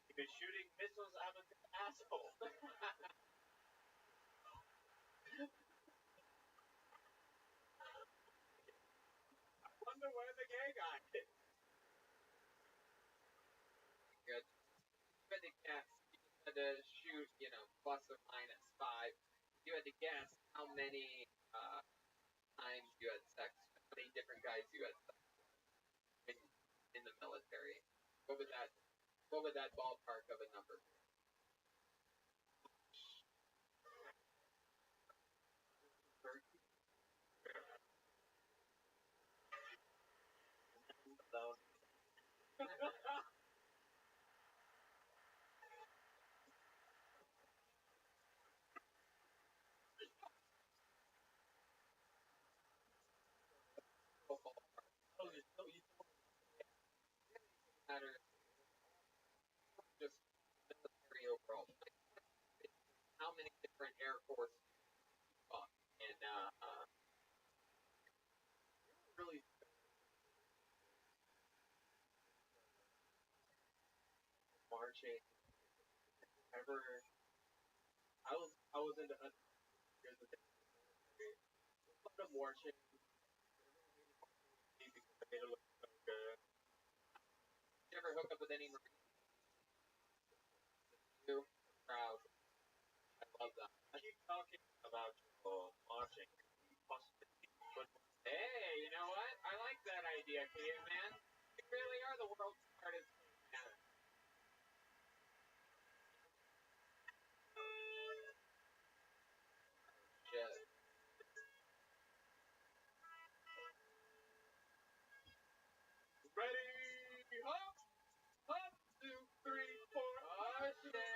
You've been shooting missiles out of his asshole. I wonder where the gay guy is. Good. You had to guess. You had to shoot, plus or minus 5. You had to guess how many times you had sex, how many different guys you had sex in the military. What would that ballpark of a number be? Matter just military overall. How many different Air Force and really marching ever? I was into here's the thing. A lot of marching because they made it look so good. Did you ever hook up with any Marines? You proud. I love that. I keep talking about marching. Hey, you know what? I like that idea, caveman. You really are the world's smartest caveman. Shit. Ready, hop, hop, 2, 3, 4. Oh shit. 3,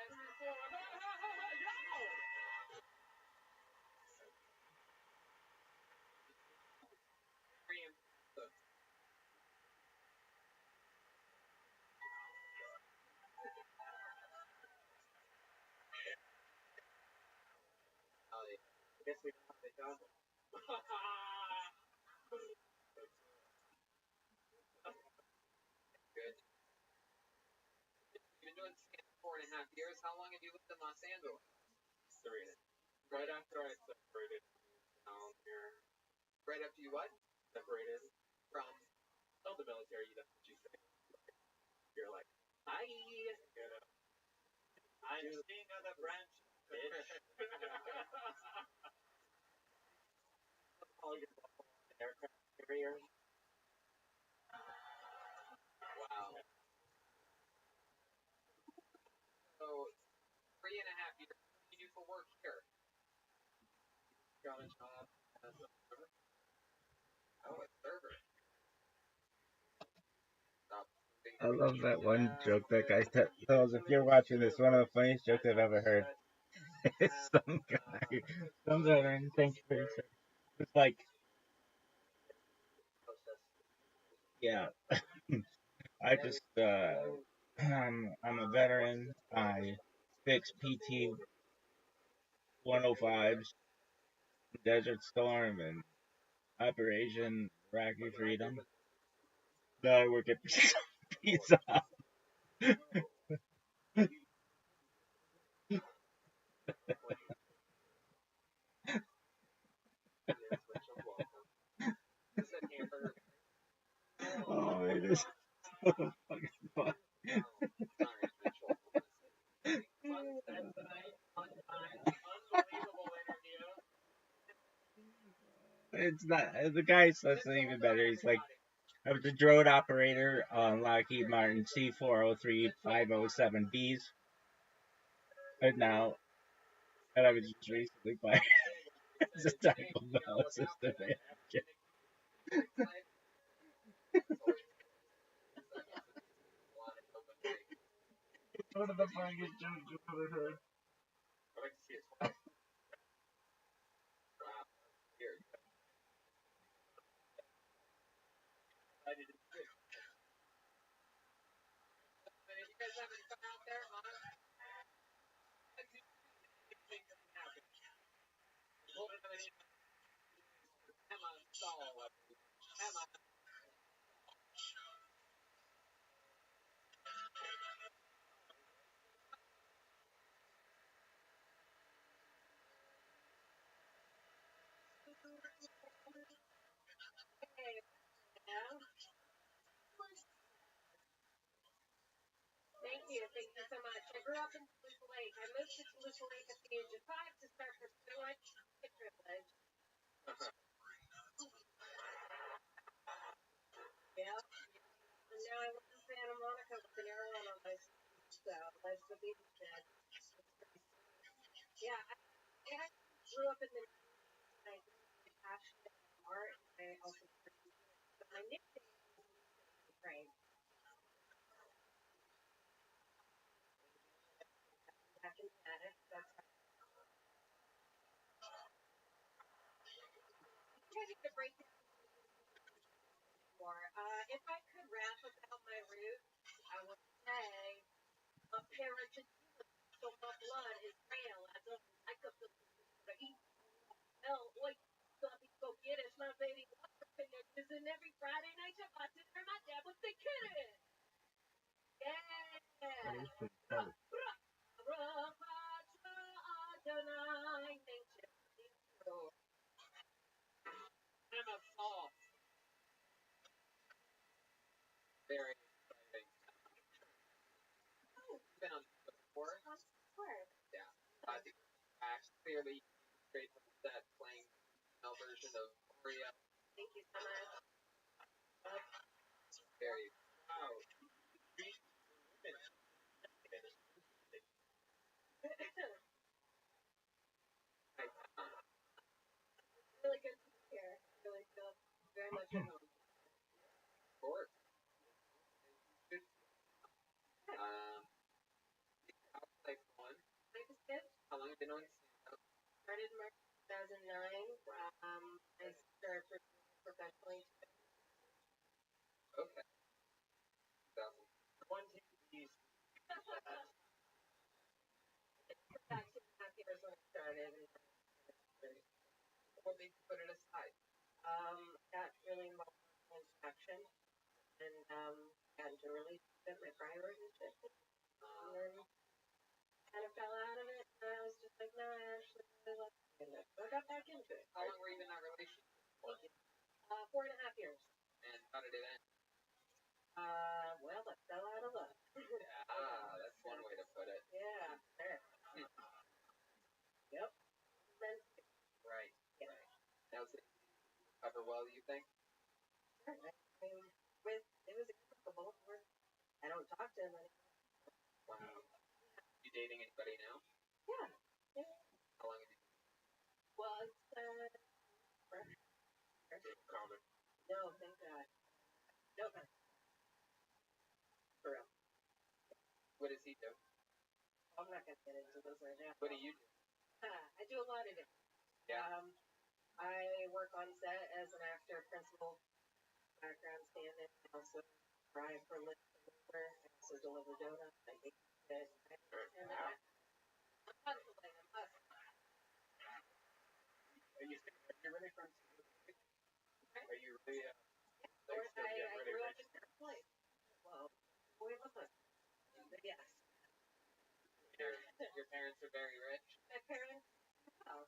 4. Yo! I guess we have the done. Good. You've been doing skins 4.5 years. How long have you lived in Los Angeles? 3. Right after I separated down here. Right after you what? Separated From the military, that's what you say. You're like, hi. I'm seeing other branches, bitch. All your aircraft carriers. Wow. So 3.5 years. What do you do for work here? Got a job as a server. Oh, a server. Stop. I love that one joke that guy tells. If you're watching this, one of the funniest jokes I've ever heard. It's some guy, some veteran, thank you for your service. It's like, yeah, I just, I'm a veteran. I fix PT 105s, Desert Storm, and Operation Iraqi Freedom. Now I work at Pizza Hut. Oh, it is so fucking fun. it's not. The guy says it even better. He's like, I was a drone operator on Lockheed Martin C403-507Bs, and I was just recently fired as a technical bell system manager. One of the funniest jokes you've ever heard. I like to see his wife. Here. I did it too. You guys having fun out there, huh? Emma Saul. Emma. Hey, yeah. Thank you so much. I grew up in Toluca Lake. I moved to Toluca Lake at the age of 5 to start pursuing my privilege. Yeah. And now I live in Santa Monica with an arrow on my sleeve, so life's the beach dead. Yeah, I grew up in the 90s, and I grew up really passionate about art, and I also but my nickname is Frank. Back in the attic. That's how I need to break down more. If I could rap about my roots, I would say a parent so my blood is real. I don't like a to eat. Hell, wait, go get it. My baby is in every Friday night at my dinner. My dad would say, kid. Yeah. Emma Saul. Very exciting. Been on the before? Yeah. Clearly great from that playing female version of Oreo. Thank you so much. Very proud. Really good to be here. Really feel very much at home. Of course. How's life going? Life is good. How long have you been on stand-up? Started in March 2009. I started professionally. Okay. 2000. Back 2.5 years when I started. What made you put it aside? Got really involved in action and got into a relationship, my priorities shifted, and then kind of fell out of it. And I was just like, no, I actually really love it. So I got back into it. How long were you in that relationship for? 4.5 years. And how did it end? Well, I fell out of love. Yeah, that's one way to put it. Yeah, there. Yep. Right. Yeah. Now, was it recover well, you think? Sure. It was amicable. I don't talk to him anymore. Wow. You dating anybody now? Yeah. Yeah. How long have you been? Well, it's common. No, thank God. No. For real. What does he do? I'm not gonna get into this right now. What do you do? I do a lot of it. Yeah. I work on set as an actor, principal, background stand-in. I also drive for a living. I also deliver donuts. I hate it. And I'm hustling. Are you really from? Are you really? I grew up in Fair Place. Well, we live with. But yes. Your parents are very rich. My parents. Oh.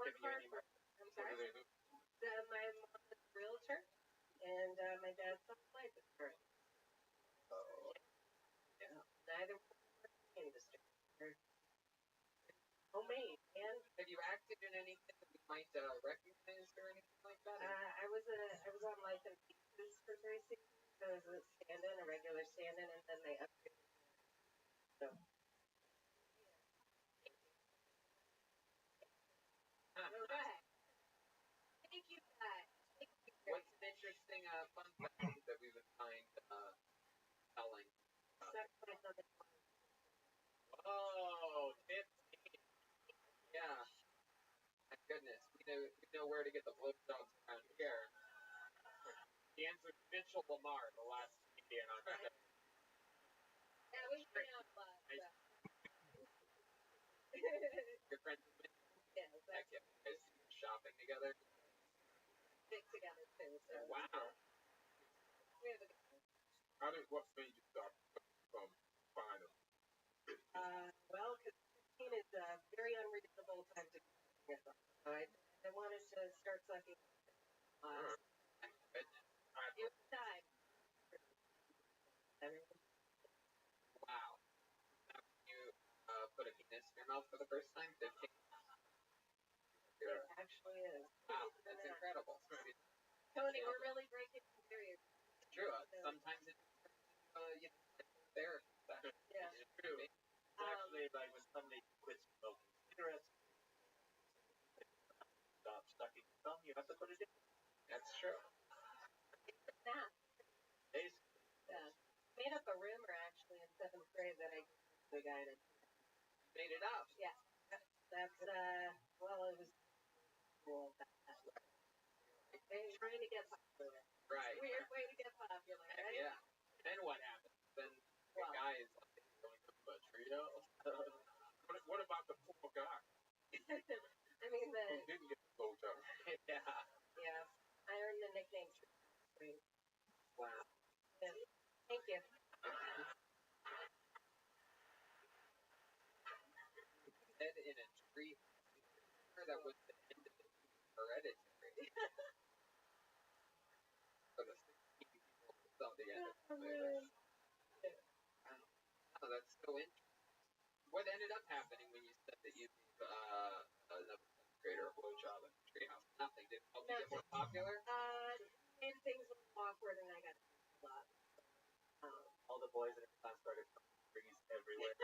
Work hard for. I'm sorry. My mom is a realtor, and my dad's self-employed insurance. Oh. Yeah. Neither one in the industry. Homemade. And have you acted in anything that we might recognize or anything like like them pieces for 360. So it was a stand-in, a regular stand-in, and then they upgraded. So Alright. thank you guys. What's an interesting fun fact that we would find telling? Oh, tipsy. Yeah. My goodness. We know where to get the blowjobs around here. The answer is Mitchell Lamar, the last comedian on show. Yeah, we went out last. Your friends with Mitchell? Yeah, Heck yeah. You guys do shopping together? stick together too. So Wow. we have a What made you stop from final? well, because 15 is a very unreasonable time to get them. So I wanted to start sucking. It was time. Wow. You put a penis in your mouth for the first time? 15? It actually is. Wow, that's incredible. Tony, we're really breaking barriers. It's true. Sometimes it's therapy. Yeah. It's true. It's actually like when somebody quits smoking cigarettes, stop sucking thumb, you have to put it in. That's true. Nah. Basically. Yeah. Made up a rumor actually in 7th grade that I kissed the guy that Made it up. Yeah. That's well, it was cool. Trying to get popular. Right. Weird way to get popular, right? Yeah. Then what happens? Then the guy is like going to a trio. What about the poor guy I mean who didn't get the blowjob? Yeah. yeah. I earned the nickname Tree. Wow. Yeah. Thank you. Head in a tree. That was the end of the Hereditary. For the 16 people who saw the end of the movie. Oh, that's so interesting. What ended up happening when you said that you gave another grader a blowjob in the treehouse? Nothing. Did it help you get more popular? Made things a little awkward and I got a lot. All the boys in the class started throwing trees everywhere.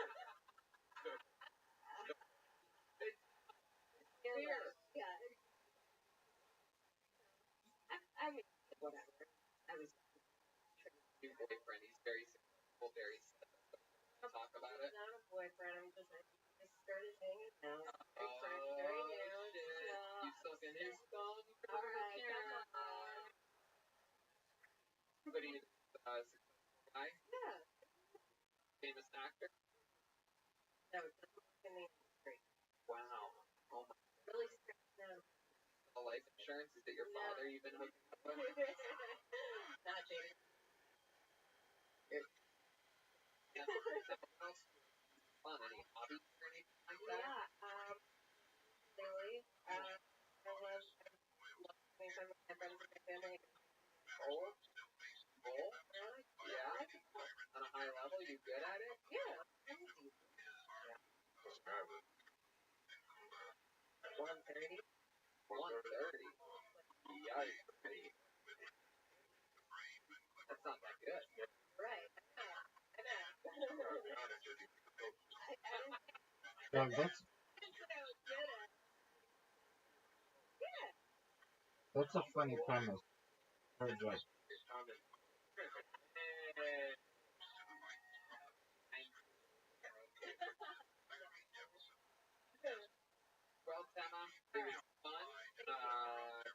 Here. Yeah. I mean, whatever. I was Your boyfriend, he's very successful, very talk about it. Not a boyfriend, I just started hanging out. Oh, shit. You sucking his thumb? Alright, come on. But he's a successful guy? Yeah. Famous actor? No, just in the industry. Wow. Oh my. Really stressed out. The life insurance? Is it your father you've been hooking up with? Not James. Someone else fun? Any hobbies or anything like that? Yeah, really. I love spending time with my friends and my family. Bowl? Yeah? On a high level, you good at it? Yeah. 1:30. 1:30? Yikes. That's not that good. Right. I know. That's a funny premise. Or just. Well, Emma, it was fun.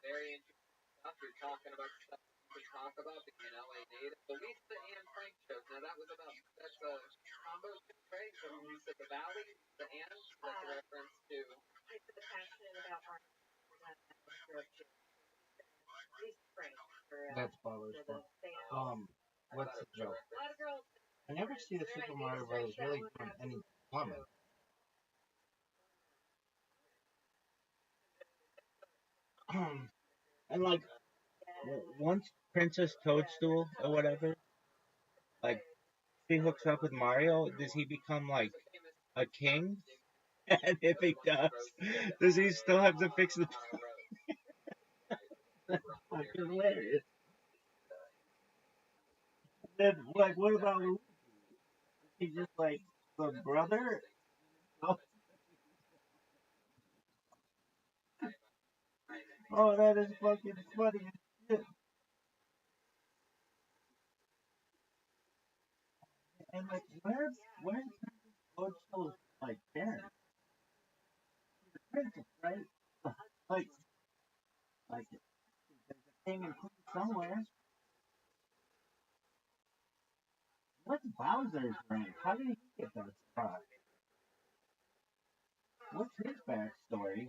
Very interesting stuff. You're talking about stuff you can talk about being an LA native. The Lisa and Frank joke. Now that's a combo joke, right? From Lisa the Valley, the and that's a reference to. I'm so passionate about art. That's Butler's fault. What's the joke? A lot of girls. I never see the Super Mario Brothers really doing any plumbing. And like, once Princess Toadstool or whatever, like, she hooks up with Mario, does he become like a king? And if he does he still have to fix the? That's fucking hilarious. Then, like, what about Luigi? He's just like the brother? Oh, oh, that is fucking funny as shit. And like, where's Rothschild's like parents? Princess, right? Like, like there's a king and queen somewhere. What's Bowser's rank? How did he get that spot? What's his backstory?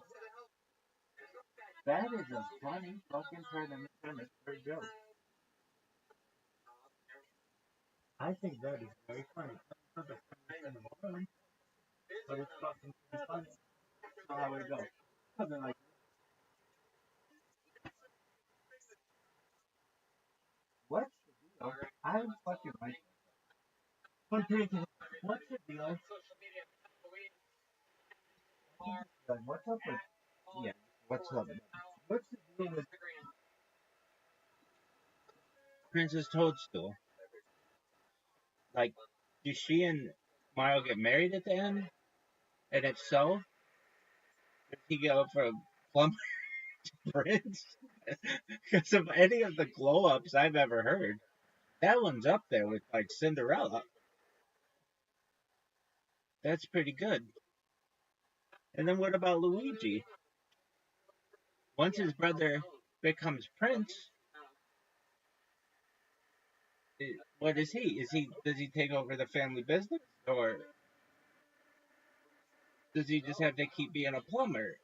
That is a funny fucking premise for a joke. I think that is very funny. It's not the funniest thing in the world, but it's fucking funny. So how would it go? Something like, what's the deal? I fucking like. What's the deal? Like, what's up with? Yeah. What's up? What's the deal with Princess Toadstool? Like, do she and Mario get married at the end? And if so, does he go for a plumber prince? Because of any of the glow ups I've ever heard, that one's up there with like Cinderella. That's pretty good. And then what about Luigi? Once his brother becomes prince, what is he? Does he take over the family business, or does he just have to keep being a plumber?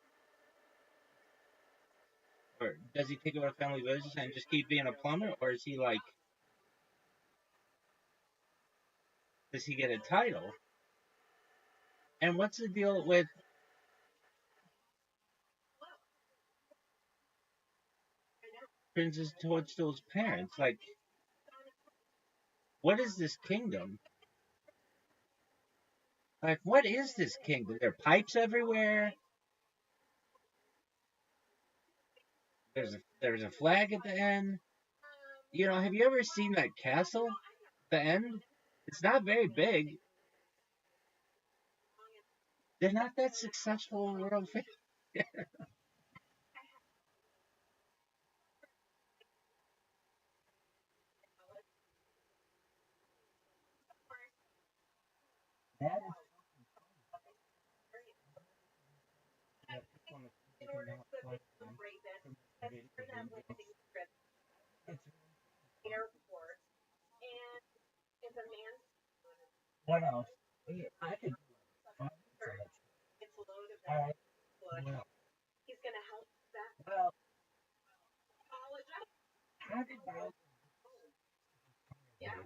Or does he take over the family business and just keep being a plumber, or is he like, does he get a title? And what's the deal with Princess Toadstool's parents? Like, what is this kingdom? Like, what is this kingdom? There are pipes everywhere. There's a flag at the end. You know, have you ever seen that castle? The end? It's not very big. They're not that successful world famous. That is In order to celebrate that, for them with the trip airport, and it's a man. what else? I could It's loaded all right. bush. Well, He's gonna help that well, apologize. how did Bowser Yeah.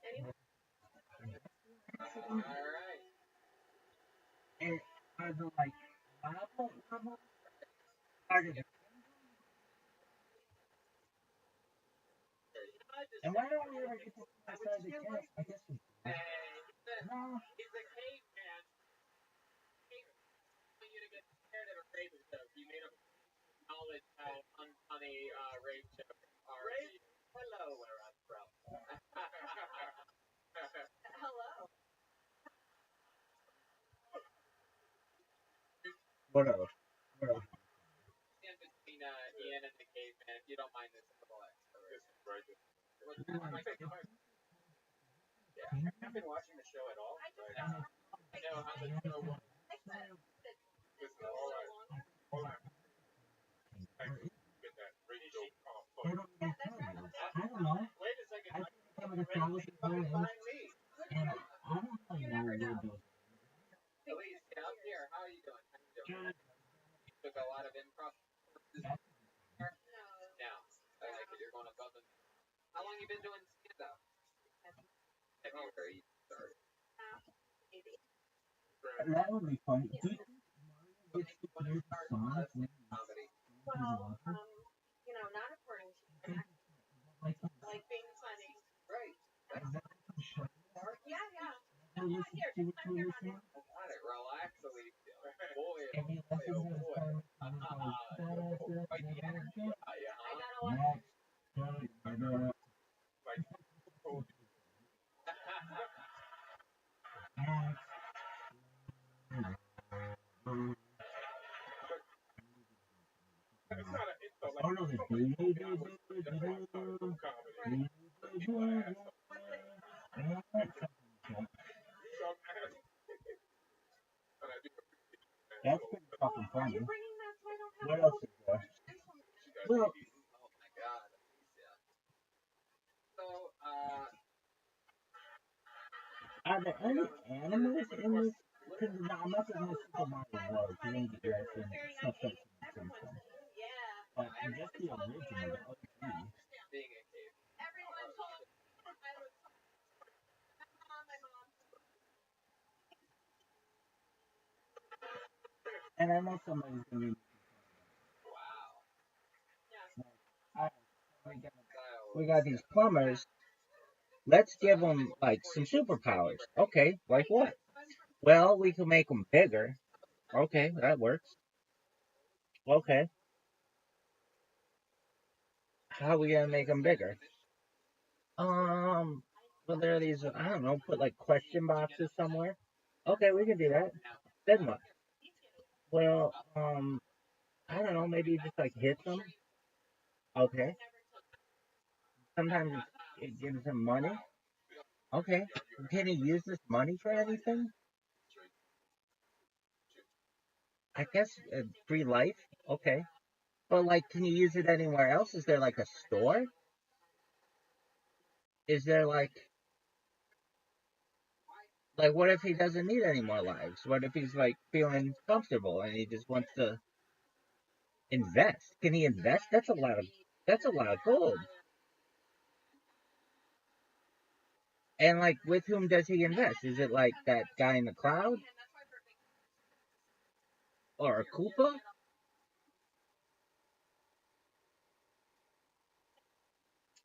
Anyway, All right. and are the like lava level part of the and why don't we ever get to see outside the cast? I guess we no. He's a caveman. I want you to get scared of a rape joke. You made a knowledge how unfunny rape joke are. Rape? Hello, where I'm from. hello. What else? What else? In between Ian and the caveman, you don't mind this little extra. This is very good. Yeah. I've been watching the show at all. I know how the show works. Listen, all right. Hold on. Get that radio They don't even tell you. I don't know. Wait a second. I think some of the fellas are playing, Find me. and I don't really know where those. Elise, get up here. How are you doing? How you doing? You took a lot of improv. No. I like it. You're going above and. How long you been doing stand-up? February. Sorry. That would be fun. Do you think Mario gets to hear the song when Comedy. Well, not according to like being funny. Right. Yeah, yeah. to listen to it through this one? I got it. Relax, Alicia. Boy, And he listens to the song and I gotta watch. next. That's pretty fucking funny. What else is there? Well, Oh my god. Yeah. So, are there any animals in this? Because no, I'm not gonna Super Mario World. You ain't get less than stuff that's in the Simpsons. But just the original, the OG. being a cave. Everyone told I was my mom. And I know somebody's gonna be. Wow. Alright, we got these plumbers. Let's give them like some superpowers. Okay, like what? Well, we can make them bigger. Okay, that works. Okay, how are we gonna make them bigger? Well, there are these. I don't know. Put like question boxes somewhere. Okay, we can do that. Then what? Well, I don't know. Maybe just like hit them. Okay. Sometimes it gives them money. Okay. Can he use this money for anything? I guess free life. Okay. But like, can you use it anywhere else? Is there like a store? Is there like what if he doesn't need any more lives? What if he's like feeling comfortable and he just wants to invest? Can he invest? That's a lot of gold. And like with whom does he invest? Is it like that guy in the cloud? Or a Koopa?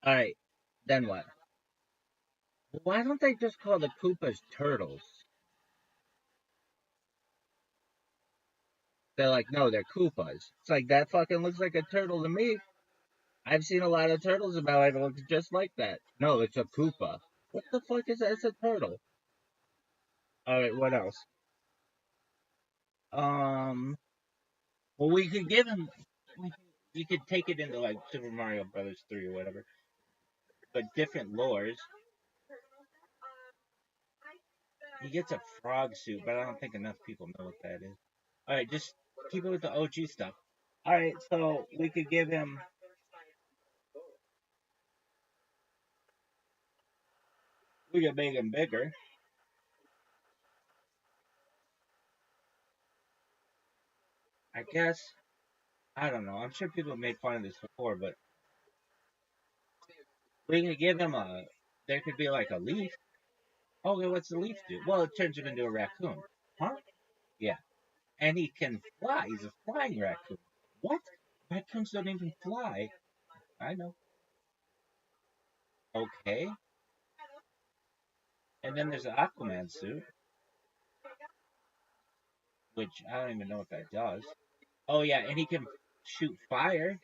Alright, then what? Why don't they just call the Koopas turtles? They're like, no, they're Koopas. It's like that fucking looks like a turtle to me. I've seen a lot of turtles in my life that look just like that. No, it's a Koopa. What the fuck is that? It's a turtle. Alright, what else? Um, well, we could give him. You could take it into like Super Mario Brothers 3 or whatever, but different lores. He gets a frog suit, but I don't think enough people know what that is. Alright, just keep it with the OG stuff. Alright, so we could give him. We could make him bigger. I guess. I don't know. I'm sure people have made fun of this before, but we could give him a. There could be like a leaf. Okay, what's the leaf do? Well, it turns him into a raccoon. Huh? Yeah. And he can fly. He's a flying raccoon. What? Raccoons don't even fly. I know. Okay. And then there's an Aquaman suit, which I don't even know what that does. Oh yeah, and he can shoot fire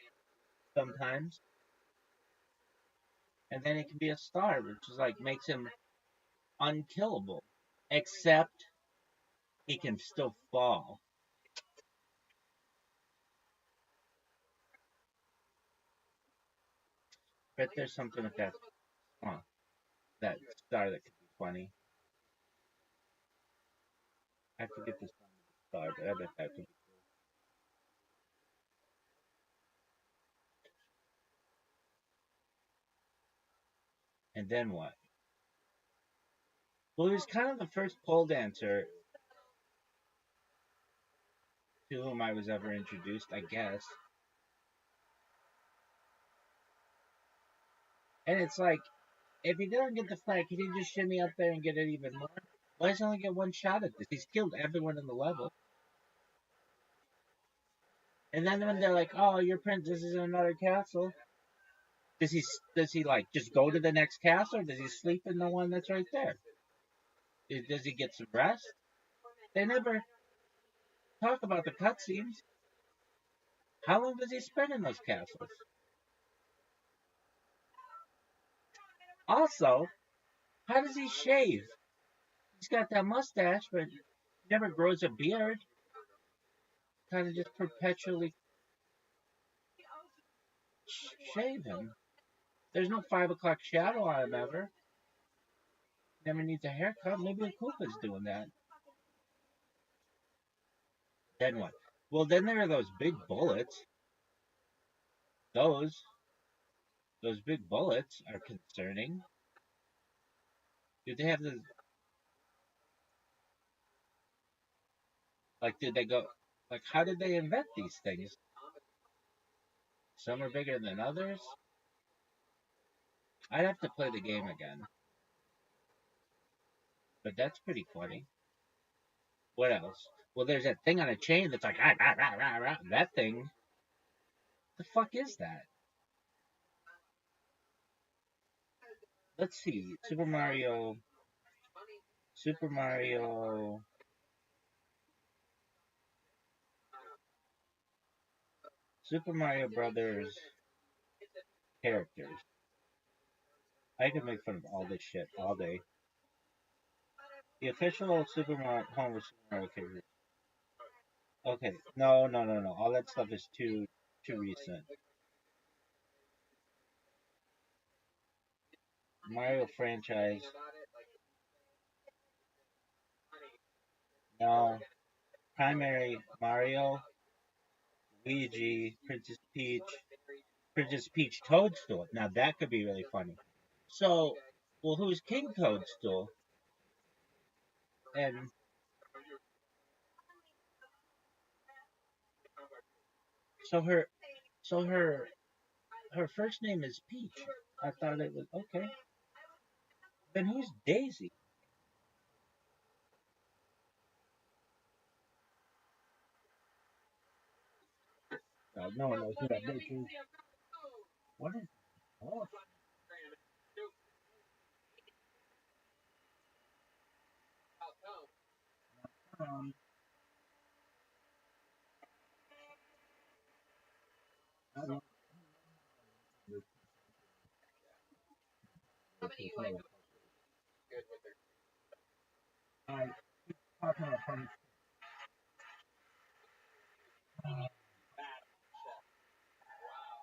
sometimes. And then he can be a star, which is like makes him unkillable. Except he can still fall. Bet there's something with that. Huh, that star that could be funny. I forget the star, but I bet that could be. And then what? Well, he was kind of the first pole dancer to whom I was ever introduced, I guess. And it's like, if he doesn't get the flag, can he just shimmy up there and get it even more? Why does he only get one shot at this? He's killed everyone in the level. And then when they're like, "Oh, your princess is in another castle," does he like just go to the next castle, or does he sleep in the one that's right there? Does he get some rest? They never talk about the cutscenes. How long does he spend in those castles? Also, how does he shave? He's got that mustache, but he never grows a beard. Kind of just perpetually shave him. There's no 5 o'clock shadow on him ever. Never needs a haircut. Maybe Koopa's doing that. Then what? Well, then there are those big bullets. Those big bullets are concerning. Did they have the Did they go? Like, how did they invent these things? Some are bigger than others. I'd have to play the game again. But that's pretty funny. What else? Well, there's that thing on a chain that's like, rah, rah, rah, rah, rah. That thing. The fuck is that? Let's see. Super Mario. Super Mario. Super Mario Brothers characters. I could make fun of all this shit all day. The official Super Mario Home Super Mario characters. Okay, no. All that stuff is too recent. Mario franchise. No. Primary Mario, Luigi, Princess Peach Toadstool. Now that could be really funny. So, well, who's King Toadstool? And so her first name is Peach. I thought it was okay. Then who's Daisy? No one knows who that bitch is. What is? Oh, um, I don't know. Somebody you like good with their I talking about funny. bad chef. Wow.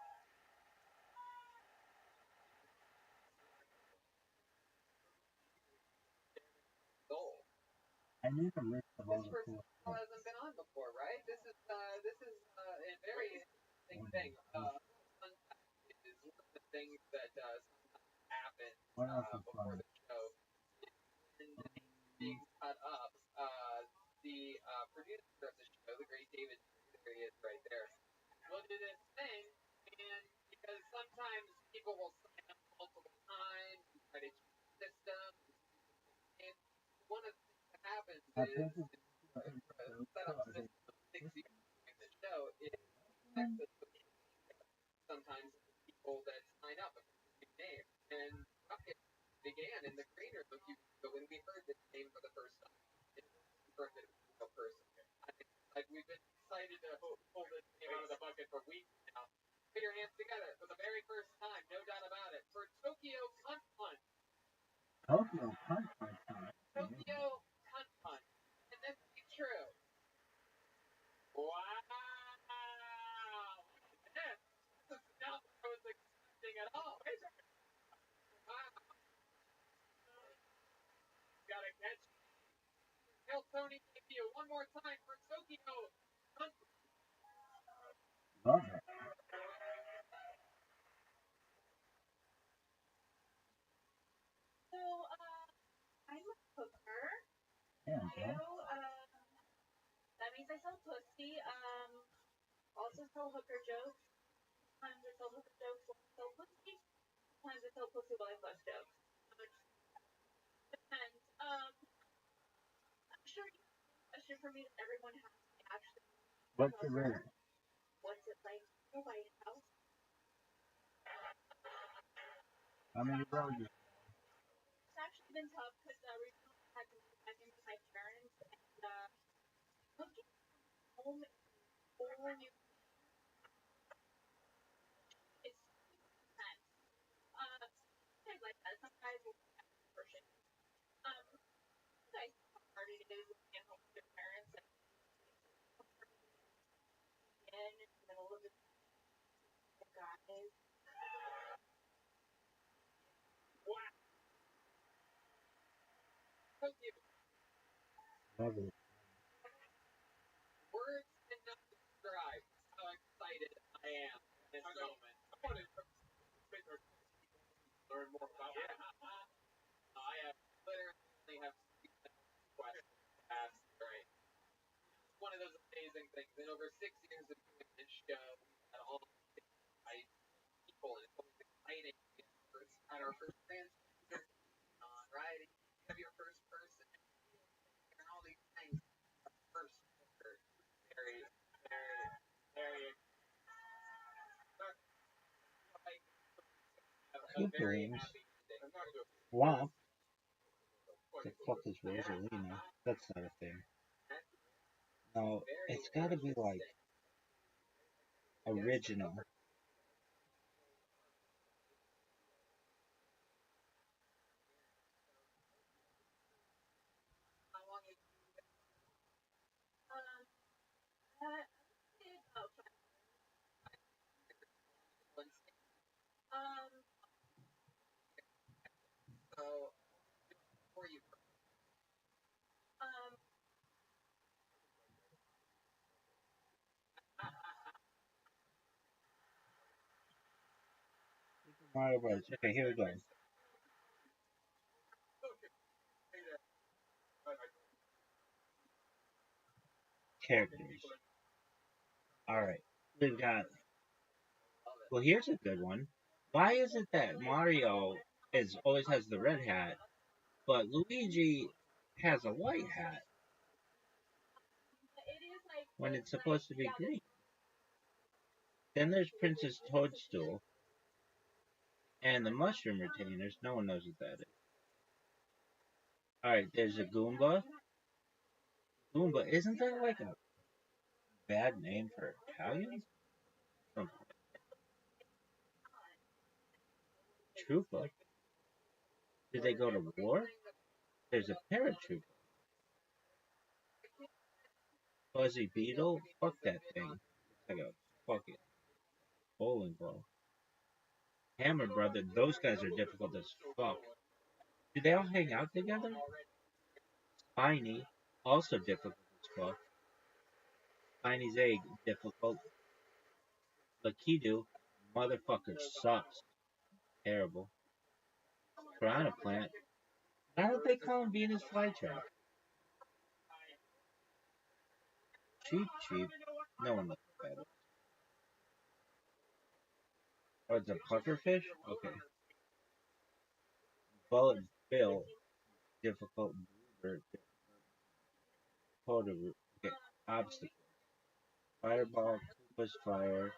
Goal. I need a list of all This the person cool stuff. hasn't been on before, right? This is a very interesting thing. Fun fact is one of the things that sometimes happens What else is before funny? the show when being cut up. The producer of the show, the great David, there he is right there, will do this thing, and because sometimes people will sign up multiple times and try to cheat the system, and one of the things that happens I is think it's set up system of 6 years during the show is access to sometimes people that sign up with the same name. And Rocket began in the green room a few weeks ago when we heard this name for the first time. It confirmed that it was a real person. We've been excited to pull this name out of the bucket for weeks now. Put your hands together for the very first time, no doubt about it, for Tokyo Cunt Punch. Tokyo Punch Punch. Tokyo Cunt Punch. And this is true. Wow. This is not what I was expecting at all. Wow. Gotta catch. Tell Tony debut one more time for Tokyo. Love it. So, I'm a hooker. Yeah, You know, that means I sell pussy. Also sell hooker jokes. Sometimes I sell hooker jokes while I sell pussy. Sometimes I sell pussy while I bust jokes. So it depends. I'm sure you have a question for me that everyone has to actually. What's your rate? What's it like in the White House? How many roses? It's actually been tough because recently I had to move back in with my parents and looking home in four new it's sense. Guys like that. Some guys will for shit. You guys know how hard it is living at home with your parents and in the middle of the guys. about you? Lovely. Words cannot describe how excited I am in this moment. I want to learn more about it. I have literally have questions to ask. Right. It's one of those amazing things. In over 6 years of doing this show, we've had all these exciting people, and it's always exciting to get at our first transgender on, right? You have your first person, and all these things. First, very, very, very. A very Games. happy ending. Womp. The fuck is Rosalina? That's not a thing. No, it's gotta be like original. How long have you been? I would say about 5 years. So, before you, Um, Mario Bros. Okay, here we go. Characters. Alright, we've got. Well, here's a good one. Why is it that Mario always has the red hat, but Luigi has a white hat it is like when it's supposed to be green? Then there's Princess Toadstool and the Mushroom Retainers. No one knows what that is. Alright, there's a Goomba. Goomba, isn't that like a bad name for Italians? Troopa. Did they go to war? There's a paratrooper. Fuzzy Beetle? Fuck that thing. It's like a fucking bowling ball. Hammer Brother, those guys are difficult as fuck. Do they all hang out together? Spiny, also difficult as fuck. Spiny's egg, difficult. Lakitu, motherfucker sucks. Terrible. Piranha Plant. Why don't they call him Venus Flytrap? Cheap Cheap. No one knows what that is. Oh, it's a pufferfish? Okay. Bullet Bill. Difficult. Okay. Obstacle. Fireball. Koopa's Fire.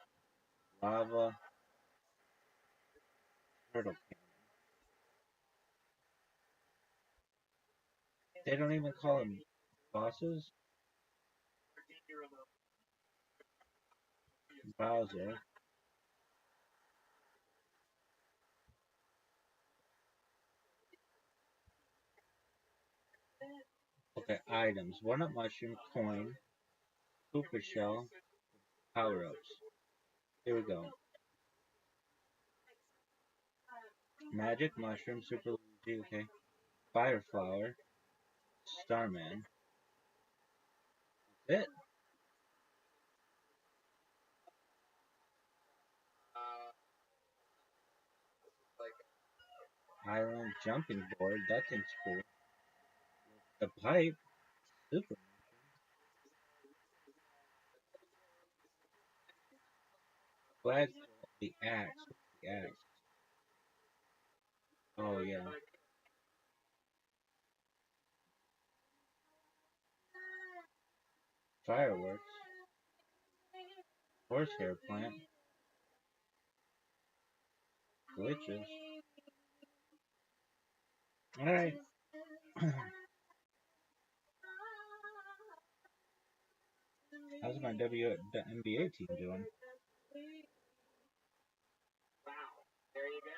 Lava. Turtle Cannon. They don't even call them bosses? Bowser. Okay, items. One up mushroom, coin, Cooper shell, power ups. Here we go. Magic mushroom, super Luigi, okay. Fire flower, Starman. That's it. Island jumping board, that thing's cool. The pipe, super. Flagpole, the axe. The axe. Oh yeah. Fireworks. Horsehair plant. Glitches. Alright. How's my WNBA team doing? wow, there you go.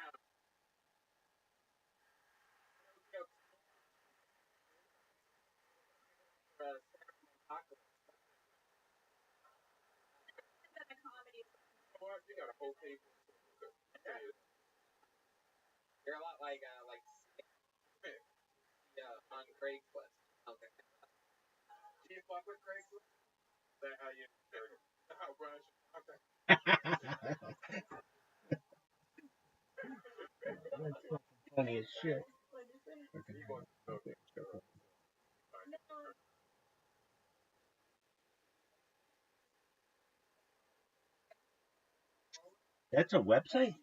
a comedy. You got a whole table. You're a lot like Craigslist. Okay. Do you fuck with Craigslist? Is that how you heard it? How Rush? Okay. That's fucking funny as shit. He wants to know things better. That's a website?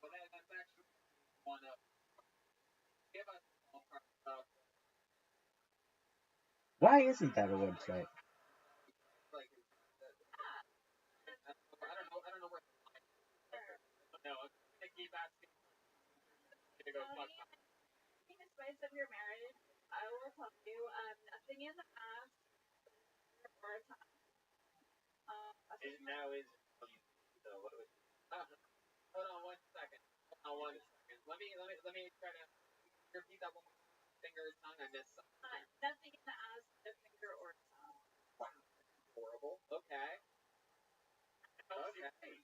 Well, that's actually one of. Give us all part about Why isn't that a website? like. I don't know where. No, I'm gonna keep asking. To go fuck. In the spice of your marriage, I will tell you, nothing in the past or time. It now is. So what was? Hold on 1 second. Hold on 1 second. Let me try to repeat that one. Finger or tongue. I missed something. Nothing in the ass, the finger or tongue. Horrible. Okay. Okay.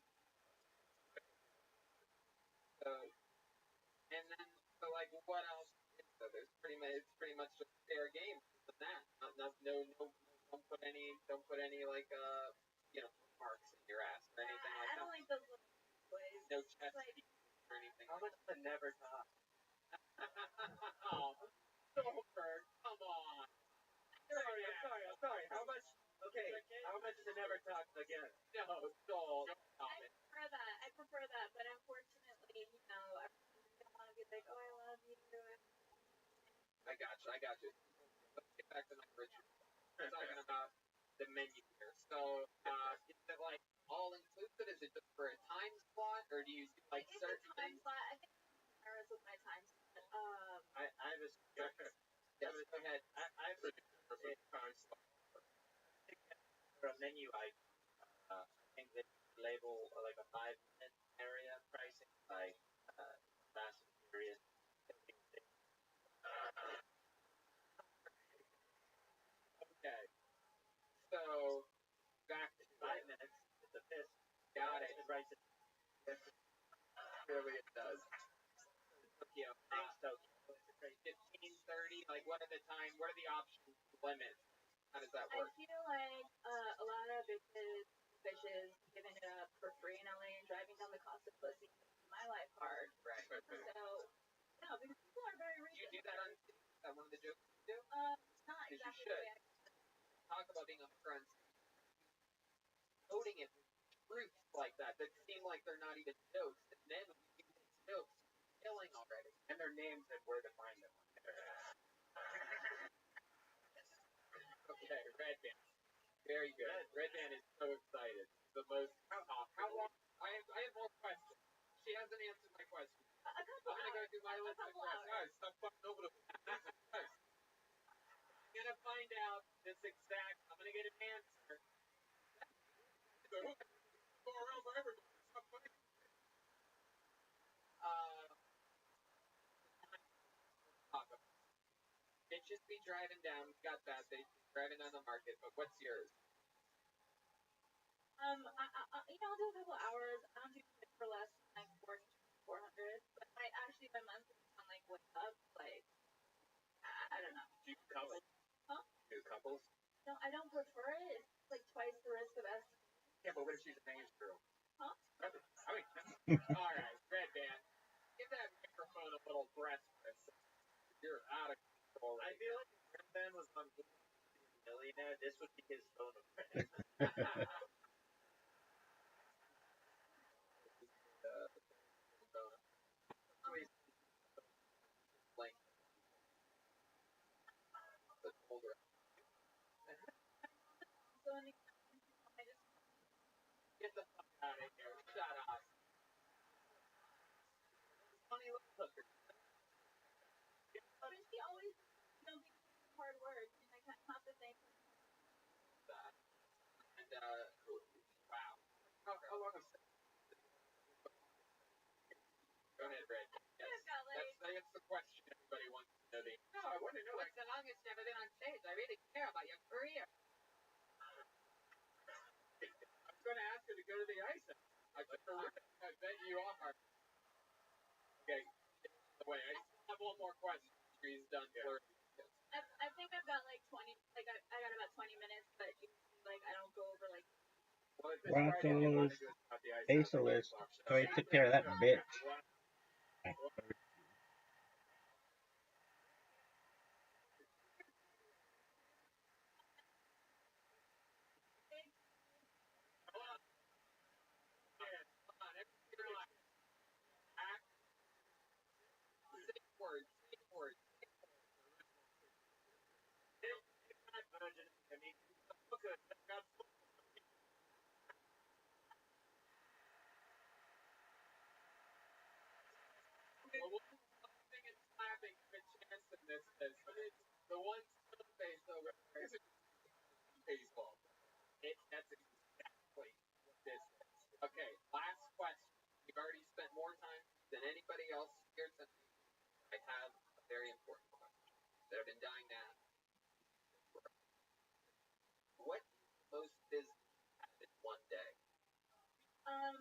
So, and then so like what else? So there's it's pretty much just fair game. Than that. No. Don't put any like marks in your ass or anything like that. I don't like those little boys. No chest or anything. How much to never talk? Oh, Goldberg, come on. I'm sorry. How much? Okay. How much to never talk again? No, don't. Stop it. I prefer that, but unfortunately, everyone's gonna want to be like, oh, I love you. I got you. Let's get back to my ritual. We're talking about the menu here. So, is it like all inclusive? Is it just for a time slot, or do you do like certain time slot? I think I'm with my time slot. I have a suggestion. Yes, go ahead. I have a time slot. For a menu item, I think they label like a 5-minute area pricing, like fast and furious. Okay. So, back to 5 minutes. It's a piss. Got it. It writes it. Clearly it does. Tokyo. Thanks, Tokyo. 15:30. Like, what are the options limits? How does that work? I feel like a lot of bitches giving it up for free in LA and driving down the cost of pussy making my life hard. Right. So, no, because people are very rich. Do you do that on stage? Is that one of the jokes you do? Not exactly you should. the way Talk about being a friend. Coding it truths like that seem like they're not even jokes. And then when you use jokes, you're killing already. And their names and where to find them. Okay, Red Band. Very good. Red Band is so excited. The most. How long? I have more questions. She hasn't answered my question. a couple I'm gonna go through my list of questions. Guys, stop fucking over the. I'm gonna find out this exact. I'm gonna get an answer. So who go around for everybody? Stop fucking. Bitches be driving down. We got that. They driving down the market. But what's yours? I'll do a couple hours. I don't do it for less than like 400. But my monthly is on like way up. Like, I don't know. Do you couples? Huh? Do couples? No, I don't prefer it. It's like twice the risk of STD. Yeah, but what if she's an Asian girl? Huh? I mean, All right, Red Band. Give that microphone a little breath. You're out of control. I feel like if Red Band was on Millionaire, this would be his phone of friends. So I just Get the fuck out of here. Shut up. Funny little hooker. but she always hard work and I can't not the same. And wow. How long have Go ahead, Red. Yes. That's the question everybody wants to know. No, I want to know what's the longest you've ever been on stage. I really care about your career. I was going to ask her to go to the ice. bet you are. Okay. Wait, I still have one more question. He's done flirting. I think I've got like 20, like I got about 20 minutes, but usually like I don't go over like. Broncos, Basilist. Already took care of that bitch. The one face over there is baseball. That's exactly what this is. Okay, last question. We've already spent more time than anybody else here tonight. I have a very important question that I've been dying to ask. What is the most busy you have in one day? I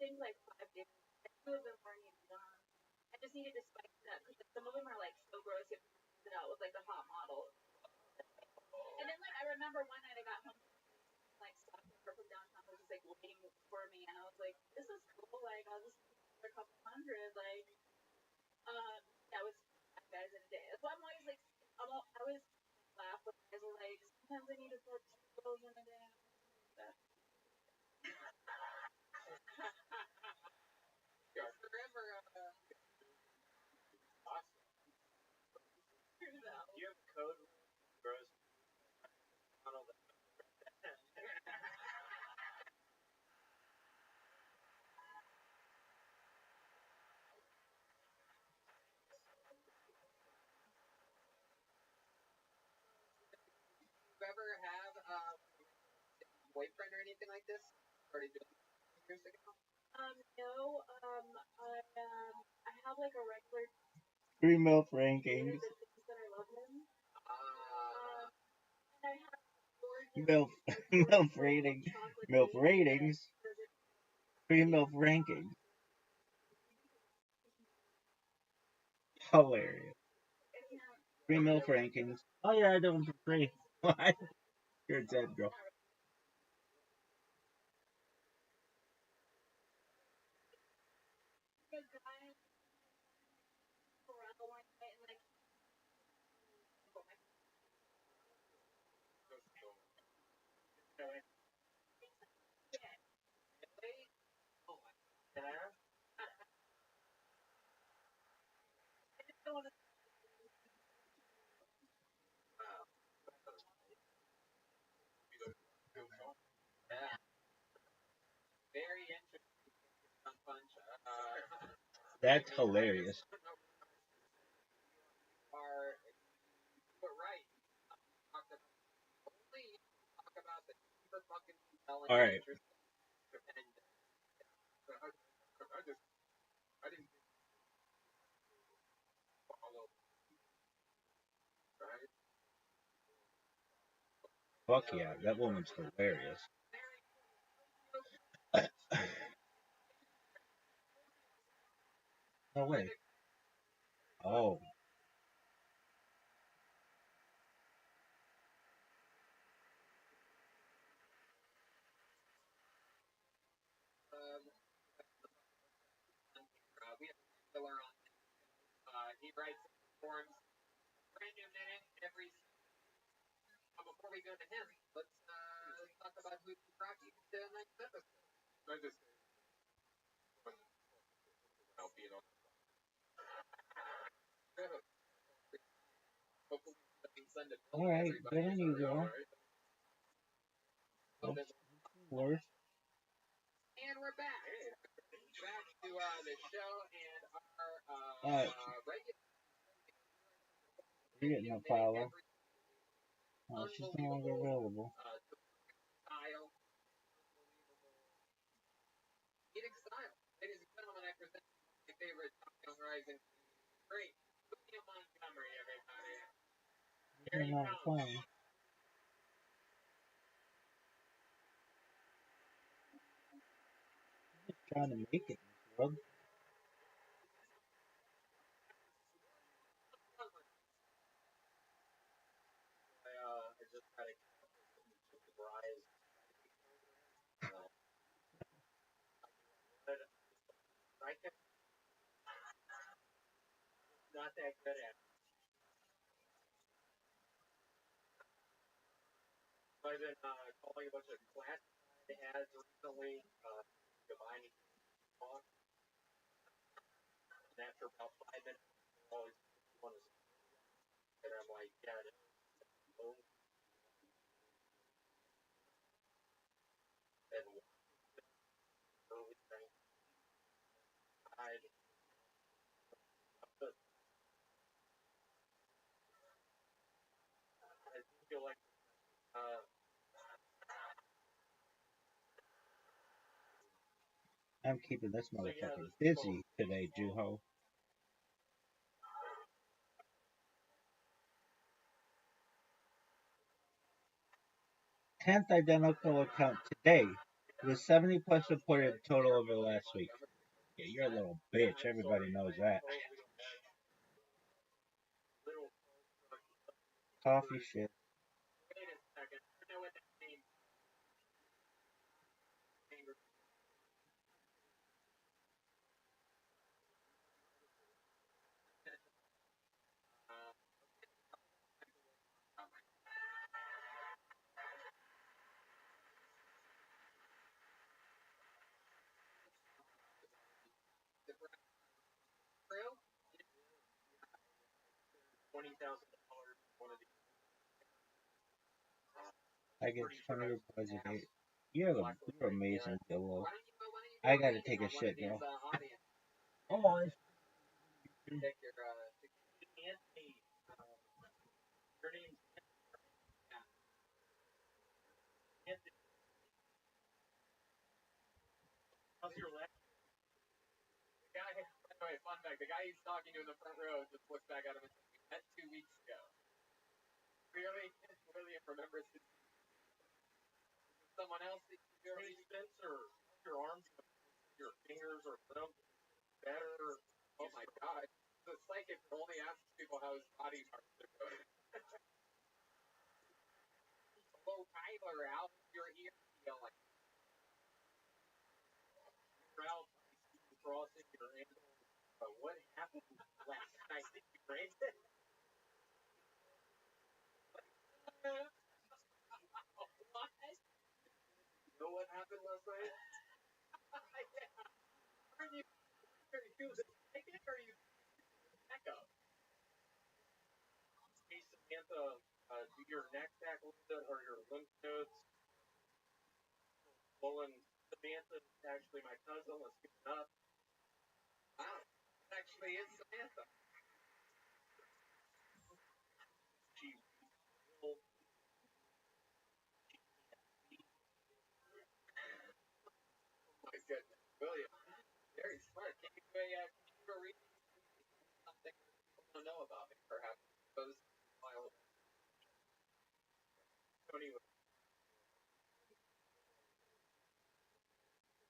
think like 5 days. I two of them weren't even done. I just needed to spice it up because some of them are like so gross. You have to spice it out with like the hot model. And then like I remember one night I got home like stalker from downtown was just like waiting for me, and I was like, this is cool. Like I'll just for a couple hundred. Like that was 5 guys in a day. That's why I'm always like I always laugh when guys are like sometimes I need to fuck 2 girls in a day. Do you have a code gross model that You ever have boyfriend or anything like this? Started doing years ago. No. I have like a regular. Three MILF rankings. The things that I love him. And I have MILF, MILF rating. MILF ratings. Three MILF rankings. Hilarious. Three MILF rankings. Oh yeah, I do them for free. What? You're dead, girl. Yeah. Very interesting. Punch. That's hilarious. Are but right. Talk about only talk about the super fucking compelling. All right. I didn't follow. Right. Fuck yeah, that woman's hilarious. No way. Oh. We have a killer on. He writes forums. Brand new minute every. Before we go to him, let's talk about who brought you to the next episode. I just. I'll be on. All right, good on you, girl. Worse. And we're back. Back to the show and our regular. You're getting a follow. Oh, she's no longer available. Style. Eating style. Ladies and gentlemen, I present my favorite Young Rising. Great. William Montgomery, everybody. Here he not comes. playing. trying to make it in this world. I just got a rise. But I can not that good at it. So I've been calling a bunch of classified ads recently, combining talk, and after about 5 minutes, always one is, and I'm like, yeah, it is. And early thing, I feel like uh, I'm keeping this so yeah, motherfucker this busy today, Juho. 10th identical account today, with 70 plus reported total over the last week. Yeah, you're a little bitch. Everybody knows that. little Coffee shit. wait a second, I know what that means. Uh, True? $20,000 one of these. I get Pretty 20 sure replies a day. You're amazing, Dillo. Why don't you go? Why don't you I go gotta read take a on one of shit, these girl. audience? Oh, Take your Anthony, your name's Anthony. How's your leg? the guy. By the way, fun fact: the guy he's talking to in the front row just looks back at him and says, "We met 2 weeks ago." Really, William remembers his, someone else that you Hey, Spencer, your arms, your fingers are limp, better. Oh my god. The psychic only asks people how his body parts are doing. Hello, Tyler. How's your ear feeling? Trout, crossing your ankle. What happened last night? Did you break it? What? You know what happened last night? Are you psychic or are you echo? Hey, Samantha, do your neck back a little bit or your lymph nodes swollen? Samantha is actually my cousin. Let's give it up. Wow. It actually is Samantha. She will. Oh my goodness. William. Very smart. Can you do a reading? Something people don't know about me, perhaps. Those while Tony with a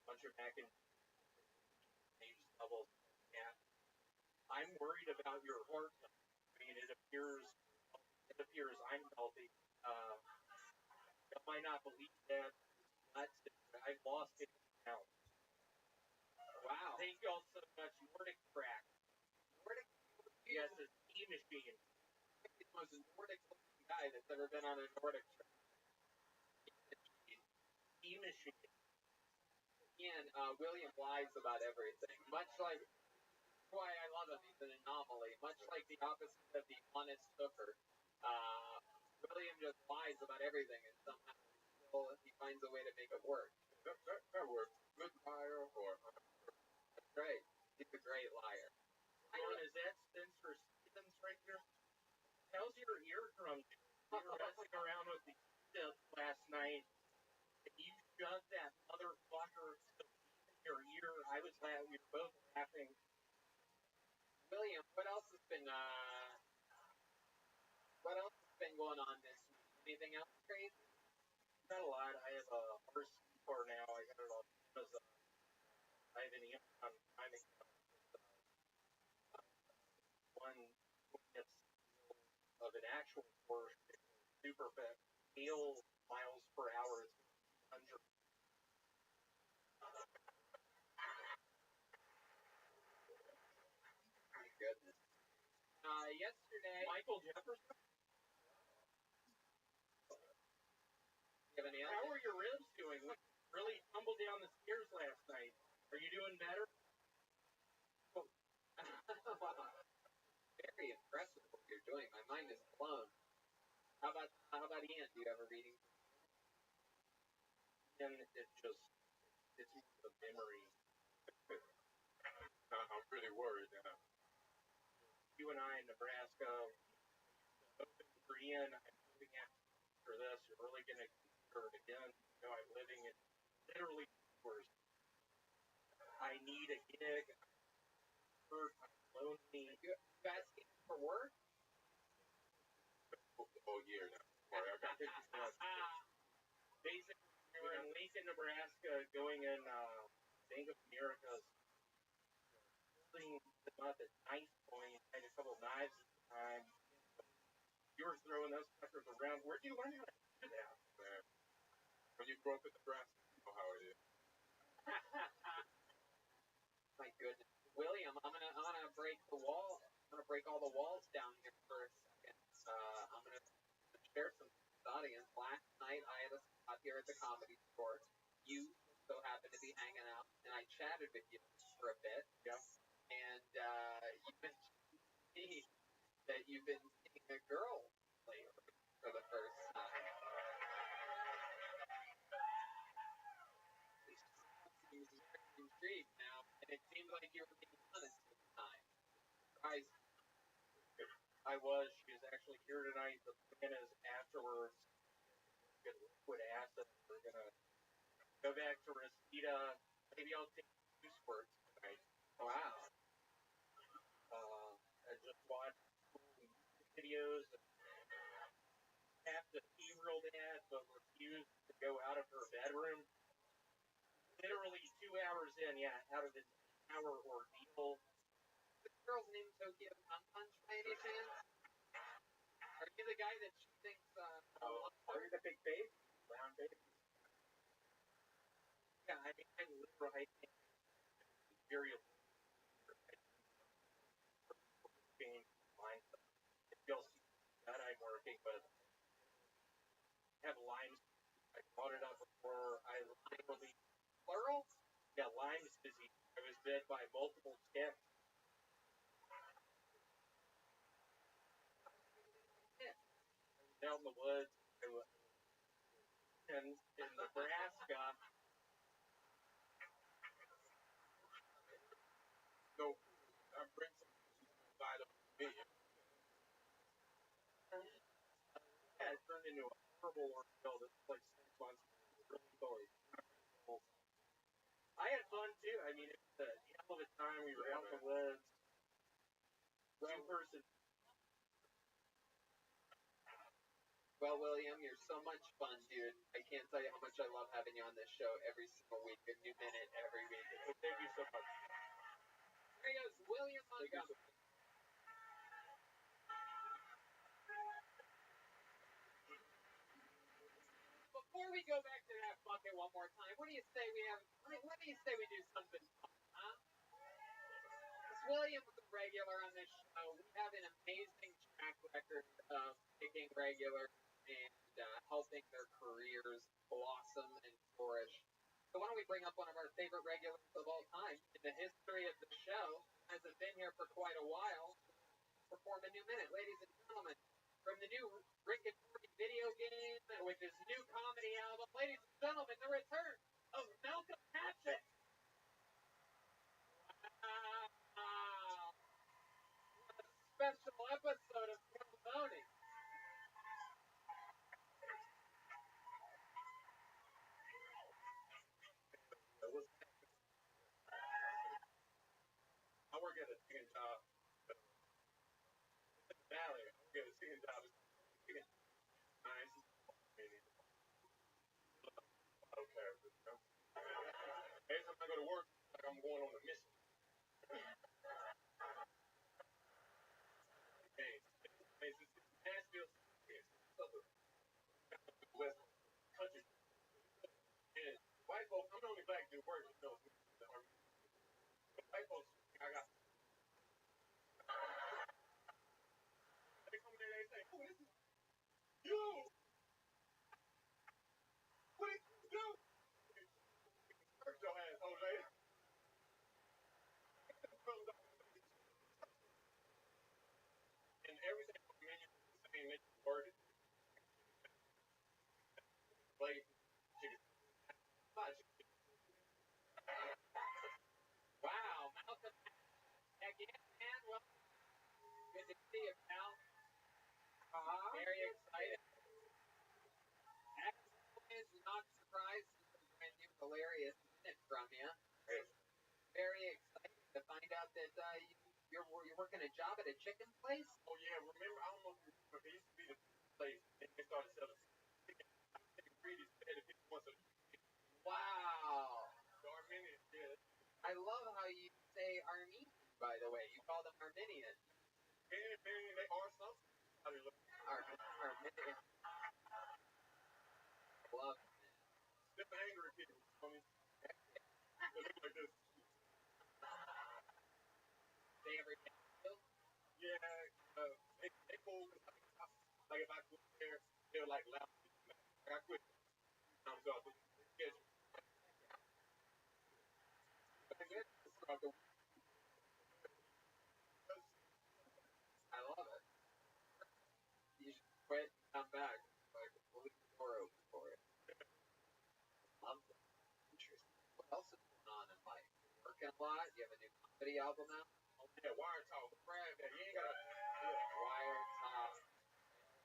bunch of back and age levels. Yeah, I'm worried about your heart. I mean, it appears I'm healthy. You might not believe that. I've lost it now. wow. Thank you all so much. Nordic Track. Nordic Yes, it's E-Machine. the most Nordic looking guy that's ever been on a Nordic trip. E-Machine. Again, William lies about everything. Much like why I love him, he's an anomaly. Much like the opposite of the honest hooker. Uh, William just lies about everything and somehow still he finds a way to make it work. That works. Good fire or That's right. He's a great liar. John, is that Spencer Stevens right here? How's your eardrum doing? We were messing around with the tips last night, and you shoved that motherfucker so deep in your ear. We were both laughing. William, what else has been going on this week? Anything else crazy? Not a lot. I have a RC car now. I got it on Amazon. drive in the I'm driving one of an actual Porsche, super fast, miles per hour, 100. My goodness. Yesterday, Michael Jefferson. you have any How are your ribs doing? We really tumbled down the stairs last night. Are you doing better? Very impressive what you're doing. My mind is blown. How about Ian? Do you have a reading? And it's more the memory. I'm really worried now. You and I in Nebraska, open for Ian. I'm moving after this. You're really going to consider it again. You know, I'm living in literally worse. I need a gig. I'm lonely. You asking for work? Oh, year now. Sorry, I've got 50 months. Basically, we were in Lincoln, Nebraska, going in Bank of America's holding them up at knife point. I had a couple of knives at the time. You were throwing those suckers around. Where'd you learn how to do that? Man, when you grow up in Nebraska, you know how it is. My goodness, William, I'm gonna break the wall. I'm gonna break all the walls down here for a second. I'm gonna share some with the audience. Last night I had a spot here at the Comedy Store. You so happened to be hanging out, and I chatted with you for a bit. Yeah. And you mentioned to me that you've been seeing a girl lately for the first time. Seems very intrigued now, and it seems like you were being honest this time. Surprised. I was. She was actually here tonight. The plan is afterwards, get liquid acid. We're going to go back to Reseda. Maybe I'll take 2 squirts tonight. Wow. I just watched videos. Have to pee real bad, but refused to go out of her bedroom. Literally 2 hours in, out of this hour ordeal. This girl's named Tokyo Tom Punch by any chance? Are you the guy that she thinks, Are you the big baby? Round baby? Yeah, I mean, I literally think very change mindset. If you'll see that I'm working with, have Lyme's. I brought it up before. I literally, plural? yeah, Lyme's disease. I was bit by multiple ticks. Yeah. Out in the woods. And in Nebraska. So, I'm bringing some side of me. Yeah, it turned into a horrible ordeal. This was like 6 months. Really sorry. I had fun too. I mean, it was a hell of a time. We were out in the woods. 2-person. Well, William, you're so much fun, dude. I can't tell you how much I love having you on this show every single week, a new minute every week. Well, thank you so much. There he goes, William Montgomery. Before we go back to that bucket one more time, what do you say we do something fun, huh? This William was a regular on this show. We have an amazing track record of picking regulars and helping their careers blossom and flourish. So why don't we bring up one of our favorite regulars of all time in the history of the show, hasn't been here for quite a while, perform a new minute. Ladies and gentlemen, from the new Rick and Morty video game with his new comedy album, ladies and gentlemen, the return of Malcolm Hatchet. Wow. What a special episode of Carboni. I work at a chicken shop in the valley. I work at a chicken shop. Chicken nice. I don't care. You know? Every time I go to work, I I'm going on a mission. Hey, Nashville, West Country, and white folks. I'm the only black dude working. You know, white folks. I got. They come in there. They say, "Oh, this is you. What did you do? Hurt your ass, old lady." And everything from menu saying that you worded, like chicken. Wow, Malcolm. Heck yeah, man. Well, good to see you, pal. Very excited. As always, not surprised to bring you hilarious minute from you. Very excited to find out that you're working a job at a chicken place. Oh yeah, remember? I don't know if you remember. It used to be the place, and they started selling chicken. Chicken greedies. They had 50 once a Wow. the Armenian. Yeah. I love how you say Armenian, by the way. You call them Armenian. And they are something. How they look. Armenian. Love it, man. Them angry people. I mean, they look like this. They ever get you? Yeah, they cool. Like if I go there, they're like loud. I quit. I'm so I think yes. I love it. You should quit and come back. Like, we'll leave the door open for it. Love that. Interesting. What else is going on in life? Working a lot? You have a new comedy album out? Oh yeah, wire talk. Brad, that you ain't got. Wire top.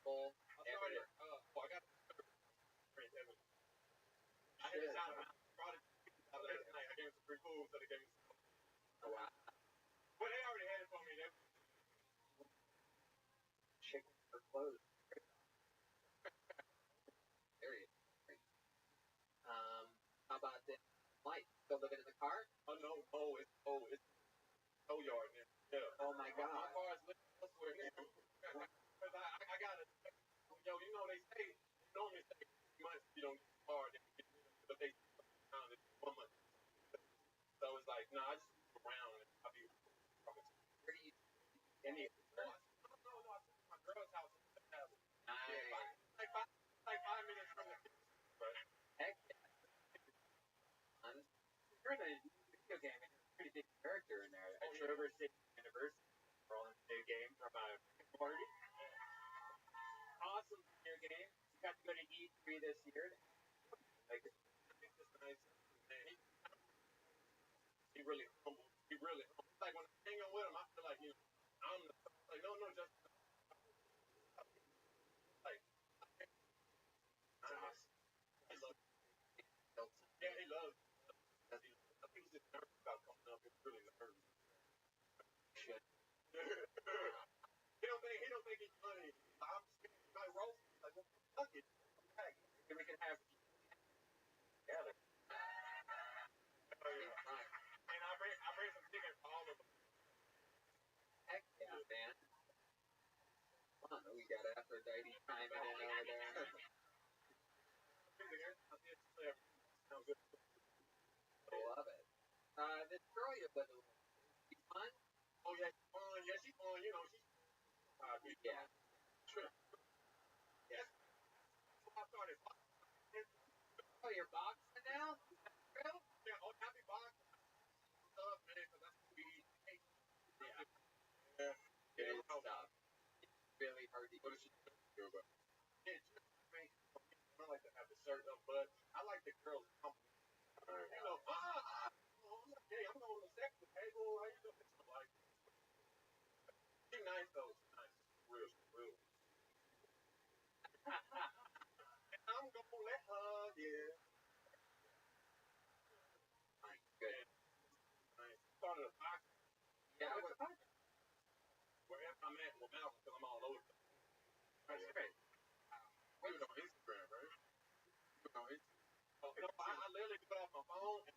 Full. I started. I got. I had a shout out. Brought it last night. I gave him some free food, so they gave me some. Oh, wow. Well, they already had it for me. They Chicken for clothes. There you go. How about this? Mike, still living in the car? oh no, it's tow yard now. Yeah. Oh my God. My car is living elsewhere now. Because I got it. Yo, you know they say normally say 3 months you don't get the car, then you get it, but they found it 1 month. So it's like, nah, I just move around and I'll be. Where do you Any. No, I took my girl's house. Nice. Yeah, like 5 minutes from the. Right. Heck yeah. You're in a video game and you're a pretty big character in there. At Trover State University. We're all in the video game from a party. Awesome video game. You got to go to E3 this year. Like, it's just nice. Man, he really humble. He really humble. Like when I hang out with him, I feel like I'm like no, just like awesome. he loves. Yeah, he loves. I think he's just nervous about coming up. He's really nervous. Shit. He don't think he's funny. I'm scared. My roast. Like, well, fuck it. Heck, we can have together. And I bring some chicken for all of them. Heck yeah, man. Fun. We got Aphrodite chiming in over there. Sounds good. I love it. This girl you're with, she's fun? Oh yeah, she's fun. Yeah, she's fun. You know, she's. Yeah. Sure. Yes. So I started. Oh, you're boxing now? Is that true? Yeah. Oh, I be boxing. Stuff, man, because that's what we eat. Yeah. Yeah. Good stuff. It's really hard to What is she do about? Yeah, just me. I like to have the shirt up, but I like the girls compliment. You know, hey, I'm going to sex with. Hey, boy, how you doing? I'm like, she's nice though. She's nice. Real. And I'm gonna let her, yeah. Nice. Good. Nice. Started a box. Yeah, what's fun? Wherever I'm at, well, now because I'm all over the place. That's great. You was on Instagram, right? You was on Instagram. Oh, no, I literally got off my phone and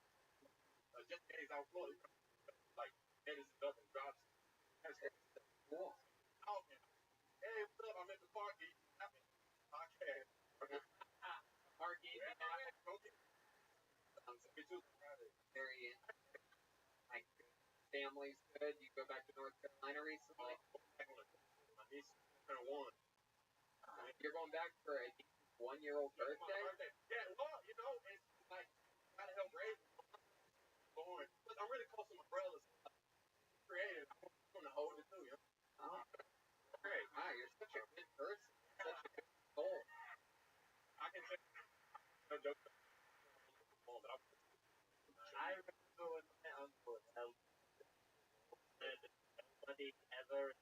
a just in case I was close, like edits it up and drops. That's Cool. oh man. Hey, what's up? I'm at the park. You happy? Podcast. Arcade, Yeah, okay. Me too. very like family's good. You go back to North Carolina recently. My niece turned 1. You're going back for a 1-year-old birthday? Yeah, well, you know, it's like gotta help raise them. Born. I'm really close to my brothers. Creative. I want them to hold it too, you know. Oh, Great. wow, you're such a good person. Such a good soul. I can say no joke. I remember when my uncle helped nobody ever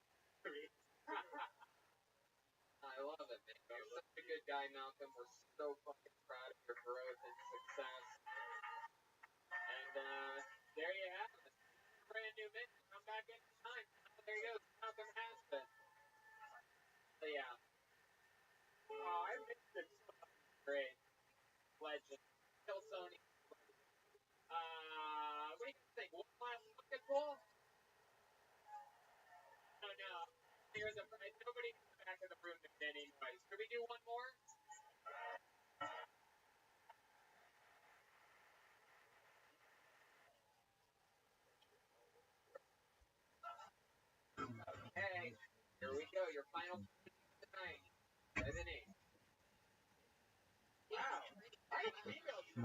I love it, man. You're such a good guy, Malcolm. We're so fucking proud of your growth and success. And there you have it. Brand new mission. Come back anytime. There you go. Malcolm has been. So yeah. Oh, I missed it. Great. Legend. Kill Sony. What do you think? One last fucking roll? No, no. There's nobody in the back of the room that did anyways. Can we do one more? Okay. Here we go. Your final tonight. 7-8. wow. I emailed you.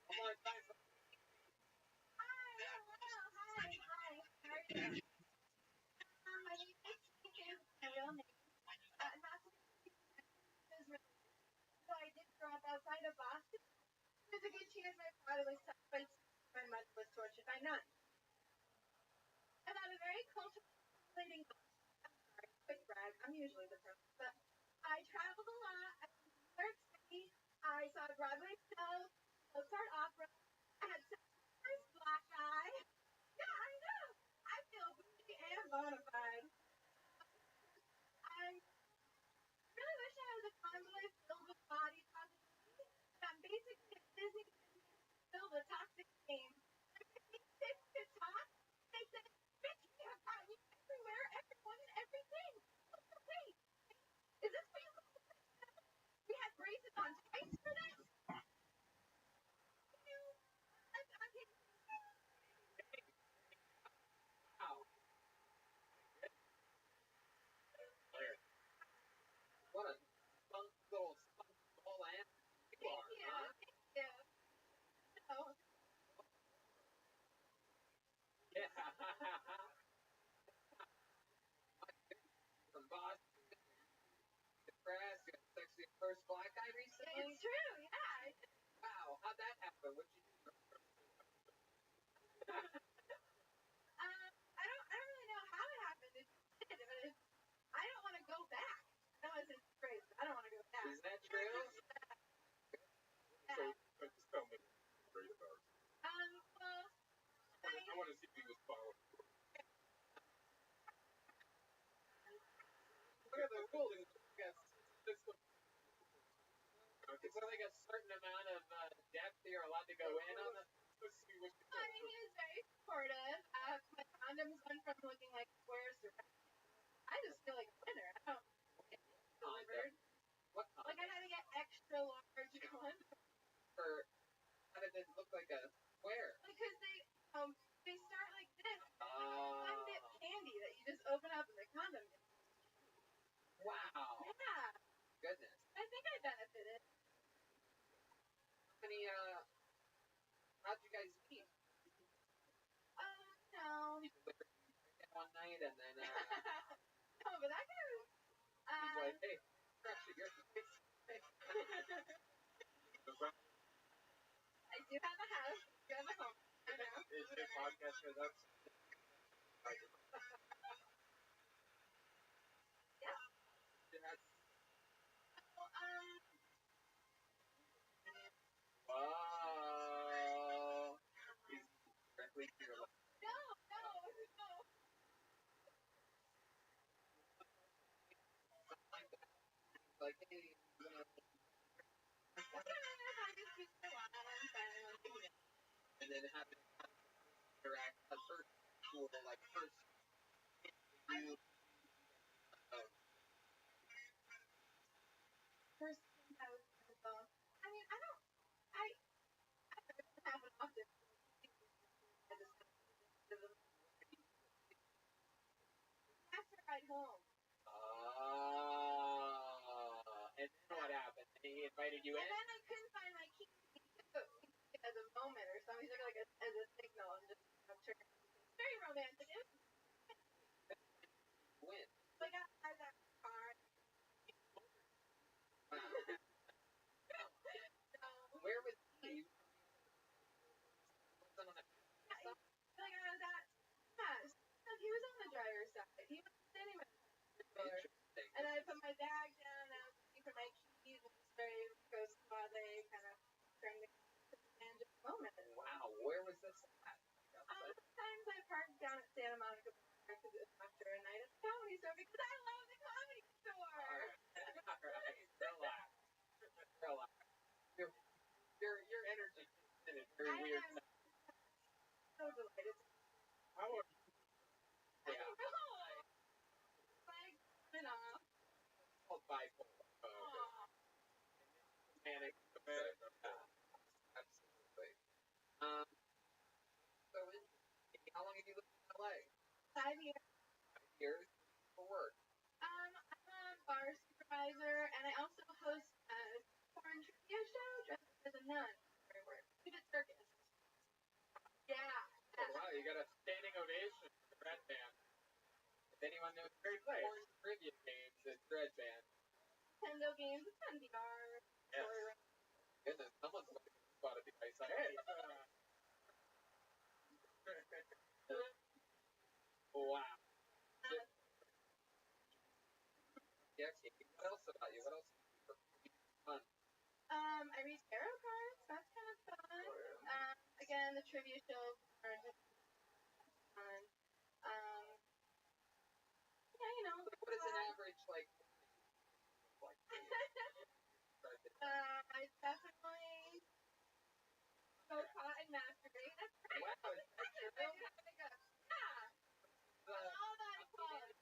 One more time. My name is Kiki, my real name. Not to is real. So I did grow up outside of Boston. There's a good chance my father was separated, my mother was tortured by nuns. I'm not a very culturally sorry, quick brag. I'm usually the person, but I traveled a lot. I went to New York City. I saw Broadway shows, Mozart opera. I had sex with my first black guy. Yeah, I know. I feel bougie and bona fide. I really wish I was a convoy filled with body positivity, but I'm basically a Disney filled with toxic game. Kids could talk. They said, bitch, we have got you everywhere, everyone, and everything. Wait, is this what you call the We had braces on twice for this? Wow. What a fun little small animal you are, huh? Thank you. No, Yeah. From Boston, Nebraska, sexy first black guy recently? it's true, yeah. Wow, how'd that happen? What'd you do? I don't really know how it happened. It did, but I don't want to go back. I know it's great, but I don't want to go back. Is that true? So just tell me great about it. Well, I want to see if he was following. Look at the rules. It's only a certain amount of depth you're allowed to go in on the. Let's see what you I mean, he was very supportive. My condoms went from looking like squares to I just feel like a winner. I don't delivered. What Like I had to get extra large ones. for? How did it look like a square? Because they start like this. Oh. One bit candy that you just open up and the condom. Wow. Yeah. Goodness. I think I benefited. How many, how'd you guys meet? No. You delivered one night and then, No, but that guy was. he's like, hey, crush it, you're I do have a house. I do have a home. I know. Is your podcast with us? Yeah. Well, Whoa. He's directly to your left. no. like, hey, you know, and then having interact a first school, like first you First thing I was I mean, I don't happen often. I just after ride home. And then what happened? He invited you in? And then I couldn't find my key. As a moment or something, like as a signal, and just turn. It's very romantic. It was When? like I got that car. So, Where was he? Wasn't on a like I was at, he was on the driver's side. He was standing by the door. Interesting. And I put my bag down, and I was looking for my keys, and it's very goes quasi, kind of trying to stand just a moment. Wow, where was this at? Sometimes I parked down at Santa Monica Park because it was after a night at the comedy store because I love the comedy store. Alright, relax. Relax. Your energy is very weird. I am so delighted. How are you? I know. Like, coming off. It's called bipolar. Aw. Manic. Absolutely. So how long have you lived in LA? 5 years. 5 years for work. I'm a bar supervisor, and I also host a porn trivia show dressed up as a nun. We did circus. Yeah. Oh, wow, you got a standing ovation for the Red Band. If anyone knows porn trivia games, it's Red Band. Nintendo games, it's on VR. Yes. Goodness, someone's looking at the spot of the ice. Hey! Wow. Yes, what else about you? What else for fun? I read tarot cards. That's kind of fun. Again, the trivia show are just fun. Yeah, you know. What is an average, like, I definitely go pot and masturbate. That's right. wow, that's your real? Yeah. All that equality.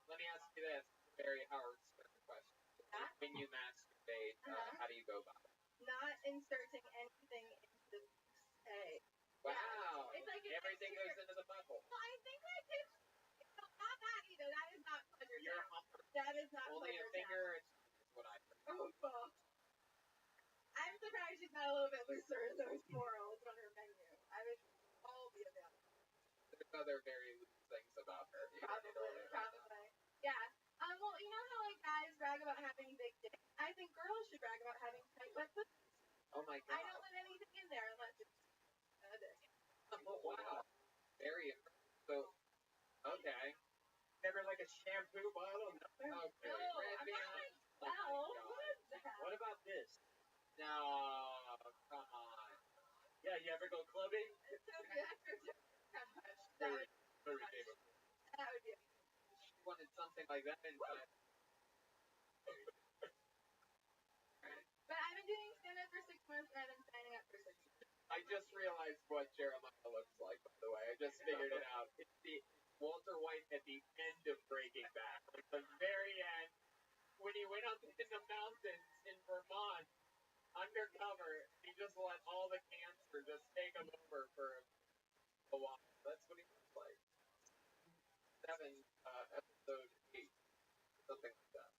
Let me ask you this, very Howard Stern question. Yeah? When you masturbate, how do you go about it? Not inserting anything into the say. Wow. It's like everything goes into the butthole. Well, I think it's not that either. That is not pleasure. You're humper. That is not Holding pleasure. a finger is what I heard. Oh, fuck. I'm surprised she's not a little bit looser in those morals on her menu. I would all be available. There's other very loose things about her. Probably. Yeah. Well, you know how like guys brag about having big dicks? I think girls should brag about having tight wet pussies. Oh my god. I don't let anything in there unless it's a dick. Oh wow. Very impressive. So, okay. Never like a shampoo bottle? Nothing? Okay. No, I'm not like, well, what is that? What about this? No, come on. Yeah, you ever go clubbing? It's so good. That would be She wanted something like that inside. But I've been doing stand-up for 6 months, and I've been signing up for 6 months. I just realized what Jeremiah looks like, by the way. I just figured it out. It's the Walter White at the end of Breaking Bad. Like the very end, when he went up in the mountains in Vermont, undercover, he just let all the cancer just take him over for a while. That's what he looks like. 7, episode 8, something like that.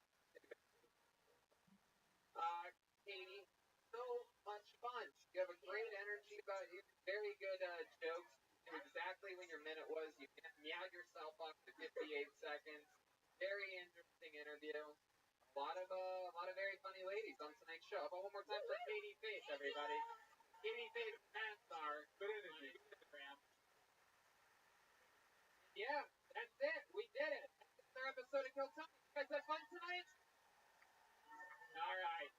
Katie, so much fun. You have a great energy about you. Very good jokes. You knew exactly when your minute was. You meowed yourself off to 58 seconds. Very interesting interview. A lot of very funny ladies on tonight's show. How about one more time for Katie Faith, everybody? Katie Faith, Star. Good energy. Yeah, that's it. We did it. That's our episode of Kill Tony. You guys have fun tonight? All right.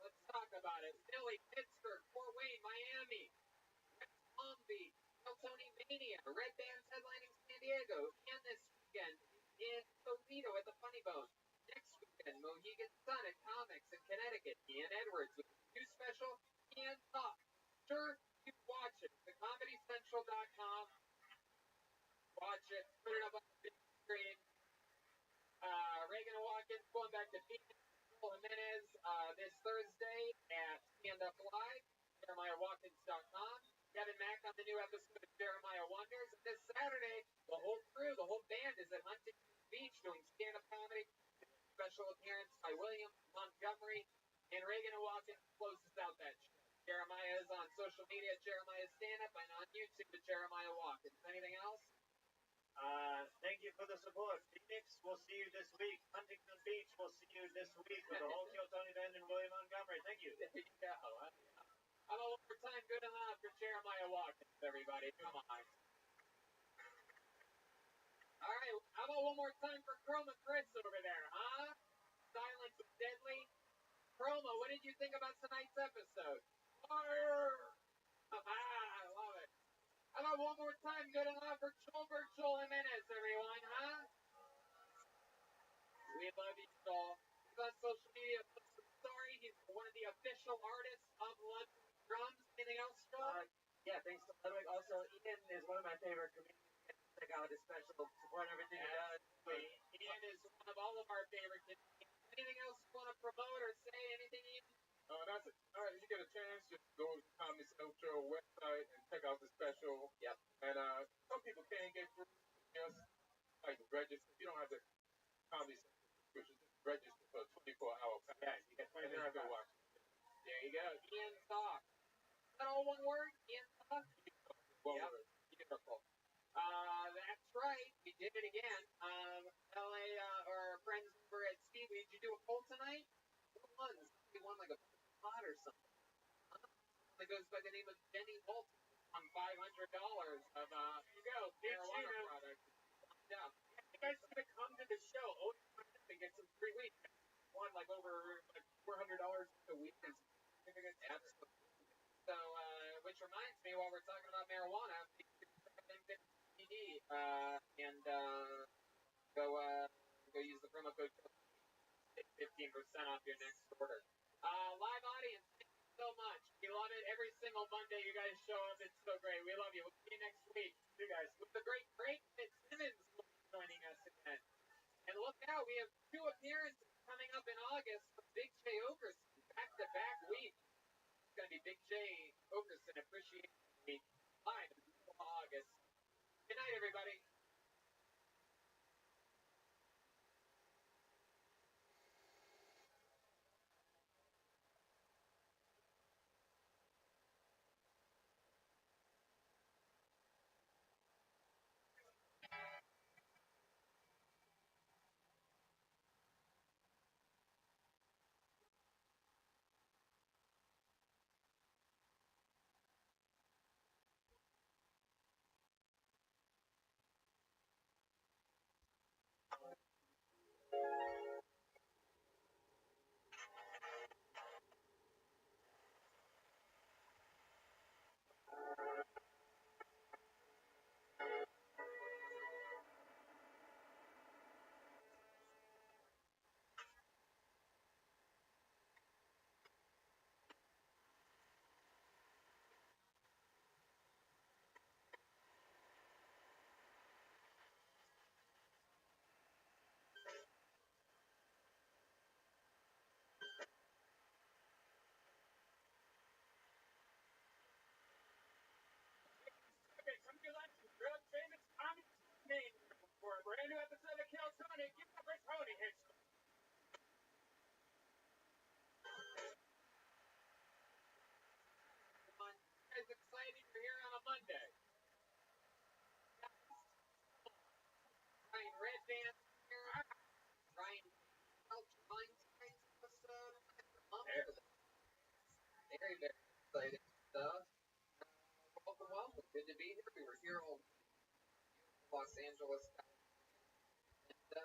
Let's talk about it. Philly, Pittsburgh, Fort Wayne, Miami, West Palm Beach, Kill Tony Mania, Red Band's headlining San Diego, and this weekend in Toledo at the Funny Bone. Walken, Mohegan Sun at Comics in Connecticut, Ian Edwards with a new special, Ian Talk. Sure, you watch it. TheComedyCentral.com. Watch it. Put it up on the big screen. Reagan and Watkins going back to Phoenix. Jimenez this Thursday at Stand Up Live, JeremiahWatkins.com. Kevin Mack on the new episode of Jeremiah Wonders. And this Saturday, the whole crew, the whole band is at Huntington Beach doing stand-up comedy. Special appearance by William Montgomery. And Reagan and Watkins closes out that show. Jeremiah is on social media at Jeremiah Stand Up and on YouTube at Jeremiah Watkins. Anything else? Thank you for the support. Phoenix, we'll see you this week. Huntington Beach, we'll see you this week with the whole Kill Tony Band and William Montgomery. Thank you. There you go. How about one more time? Good enough for Jeremiah Watkins, everybody. Come on. All right. How about one more time for Chroma Chris over there, huh? Silence is deadly. Chroma, what did you think about tonight's episode? Fire! I love it. How about one more time? Good enough for Joel Jimenez, everyone, huh? We love you, Joel. He's on social media. Post some story. He's one of the official artists of Ludwig Drums. Anything else, Joel? Yeah, thanks to Ludwig. Also, Ian is one of my favorite comedians. Check out his special, support everything he does. Ian is one of all of our favorite comedians. Anything else you want to promote or say? Anything, Ian? That's it. All right, you get a chance, just go to the Comedy Central website and check out the special. Yep. And some people can't get through. Just like register. You don't have to Comedy Central subscription. Just register for a 24-hour pass. Yeah, you get 24 hours. Go watch. There you go. Ian Talk. Is that all one word? Ian Talk? One Yep. word. Beautiful. That's right. We did it again. LA, our friends over at Speedway, did you do a poll tonight? Who won? Somebody won like a pot or something. That goes by the name of Jenny Walton on $500 of, here you go, marijuana products. Yeah. You guys gonna come to the show? Oh, and get some free weed. Won like over like $400 a week. Absolutely. So, which reminds me, while we're talking about marijuana, and go use the promo code 15% off your next order. Live audience, thank you so much. We love it every single Monday. You guys show up. It's so great. We love you. We'll see you next week. You guys with the great Fitzsimmons will be joining us again. And look out, we have 2 appearances coming up in August from Big J Okerson, back-to-back week. It's going to be Big J Okerson Appreciation Week live in the middle of August. Good night, everybody. Okay, come to lunch with world famous Tommy Main for a brand new episode of Kill Tony. Give it up for Tony. Guys, excited you're here on a Monday. Ryan Redband here. Ryan Feinstein's episode. Very, very exciting stuff. Welcome. Good to be here. We were here all Los Angeles. And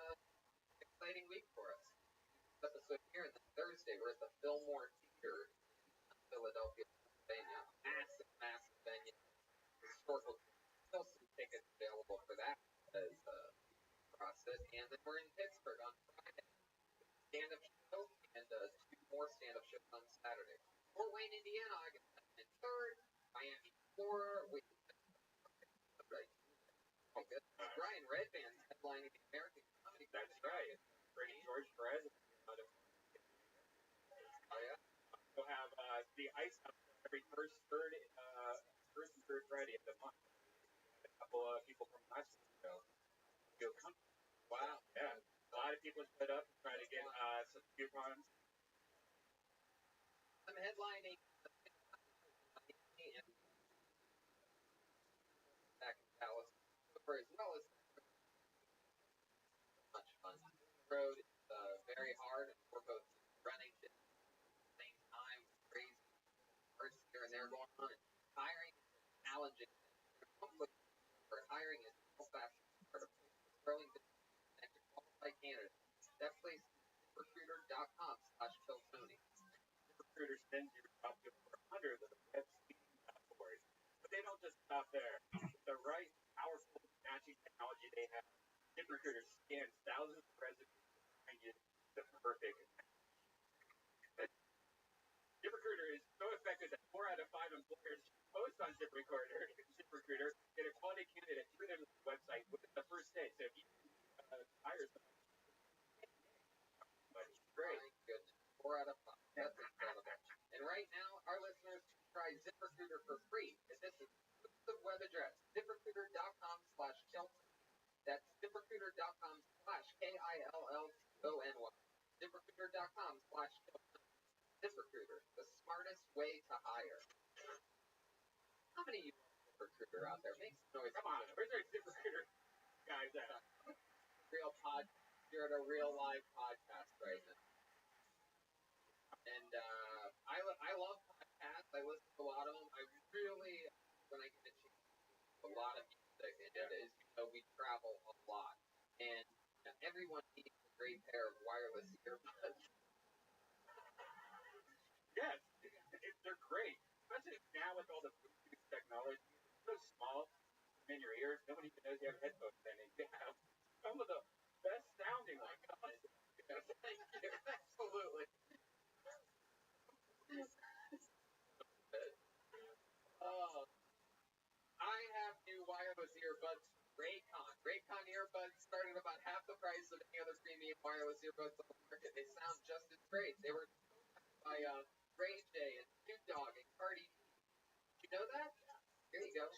exciting week for us. This episode here, and then Thursday, we're at the Fillmore Theater in Philadelphia, Pennsylvania. Massive venue. Historical. Still some tickets available for that as across it. And then we're in Pittsburgh on Friday. Stand-up headlining the American Comedy That's Festival. right. Bring George Perez. Oh yeah. We'll have the ice up every first and third Friday of the month. A couple of people from last week go come. Wow. Yeah, a lot of people showed up to try to get some coupons. I'm headlining and back in Dallas for as well as much fun. The road is very hard for both running at the same time, crazy parts here and there going on. Hiring is challenging. There's conflict for hiring is old-fashioned part of growing business and to qualified candidates. That place is ZipRecruiter.com/KillTony. Recruiter sends you up to 400 of the web speaking boards. But they don't just stop there. With the right, powerful matching technology they have, ZipRecruiter scans thousands of resumes to find you the perfect match. ZipRecruiter is so effective that 4 out of 5 employers post on ZipRecruiter get a quality candidate through their website within the first day. So if you hire somebody, great, good. 4 out of 5. That's incredible. And right now, our listeners can try ZipRecruiter for free. And this is the web address, ZipRecruiter.com/KillTony. That's ZipRecruiter.com/KILLTONY. ZipRecruiter.com/KillTony. ZipRecruiter, the smartest way to hire. How many of you love ZipRecruiter out there? Make some noise. come on, where's our ZipRecruiter guys at? Real podcast. You're at a real live podcast right now. And I love podcasts. I listen to a lot of them. I really, when I get a chance, a lot of music. And as you know, we travel a lot. And everyone needs a great pair of wireless earbuds. Yes, they're great. Especially now with all the Bluetooth technology. It's so small in your ears, no one even knows you have headphones in, and you have some of the best sounding ones. Thank you. Absolutely. Oh, I have new wireless earbuds from Raycon. Raycon earbuds start at about half the price of any other premium wireless earbuds on the market. They sound just as great. They were by Ray J and Snoop Dogg and Cardi B. Did you know that? There you go.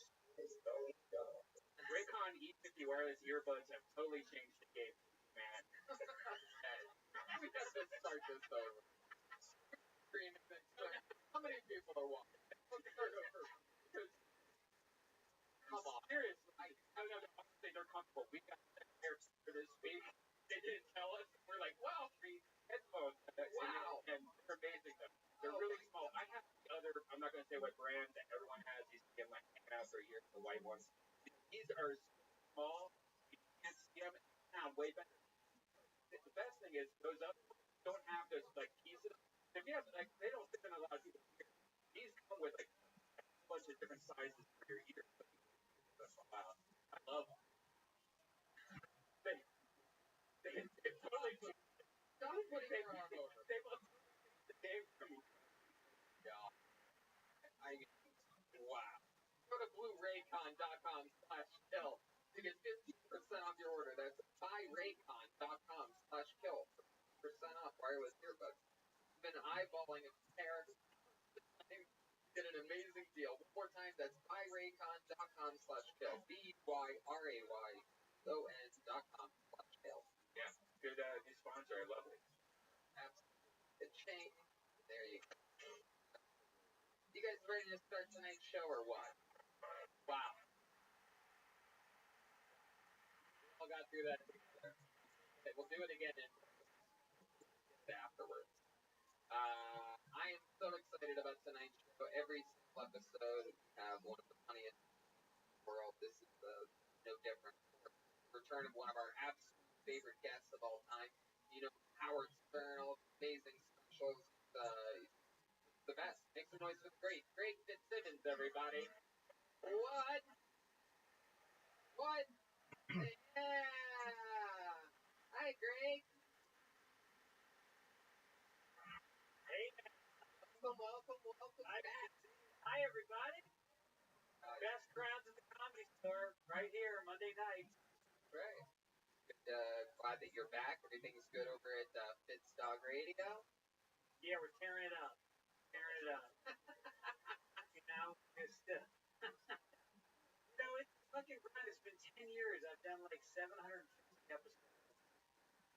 Raycon E50 wireless earbuds have totally changed the game, man. We have to start this over. Screen and then start. How many people are watching? Let's start over. Come on. Seriously, I don't know how to say they're comfortable. We got there for this week. They didn't tell us. We're like, wow, free headphones. Wow. And they're amazing, though. They're really small. I have the other, I'm not going to say what brand that everyone has. These have been like hanging out for a year, the white ones. These are small. You can't see them. They sound way better. The best thing is those other ones don't have those like pieces. If you have like, they don't fit in a lot of people's ears. These come with like a bunch of different sizes for your ears. Wow, I love them. They totally Stop putting your arm over. they look the game from God. Wow. Go to blueraycon.com/kill to get 15% off your order. That's buyraycon.com/kill for 15% off wireless earbuds. I've been eyeballing a pair. Get an amazing deal. One more time, that's buyraycon.com/kill. BYRAYCON.com/kill. yeah, good new sponsor. I love it. Absolutely. The chain. There you go. You guys ready to start tonight's show or what? Wow. We all got through that together. Okay, we'll do it again afterwards. I am so excited about tonight's show. Every single episode, we have one of the funniest in the world. This is no different. Return of one of our absolute favorite guests of all time. You know, Howard Stern, all the amazing specials. The best. Make some noise for the great. Greg Fitzsimmons, everybody. What? What? Yeah. Hi, Greg. Hey, Welcome back. hi everybody. Best crowds at the Comedy Store right here Monday night. Right. glad that you're back. Everything's good over at Fitz Dog Radio. Yeah, we're tearing it up. Tearing it up. You know, it's it's fucking grind. It's been 10 years. I've done like 750 episodes.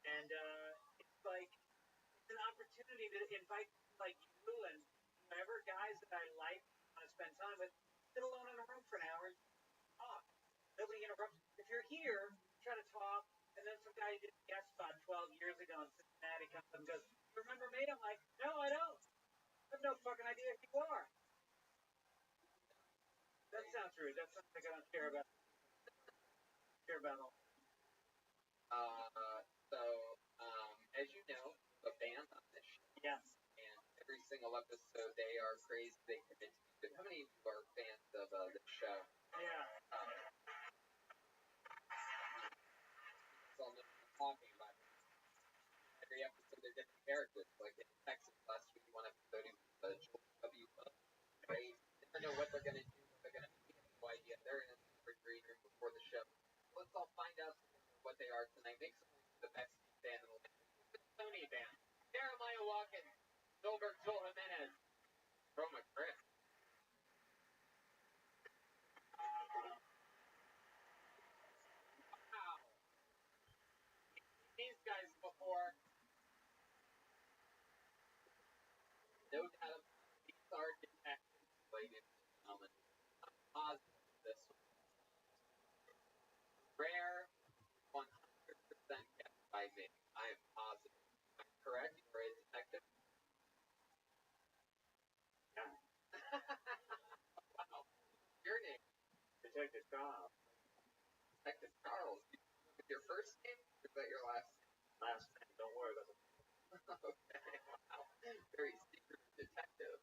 And it's like, it's an opportunity to invite people like you and whoever guys that I like want to spend time with, sit alone in a room for an hour and talk. Nobody interrupts. If you're here, try to talk, and then some guy did a guest spot 12 years ago in Cincinnati comes up and goes, "You remember me?" I'm like, "No, I don't. I have no fucking idea if you are." That sounds rude. That sounds like I don't care about all. As you know, a band on this show. Yes. And every single episode, they are crazy. They commit to it. How many of you are fans of the show? Yeah. So I'm talking about every episode, they're different characters. Like in Texas last week, one episode, it was George W. Bush. Right? They never know what they're going to do, what they're going to be. No idea. They're in a green room before the show. Let's all find out what they are tonight. Make some the best band in the land. Tony band. Jeremiah Watkins, Gilbert Joel Jimenez, Roma Chris. Wow. These guys before. No doubt these are detectives, ladies and gentlemen. I'm positive this one. Rare, 100% guessed by me. I am positive. I'm correct. You're a detective. Yeah. Wow. Your name? Detective Charles. Detective Charles. With your first name? Or is that your last name? Last name. Don't worry about it. Okay. Wow. Very secret detective.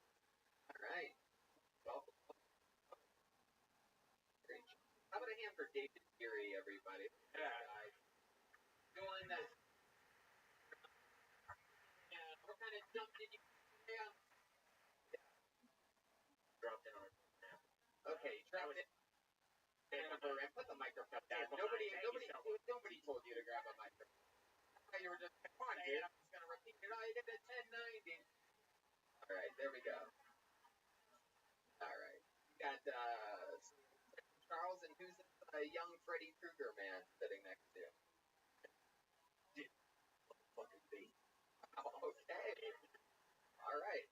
All right. Well, how about a hand for David Geary, everybody? Yeah. Doing that. Yeah. What kind of jump did you do? Dropped in on it. Okay, dropped it. And put the microphone down. Yeah, Nobody told you to grab a microphone. You were just, come on, dude. I'm just going to repeat it. Oh, you did it 1090. All right, there we go. All right. We got Charles, and who's this young Freddy Krueger man sitting next to you? Fucking beat. Okay. All right.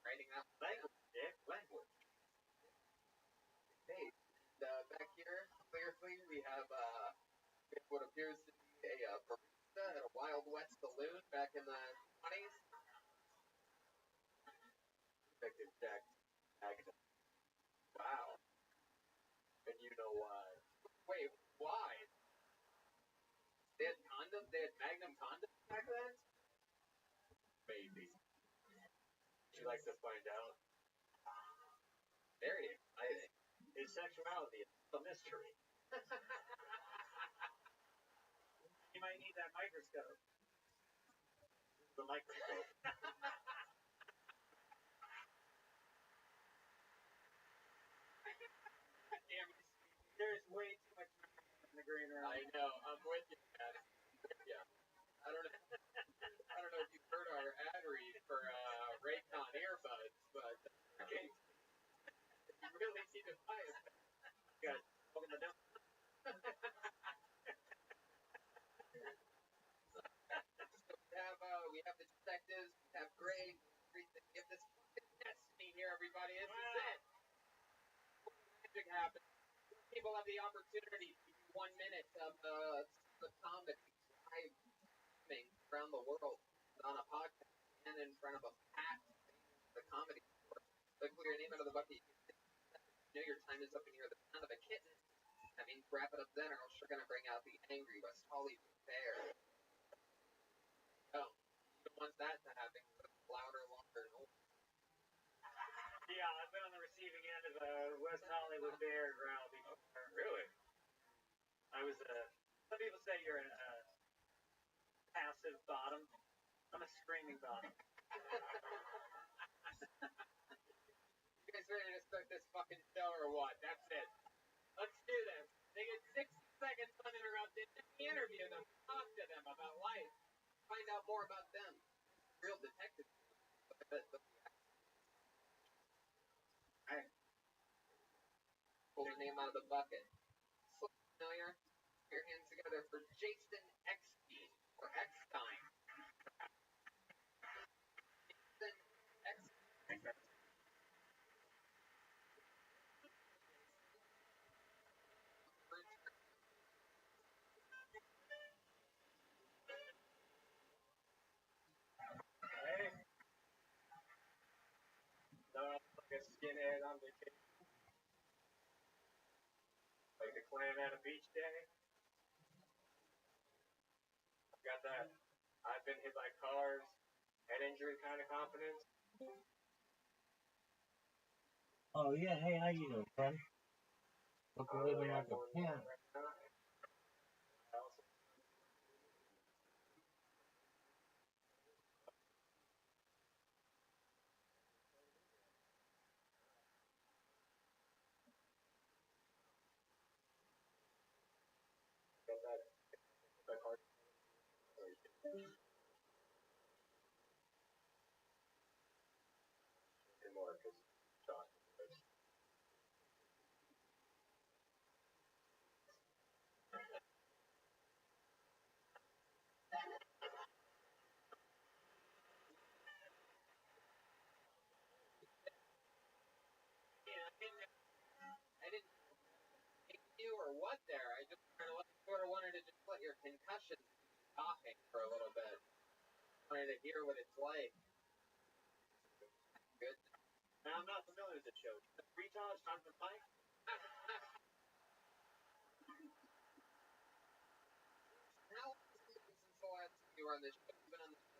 Writing out Language, Dick. Language. Okay. And back here, clearly, we have what appears to be a barista at a Wild West saloon back in the 20s. Detective Jack Agnew. Wow. And you know why. Wait, why? They had condoms? They had Magnum condoms back then? Maybe. Would you like to find out? Very exciting. His sexuality is a mystery. You might need that microscope. The microscope. Damn it. There's way too much in the green room. I know. I'm with you, man. Yeah. I don't know if you've heard our ad read for Raycon earbuds, but okay. You really need to buy it. You guys open the door. So we have the detectives, we have Greg, we have this fucking destiny here, everybody. This is it. Magic happens. People have the opportunity to do 1 minute of the comedy live streaming around the world on a podcast and in front of a packed the comedy store. So clear your name out of the bucket. You know your time is up and you're the sound of a kitten. That means wrap it up then or else you're going to bring out the angry West Hollywood bear. Oh, you don't want that to happen. Louder, longer, noise. Yeah, I've been on the receiving end of a West Hollywood bear growl before. Really? I was some people say you're a passive bottom. I'm a screaming bottom. You guys ready to start this fucking show or what? That's it. Let's do this. They get 60 seconds uninterrupted. the interview them, talk to them about life, find out more about them. Real detective. Pull the name out of the bucket. Familiar? Put your hands together for Jason Eckstein or Eckstein. Jason Eckstein. Hey. No, like a skinhead on vacation. Like a clam at a beach day. Got that I've been hit by cars, head injury kind of confidence. Oh yeah, hey, how you doing, friend? Hope you're living like a pimp. Got that car. More because shot. Yeah, I didn't take you or what there. I just sort of wanted to just let your concussion talking for a little bit. Wanted to hear what it's like. Good. Now I'm not familiar with the show. Retard, time to fight. How long has it been since the last time you were on this show? You've been on this show.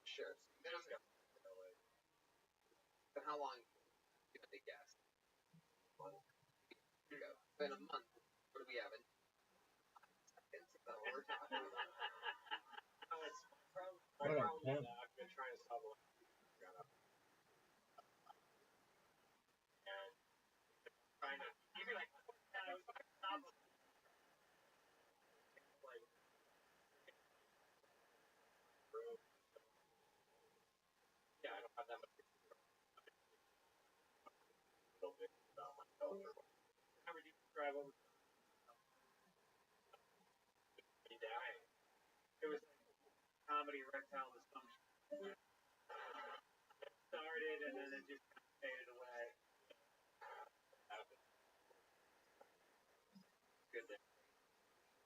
Sure. Been on the But how long? Give it a guess. Been a month. What do we have? Seconds. Is that what we're talking about? No, it's What my up, problem pimp? is I've been trying to solve a lot. And trying to you'd be like, yeah, I don't have that much little bit about myself or what. How would you describe what was me dying? It was like comedy erectile dysfunction. It started and then it just kind of faded away. Good thing.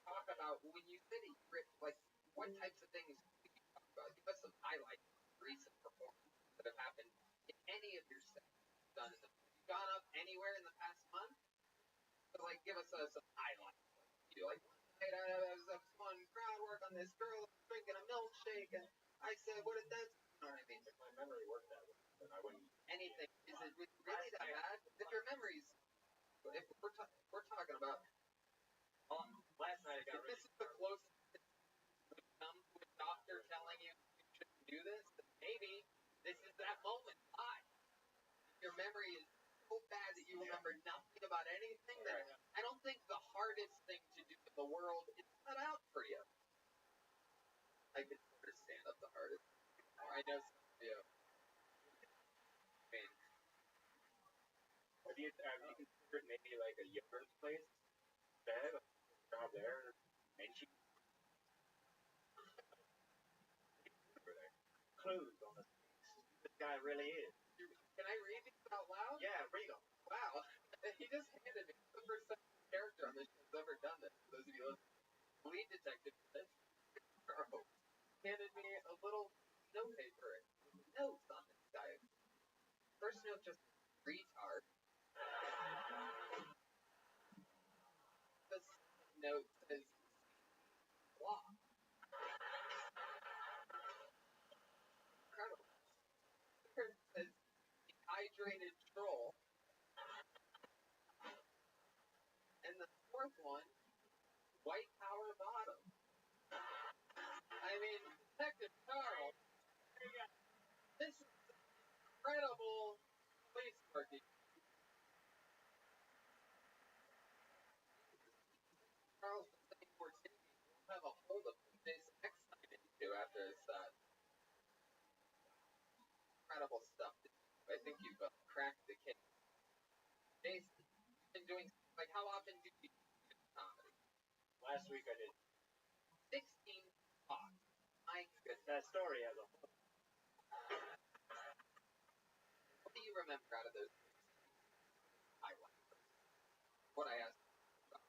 Talk about when you said it, like what types of things did you talk about? Give us some highlights of recent performances that have happened in any of your sets done. Have you gone up anywhere in the past month? So, like, give us some highlights. You like, one night I was a fun crowd work on this girl drinking a milkshake, and I said, what did that? You know what I mean? If my memory worked that way, then I wouldn't. Anything? Is it really that bad? If your memories, if we're talking about, Last night I got if this is the closest we've come to a doctor telling you you shouldn't do this, then maybe this is that moment. If your memory is so bad that you remember nothing about anything, then I don't think the hardest thing to do in the world is cut out for you. I can understand that's the hardest. I know some of you. I mean, have you considered maybe like a yogurt place instead? Like, job there, and she clues on this. This guy really is. can I read these out loud? Yeah, read them. Wow. He just handed me the first time a character on this show's ever done this. For those of you listening, lead detective handed me a little note paper and notes on this guy. First note just retard. The second note says blah. Incredible. The third says dehydrated troll. And the fourth one, white power bottom. I mean, Detective Charles, this is incredible police work. pull the Jason X time into after this incredible stuff. I think you've cracked the case. Jason, you've been doing, like, how often do you do comedy? Last week I did 16 talks. My goodness. that story as a whole. What do you remember out of those 16 highlights? What I asked about.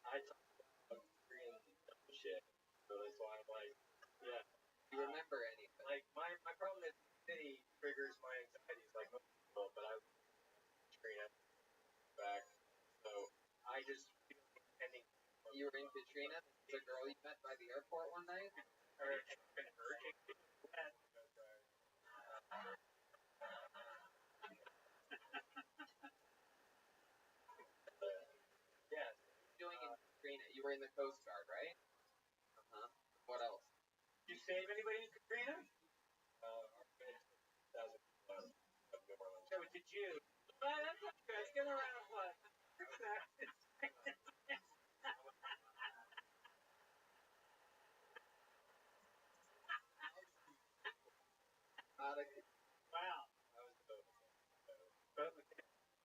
I talked about freaking dumb shit. So that's why I'm like, yeah. Do you remember any of it? Like, my problem is city triggers my anxieties like most people, but I was Katrina back. So I just feel ending. You were in Katrina, the girl you met by the airport one night? Or been urging me to wet. Yes. Doing in Katrina. You were in the Coast Guard, right? Uh-huh. What else? Did you save anybody in Katrina? Our bid is 1,000 of New Orleans. So did you? Well, that's not good. Give a round of applause. Wow. I was but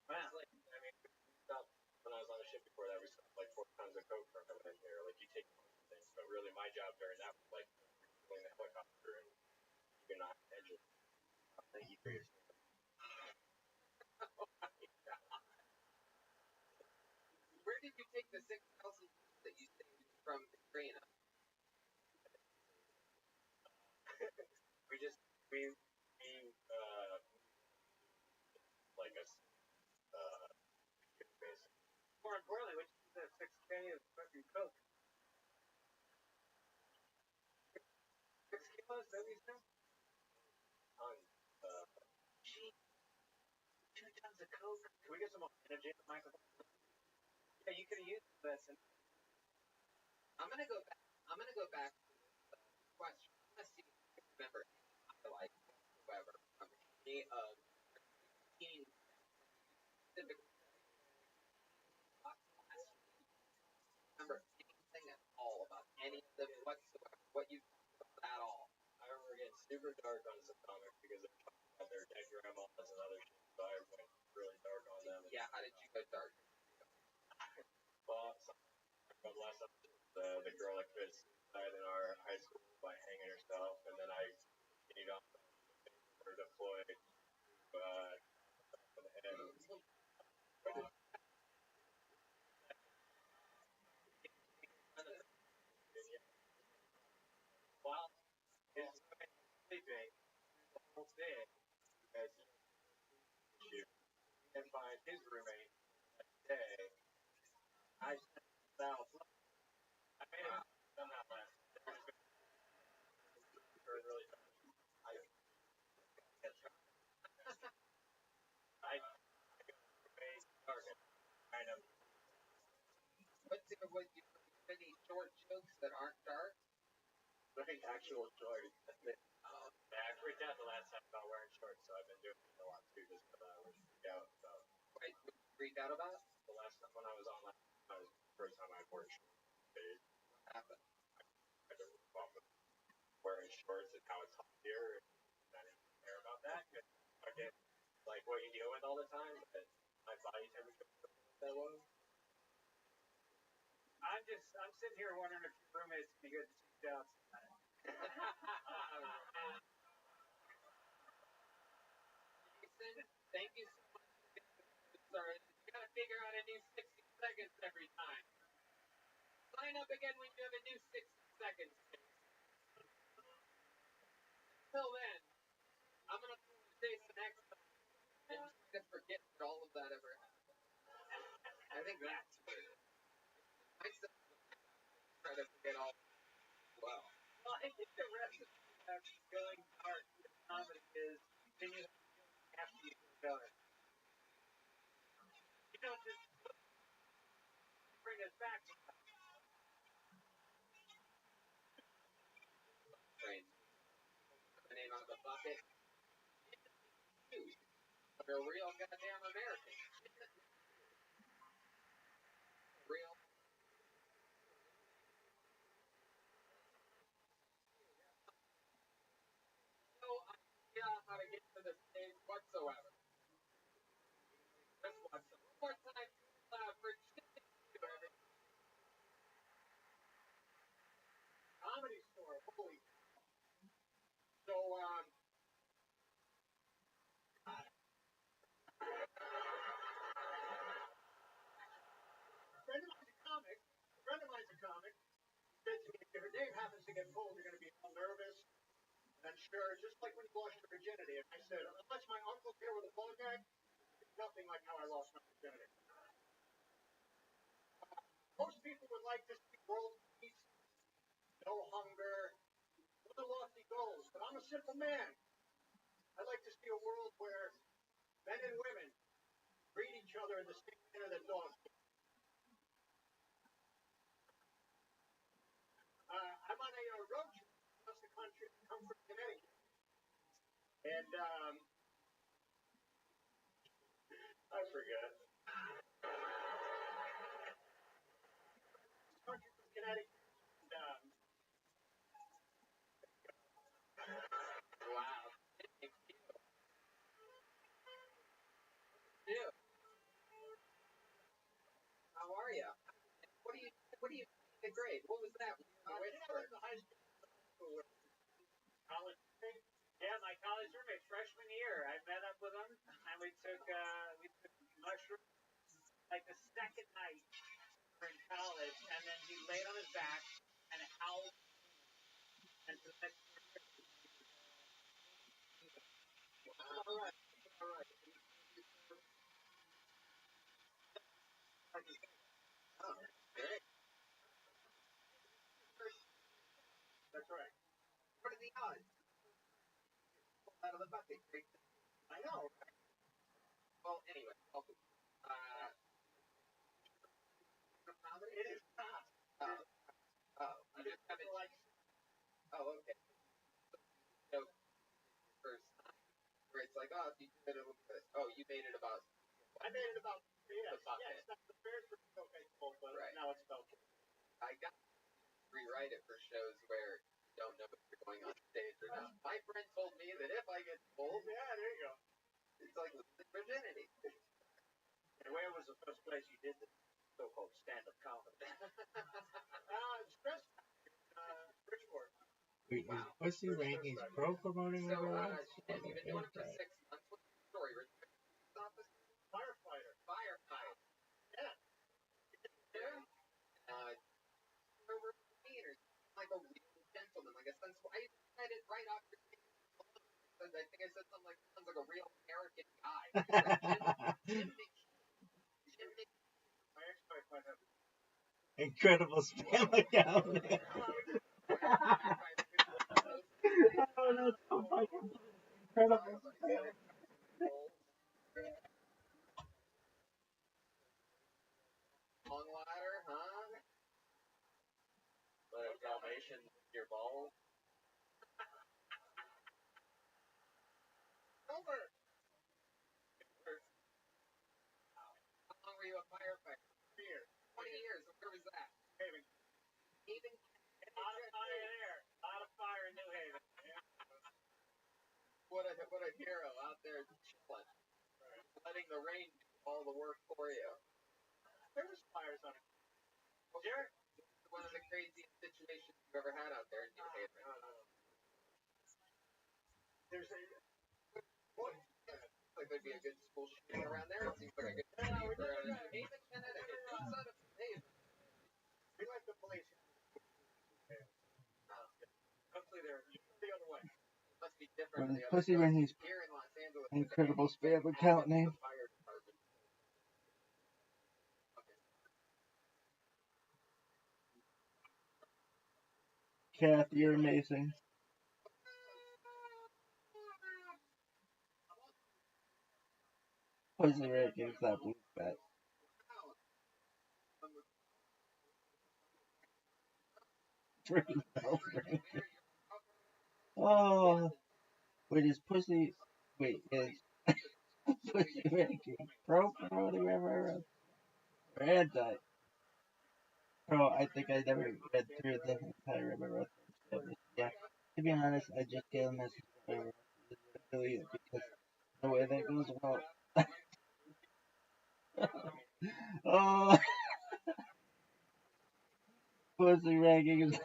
wow. Like, I mean, we stopped when I was on the ship before that. We stopped like 4 tons of coke from coming in here. Like you take things, but really my job during that was like refueling the helicopter and keeping an eye on the engine. Thank you for your service. Where did you take the 6,000 that you saved from Katrina? we like a base. More importantly, which is the 6K of fucking coke. 6 kilos, that we said? Gee, 2 tons of coke. Can we get some more energy in the microphone? Yeah, you could have used this. I'm gonna go back to this question. I'm gonna see if I remember any highlights whatsoever from any of teens specifically. Remember anything at all about any of them whatsoever? What you talked about at all? I remember getting super dark on some comics because they're talking about their dead grandmas and other shit, so I went really dark on them. Yeah, how did you go dark? Well, about last episode, the girl that committed suicide in our high school by hanging herself, and then I continued on her deployed to the head. While his roommate was sleeping, the whole thing, because he didn't find his roommate that day, I spent South. I made it somehow last. Really I kind of. What you any short jokes that aren't dark? Like actual shorts. I freaked out the last time about wearing shorts, so I've been doing it a lot too, just when you freak out about. Wait, what you freaked out about? The last time when I was on, that was the first time I wore shorts. What happened? I had to rip off of wearing shorts and how it's hot here, and I didn't care about that. I get like what you deal with all the time, but my body temperature that low. I'm sitting here wondering if your roommate's gonna get the 2 jobs tonight. Jason, thank you so much. Sorry, you gotta figure out a new 60 seconds every time. Sign up again when you have a new 60 seconds. Until then, I'm gonna pull Jason next time and try to forget that all of that ever happened. I think that's weird. Myself, try to forget all. Well, I think the recipe of going dark with comedy is continue after you get going. You don't just bring us back. train. The name on the bucket. You're a real goddamn American. Real. days whatsoever. Just whatsoever. One more time for everybody. Comedy store. Holy. So, A friend of mine's a comic. Said to me, if your name happens to get pulled, you're going to be all nervous and unsure, just like when you lost your virginity. And I said, unless my uncle's here with a ball gag, it's nothing like how I lost my virginity. Most people would like to see world peace, no hunger, no lofty goals, but I'm a simple man. I'd like to see a world where men and women treat each other in the same manner that dogs do. I'm on a road trip across the country. I come from Connecticut. And I forget. Country from Connecticut. And, wow. Thank you. Yeah. How are you? What do you in grade? What was that? wait, I went to high school with college. Yeah, my college roommate, freshman year, I met up with him, and we took mushrooms like the second night we were in college, and then he laid on his back and howled, and for the next 4 years, All right. oh, great. That's right. What are the odds? Out of the bucket, great. I know. Well, anyway, welcome. It is not. You just haven't. Oh, okay. So, first time, where it's like, oh, if you did it, you made it about. I made it about. Yes, the bucket. yes, that's the Bears for okay, but Right. now it's spelled. I got to rewrite it for shows where you don't know if you're going on stage or not. My friend told me that if I get pulled, Yeah, there you go. it's like losing virginity. And where was the first place you did the so-called stand-up comedy? Stress. Bridgeport. Wait, is Pussy Rankings pro promoting So, River she didn't even do it for 6 months. What's the story? Office? Firefighter. Firefighter. Yeah. Yeah. Over or like a real gentleman, like a sense. I said it right off your face. I think I said something like sounds like a real American guy. Jim My ex-wife might have. Incredible spam account. Oh, that's so fucking incredible spam. Long ladder, huh? Let a Dalmatian your balls. Over. How long were you a firefighter? 20 years. Where was that? Haven. Haven. A lot of fire there. A lot of fire in New Haven. What a hero out there chilling, letting the rain do all the work for you. There was fires on it. Sure. One of the craziest situations you've ever had out there in New Haven. There's a. What? Seems like there'd be a good school shooting around there. It seems like a good city for New Haven, Connecticut. Outside of Haven. We like the police. Hopefully they're the other way. Must be different. Well, Pussy Rankings Here in Los Angeles. incredible spam account name. Fire department. Kath, you're amazing. Pussy Rankings, that blue bet. Oh, wait, is Pussy. Wait, is Pussy Rankings pro promoting River or anti? Pro, I think I never read through the entire Rabbi Rothschild. Yeah, to be honest, I just get a message from Rabbi Rothschild because The way that goes well. Oh, pussy rankings.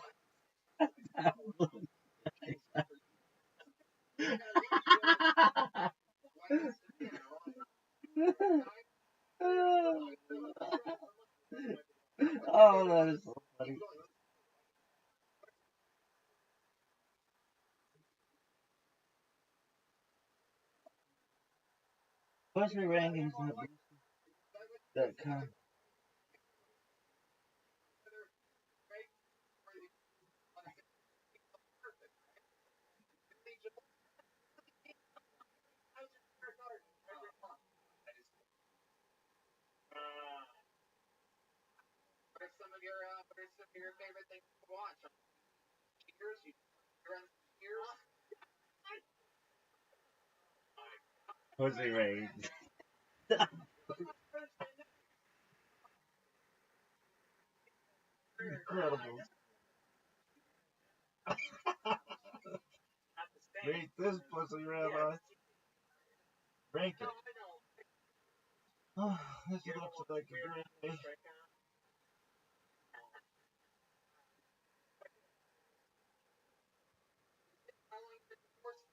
Oh, that is so funny. Pussy rankings. That kind. What are some of your favorite things to watch? Cheers? You're on Cheers? Pussy rankings. Incredible. Rate this pussy, Rabbi. Rank it. Oh, this looks like a great day. How long has the course?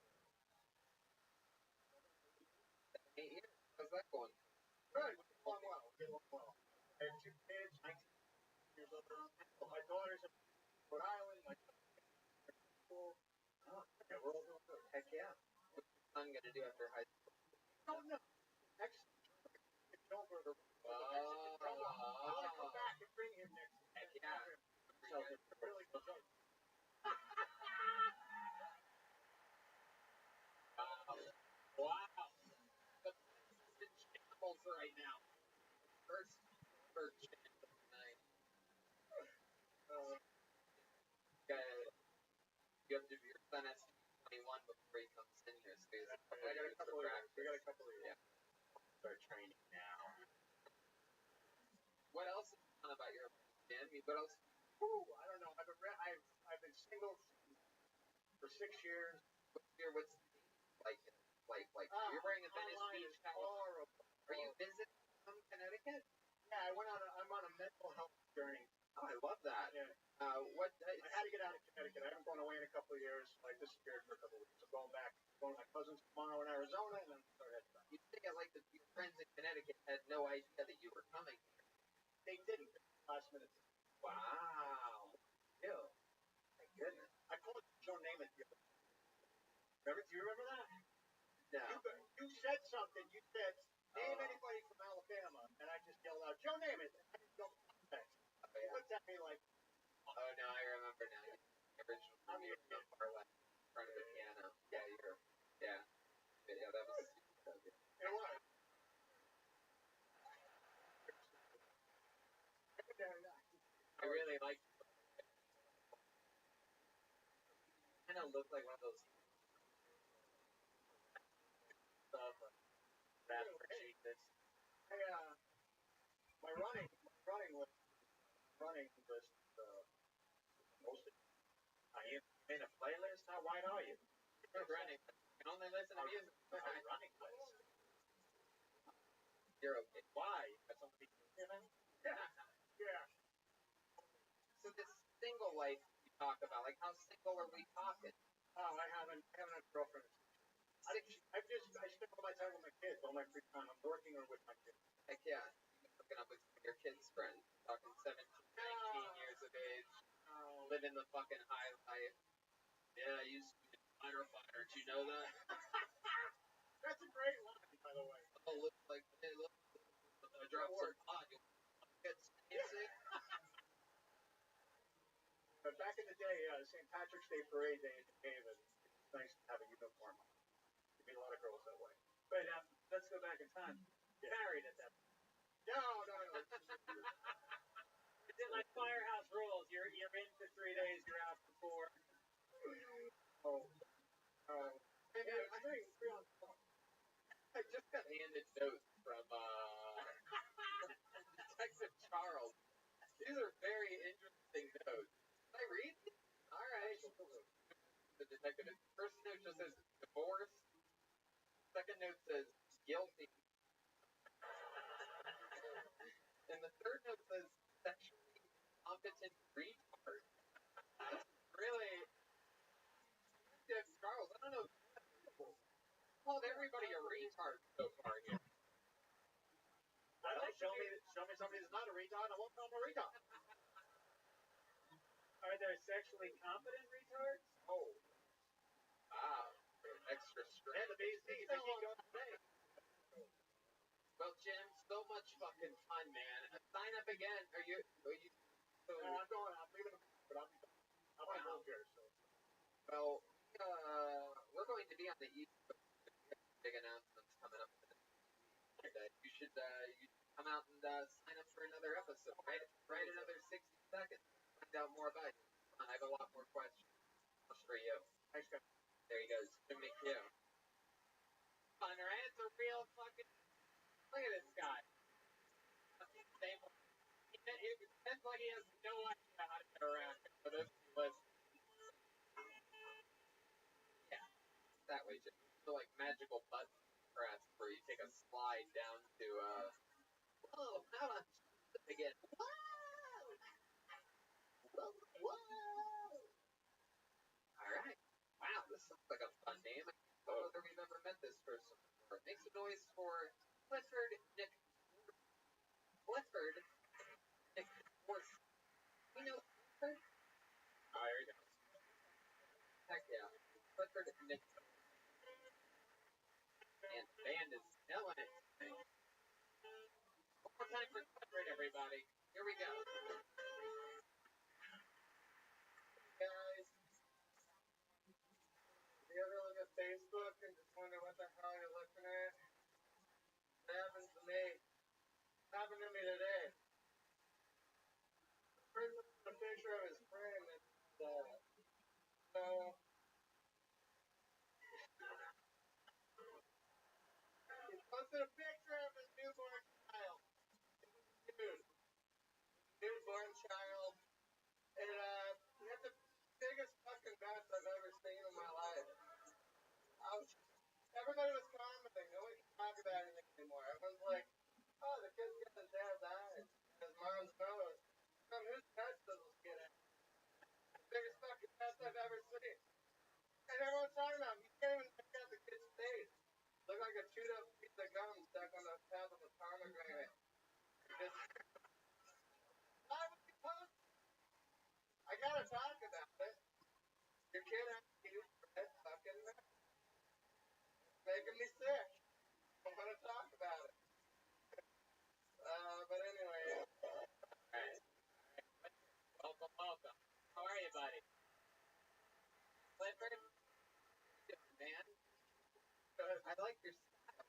8 years. How's that going? Good. We're getting along well. We're getting along well. I have 2 kids, 19 years old. Well, my daughter's in Rhode Island. My son's in school. Yeah, we're all doing good. Heck yeah. What's your son going to do after high school? I don't know. Next don't go to I'll come back and bring him next year. Heck yeah. Really good. Wow. The place is in shambles right now. First shambles tonight. You have to, your son has to be 21 before he comes in here. So I got a couple of years. We got a couple of years. Yeah. Start training now. What else is fun about your life, man? What else? Ooh, I don't know. I've been single for 6 years. What's the like? You're wearing a Venice Beach horrible. Are you visiting from Connecticut? Yeah, I'm on a mental health journey. Oh, I love that. Yeah. I had to get out of Connecticut. I haven't gone away in a couple of years. I disappeared for a couple of weeks. I'm going back. Going to my cousin's tomorrow in Arizona, and then start heading back. You'd think like your friends in Connecticut had no idea that you were coming. They didn't. Last minute. Wow. Ew. My goodness. I called Joe Namath the other day. Do you remember that? No. You said something. You said, name anybody from Alabama. And I just yelled out, Joe Namath. And I didn't know context. He looked at me like, oh, no, I remember now. I'm your far left in front of the piano. Yeah, yeah, that was so good. It was. I really like kind of look like one of those stuff that Jesus. My running was most of you made a playlist? How wide are you? You're running. You can only listen to music. My running list. You're okay. Why? Got somebody Yeah. Yeah. So this single life you talk about, like how single are we talking? Oh, I haven't had a girlfriend. I spend all my time with my kids, all my free time. I'm working or with my kids. Heck yeah. You've been hooking up with your kids' friends. Talking 17, 19 years of age. Living the fucking high life. Yeah, I used to be a firefighter. Did you know that? That's a great line, by the way. Oh, look like, hey, look. I dropped some pot. You'll get sick. But back in the day, St. Patrick's Day Parade Day at the Haven, it's nice to have a uniform on. You meet a lot of girls that way. But let's go back in time. Yeah. Married at that point. No. Is it like Firehouse Rules? You're in for 3 days, you're out for 4. I just got handed notes from Detective Charles. These are very interesting notes. Can I read these? All right. The detective. First note just says divorce. Second note says guilty. And the third note says sexually incompetent retard. Really? Charles, I don't know. Called everybody a retard so far here. Show me somebody that's not a retard, I won't call them a retard. Are there sexually competent retards? Oh. Wow. Extra strength. And the BC, they keep going today. Well, Jim, so much fucking fun, man. Sign up again. Are you so, I'm leaving, but I'm going home here, so. well, we're going to be on the East Coast. Big announcements coming up. You should come out and sign up for another episode. Write another 60 seconds. Find out more about you. I have a lot more questions for you. Thanks, guys. There he goes. Jim McHugh. Fun, right? It's a real fucking. Look at this guy. It sounds like he has no idea how to get around it. For those who listen. Yeah, that way, Jim. So like magical button press where you take a slide down to whoa, now I'm again. Whoa. Alright. Wow, this sounds like a fun name. I don't know whether we've ever met this person before. Make some noise for Clifford Nick Morse. We know Clifford? Oh, here we go. Heck yeah. Clifford Nick. And the band is killing it. One more time for Clifford, everybody. Here we go. Guys, you ever look at Facebook and just wonder what the hell you're looking at? It happens to me. It happened to me today. A person put a picture of his friend and so he posted a picture of his newborn child. Dude, newborn child. And he had the biggest fucking nuts I've ever seen in my life. Everybody was commenting. Nobody could talk about anything anymore. Everyone's like, oh, the kid's got his dad's eyes. His mom's nose. Whose nuts does this kid have? The biggest fucking nuts I've ever seen. And everyone's talking about him. You can't even check out the kid's face. Looked like a chewed up piece of gum stuck on the top of a pomegranate. Just, why would you post? I gotta talk about it. Your kid has a huge red fucking nuts. Making me sick. I want to talk about it. But anyway. Alright. Welcome. How are you, buddy? Clifford? Man. I like your style.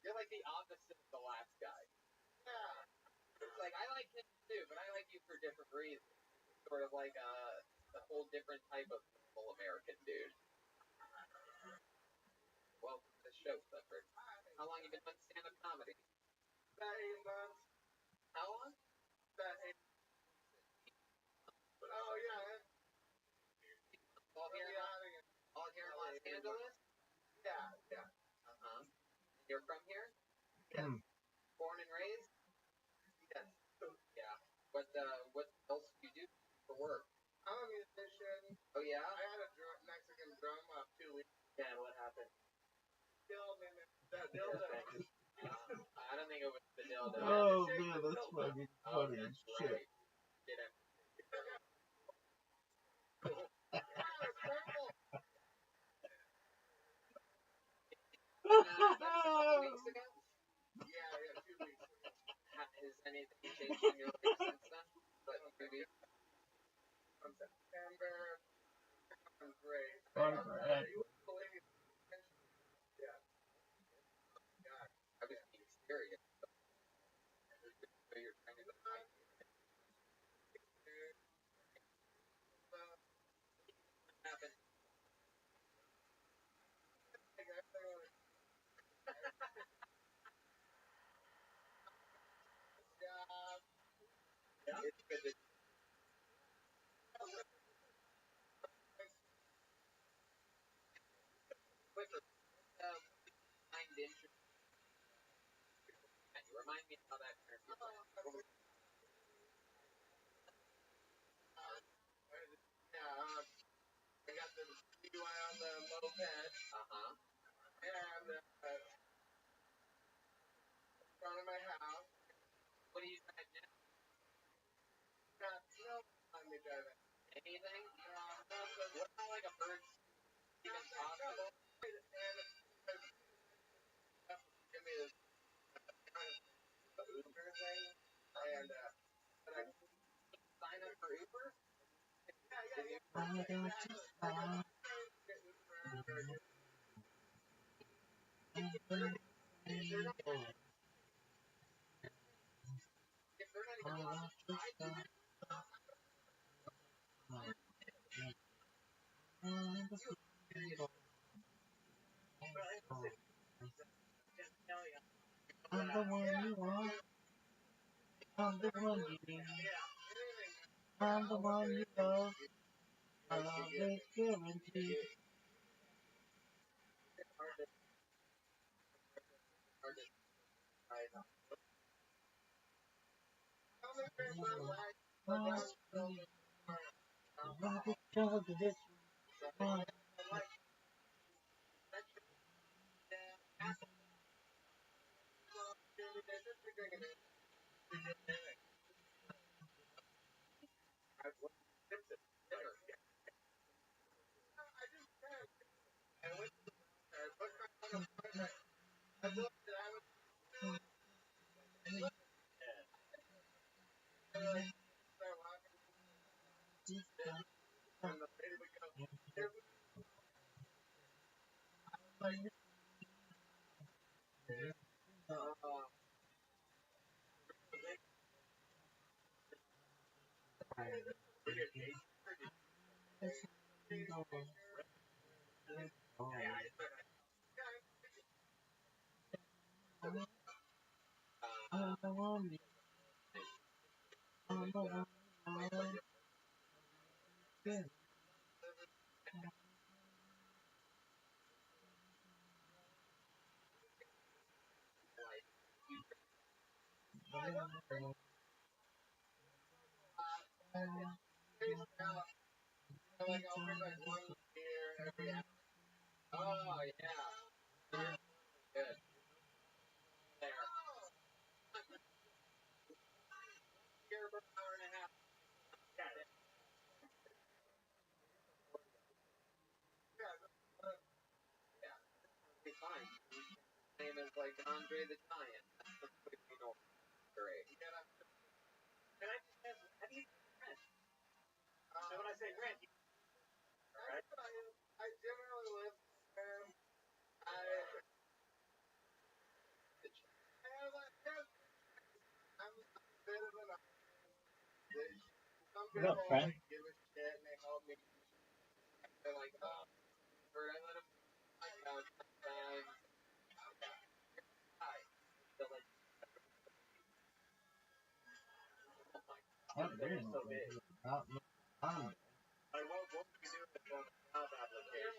You're like the opposite of the last guy. Yeah. It's like, I like him too, but I like you for different reasons. Sort of like a whole different type of full American dude. Welcome to the show, Clifford. How long you been doing stand-up comedy? About 8 months. How long? About 8 months. Oh, yeah. All here in Los Angeles? Yeah. Uh-huh. You're from here? Yeah. Born and raised? Yes. Yeah. What else do you do for work? I'm a musician. Oh, yeah? I had a Mexican drum off 2 weeks. Yeah, what happened? Killed me, man. That dildo. I don't think it was the dildo. Oh man, that's fucking funny as That's shit. right. Did it. Weeks ago? Yeah, 2 weeks ago. Has anything changed in your life since then? But maybe From September. I'm great. Alright. You wouldn't believe. Yeah. God. I was being serious. So you're trying to go high. What happened? Yeah. It's good to Clifford, bed, Uh-huh. and in front of my house. What do you drive now? Got no on me driving. Anything? Nothing. What about like a bird even possible? And give me this kind of Uber thing, and but I Sign up for Uber? yeah. Why don't you stop? If they're not Why even don't you stop? I'm the one you want. I'm the one you need. I'm the one you love. I'll always guarantee. Rocket jug this one. I'm the one you I'm the one you love. Yeah. Like I'll bring like one beer every hour. Oh, yeah. Good. There. Here for an hour and a half. Got it. Be fine. Name is like Andre the Giant. That's the quick, great. Can I just ask, how do you rent? So when I say rent, Right? I generally live there. I'm a bit of an some What up, people friend? like give a shit and they help me. They're like, oh, Or I let him like sometimes. Hi. So like, oh my Oh, god, there they're is so big. not no time. like what would we do if on a job application?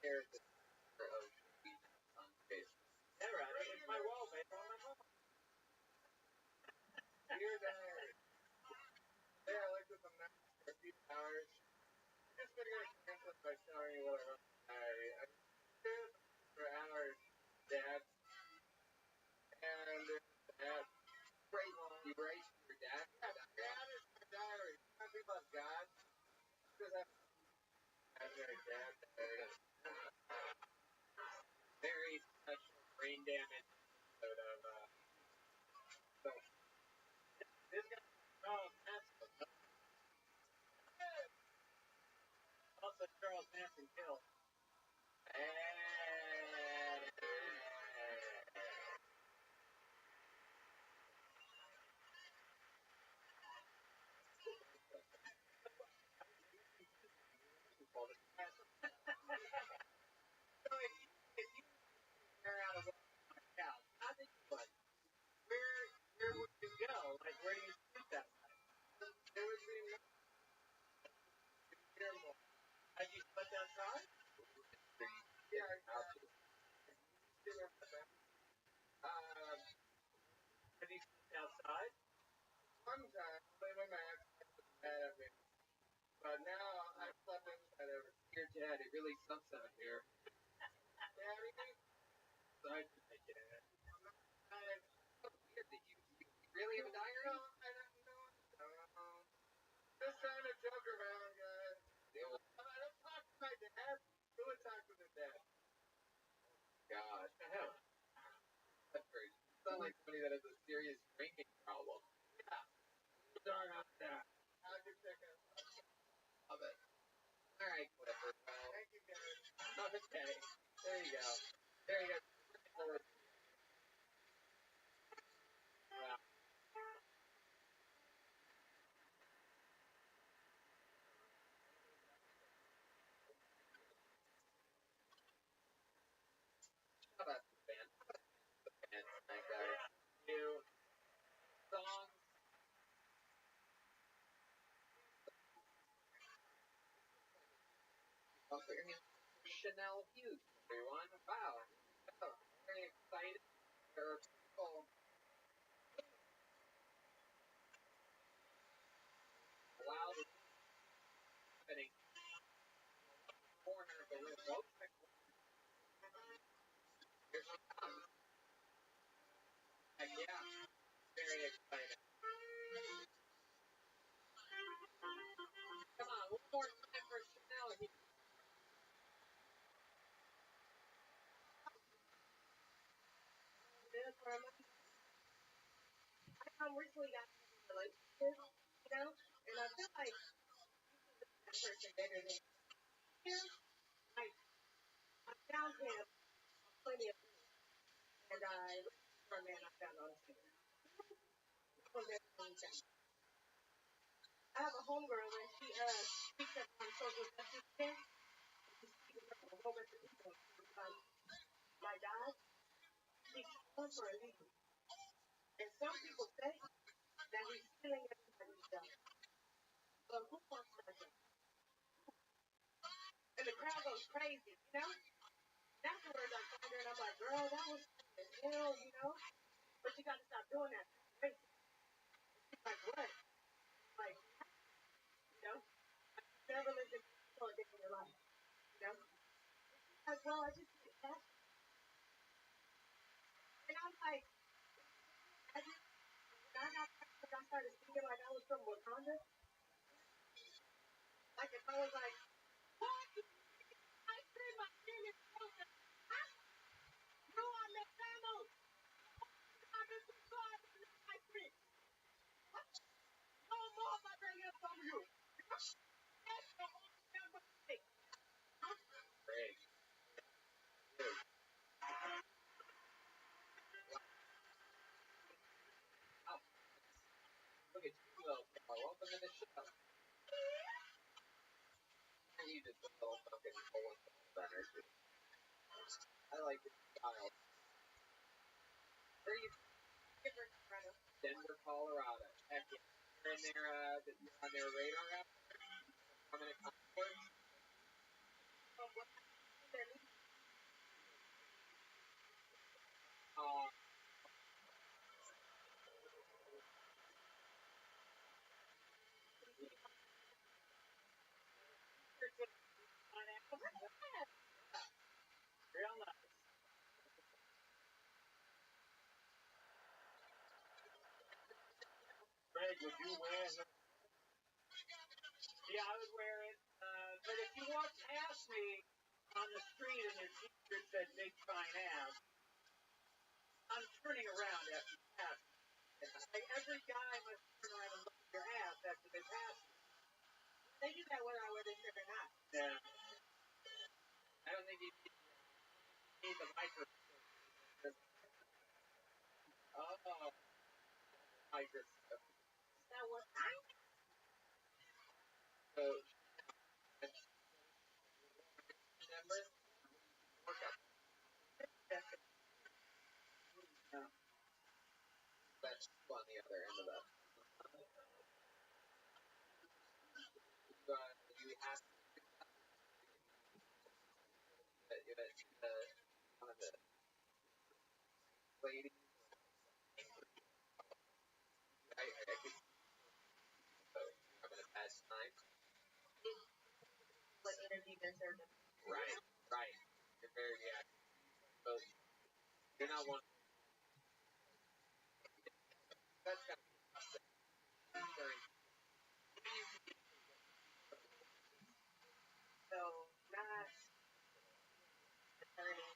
Here's the picture of on Facebook. yeah, right. It's my wallpaper on my phone. Dear diary. Yeah, I looked at the map for a few hours. Just figured I'd cancel it by showing you what I wrote in the diary. I did for hours, Dad, and Dad. Great. You raised your dad? Yeah, Dad is my diary. Talking about God. Because I'm very Dad diary. Very special brain damage episode of So, This guy, Charles Manson. Also, Charles Manson killed. So if you tear out a wall on a couch, how did you like? Where would you go? Like, where do you sleep that night? there would be no Had you slept outside? But now I'm slept inside of dear Dad, it really sucks out here. Daddy, so I just make it. So weird that you really have a diary? No, I don't know. Just trying to joke around, guys. I don't talk to my dad. Who would talk to the dad? Gosh, I know. That's crazy. You sound like somebody that has a serious drinking problem. Yeah. Sorry about that. I can check it. Love it. All right, Clifford. Well, thank you, guys. Okay. There you go. There you go. Looking forward to it. Wow. How about the band? The band tonight, guys. New songs. I'll put your hands for Chanel Hughes, everyone. Wow. Oh, very excited. There are people loud happening corner of the room. What was that? Here she comes. Heck yeah. Very excited. Come on, one more time for Chanel Hughes. That's where I'm at. I recently got into a relationship, and I feel like that person better than him. Like, I found him plenty of things, and I looked for a man I found on Tinder. For very long time. I have a homegirl, and she speaks up on social justice things. She speaks up a whole bunch of people. My dad, he's calling for a lead. And some people say that he's stealing everybody's job. But who wants that job? And the crowd goes crazy. And afterwards, I find her, and I'm like, girl, that was hell. But you got to stop doing that. That's crazy. She's like, what? Like, never lived in a day in your life. Like, well, I just did that. And I'm like, when I got pregnant, I started thinking like I was from Wakanda. Like, if I was like, what? I said my name is Joseph. No, I'm McDonald. I'm in the car with my friend. No more my friend from you. That's the only number thing. Great. Oh, look at you, little girl. Welcome to the show. And you just a little fucking full of energy. I like your style. Where are you from? Denver, Colorado. Heck yeah. You're in there, you're on their radar out there? Coming to Concord? Uh, real nice. Greg, would you wear it? Yeah, I would wear it. But if you walk past me on the street and your t-shirt said big fine ass, I'm turning around after you pass me. Like every guy must turn around and look at your ass after they pass you. They do that whether I wear this shirt or not. Yeah. I don't think you need the microscope. Oh, microscope. That was I So, remember? Workout. Yeah. That's on the other end of that. You have one of the ladies. I could so having a bad time. not one. That's kind of So not attorney.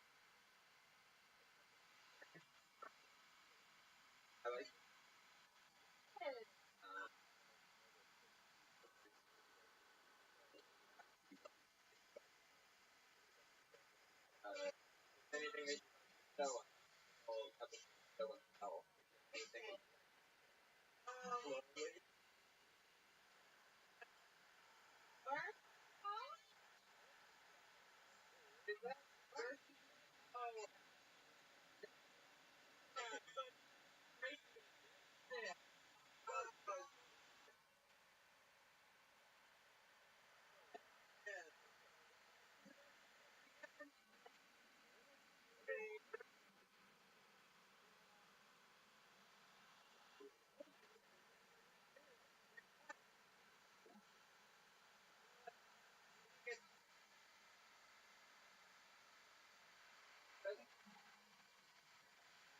I like. Anything that you know, I'll have to show and tell. Anything slowly. First, Is that first? Oh, great.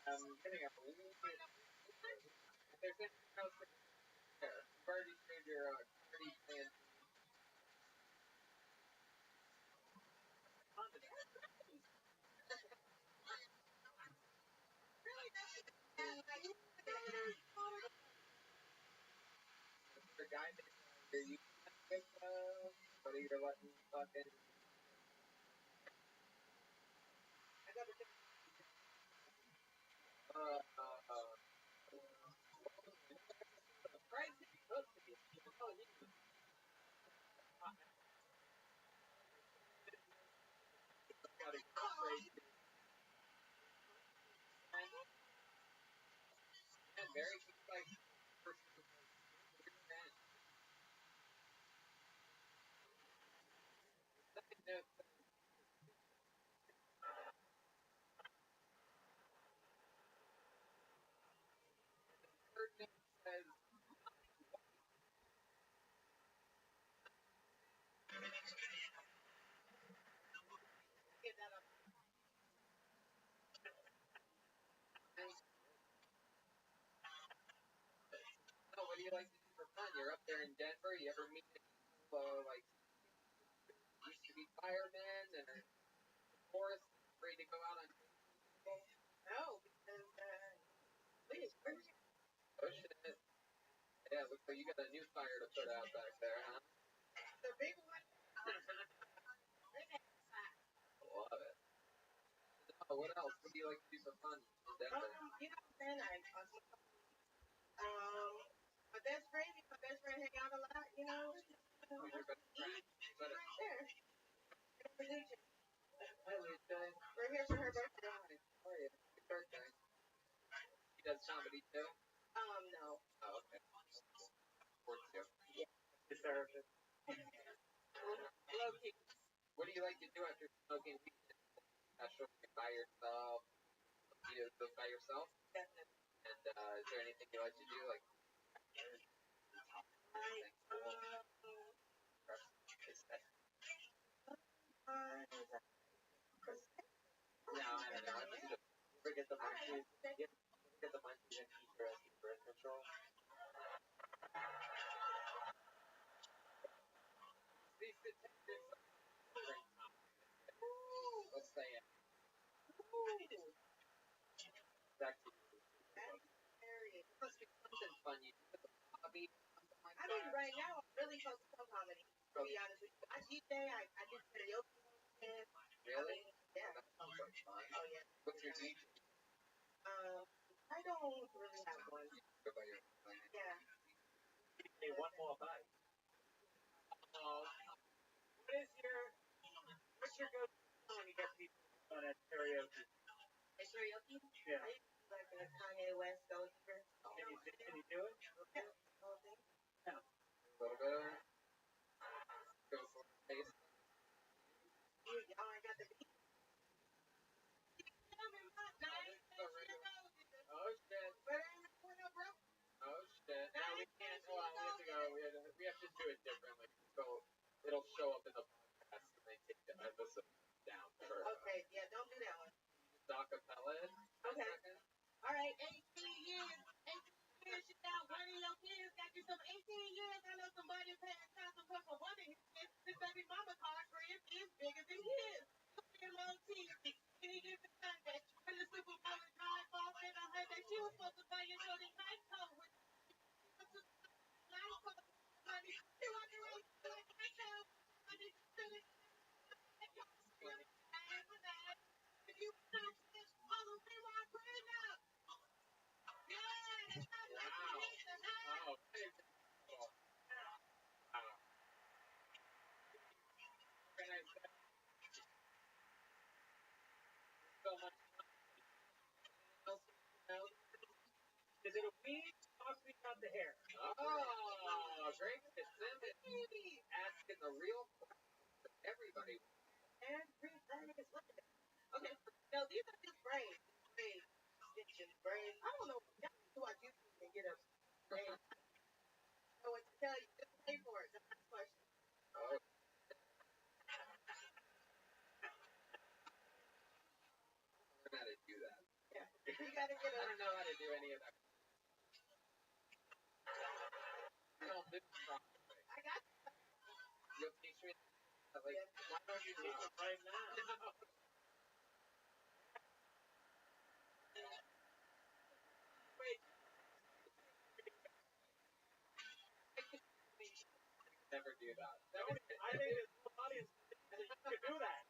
I'm getting a little bit. If there's anything else there, you've already shared your already planned. The guy that you're using that with, what are you letting fucking? I got the Christ, pussy. Oh, you gotta go crazy. And very like person says get that up. no, what do you like to do for fun? You're up there in Denver. You ever meet any people like used to be firemen and are forest ready to go out on No, because please, where's oh shit. Yeah, looks like you got a new fire to put out back there, huh? the big one? Love it. Oh, what else? What do you like to do for fun in Denver? You know what I'm saying? My best friend hang out a lot, you know. Who's your best friend? But Right there. hi, Lisa. We're here for her birthday. How are you? Happy birthday. He does comedy too? No. Oh, okay. Sports too. Deserve it. Loki. What do you like to do after smoking weed? Special by yourself? You go by yourself? Definitely. And is there anything you like to do? Like, no, I don't know. Forget the munchies. Get the munchies and keep birth control. These statistics let's say it. Back to you. It must be something fun. You do a hobby, something like that. I mean, right now, I'm really focused on comedy, to be honest with you. I DJ, I do karaoke. Really? Yeah. That sounds like fun. Oh, yeah. What's your DJ? I don't really have one. Go by your Yeah. Hey, one more bite. What's your go-to When you get people on that karaoke, Like karaoke? yeah. I used to do like a Kanye West go here. Can you do it? Yeah. Whole thing. a little bit? Go for a taste. Y'all ain't got the beat. Oh shit. But I ain't going up, bro. Oh shit. No, we can't. Hold on. We have to do it differently. So it'll show up in the podcast and they take the episode down for Okay, yeah, don't do that one. stock acapella it. Okay. All right. 18 years. 18 years, you got one of your kids got you some 18 years. I know somebody paying child support for one of his kids. His baby mama card crib is bigger than his. You pay low TV. And he gets the Sunday. When the Super Bowl is drive off in a Hyundai, she was supposed to buy you know the nice coat with nice coat money. She walked around like nice coat money. You know, all of them are green up. Yeah, that's how Wow. Oh, very cool. Wow. Can I say so much else you know? Is it a weed? Talk to me about the hair. Oh, great specific. Asking the real questions that everybody Everything is looking at. Okay. No, these are just braids. Braids. Stitches. Braids. I don't know. Y'all need to watch YouTube and get a braid. I know what to tell you. Just pay for it. That's the question. Oh, learn how to do that. Yeah. You gotta get I a. don't know how to do any of that. I don't do properly. I got You'll teach me. Like, Yes. Why don't you teach them right now? no. Wait. Never do that. I think this whole audience thinks you could do that.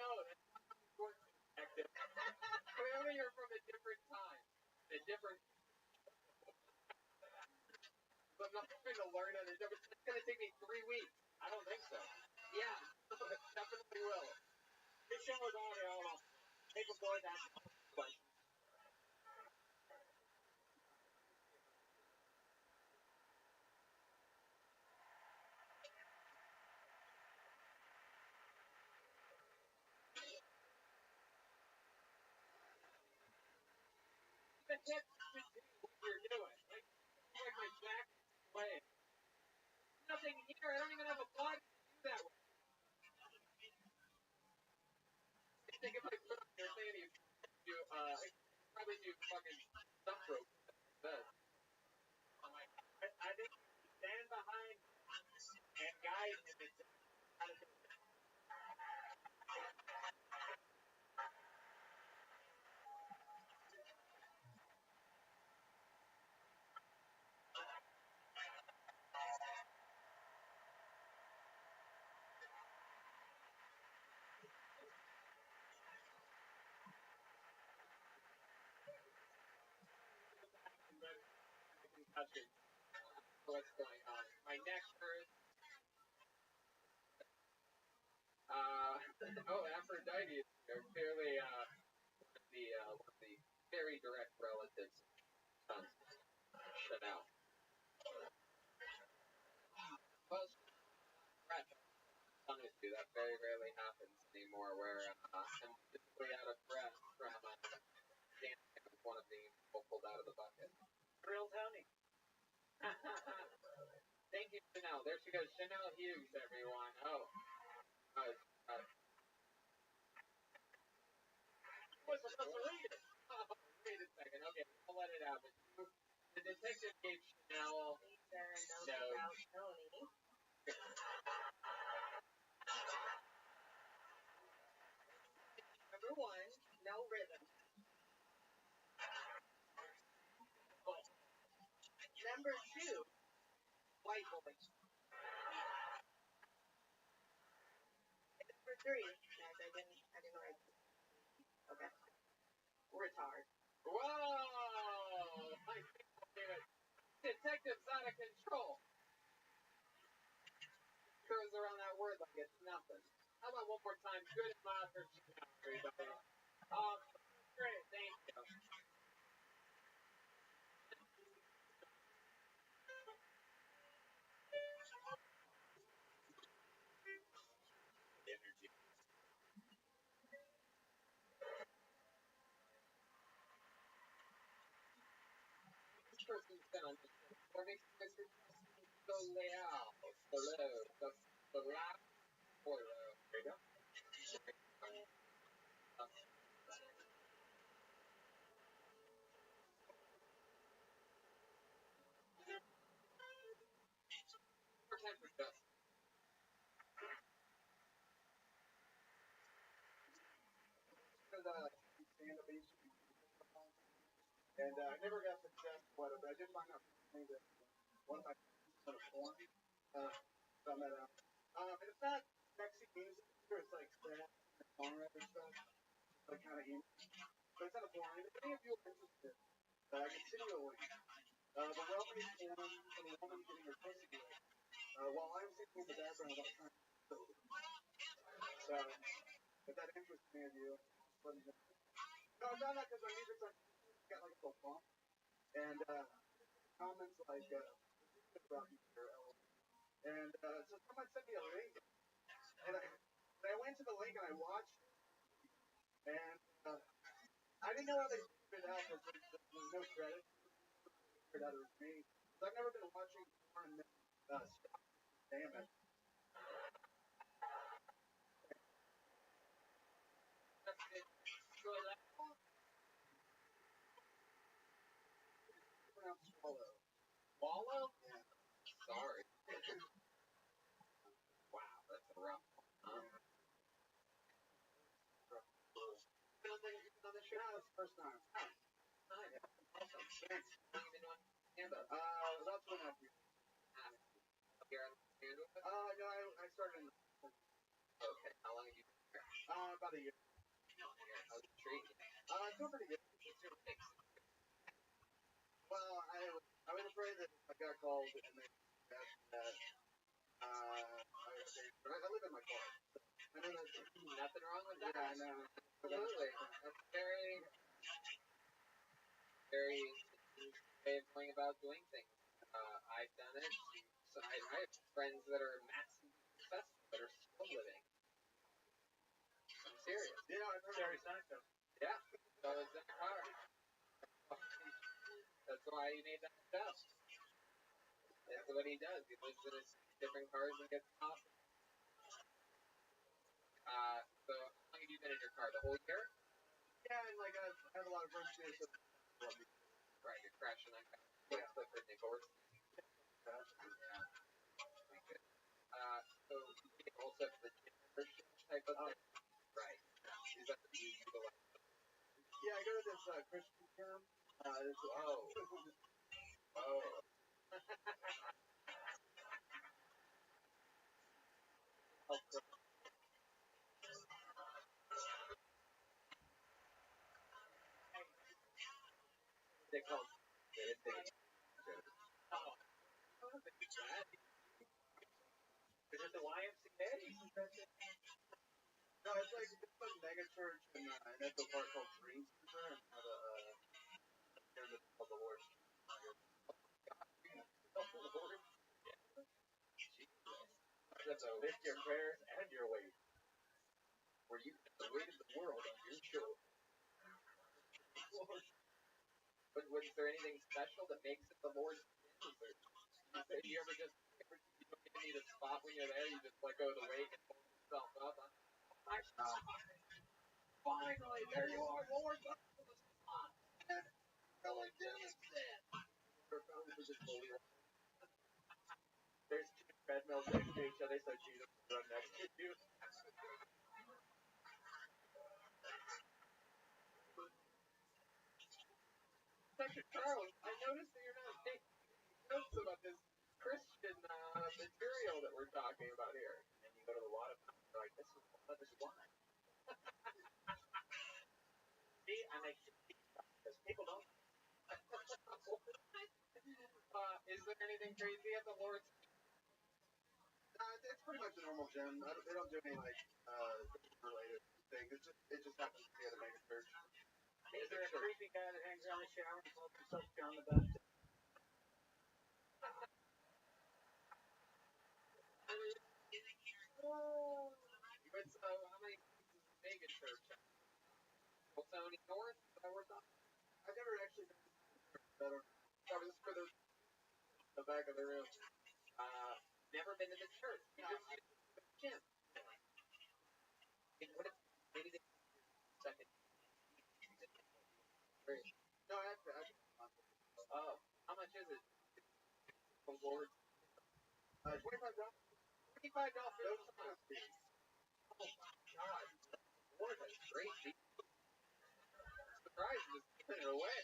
No, that's not how it works. Clearly, you're from a different time, a different. So I'm not trying to learn how to do it. It's going to take me 3 weeks. I don't think so. Yeah, definitely will. This show is already all off. Take a board down. The tip should do what you're doing. Like my jack way. Nothing here. I don't even have a body to do that with. I think if I put on your thing, you do, probably do fucking stump rope. I think you stand behind and guide him into how to do it. Concussion. What's going on? My neck hurts. Oh, Aphrodite is here. Clearly, one of the very direct relatives of Chanel. Well, Brett, honestly, that very rarely happens anymore where I'm physically out of breath from dancing with one of the people pulled out of the bucket. Real Tony. Thank you, Chanel. There she goes. Chanel Hughes, everyone. Oh. What's supposed to read it? Oh, wait a second. Okay, I'll let it happen. The detective gave Chanel about Tony. Number one, no rhythm. Number two, white boy. Number three, I didn't write. Okay. Retard. Whoa! My people gave it. Detective's out of control. Throws around that word like it's nothing. How about one more time? Good enough for Chanel, everybody. Great. Thank you. Energy. This person's been on this show before. Makes you guys time for Justin. And I never got success with it, but I did find out something that one of my friends on a forum found that out. And it's not sexy music, it's like sad songwriter stuff, like kind of emo. But it's on a forum, and if any of you are interested, I can send you a link. The well-made forum from a woman getting her pussy licked, while I'm sitting in the background while trying to kill her. So, if that interests any of you, just let me know. No, I found that because my music's like, got like a little bump. And comments like about you here, and so someone sent me a link, and I went to the link and I watched it, and I didn't know how they figured it out because there's no credit. Figured out it was me. So I've never been watching porn and then stop. Damn it. Pronounced swallow. Wallow? Yeah. Sorry. Wow, that's a rough one, huh? On the show, it's the first time. Hi. Yeah. Awesome. Thanks. How long have you been on stand-up? About 2.5 years. Here on stand-up? No, I started in. Okay. How long have you been here? About a year. How's it treat you? It's doing pretty good. What's your mix? Well, I was afraid that I got called and they asked that. I live in my car. I know that's Nothing wrong with that. yeah, I know. Absolutely. That's very, very way of going about doing things. I've done it. So I have friends that are massively successful that are still living. I'm serious. Yeah, I've heard Jerry Seinfeld. Yeah. So it's in the car. That's why he made that show. That's what he does. He lives in his different cars and gets coffee. So how long have you been in your car? The whole year? Yeah, and like I have a lot of friends too, so Right, you're crashing on cars. Yeah. Clifford Nichols. Yeah. Pretty good. So you also have the gym membership type of thing? Right. Is that the you utilize? yeah, I go to this Christian gym. Oh. They call it. Oh. Is it the YMCA? No, it's like this mega church in Echo Park called Green Center, and have a gym that's called the Lord's. So lift your prayers and your weight. Where you put the weight of the world on your shoulders. But was there anything special that makes it the Lord's gym? Do you ever just you don't need a spot when you're there, you just let go of the weight and hold yourself up? Finally, there you are, Lord. There's two treadmills next to each other, so Jesus can run next to you. Dr. Charles, I noticed that you're not taking notes about this Christian material that we're talking about here. And you go to the water, you're like, this is wine. See, I make because people don't. Is there anything crazy at the Lord's? It's pretty much a normal gym. They don't do any like related things. It just happens to be at a mega church. Is there a creepy guy that hangs around the shower and calls himself John the Baptist? What's how many places is mega church? Well, Tony North, is that where it's on? I've never actually been better. I was just for the back of the room. Never been to the church. You just been to the gym. What if maybe they second? No, I have to. Oh, how much is it? The Lord. $25. $25 fees. Oh my God. What a great deal. Surprise was giving it away.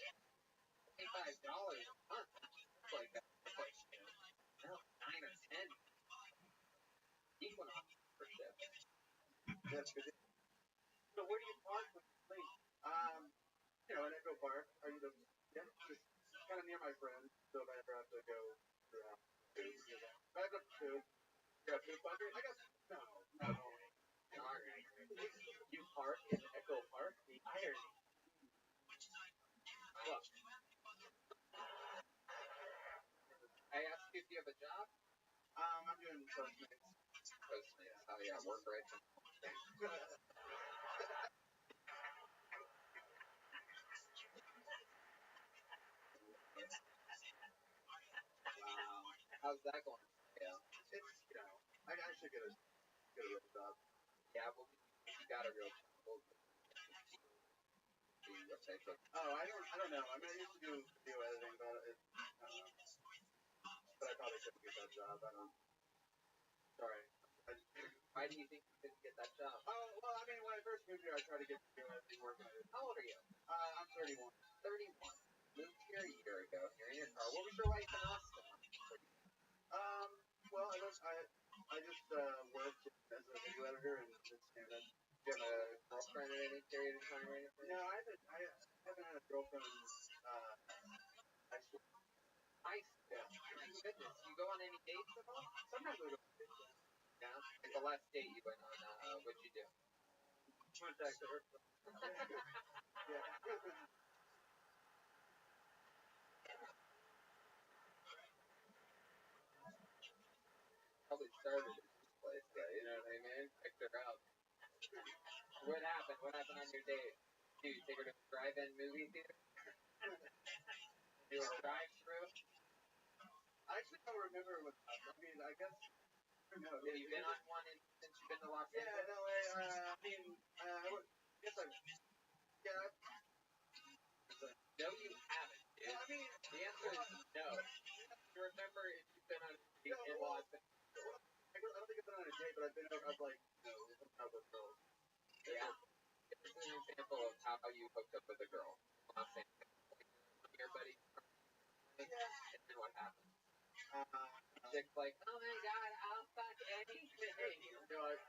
$25 a month. That's like, you know, 9 or 10. Equinox membership. That's good. So where do you park when you sleep? You know, in Echo Park, just kind of near my friends, so if I ever have to go throughout. I have to. Yeah, food bucket. I guess no, not at all. Alright. You park in Echo Park? The irony. Look. I asked you if you have a job. I'm doing Postmates. Postmates. Oh yeah, work right from home. Wow. How's that going? Yeah. It's, you know, I should get a real job. Yeah, well, you got a real job. Oh, I don't know. I mean, I used to do video editing, but but I probably couldn't get that job. I don't. Sorry. Why do you think you couldn't get that job? Oh, well, I mean, when I first moved here, I tried to get video editing work. How old are you? I'm 31. 31. Moved here a year ago. You're in your car. What was your life in Austin? Well, I just worked as a video editor and just kind of. Do you have a girlfriend at any period of time or anything? No, I haven't had a girlfriend high school. High school? Yeah. My goodness. You go on any dates at all? Sometimes I go on dates. Yeah. Like the last date you went on, what'd you do? Contact her. Yeah. Probably started at this place, you know what I mean? Picked her up. What happened? What happened on your date? Did you take her to a drive-in movie theater? Do a drive-through? I actually don't remember what. I mean, I guess. No. Have you been on one since you've been to Los Angeles? Yeah, no, I guess I've. Yeah. No, you haven't, dude. Well, I mean, the answer is no. You remember if you've been on a date in Los Angeles? I don't think I've been on a date, but I've been I've like, hooked up with girls. Yeah. This is an example of how you hooked up with a girl. Los Angeles. Your buddy. Yeah. And then what happened? Chick's like, oh my God, I'll fuck anything. You're like,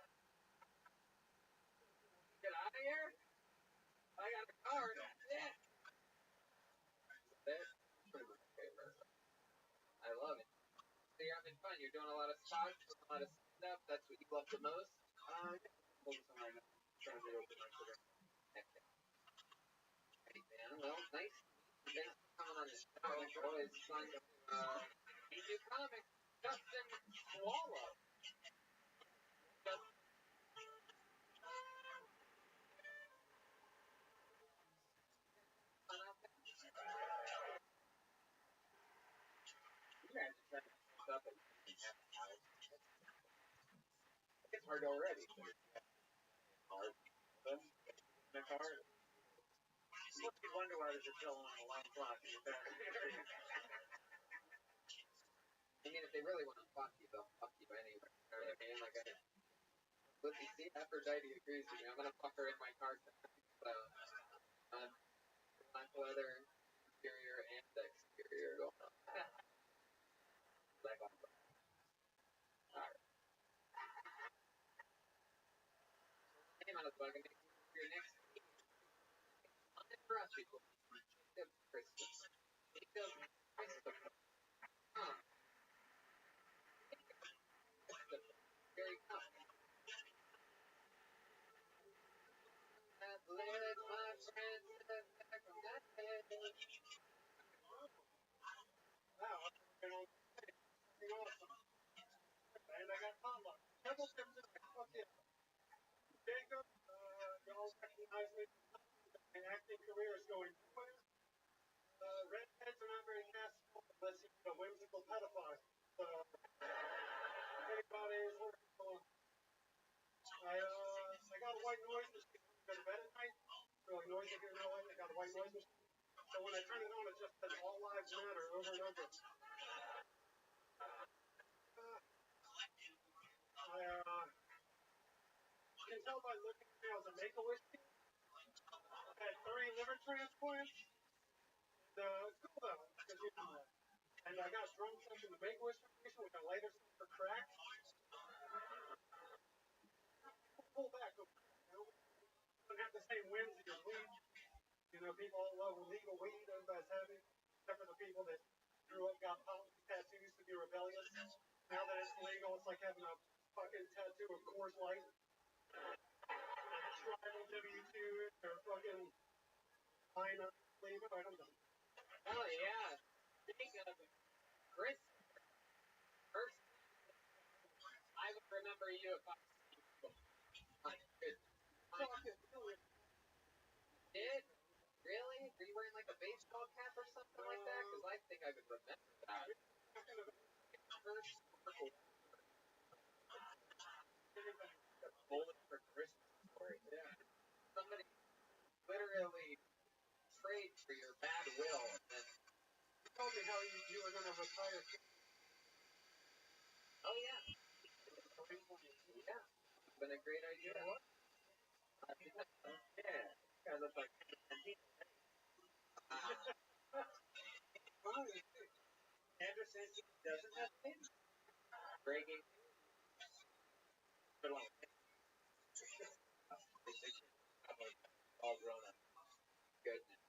get out of here. I got a card. That's it. That's pretty much my favorite. I love it. So you're having fun. You're doing a lot of spots, doing a lot of stand-up. That's what you love the most? Focusing right now. Trying to open my career. Hey, man. Well, nice. Thanks for coming on the show. It's always fun to meet new comics. Justin Swallow. It's hard already. Hard. Then, in a car. You wonder why there's a pill on an alarm clock in your back. I mean, if they really want to fuck you, they'll fuck you anyway. You know what I mean? Like, listen, see, Aphrodite agrees with me. I'm gonna fuck her in my car tonight. So, black leather, interior, and exterior going on. Leg on. Alright. Name on a bug and make your next meeting. Uninterrupt people. Jacob Christopher. Jacob Christopher. Huh. Jacob Christopher. Very confident. Let my friends step back from that head. Wow, I've been on something awesome. And I got Mama. Double tips in my fuck yeah. Jacob, y'all recognize me. My acting career is going nowhere. Redheads are not very castable unless you're a whimsical pedophile. So, if anybody is looking for, I got a white noise machine. Go to bed at night. Really noisy here in LA. I got a white noise machine. So when I turn it on, it just says all lives matter over and over. tell by looking at me, I was a Make-A-Wish kid. I had 3 liver transplants. And cool though, because you know. And I got drunk something the Make-A-Wish Foundation, which I later sold for crack. Pull back, you know, don't have the same whimsy as weed. You know, people all love legal weed, everybody's happy, except for the people that grew up, got policy tattoos to be rebellious. Now that it's legal, it's like having a fucking tattoo of Coors Light, tribal W2, or fucking line up, leave it, I don't know. Oh yeah. Speaking of Chris, first, I would remember you if I did. Really? Were you wearing like a baseball cap or something like that? Because I think I would remember that. First bullet for Christmas story. Yeah. Somebody literally prayed for your bad will and then you told me how you were going to retire. oh yeah. Yeah. It's been a great idea. You know what? Yeah. You guys look like Anderson doesn't have kids. breaking. All grown up. Goodness.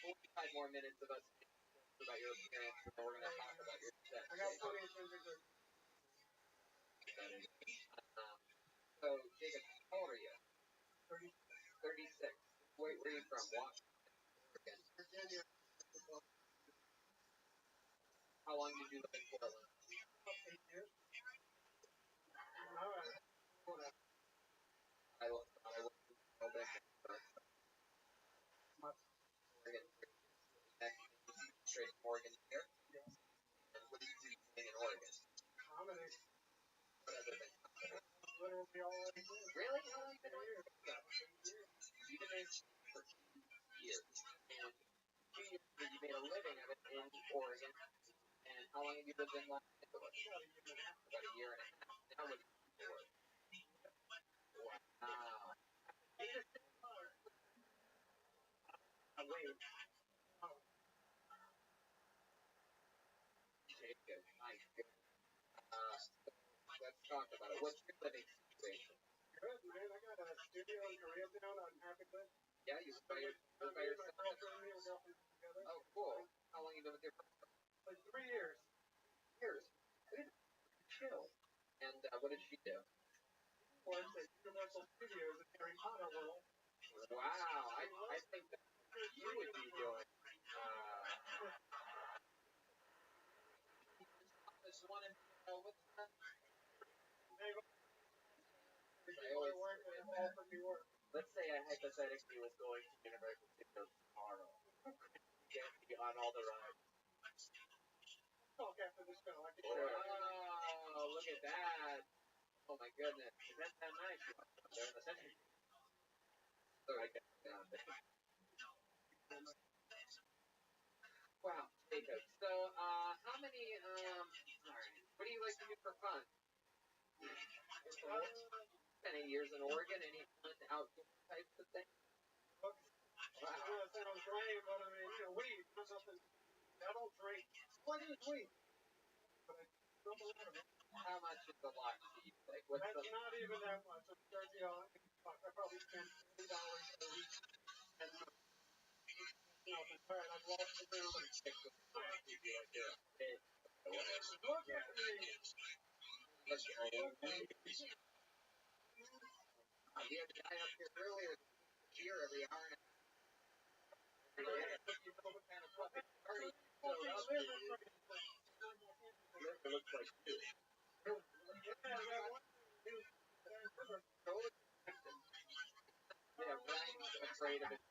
45 more minutes of us about your appearance, and then we're going to talk about your sex. I got plenty of things to do. So, Jacob, how old are you? 36. Where are you from? Washington. Virginia. How long did you live in Portland? 8 years. All right. I went to Oregon. Straight from Oregon here. And what did you do in Oregon? Comedy. What other thing? Literally all I do. Really? How long have you been doing this? You've been doing for 2 years. And 2 years you made a living of it in Oregon. And how long have you lived in Los Angeles? About a year and a half. Now what do you do for work? Wow. Wait. Jacob, my goodness. Let's talk about it. What's your living situation? Good, man. I got a studio in Koreatown. I'm happy with. Yeah, you by yourself? My girlfriend and me were girlfriends together. Oh, cool. How long have you been with your girlfriend? Like 3 years. Years. Good. Chill. And what did she do? Works at Universal Studios in Harry Potter World. Wow. I think that you would be doing this one in what's that? They always work at all for New York. Let's say I hypothetically was going to Universal Studios tomorrow. Get me on all the rides. Talk after the show. I can Oh, look at that. Oh my goodness. Is that nice? They're in the center. So I get down there. Wow, Jacob. So, how many, what do you like to do for fun? Spent 8 years in Oregon, any fun outdoor types of things? Wow. I sounds lame, but I mean, you know, weed, nothing. I don't drink. What is weed? But I don't believe it. How much is a lot to you? Like, what's That's not even that much. I'm sure, you know, I probably spent $10 a week. And nothing. All right, I've lost the room. Look at me. We had a guy up here earlier here every hour and a half. It looks like you. Yeah, Brian's afraid of it.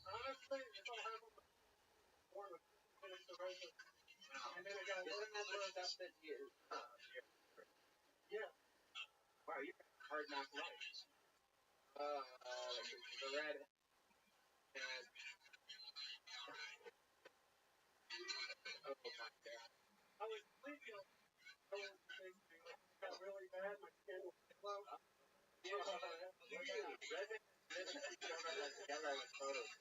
Honestly, if I have more than 5 minutes to write it, and then I got to Isn't that the stuff that you... yeah. Wow, you got hard knock life. The red... And... Oh my god. I was sleeping. I was got really bad. My skin was low. photos.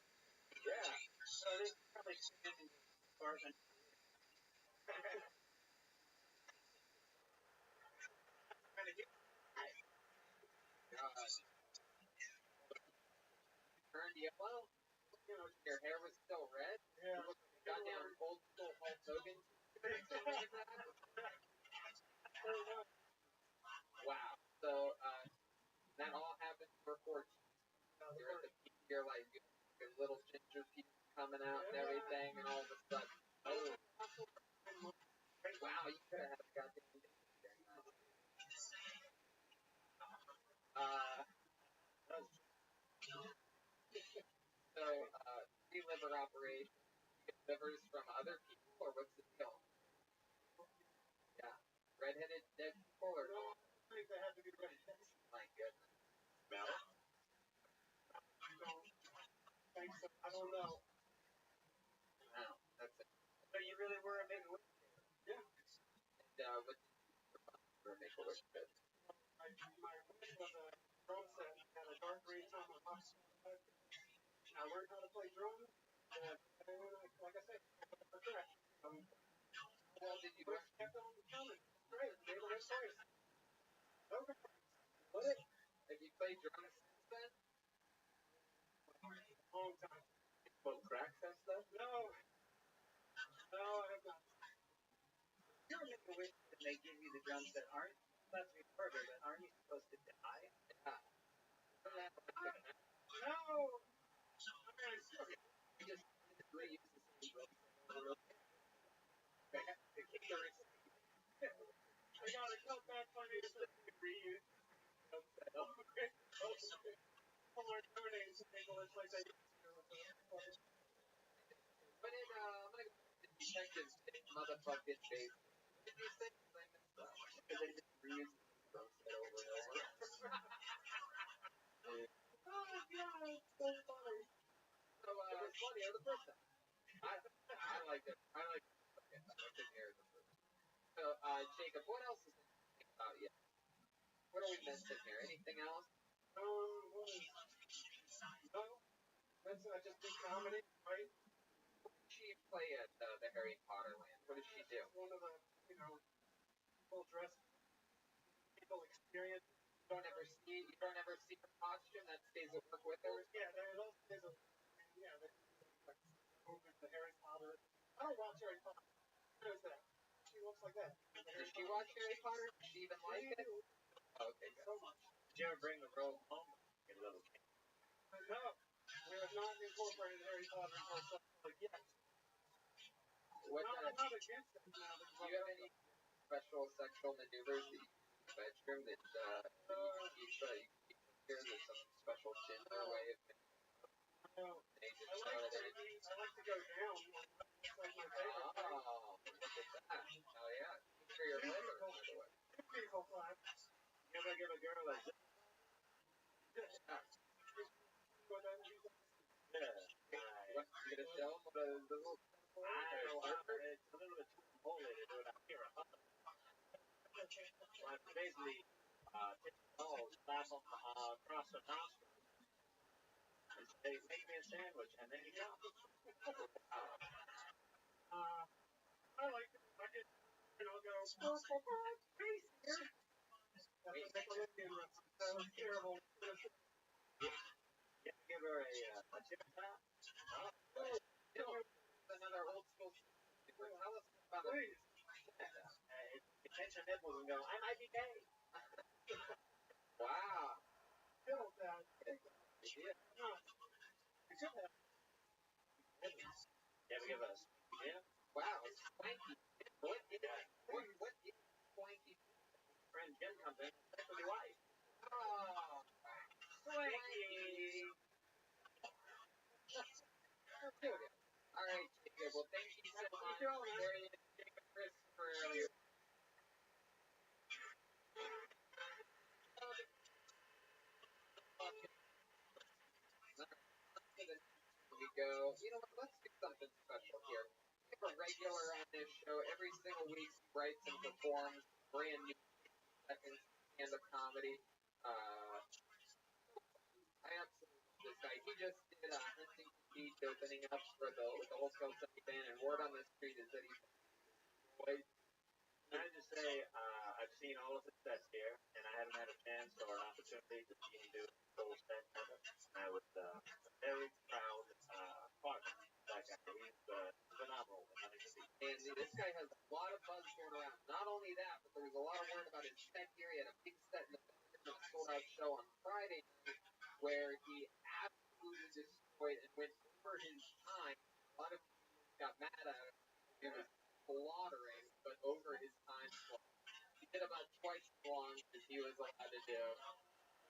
Yeah. So this is probably expanding his apartment. Kind of get turned yellow. You know, your hair was still red. Yeah. You looked like a goddamn old school Hulk Hogan. Like that. Wow. So that all happened before you're at the peak. You're like your little ginger teeth coming out and everything, and all of a sudden, oh, wow, you could have had a goddamn baby during that. So liver operation. You get livers from other people, or what's the deal? Yeah, redheaded dead people, or no? I think they have to be redheads. My goodness. Smell? I don't think so. I don't know. Wow, that's it. So you really were a Make-A-Wish kid? Yeah. And what did you do for a Make-A-Wish kid? My wish was a drum set. I had a dark green tomahawk. I learned how to play drums, and like I said, I correct. How well did you learn? Kept on coming. Great. Neighborhood choice. Okay. What? Have you played drums since then? Long time. Well, cracks and stuff? No. No, I have not. You're a Make-A-Wish and they give you the drum set. Aren't that's me further, but aren't you supposed to die? Yeah. No. You just reuse the same drum set over and over. To keep the receipt. I gotta come back on your reuse drum set. All our donations to Make-A-Wish like they used to. But I'm gonna go to detective motherfucking base. What did you say? I messed up. Because they just reuse the same drum set over and over. Oh my god, it's so funny. So it was funny or the first time. I liked it. I liked it. Okay, I couldn't hear it the first time. So Jacob, what else is interesting about you? What are we missing here? Anything else? What is no, that's not just big comedy, right? What did she play at the Harry Potter land? What did she do? One of the, full dress people experience. You don't ever see her costume that stays at work with her? Yeah, there's a movement, the Harry Potter. I don't watch Harry Potter. There's that. She looks like that. Did she watch Harry Potter? Did she even like it? Okay, good. So much. Did you ever bring the robe home? Your little kid. No, we have not incorporated Harry Potter until something like yes. I'm not against it now. Do you have any special sexual maneuvers that you do in the bedroom that you keep here? There's some special ginger way of No. I like to go down. That's like my favorite thing. Oh, look at that. Oh, yeah. For your liver, by the way. People clap. You ever give a girl a zip? Yeah. Yeah. What, you gonna show them what the little... I don't know. It's a little bit too holy to do it out here. Well, basically, take the balls, slap them across the nostrils, and say, make me a sandwich, and then you go. I like it. I'll go, crazy here. That's a Nickelodeon reference. That was terrible. You ever give her a tip top? Another old school... Tell us about it. Please. You pinch her nipples and go, I might be gay. Wow. Still that. Yeah. You ever give a yeah? Wow, it's swanky. What is swanky? Friend Jim comes in, that's with your wife. Oh, Swanky. All right, Jacob. Well, thank you so much for joining Jacob Christopher earlier. We go, you know what, let's do something special here. We have a regular on this show. Every single week he writes and performs brand new seconds stand-up comedy. I absolutely this guy. He just did Huntington Beach opening up for with the whole Celtic band, and word on the street is that he's destroyed. Can I just say, I've seen all of his sets here, and I haven't had a chance or an opportunity to see him do a full set of it. I was very proud partner of that guy. He's phenomenal in Huntington Beach. And this guy has a lot of buzz going around. Not only that, but there was a lot of word about his set here. He had a big set in the sold-out show on Friday night where he absolutely destroyed and went over his time. A lot of people got mad at him. He was slaughtering, but over his time slot. He did about twice as long as he was allowed to do.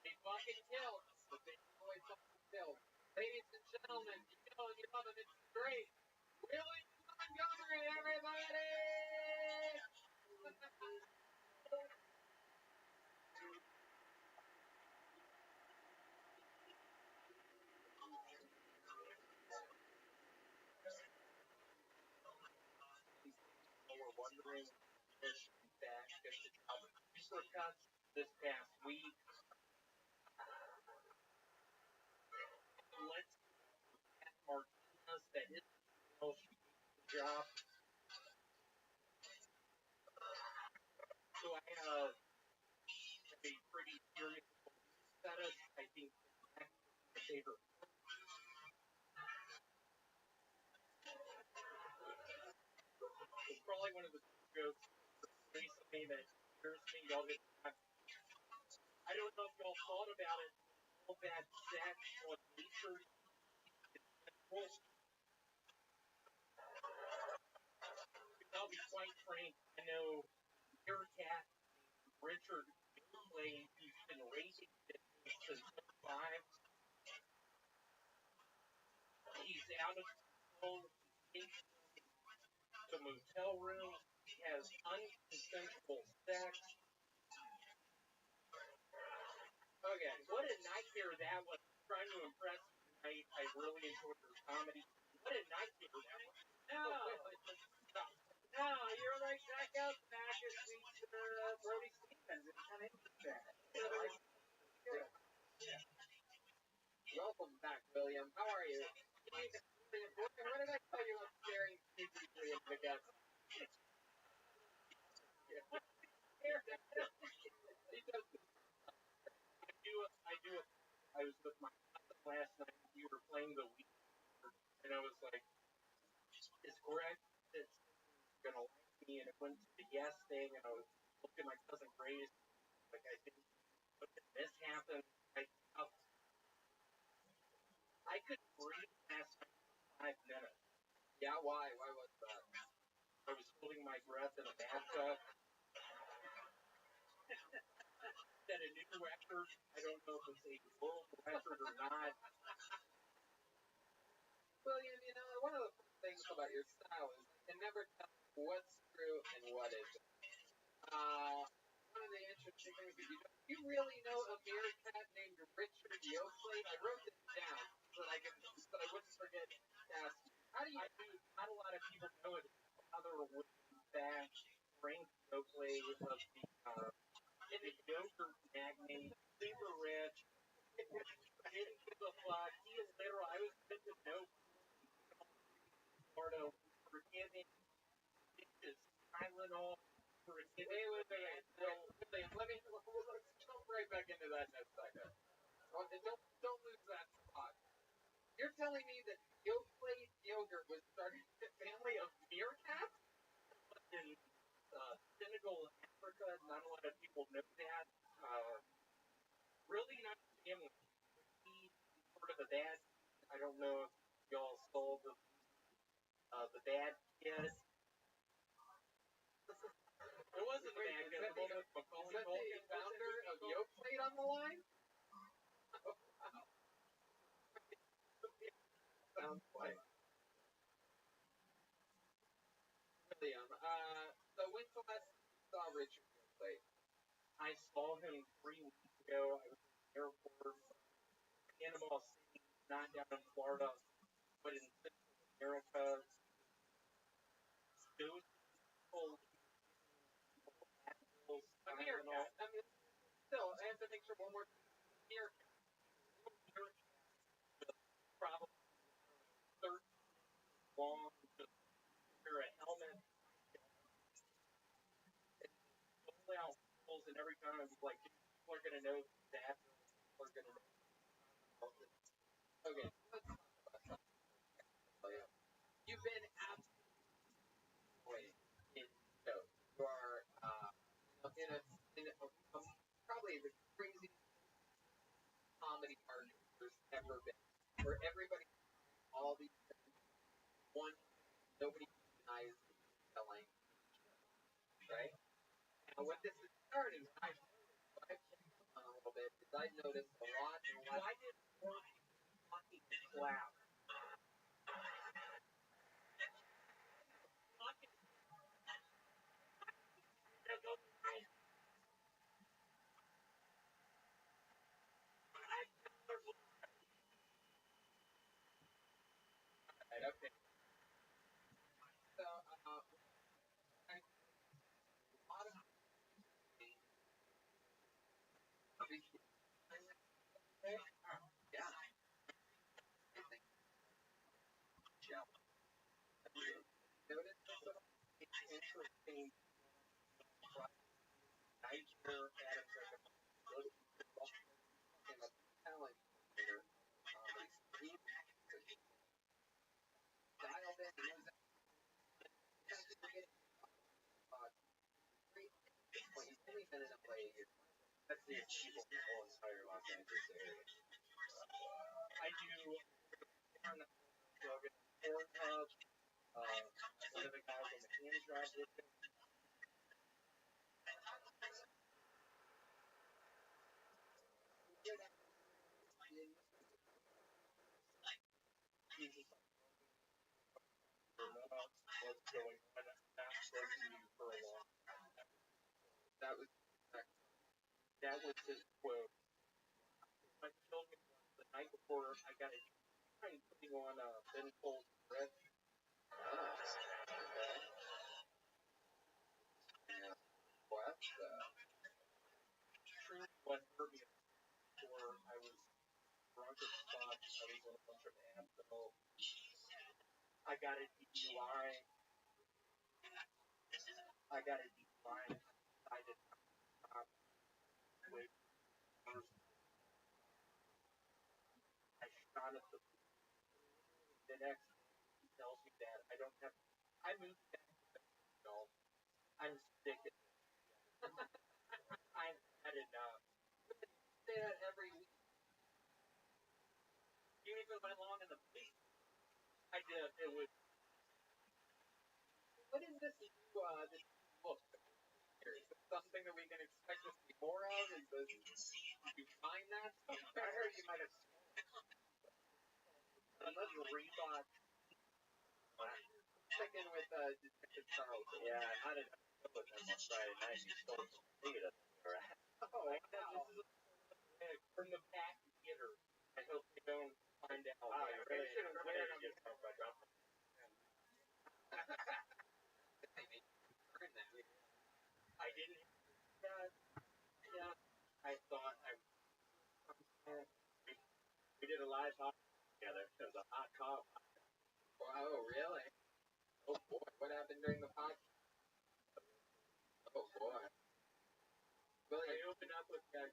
He fucking killed. The big boy fucking killed. Ladies and gentlemen, you know him, it's great. Willie Montgomery, everybody! We're wondering if back at the supercuts this past week. Let's get Martinez that is the job. So I have a pretty serious status. I think that's my favorite. It's probably one of the jokes recently that scares me. Y'all get. I don't know if y'all thought about it. All that sex on nature. I'll be quite frank. I know your cat, Richard, he's been raising it since 5. He's out of control. The motel room. He has unconsensual sex. Okay. What a nightmare that was. Trying to impress me tonight. I really enjoyed her comedy. What a nightmare that was. No, you're like back out back as Brody Stevens. It's kind of interesting. Welcome back, William. How are you? What did I tell you about staring deeply into the guts? I was with my cousin last night. We were playing the Wii, and I was like, "Is Greg gonna like me?" And it went to the yes thing, and I was looking at my cousin Grace, like I think, "What did this happen?" I couldn't breathe last night for 5 minutes. Yeah, why? Why was that? I was holding my breath in a bathtub. Set a new record. I don't know if it's a world record or not. William, you know, one of the fun things about your style is you can never tell what's true and what isn't. One of the interesting things that you really know a meerkat named Richard Yoakley? I wrote this down so that I wouldn't forget to ask you. How do you Not a lot of people know it. Father was back. Frank Yoakley of the yogurt magnate, super rich. Didn't give a fuck. He is literal. I was good to know Florida for giving bitches Tylenol for giving. Wait. William, let's jump right back into that in a second. Don't lose that spot. You're telling me that Yoakley yogurt was started in a family of meerkats? In Senegal, Africa, not a lot of people know that. Really nice family. He sort of a bad. I don't know if y'all saw the bad kid. It wasn't the bad kid. Is that the founder of Yoakley on the line? Sounds like. William, so when's the last time you saw Richard Yoakley? I saw him 3 weeks ago. I was in the airport, Panama City, not down in Florida, but in Central America. Those people, A meerkat. I mean, still, I have to make sure one more meerkat. and every time I'm like, people are gonna know that. People are gonna know. Okay, let's talk about something. You've been absolutely in show. You are in a probably the craziest comedy arc there's ever been, where everybody all these one nobody denies telling, right? Now what this is starting, I've noticed a little bit, is I've noticed a lot. Why did one fucking clap? Right, okay. So I a lot of yeah, I think Joe. Notice some interesting Niger Adams and a talent here. He dialed in and well, he's only been in LA. That's the achievement of the whole entire Los Angeles area. I do Pornhub. One of the guys on the hand job with him. What's going on? Not spoken to you for a long time. That was his quote. My children the night before I got a trying putting on Ben Folds bread. What? Truly what hurt me before I was drunk as fuck. I was on a bunch of Advil. I got a DUI. I got a DUI. I did not wait first. I shot at the next he tells me that I don't have I moved back to golf. I'm sick of it. I've had enough. Say that every week. You even went along in the police. I did. It was what is this this book? Is this something that we can expect to see more of? Is this did you find that somewhere? You might have unless Reebok sticking with Detective Charles. Yeah, I didn't know with him on Friday night. He stole some data. Oh, wow. This is from the back theater. I hope they don't find out. Wow, you really should have weighed on this stuff. I didn't. Yeah, I thought we did a live podcast together. It was a hot call. Oh, really? Oh boy, what happened during the podcast? Oh boy. Well, I opened up with that.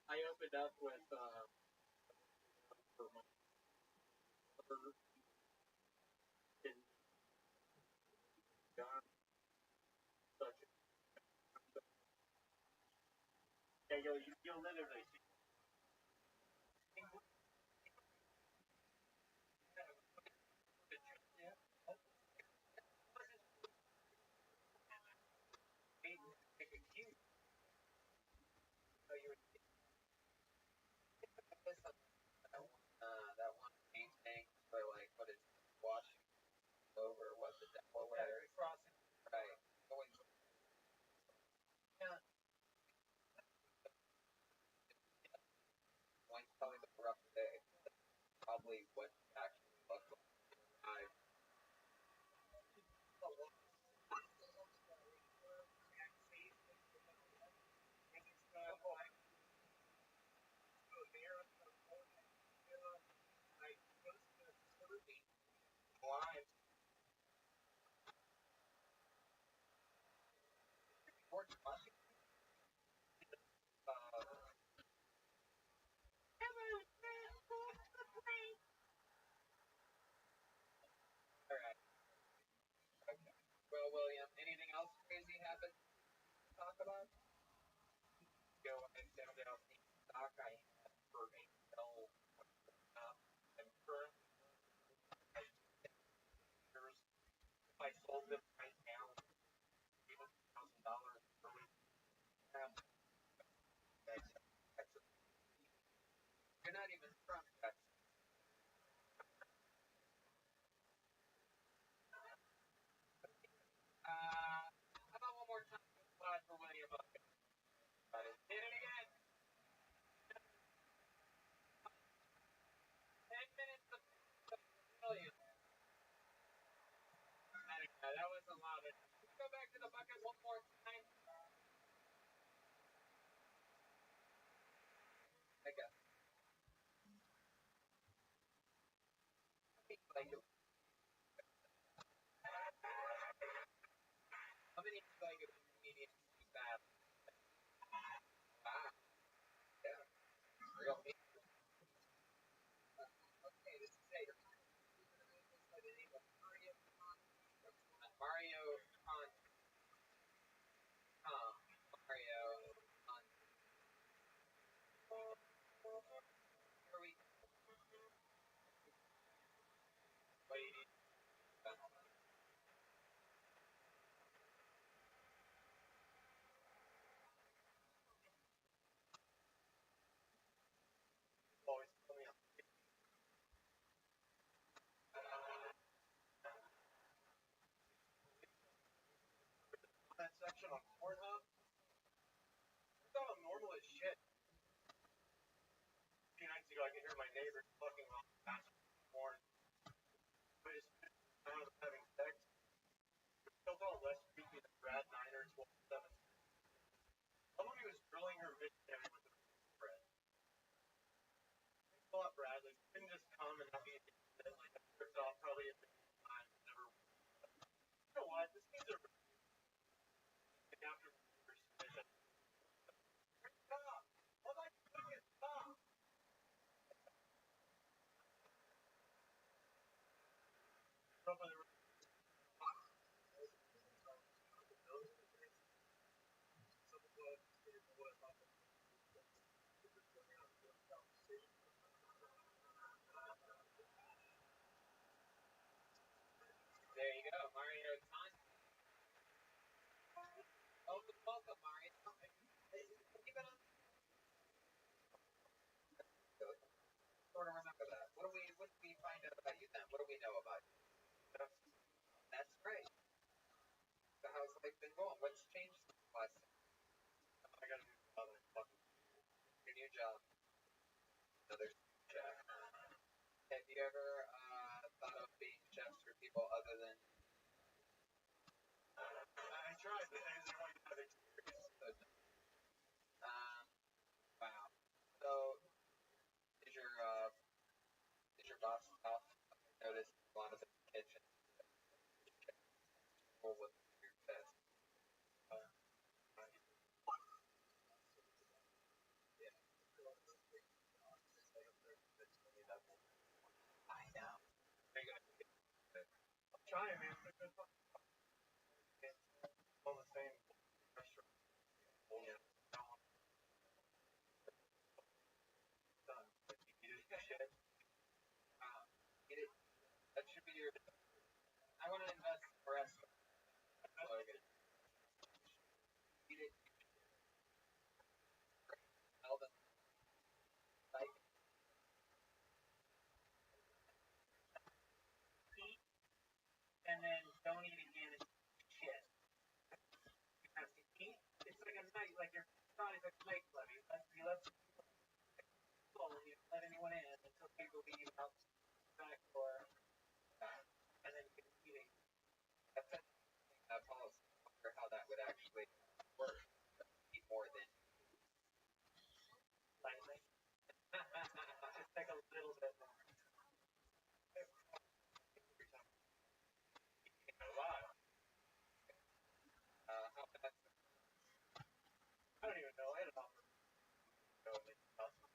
I opened up with for my mother and John. Such a yeah, you'll literally see. That one painting where like what is washing over what the Delaware crossing right going yeah like probably the rough day probably what actually looked like I live stock I had for AL I'm currently years. If I sold them right now, $800,000 per week. You're not even from Texas. How about one more time? For William Bucket. Hit it again. 10 minutes of William. That was a lot of. Let's go back to the bucket one more time. I guess. Like, how many like comedians do that? Wow. Yeah. Real me. Okay, this is Tater. Mario on Mario on. Here we waiting. Always tell me that section on Pornhub. I thought I'm normal as shit. A few nights ago, I could hear my neighbors fucking on porn. I just I was having sex. It felt all less creepy than Brad Niner 12-7. Somebody was drilling her missionary with a bread. Thanks a lot, Bradley. You couldn't just come and have me like I tripped off probably a million times. Never. You know what? This means they're after stop. Oh my goodness, stop. There you go, Mario Time. Welcome, Mario. Keep it on. Sort of remember that. What do we find out about you then? What do we know about you? That's great. So how's life been going? What's changed since last time? I got a new job. Your new job. Another chef. Have you ever thought of being chefs for people other than? I tried, but I didn't want to have experience. Wow. So is your boss off? I noticed a lot of the kitchen full with your test. I know. I'm trying, man. It's all the same restaurant. Yeah. Done. You eat it, shit. Eat it. That should be your. I want to invest in the restaurant. Eat it. Tell them like eat and then don't eat again. It's shit. You have to eat. It's like a night, like your body like a nightclub. You let people and you don't let anyone in until people leave out the back door, and then you can eat. That's a policy. I wonder how that would actually work. Eat more than slightly. Just like a little bit more. A lot. How fast? I don't even know. I had an offer. So it's possible.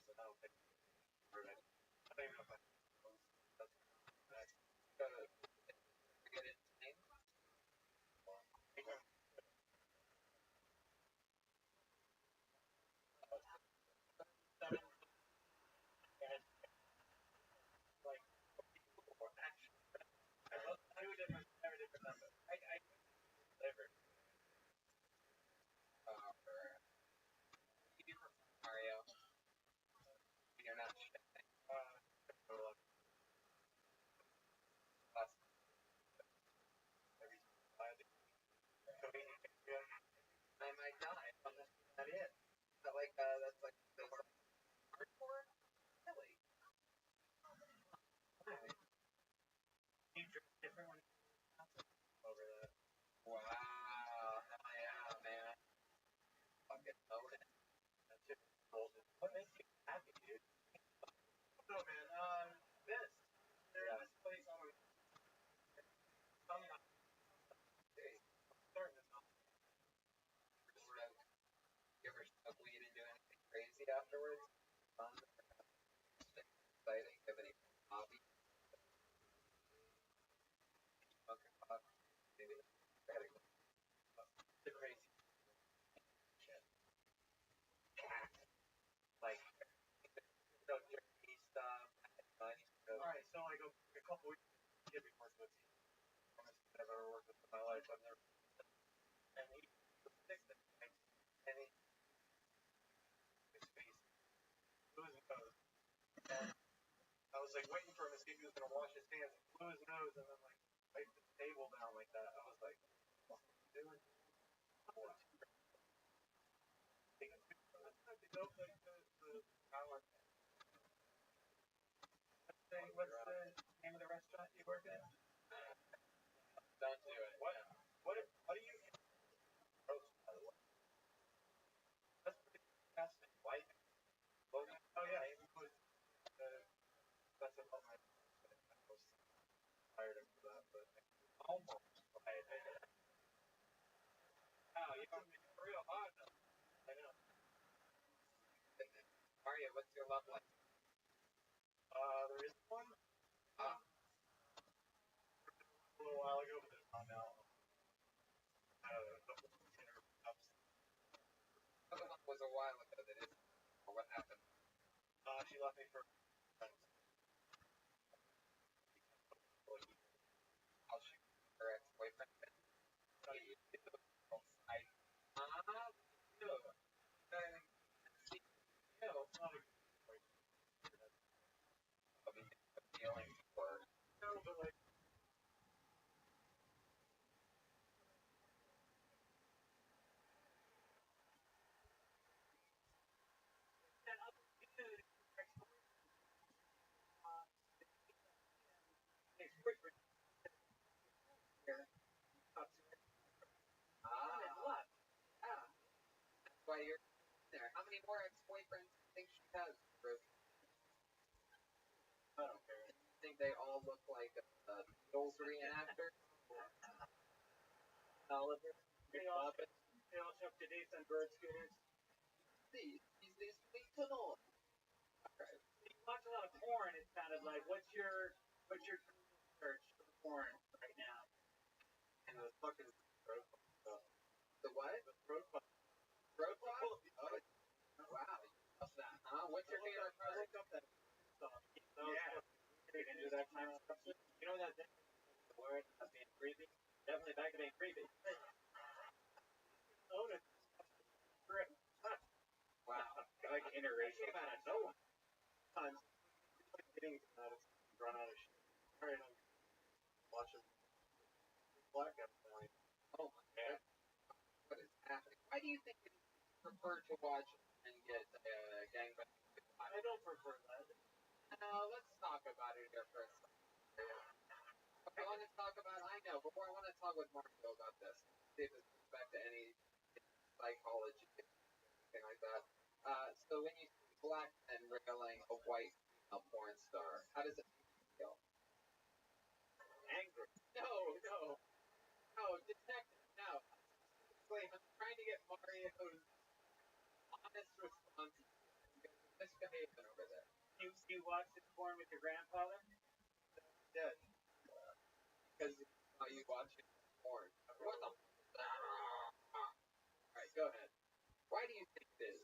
So I don't think. I don't even know if I. Forget its name. fucking own it. That shit is bullshit. What makes you happy, dude? No, man. This. There's Yeah. this place on some night. Certain enough. You ever smoke weed and do anything crazy afterwards? Fun? Exciting? Have any hobby? Smoking pot? Maybe the crazy shit. Like, jerky stuff. Alright, so like a couple weeks ago, before so it's I've ever worked with in my life. I've never. And he was sick that night, and he his face, blew his nose. And I was like waiting for him to see if he was gonna wash his hands. He blew his nose and then like wiped the table down like that. I was like, what are you doing? What? What's the name of the restaurant you work at? Don't do it. What do you roast, by the way? That's pretty fantastic. White? Oh yeah, he was that's about my I was tired of that, but Almost white. wow, you don't make it real hot enough. I know. Mario, what's your love life? There is one a little while ago, but there's not now. Dinner cups. Other one was a while ago that isn't. Or what happened? She left me for friends. I'll shoot her ex-boyfriend. What do you do? I do. See you. I'll be feeling for her. No, but like that other dude, ex-boyfriend, here, Ah, yeah. That's why you're there. How many more ex-boyfriends do you think she has, Bruce? I don't care. You think they all look like Beatles reenactor? Oliver, They all up to date on bird scooters. He's sweet to know. Okay. You watch a lot of porn. It sounded like. What's your search for porn right now? and the fucking throat stuff. The what? The throat pump. Throat pop? Oh, wow. You love that, huh? What's your favorite I part? looked up that song. Yeah. Get into that kind of stuff. You know that thing? The word of being creepy. Definitely back to being creepy. Own it. Wow. Like interracial. Came out of nowhere. Times like getting run out of shit. Alright, I'm watching black guy tonight. Oh my god. What is happening? Why do you think you prefer to watch and get gangbang? I don't prefer that. Let's talk about it here for a second. What I want to talk about, I know, but I want to talk with Marco about this. See if it's back to any psychology, anything like that. So when you see black men railing a white female porn star, how does it feel? Angry. No, detective, no. Wait, I'm trying to get Mario's honest response because he's misbehaving over there. You watch this porn with your grandfather? Yeah. Because you watching porn. What the? Alright, go ahead. Why do you think it is?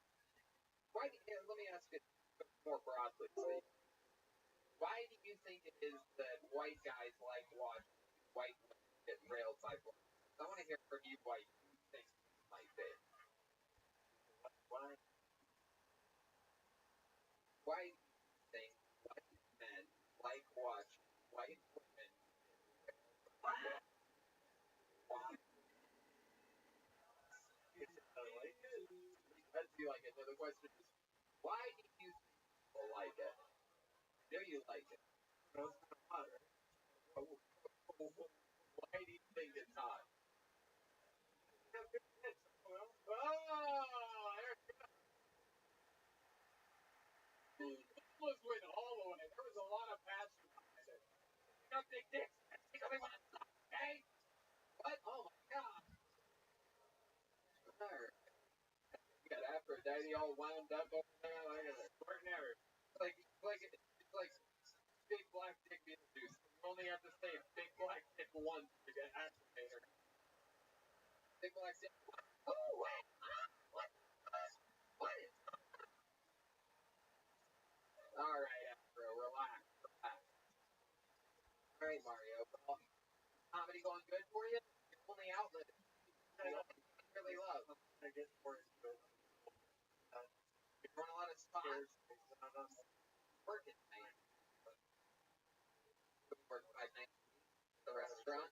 Let me ask it more broadly, please. Why do you think it is that white guys like watching white women get railed by porn? I want to hear from you why you think it might be. Why do you think white men like watching white women get railed by porn? Why? Do you like it? So the question is, why do you think people like it? Do you like it? No, it's kind of hot, right? Why do you think it's hot? Have good kids. Well, Oh, daddy all wound up over there, like extraordinary. It's like big black dick Beetlejuice. You only have to say big black dick once to get activated. Big black dick. Oh wait! What is? All right, Astro, relax. All right, Mario. Well, comedy going good for you? Your only outlet. You really love. I get more into it. You're doing a lot of spots. Working, man. Work 5 nights a week at the restaurant.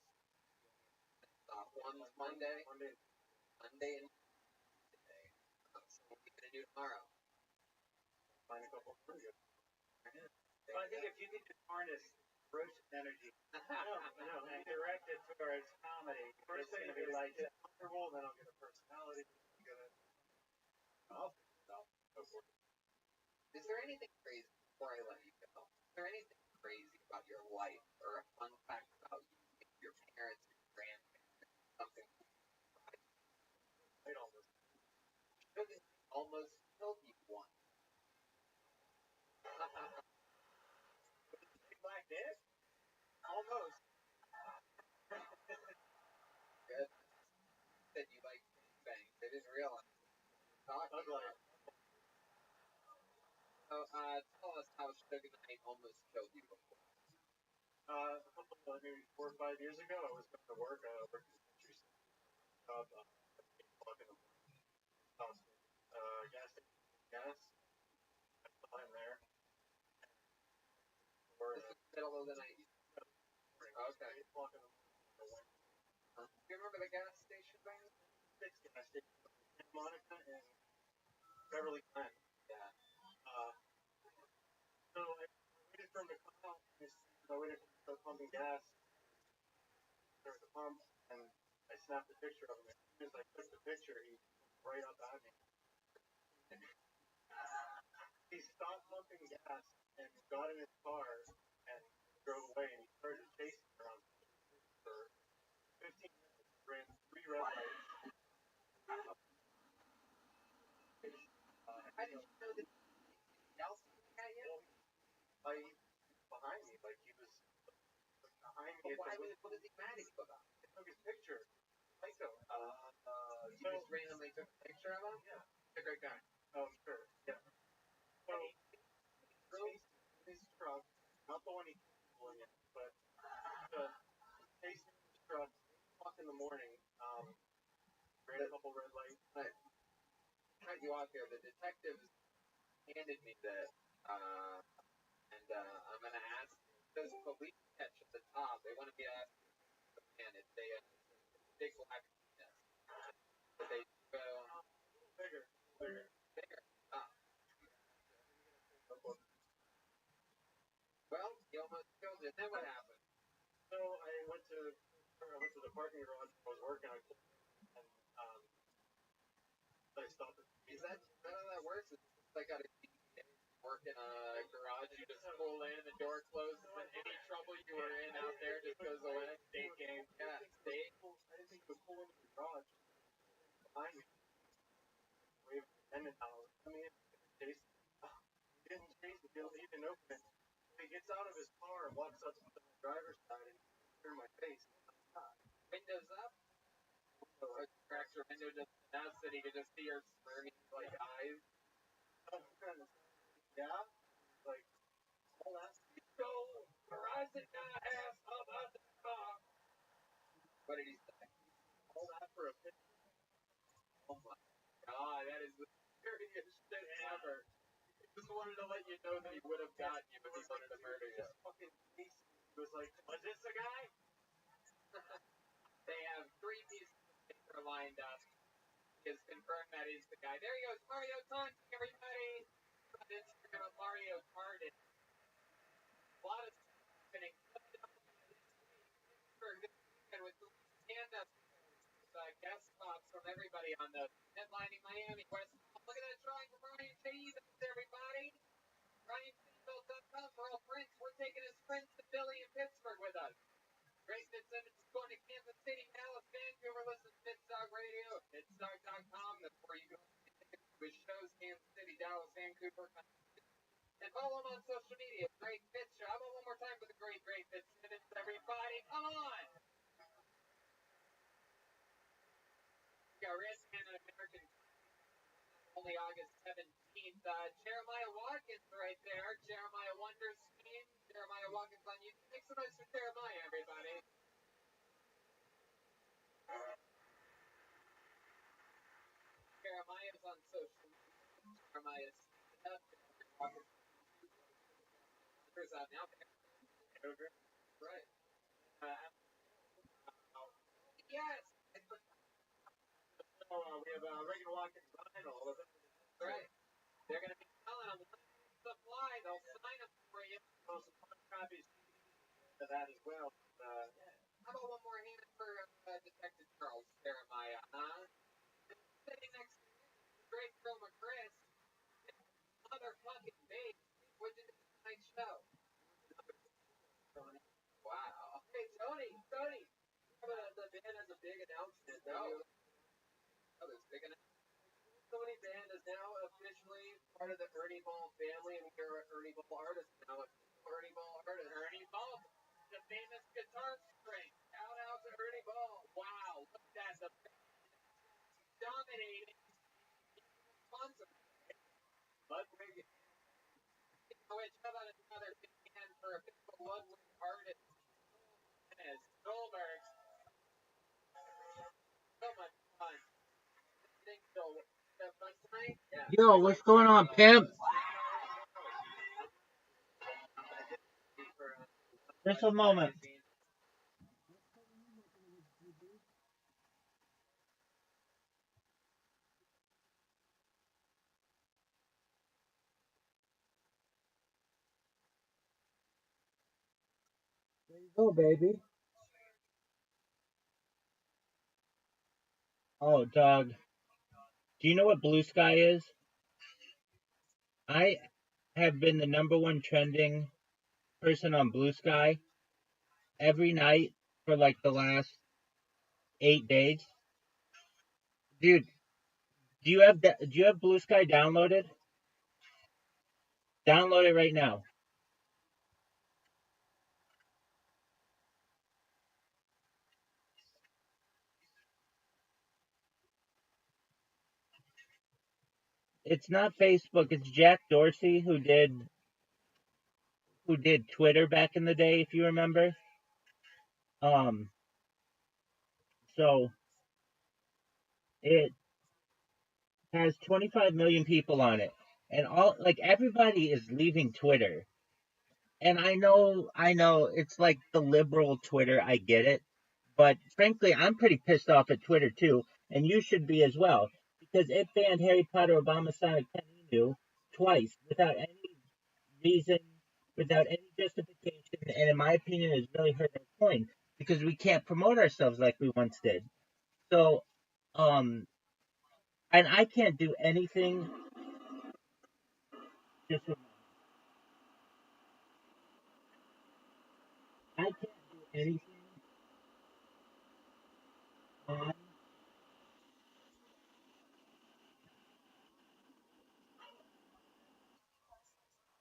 One's Monday and Tuesday. So what are you gonna do tomorrow? Find a couple of friends. Well, I think if you can just harness Rothschild energy and direct it towards comedy, first thing to be like comfortable, then I'll get a personality. Is there anything crazy before I let you go? Is there anything crazy about your life or a fun fact about you, maybe your parents, your grandparents, something? It Almost killed you once. Big black dick? Almost. Good. Said you like bangs. I didn't realize. Talking about. So, tell us how Suge Knight almost killed you before. Maybe 4 or 5 years ago, I was going to work. I worked at a country job. Walking gas station. Gas. I saw him there. This was the middle of the night. Okay. 8 o'clock in the morning. Do you remember the gas station bang? 6 gas stations. Santa Monica and Beverly Glen. Yeah. So I waited for him to come out. I waited for him to start pumping gas. There was a pump, and I snapped a picture of him. As soon as I took the picture, he was right up at me. He stopped pumping gas and got in his car and drove away, and he started chasing me around for 15 minutes. Ran 3 red lights. How did you know that he else at you? Behind me, like he was behind me. What is he mad at you about? I took his picture. Psycho. You just randomly took a picture of him? Yeah. He's a great guy. Oh, sure. Yeah. So, his truck, not the one he was in, but chasing his truck, 8 o'clock in the morning, ran a couple red lights. But, cut you off here, the detectives handed me this, and I'm going to ask, this police catch at the top, they wanted me to ask the man, it's a big black penis. But they go, Bigger. Well, he almost killed you. Then what happened? So I went to the parking garage where I was working. I pulled in, and I stopped it. Is that how that works? It's like out of work in a garage, you just pull in, the door closes, and any trouble you were in out there just goes away. State game. Yeah, state. I didn't think he would pull into the garage behind me. Wave and then I mean, chase. He didn't chase me. He didn't open it. He gets out of his car and walks up to the driver's side and through my face. Windows up. Or cracks your window just enough so he could just see your squirmy like eyes. Yeah. Like all that. Go horizon ass up out the car. What did he say? All that for a picture. Oh my god, that is the scariest shit ever. He just wanted to let you know that he would have gotten you if he wanted to murder you. Fucking face. He was like, was this the guy? They have 3 pieces of paper lined up. He has confirmed that he's the guy. There he goes, Mario taunting everybody. On Instagram of Mario Kart. A lot of stuff happening. With stand-up guest spots from everybody on the headlining Miami West. Look at that drawing for Brian Taves, everybody. BrianTaves.com for all prints. We're taking his prints to Philly and Pittsburgh with us. Grayson Simmons is going to Kansas City, Dallas, Vancouver. Listen to Pittsdog Radio, Pittsdog.com. That's where you go. with shows Kansas City, Dallas, Vancouver, and follow him on social media. Great Fit Show. How about one more time for the Great Fit Simmons, everybody? Come on! Yeah, Redman and American only August 17th. Jeremiah Watkins right there. Jeremiah Wonderstein. Jeremiah Watkins on YouTube. Make some noise for Jeremiah, everybody. Jeremiah's on social media. Jeremiah's up. There's now. Right. Yes. So we have regular Watkins vinyl. Right. They're going to be selling them supply. They'll sign them for you. Some copies of that as well. How about one more hand for Detective Charles Jeremiah? Sitting next to the great Chroma Chris. Motherfucking babe. What did you do tonight's show? Wow. Hey, Tony. The band has a big announcement. Oh, there's big announcement. Tony Band is now officially part of the Ernie Ball family, and we're Ernie Ball artists now. Ernie Ball artist. Ernie Ball, the famous guitar string. Shout out to Ernie Ball. Wow, look at that. The dominating sponsor. Ludwig. Which, how about another big hand for a physical Ludwig artist? As Goldberg. So much fun. Think so. Fun tonight? Yeah. Yo, what's going on, pimp? Just a moment. There you go, baby. Oh, dog. Do you know what Blue Sky is? I have been the #1 trending person on Blue Sky every night for like the last 8 days. Dude, do you have Blue Sky downloaded? Download it right now. It's not Facebook, it's Jack Dorsey who did Twitter back in the day, if you remember. So it has 25 million people on it. And everybody is leaving Twitter. And I know it's like the liberal Twitter, I get it. But frankly, I'm pretty pissed off at Twitter too, and you should be as well, because it banned Harry Potter Obama Sonic Teninu twice without any reason, without any justification, and in my opinion, it's really hurt our point because we can't promote ourselves like we once did. So, and I can't do anything. Just I can't do anything on.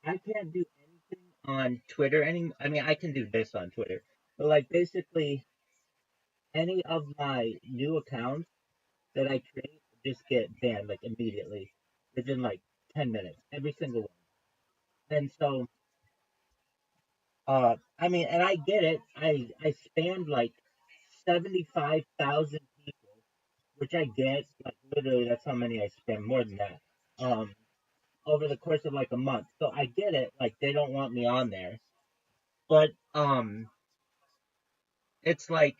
I can't do anything on Twitter I mean, I can do this on Twitter, but like basically any of my new accounts that I create just get banned like immediately within like 10 minutes, every single one. And so, I mean, and I get it. I spammed like 75,000 people, which I get. Like literally, that's how many I spam. More than that. Over the course of like a month. So I get it. Like they don't want me on there, but it's like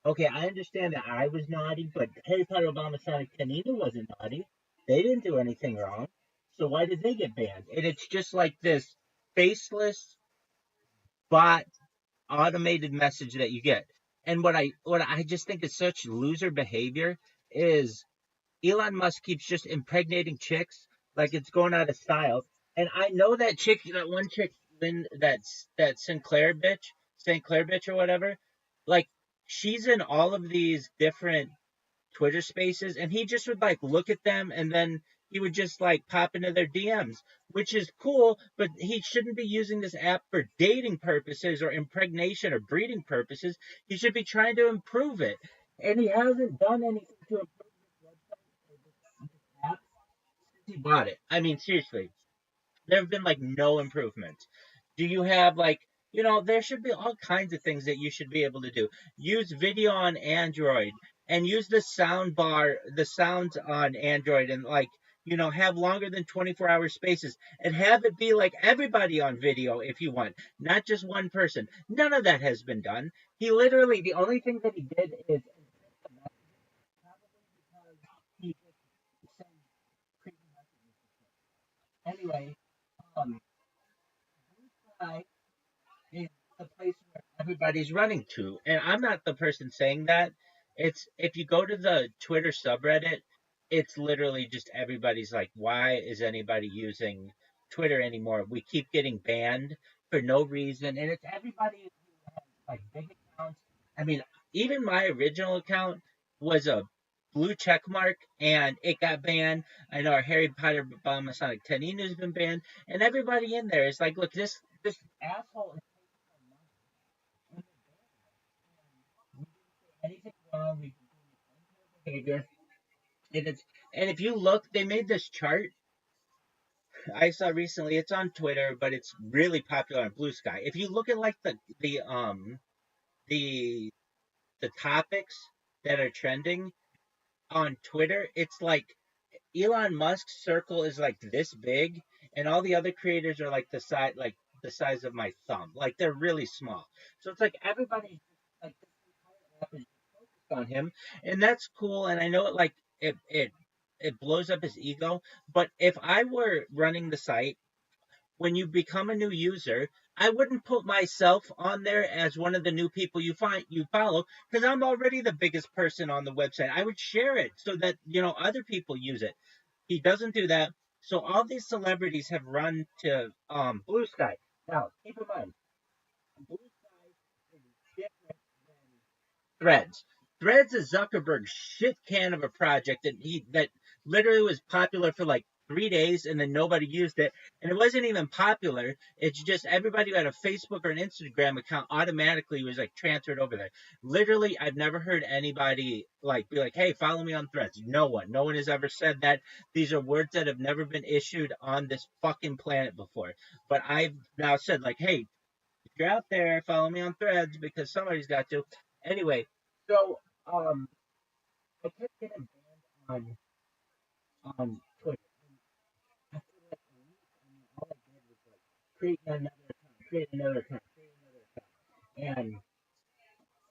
okay, I understand that I was naughty, but Harry Potter, Obama, Sonic, Tanita wasn't naughty. They didn't do anything wrong. So why did they get banned? And it's just like this faceless bot automated message that you get. And what I just think is such loser behavior is Elon Musk keeps just impregnating chicks like it's going out of style. And I know that one chick, that St. Clair bitch or whatever, like she's in all of these different Twitter spaces, and he just would like look at them and then he would just like pop into their DMs, which is cool, but he shouldn't be using this app for dating purposes or impregnation or breeding purposes. He should be trying to improve it. And he hasn't done anything to improve this website or this app since he bought it. I mean, seriously, there have been like no improvements. Do you have like, there should be all kinds of things that you should be able to do. Use video on Android and use the sound bar, the sounds on Android, and like, have longer than 24-hour spaces and have it be like everybody on video if you want, not just one person. None of that has been done. He literally, the only thing that he did is probably because he just sent creepy messages. Anyway, um, Bluesky is the place where everybody's running to. And I'm not the person saying that. It's if you go to the Twitter subreddit, it's literally just everybody's like, why is anybody using Twitter anymore? We keep getting banned for no reason. And it's everybody who has like big accounts. I mean, even my original account was a blue check mark and it got banned. I know our Harry Potter Obama Sonic Tenino has been banned. And everybody in there is like, look, this asshole is anything wrong. We've been doing behavior. And it's and if you look, they made this chart I saw recently. It's on Twitter, but it's really popular on Blue Sky. If you look at like the the topics that are trending on Twitter, it's like Elon Musk's circle is like this big, and all the other creators are like the size of my thumb. Like they're really small. So it's like everybody like this entire app is focused on him, and that's cool. And I know it blows up his ego. But if I were running the site, when you become a new user, I wouldn't put myself on there as one of the new people you follow because I'm already the biggest person on the website. I would share it so that other people use it. He doesn't do that. So all these celebrities have run to Blue Sky. Now, keep in mind, Blue Sky is different than Threads. Threads is Zuckerberg's shit can of a project that literally was popular for like 3 days and then nobody used it. And it wasn't even popular. It's just everybody who had a Facebook or an Instagram account automatically was like transferred over there. Literally, I've never heard anybody like be like, "Hey, follow me on Threads." No one. No one has ever said that. These are words that have never been issued on this fucking planet before. But I've now said like, "Hey, if you're out there, follow me on Threads because somebody's got to." Anyway, so I kept getting banned on Twitter. And after like a week, I mean, all I did was like create another account, create another account, create another account, and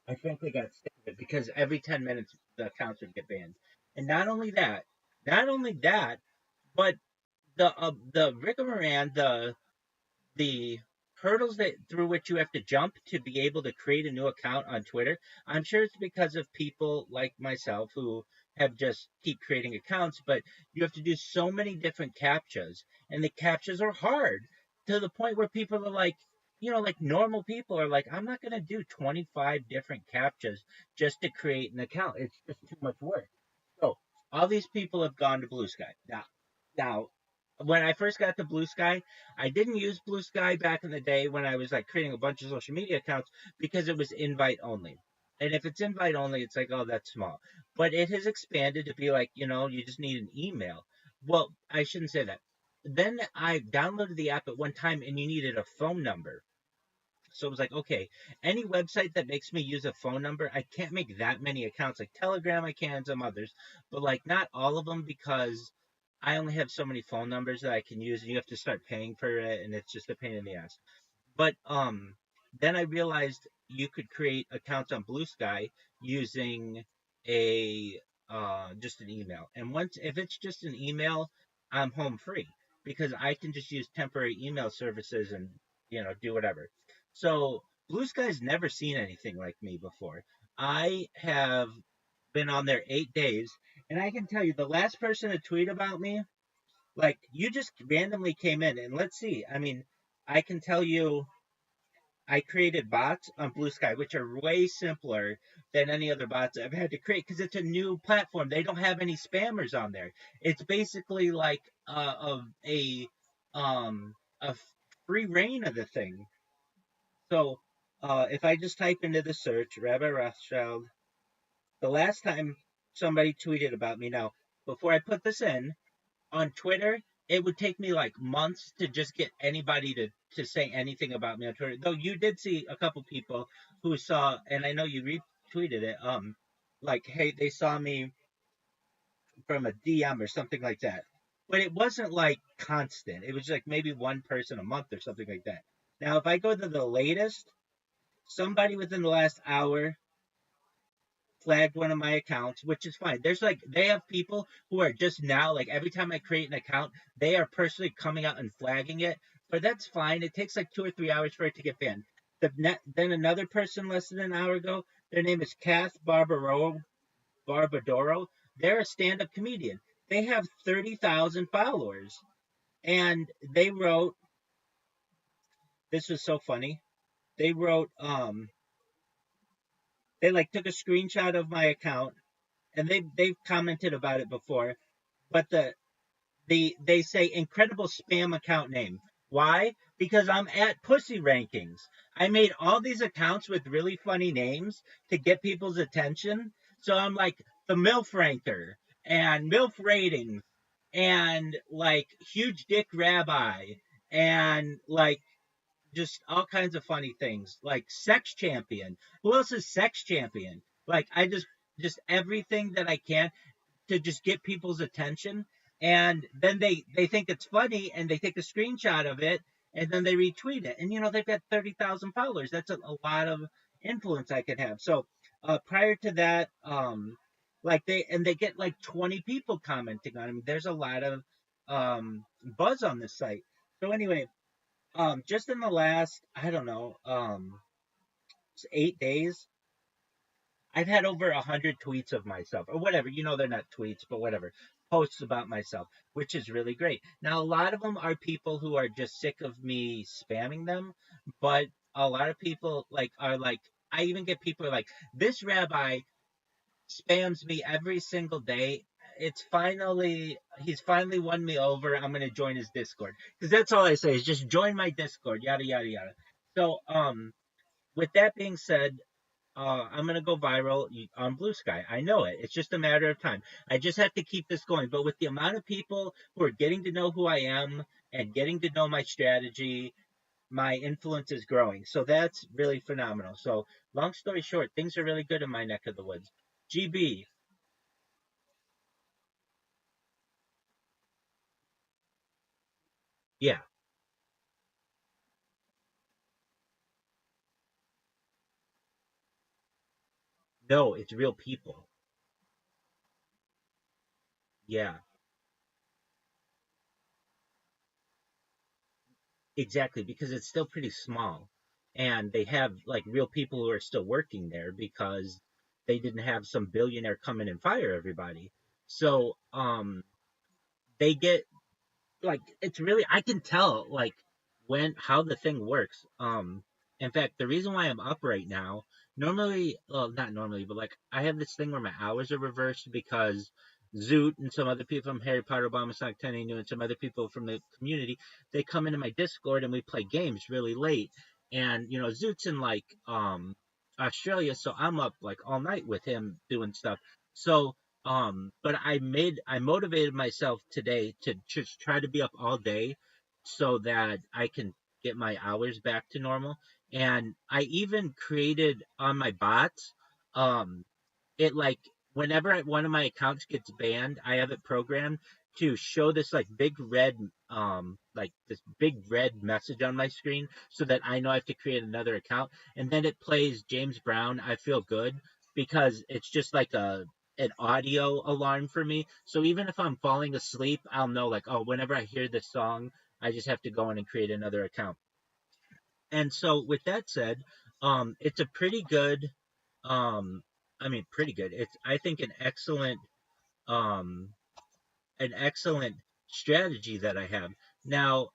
I frankly got sick of it because every 10 minutes the accounts would get banned. And not only that, but the rigmarole, the hurdles that through which you have to jump to be able to create a new account on Twitter. I'm sure it's because of people like myself who have just keep creating accounts, but you have to do so many different captchas, and the captchas are hard to the point where people are like, like normal people are like, I'm not going to do 25 different captchas just to create an account. It's just too much work. So all these people have gone to Blue Sky. Now, when I first got to Blue Sky, I didn't use Blue Sky back in the day when I was like creating a bunch of social media accounts because it was invite only. And if it's invite only, it's like, oh, that's small. But it has expanded to be like, you just need an email. Well, I shouldn't say that. Then I downloaded the app at one time and you needed a phone number. So it was like, okay, any website that makes me use a phone number, I can't make that many accounts. Like Telegram, I can, some others, but like not all of them because I only have so many phone numbers that I can use, and you have to start paying for it, and it's just a pain in the ass. But then I realized you could create accounts on Blue Sky using a just an email. And once if it's just an email, I'm home free because I can just use temporary email services and do whatever. So Blue Sky's never seen anything like me before. I have been on there 8 days, and I can tell you the last person to tweet about me, like you just randomly came in, and let's see. I mean, I can tell you I created bots on Blue Sky, which are way simpler than any other bots I've had to create because it's a new platform. They don't have any spammers on there. It's basically like a free reign of the thing. So if I just type into the search Rabbi Rothschild, the last time somebody tweeted about me, now before I put this in, on Twitter, it would take me like months to just get anybody to say anything about me on Twitter. Though you did see a couple people who saw, and I know you retweeted it, like, hey, they saw me from a DM or something like that. But it wasn't like constant. It was like maybe one person a month or something like that. Now, if I go to the latest, somebody within the last hour flagged one of my accounts, which is fine. There's like they have people who are just now like every time I create an account, they are personally coming out and flagging it. But that's fine. It takes like 2 or 3 hours for it to get banned. Then another person less than an hour ago, their name is Kath Barbadoro. They're a stand-up comedian. They have 30,000 followers, and they wrote. This was so funny. They wrote they like took a screenshot of my account and they've commented about it before, but they say incredible spam account name. Why? Because I'm at Pussy Rankings. I made all these accounts with really funny names to get people's attention. So I'm like the MILF Ranker and MILF Ratings and like Huge Dick Rabbi and like just all kinds of funny things like Sex Champion. Who else is Sex Champion? Like I just everything that I can to just get people's attention, and then they think it's funny and they take a screenshot of it and then they retweet it, and they've got 30,000 followers. That's a lot of influence I could have. So prior to that, like they get like 20 people commenting on them. There's a lot of buzz on this site. So anyway, just in the last, I don't know, 8 days, I've had over 100 tweets of myself, or whatever. They're not tweets, but whatever, posts about myself, which is really great. Now, a lot of them are people who are just sick of me spamming them, but a lot of people are like, I even get people like, this rabbi spams me every single day. He's finally won me over. I'm gonna join his Discord because that's all I say is just join my Discord. Yada yada yada. So, with that being said, I'm gonna go viral on Blue Sky. I know it. It's just a matter of time. I just have to keep this going. But with the amount of people who are getting to know who I am and getting to know my strategy, my influence is growing. So that's really phenomenal. So long story short, things are really good in my neck of the woods. GB, yeah, no, it's real people. Yeah, exactly, because it's still pretty small. And they have like real people who are still working there because they didn't have some billionaire come in and fire everybody. So they get like it's really I can tell like when how the thing works. In fact, the reason why I'm up right now, normally, well, not normally, but like I have this thing where my hours are reversed because Zoot and some other people from Harry Potter, Obama, Sonic 10 New, and some other people from the community, they come into my Discord and we play games really late. And Zoot's in like Australia, so I'm up like all night with him doing stuff. So but I motivated myself today to just try to be up all day so that I can get my hours back to normal. And I even created on my bots, um, it like whenever one of my accounts gets banned, I have it programmed to show this like this big red message on my screen so that I know I have to create another account, and then it plays James Brown I Feel Good because it's just like a an audio alarm for me. So even if I'm falling asleep, I'll know like, oh, whenever I hear this song, I just have to go in and create another account. And so with that said, it's a pretty good um I mean pretty good. It's I think um an excellent strategy that I have. Now,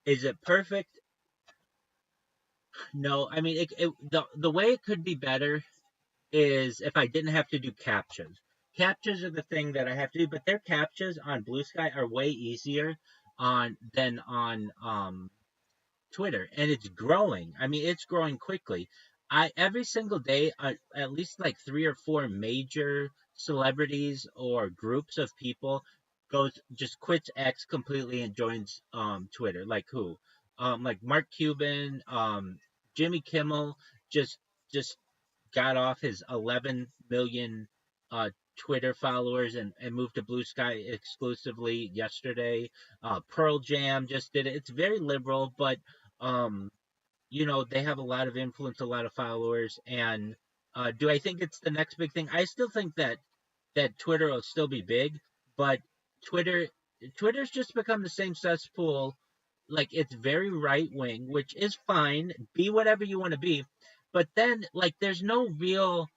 is it perfect? No, I mean the way it could be better is if I didn't have to do captchas. Captchas are the thing that I have to do, but their captchas on Blue Sky are way easier on than on Twitter, and it's growing. I mean, it's growing quickly. I every single day, at least like three or four major celebrities or groups of people goes just quits X completely and joins Twitter. Like who? Like Mark Cuban, Jimmy Kimmel just just got off his 11 million uh, Twitter followers and moved to Blue Sky exclusively yesterday. Pearl Jam just did it. It's very liberal, but um, they have a lot of influence, a lot of followers. And do I think it's the next big thing? I still think that Twitter will still be big, but Twitter Twitter's just become the same cesspool. Like it's very right wing, which is fine. Be whatever you want to be, but then like there's no real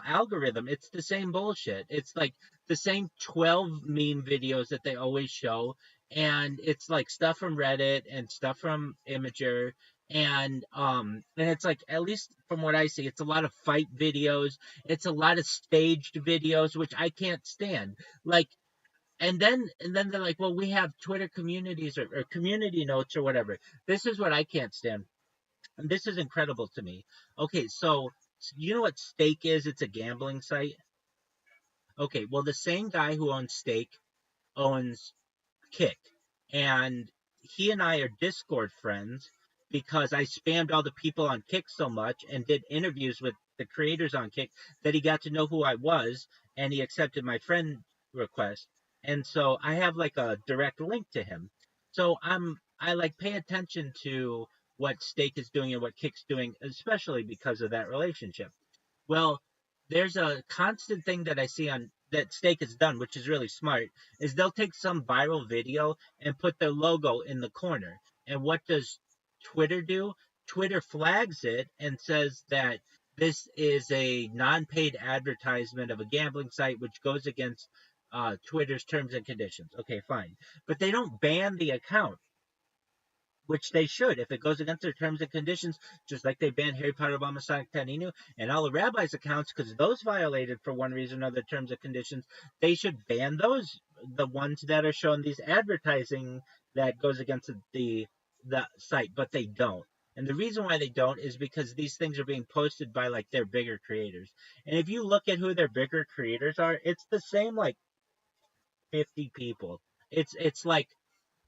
algorithm. It's the same bullshit. It's like the same 12 meme videos that they always show. And it's like stuff from Reddit and stuff from Imager. And it's like, at least from what I see, it's a lot of fight videos. It's a lot of staged videos, which I can't stand. Like, and then they're like, well, we have Twitter communities or community notes or whatever. This is what I can't stand. This is incredible to me. Okay, so you know what Stake is? It's a gambling site. Okay, well, the same guy who owns Stake owns Kick. And he and I are Discord friends because I spammed all the people on Kick so much and did interviews with the creators on Kick that he got to know who I was and he accepted my friend request. And so I have like a direct link to him. So I like pay attention to what Stake is doing and what Kick's doing, especially because of that relationship. Well, there's a constant thing that I see on that Stake has done, which is really smart, is they'll take some viral video and put their logo in the corner. And what does Twitter do? Twitter flags it and says that this is a non-paid advertisement of a gambling site, which goes against Twitter's terms and conditions. Okay, fine. But they don't ban the account, which they should if it goes against their terms and conditions, just like they banned Harry Potter, Obama, Sonic, Taninu, and all the rabbis' accounts because those violated for one reason or other terms and conditions. They should ban those, the ones that are showing these advertising that goes against the site, but they don't. And the reason why they don't is because these things are being posted by like their bigger creators. And if you look at who their bigger creators are, it's the same like 50 people. It's like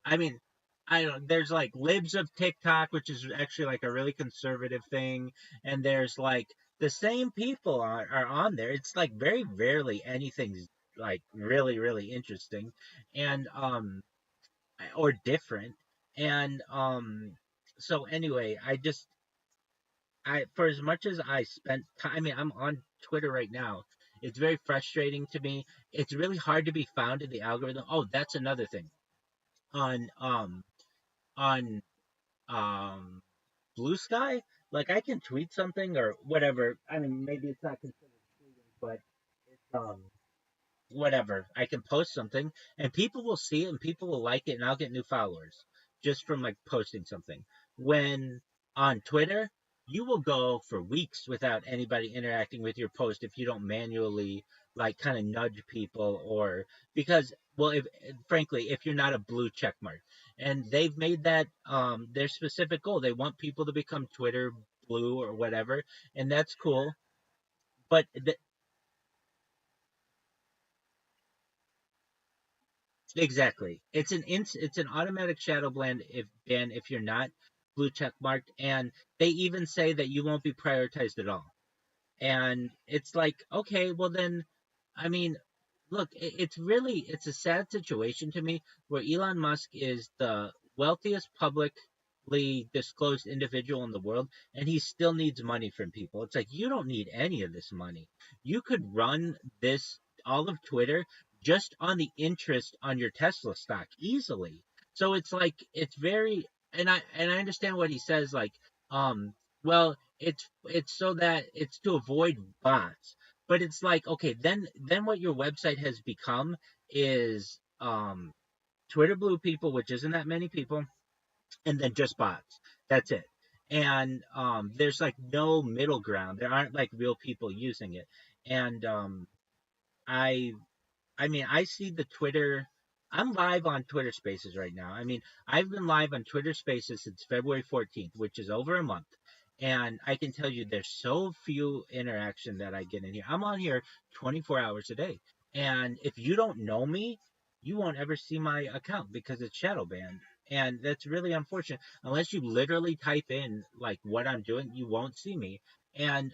I mean, I don't. There's like libs of TikTok, which is actually like a really conservative thing, and there's like the same people are on there. It's like very rarely anything's like really really interesting, and or different, and So anyway, I for as much as I spent time, I mean, I'm on Twitter right now. It's very frustrating to me. It's really hard to be found in the algorithm. Oh, that's another thing on on um Blue Sky, like I can tweet something or whatever. I mean, maybe it's not considered tweeting, but it's whatever. I can post something and people will see it and people will like it and I'll get new followers just from like posting something. When on Twitter, you will go for weeks without anybody interacting with your post if you don't manually like kind of nudge people or because well if frankly if you're not a blue check mark and they've made that their specific goal they want people to become Twitter blue or whatever and that's cool but exactly. It's an automatic shadow ban if you're not blue check marked, and they even say that you won't be prioritized at all. And it's like, okay, well then, I mean, look, it's a sad situation to me where Elon Musk is the wealthiest publicly disclosed individual in the world, and he still needs money from people. It's like you don't need any of this money. You could run this all of Twitter just on the interest on your Tesla stock easily. So it's like it's very and I understand what he says like well it's so that it's to avoid bots but it's like okay then what your website has become is Twitter blue people which isn't that many people and then just bots that's it and there's like no middle ground. There aren't like real people using it, and I I mean, I see the Twitter. I'm live on Twitter Spaces right now. I mean, I've been live on Twitter Spaces since February 14th, which is over a month. And I can tell you there's so few interaction that I get in here. I'm on here 24 hours a day. And if you don't know me, you won't ever see my account because it's shadow banned. And that's really unfortunate. Unless you literally type in like what I'm doing, you won't see me. And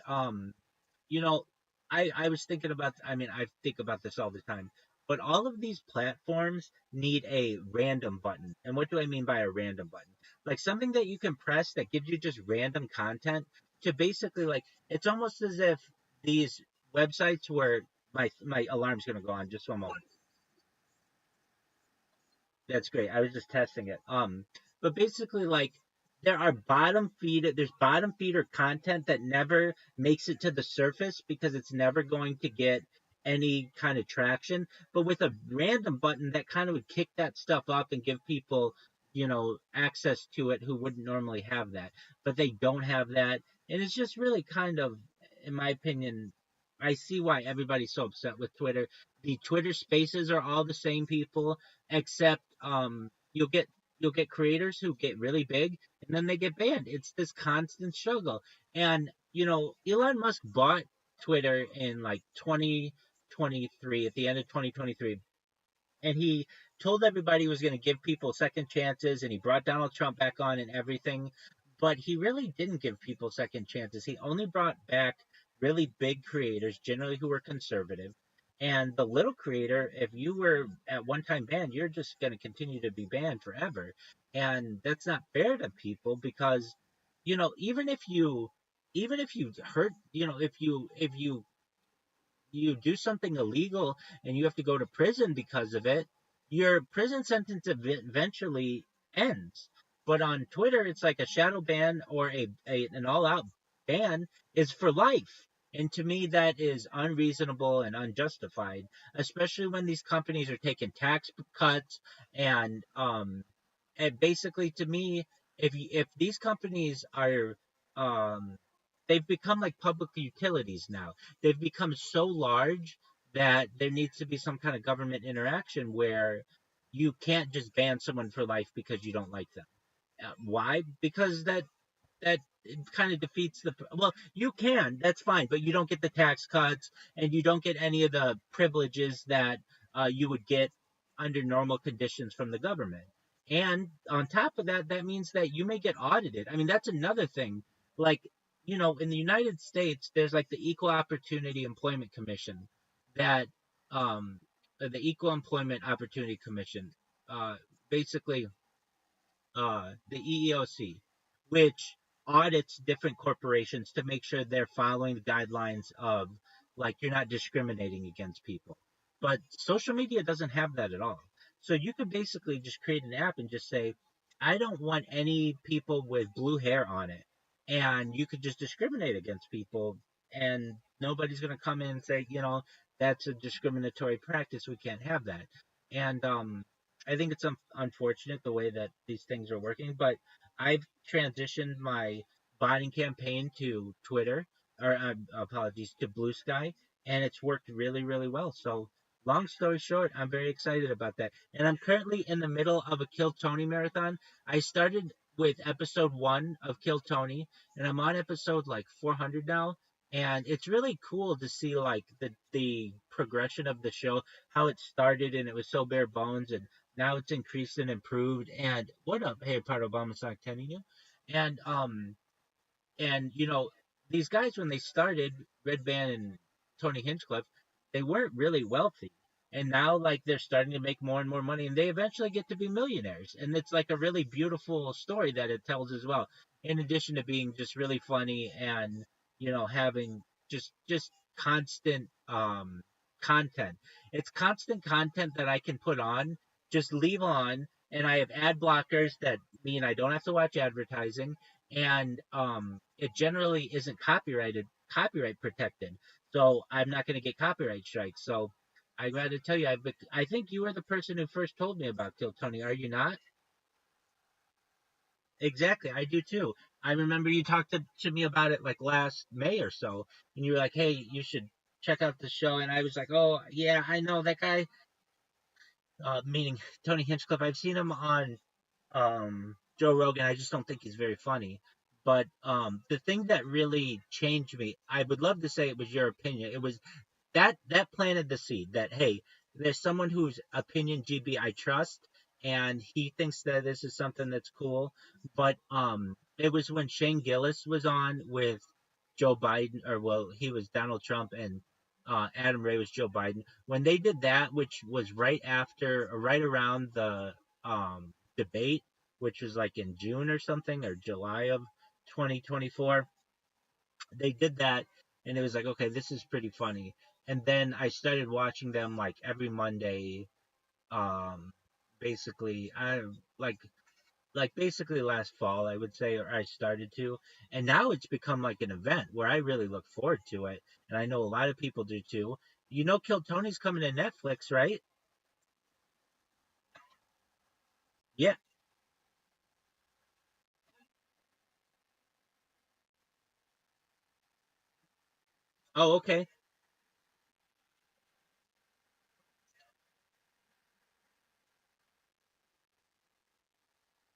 you know, I was thinking about, I mean, I think about this all the time, but all of these platforms need a random button. And what do I mean by a random button? Like something that you can press that gives you just random content to basically like, it's almost as if these websites where my alarm's going to go on just one moment. That's great. I was just testing it. But basically, like there's bottom feeder content that never makes it to the surface because it's never going to get any kind of traction. But with a random button, that kind of would kick that stuff up and give people, access to it who wouldn't normally have that. But they don't have that, and it's just really kind of, in my opinion, I see why everybody's so upset with Twitter. The Twitter Spaces are all the same people except you'll get creators who get really big and then they get banned. It's this constant struggle. And Elon Musk bought Twitter in like 2023, at the end of 2023, and he told everybody he was going to give people second chances, and he brought Donald Trump back on and everything, but he really didn't give people second chances. He only brought back really big creators, generally who were conservative, and the little creator, if you were at one time banned, you're just going to continue to be banned forever, and that's not fair to people because even if you hurt, if you do something illegal and you have to go to prison because of it, your prison sentence eventually ends. But on Twitter, it's like a shadow ban or an all out ban is for life. And to me, that is unreasonable and unjustified, especially when these companies are taking tax cuts and basically to me, if these companies are um, they've become like public utilities now. They've become so large that there needs to be some kind of government interaction where you can't just ban someone for life because you don't like them. Why? Because that kind of defeats the, well, you can, that's fine, but you don't get the tax cuts and you don't get any of the privileges that you would get under normal conditions from the government. And on top of that, that means that you may get audited. I mean, that's another thing. Like, in the United States, there's like the Equal Opportunity Employment Commission, that the Equal Employment Opportunity Commission, uh, basically the EEOC, which audits different corporations to make sure they're following the guidelines of, like, you're not discriminating against people. But social media doesn't have that at all. So you could basically just create an app and just say, I don't want any people with blue hair on it. And you could just discriminate against people, and nobody's going to come in and say, that's a discriminatory practice. We can't have that. And I think it's unfortunate the way that these things are working, but I've transitioned my botting campaign to Twitter, or apologies, to Blue Sky, and it's worked really, really well. So, long story short, I'm very excited about that. And I'm currently in the middle of a Kill Tony marathon. I started with episode 1 of Kill Tony, and I'm on episode like 400 now. And it's really cool to see like the progression of the show, how it started, and it was so bare bones, and now it's increased and improved. And what up, hey, part of Obama Sock telling you? And and these guys, when they started, Red Band and Tony Hinchcliffe, they weren't really wealthy. And now like they're starting to make more and more money, and they eventually get to be millionaires. And it's like a really beautiful story that it tells as well. In addition to being just really funny and having just constant content. It's constant content that I can put on, just leave on, and I have ad blockers that mean I don't have to watch advertising, and it generally isn't copyright protected, so I'm not going to get copyright strikes. So I'd rather tell you, I think you were the person who first told me about Kill Tony, are you not? Exactly, I do too. I remember you talked to me about it like last May or so, and you were like, "Hey, you should check out the show." And I was like, "Oh, yeah, I know that guy." Meaning Tony Hinchcliffe. I've seen him on Joe Rogan. I just don't think he's very funny. But the thing that really changed me, I would love to say it was your opinion. It was that planted the seed that, hey, there's someone whose opinion, GB, I trust, and he thinks that this is something that's cool. But it was when Shane Gillis was on with Joe Biden, or well, he was Donald Trump, and Adam Ray was Joe Biden. When they did that, which was right after, or right around the debate, which was like in June or something, or July of 2024, they did that, and it was like, okay, this is pretty funny. And then I started watching them like every Monday, um basically, I like basically last fall, I would say, or I started to. And now it's become like an event where I really look forward to it, and I know a lot of people do too. You know, Kill Tony's coming to Netflix, right? Yeah. Oh, okay.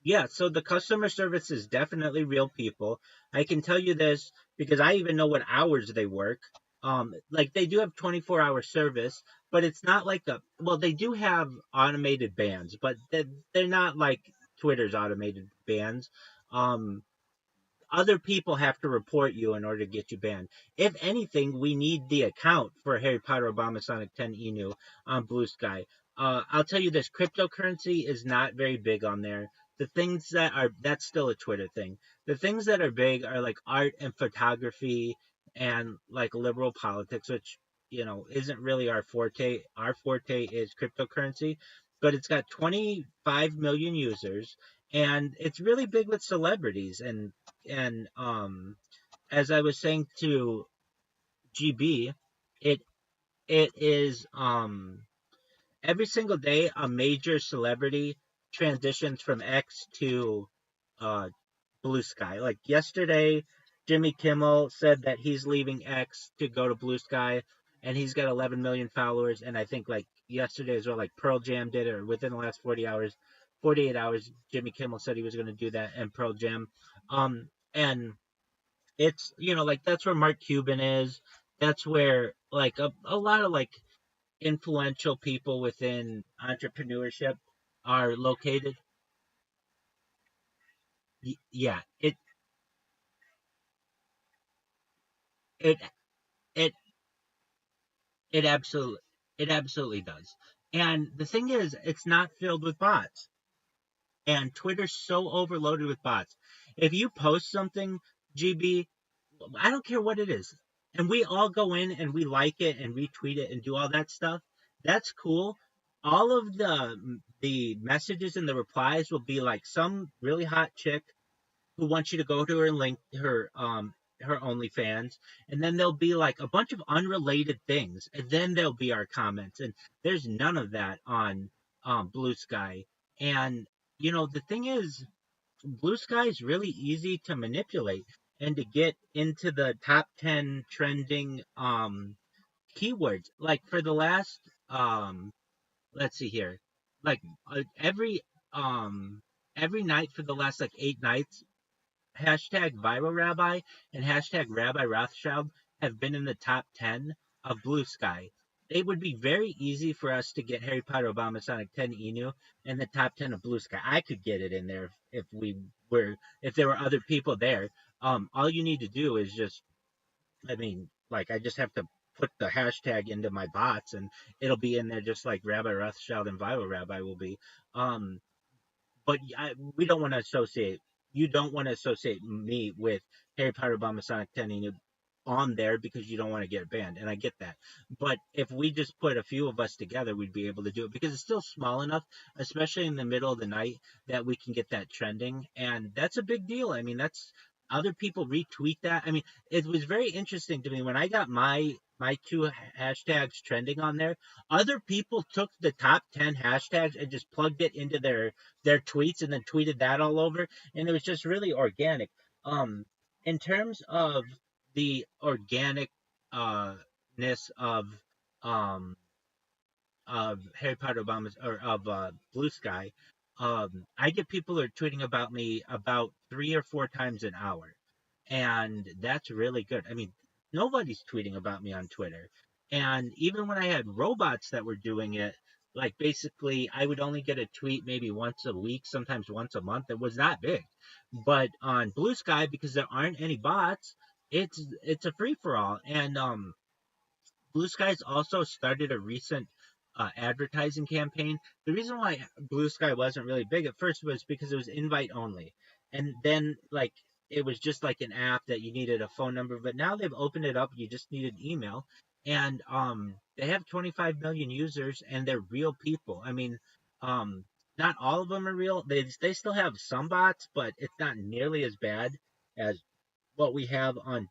Yeah, so the customer service is definitely real people. I can tell you this because I even know what hours they work. Like they do have 24-hour service, but it's not like well, they do have automated bans, but they're not like Twitter's automated bans. Um, Other people have to report you in order to get you banned. If anything, we need the account for Harry Potter Obama Sonic 10 Inu on Blue Sky. I'll tell you this: cryptocurrency is not very big on there. The things that are that's still a Twitter thing. The things that are big are like art and photography and like liberal politics, which isn't really our forte. Our forte is cryptocurrency, but it's got 25 million users, and it's really big with celebrities. And as I was saying to GB, it it is every single day a major celebrity transitions from X to uh Blue Sky. Like yesterday, Jimmy Kimmel said that he's leaving X to go to Blue Sky, and he's got 11 million followers. And I think like yesterday as well, like Pearl Jam did it, or within the last 40 hours, 48 hours, Jimmy Kimmel said he was going to do that, and Pearl Jam. And it's like that's where Mark Cuban is. That's where like a lot of like influential people within entrepreneurship are located. Yeah, it it it absolutely does. And the thing is, it's not filled with bots. And Twitter's so overloaded with bots. If you post something, GB, I don't care what it is, and we all go in and we like it and retweet it and do all that stuff, that's cool. All of the messages and the replies will be like some really hot chick who wants you to go to her link, her OnlyFans, and then there'll be like a bunch of unrelated things, and then there'll be our comments, and there's none of that on Blue Sky. And the thing is, Blue Sky is really easy to manipulate and to get into the top 10 trending keywords. Like for the last let's see here, like um every night for the last like 8 nights, hashtag Viral Rabbi and hashtag Rabbi Rothschild have been in the top 10 of Blue Sky. It would be very easy for us to get Harry Potter Obama Sonic 10 Inu in the top 10 of Blue Sky. I could get it in there if there were other people there. All you need to do is just, I mean, like I just have to put the hashtag into my bots, and it'll be in there just like Rabbi Rothschild and Viral Rabbi will be. Um, but we don't want to associate. You don't want to associate me with Harry Potter Bomb Sonic 10 on there because you don't want to get banned, and I get that. But if we just put a few of us together, we'd be able to do it because it's still small enough, especially in the middle of the night, that we can get that trending, and that's a big deal. I mean, that's other people retweet that. I mean, it was very interesting to me when I got my two hashtags trending on there, other people took the top 10 hashtags and just plugged it into their tweets and then tweeted that all over, and it was just really organic. Um, in terms of the organic ness um of Harry Potter Obama's or of Blue Sky, I get people who are tweeting about me about 3 or 4 times an hour, and that's really good. I mean, nobody's tweeting about me on Twitter, and even when I had robots that were doing it, like basically I would only get a tweet maybe once a week, sometimes once a month. It was not big, but on Blue Sky, because there aren't any bots, it's a free for all, and Blue Sky's also started a recent advertising campaign. The reason why Blue Sky wasn't really big at first was because it was invite only, and then like it was just like an app that you needed a phone number. But now they've opened it up. You just need an email, and they have 25 million users, and they're real people. I mean, not all of them are real. They still have some bots, but it's not nearly as bad as what we have on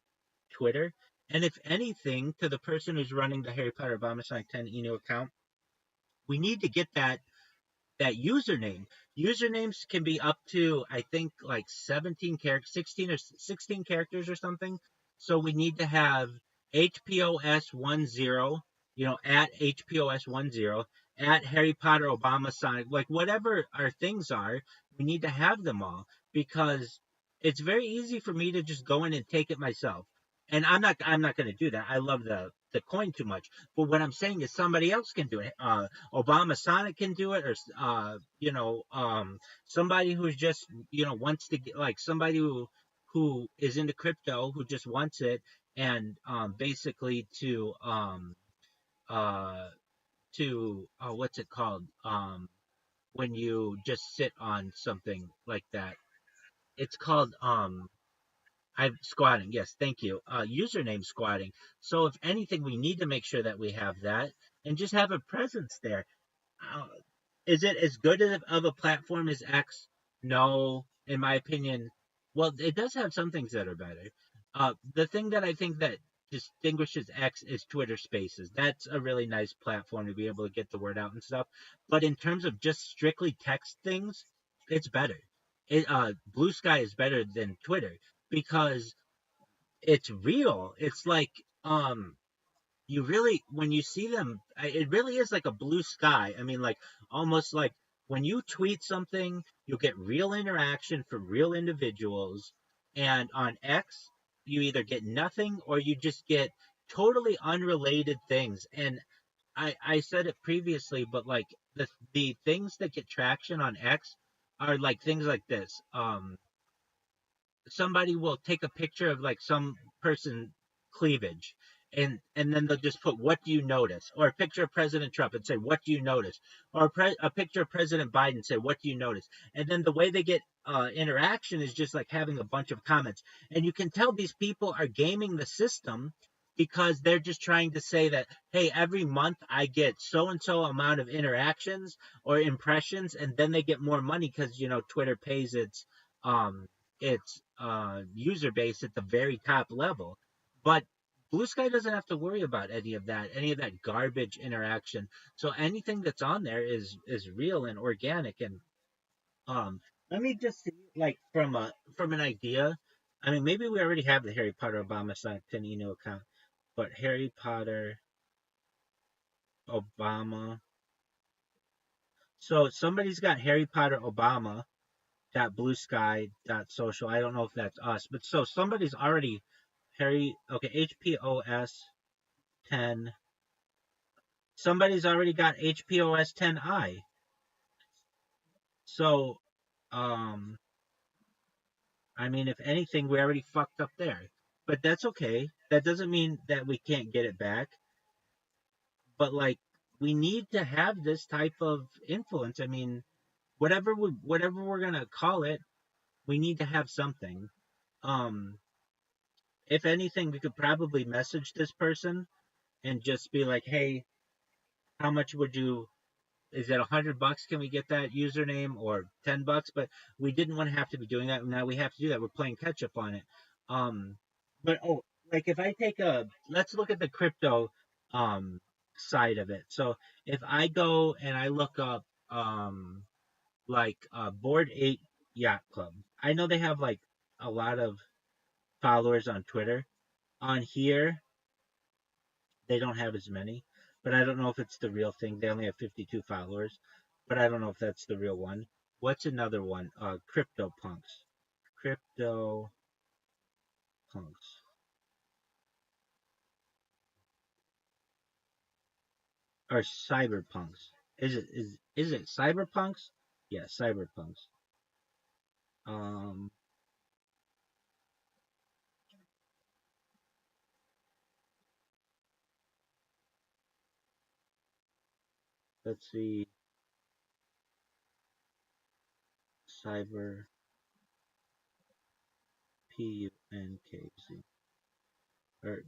Twitter. And if anything, to the person who's running the Harry Potter Obama Sonic 10 email account, we need to get that username. Usernames can be up to I think like 17 characters, 16 or 16 characters or something. So we need to have HPOS10, at HPOS10, at Harry Potter Obama Sonic, like whatever our things are, we need to have them all because it's very easy for me to just go in and take it myself. And I'm not going to do that. I love the coin too much. But what I'm saying is somebody else can do it. Obama Sonic can do it, or somebody who's just wants to get like somebody who is into crypto who just wants it, and basically uh what's it called, when you just sit on something like that, it's called I'm squatting. Yes, thank you. Username squatting. So if anything, we need to make sure that we have that and just have a presence there. Uh, is it as good of a platform as X? No, in my opinion. Well, it does have some things that are better. The thing that I think that distinguishes X is Twitter Spaces. That's a really nice platform to be able to get the word out and stuff. But in terms of just strictly text things, it's better. Blue Sky is better than Twitter because it's real. It's like you really when you see them, it really is like a blue sky. I mean, like almost like when you tweet something, you'll get real interaction from real individuals, and on X, you either get nothing or you just get totally unrelated things. And I said it previously, but like the things that get traction on X are like things like this. Somebody will take a picture of like some person cleavage, and then they'll just put what do you notice, or a picture of President Trump and say what do you notice, or a picture of President Biden and say what do you notice, and then the way they get interaction is just like having a bunch of comments, and you can tell these people are gaming the system because they're just trying to say that, hey, every month I get so and so amount of interactions or impressions, and then they get more money because Twitter pays um user base at the very top level. But Blue Sky doesn't have to worry about any of that garbage interaction. So anything that's on there is real and organic. And let me just see, like from an idea. I mean, maybe we already have the Harry Potter Obama Sonic Panino account, but Harry Potter Obama. So somebody's got Harry Potter Obama dot blue sky dot social. I don't know if that's us, but so somebody's already HPOS 10. Somebody's already got HPOS 10i. So I mean, if anything, we already fucked up there. But that's okay. That doesn't mean that we can't get it back. But like we need to have this type of influence. I mean, whatever we're gonna call it, we need to have something. Um if anything, we could probably message this person and just be like, hey, how much would you, is it $100? Can we get that username, or $10? But we didn't want to have to be doing that. Now we have to do that. We're playing catch up on it. But like if I take a let's look at the crypto um side of it. So if I go and I look up like Board 8 Yacht Club. I know they have like a lot of followers on Twitter. On here, they don't have as many, but I don't know if it's the real thing. They only have 52 followers, but I don't know if that's the real one. What's another one? Crypto Punks. Crypto Punks. Or Cyberpunks. Is it Cyberpunks? Yeah, Cyberpunks. Um let's see. Cyber Punks or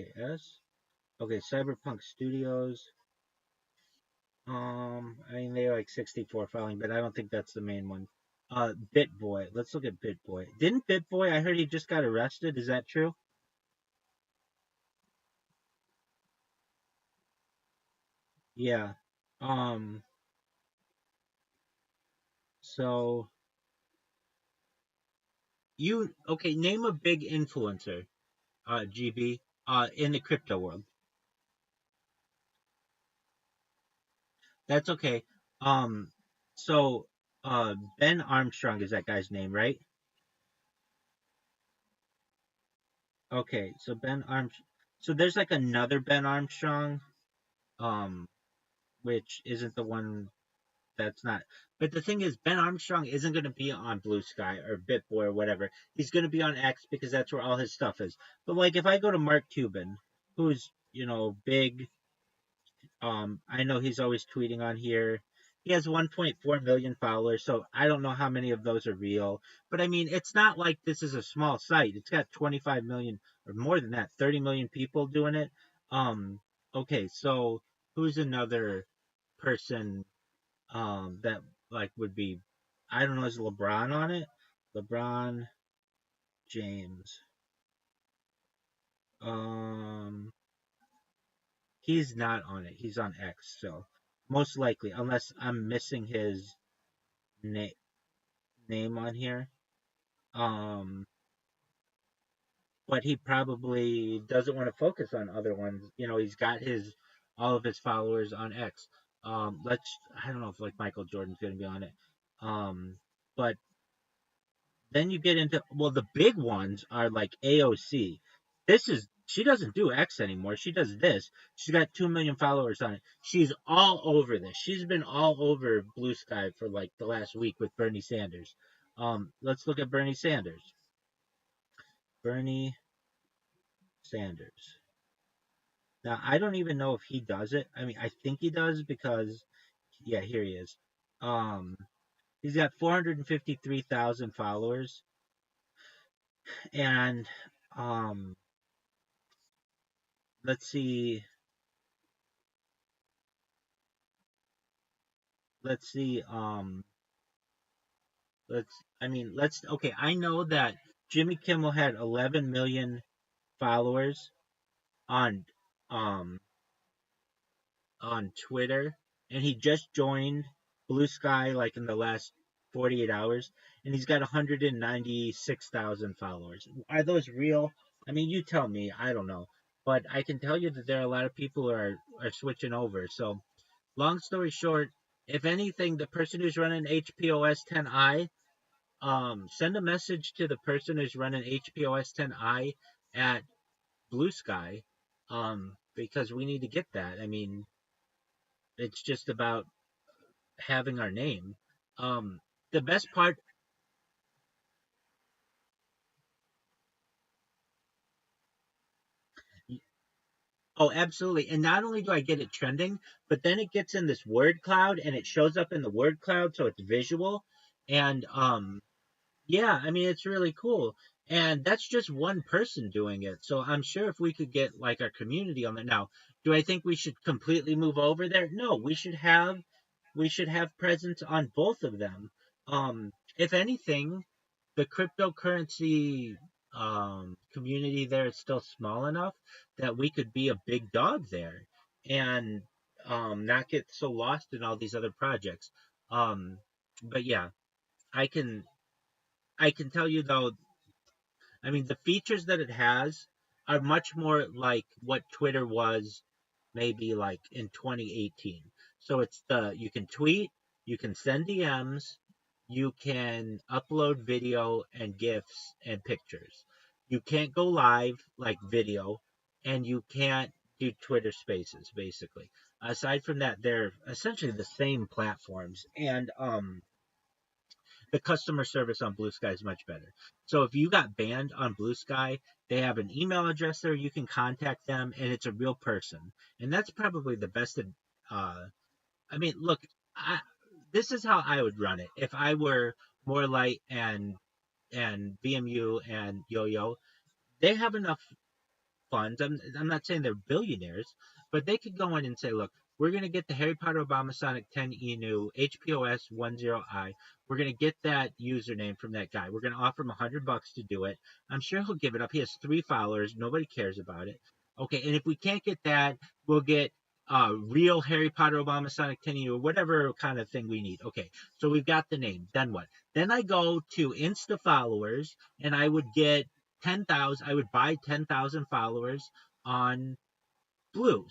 Punks. Okay, Cyberpunk Studios. I mean they're like 64 following, but I don't think that's the main one. BitBoy. Let's look at BitBoy. Didn't BitBoy? I heard he just got arrested. Is that true? Yeah. Um. So you okay? Name a big influencer. GB. In the crypto world. That's okay. Um. So. Ben Armstrong is that guy's name, right? Okay. So Ben Armstrong. So there's like another Ben Armstrong. Um. Which isn't the one that's not. But the thing is, Ben Armstrong isn't going to be on Blue Sky or BitBoy or whatever. He's going to be on X because that's where all his stuff is. But like, if I go to Mark Cuban, who's big, I know he's always tweeting on here. He has 1.4 million followers, so I don't know how many of those are real. But I mean, it's not like this is a small site. It's got 25 million or more than that, 30 million people doing it. Um, okay, so who's another person that like would be I don't know, is LeBron on it? LeBron James. Um he's not on it. He's on X, so most likely, unless I'm missing his na- name on here. Um but he probably doesn't want to focus on other ones. He's got his all of his followers on X. Let's I don't know if like Michael Jordan's gonna be on it. But then you get into the big ones are like AOC. She doesn't do X anymore. She does this. She's got 2 million followers on it. She's all over this. She's been all over Blue Sky for like the last week with Bernie Sanders. Let's look at Bernie Sanders. Bernie Sanders. Now I don't even know if he does it. I mean, I think he does because yeah, here he is. Um, he's got 453,000 followers, and um, let's see. Let's see. Okay. I know that Jimmy Kimmel had 11 million followers on um on Twitter, and he just joined Blue Sky like in the last 48 hours, and he's got 196,000 followers. Are those real? I mean, you tell me. I don't know, but I can tell you that there are a lot of people who are switching over. So, long story short, if anything, the person who's running HPOS 10i, send a message to the person who's running HPOS 10i at Blue Sky, because we need to get that. I mean, it's just about having our name. Um, the best part, oh, absolutely. And not only do I get it trending, but then it gets in this word cloud and it shows up in the word cloud, so it's visual. And yeah, I mean, it's really cool. And that's just one person doing it. So I'm sure if we could get like our community on it now, do I think we should completely move over there? No, we should have presence on both of them. If anything, the cryptocurrency community there is still small enough that we could be a big dog there and not get so lost in all these other projects. Um, but yeah, I can I can tell you though, I mean, the features that it has are much more like what Twitter was maybe like in 2018. So it's you can tweet, you can send DMs, you can upload video and GIFs and pictures. You can't go live like video, and you can't do Twitter spaces basically. Aside from that, they're essentially the same platforms. And the customer service on Blue Sky is much better. So if you got banned on Blue Sky, they have an email address there. You can contact them, and it's a real person. And that's probably the best. I mean, look, I, this is how I would run it if I were More Light and BMU and Yo Yo. They have enough funds. I'm not saying they're billionaires, but they could go in and say, look, we're going to get the Harry Potter Obama Sonic 10 ENU HPOS 10I. We're going to get that username from that guy. We're going to offer him $100 to do it. I'm sure he'll give it up. He has 3 followers. Nobody cares about it. Okay, and if we can't get that, we'll get real Harry Potter Obama Sonic 10 ENU or whatever kind of thing we need. Okay, so we've got the name. Then what? Then I go to Insta followers and I would get 10,000. I would buy 10,000 followers on Blue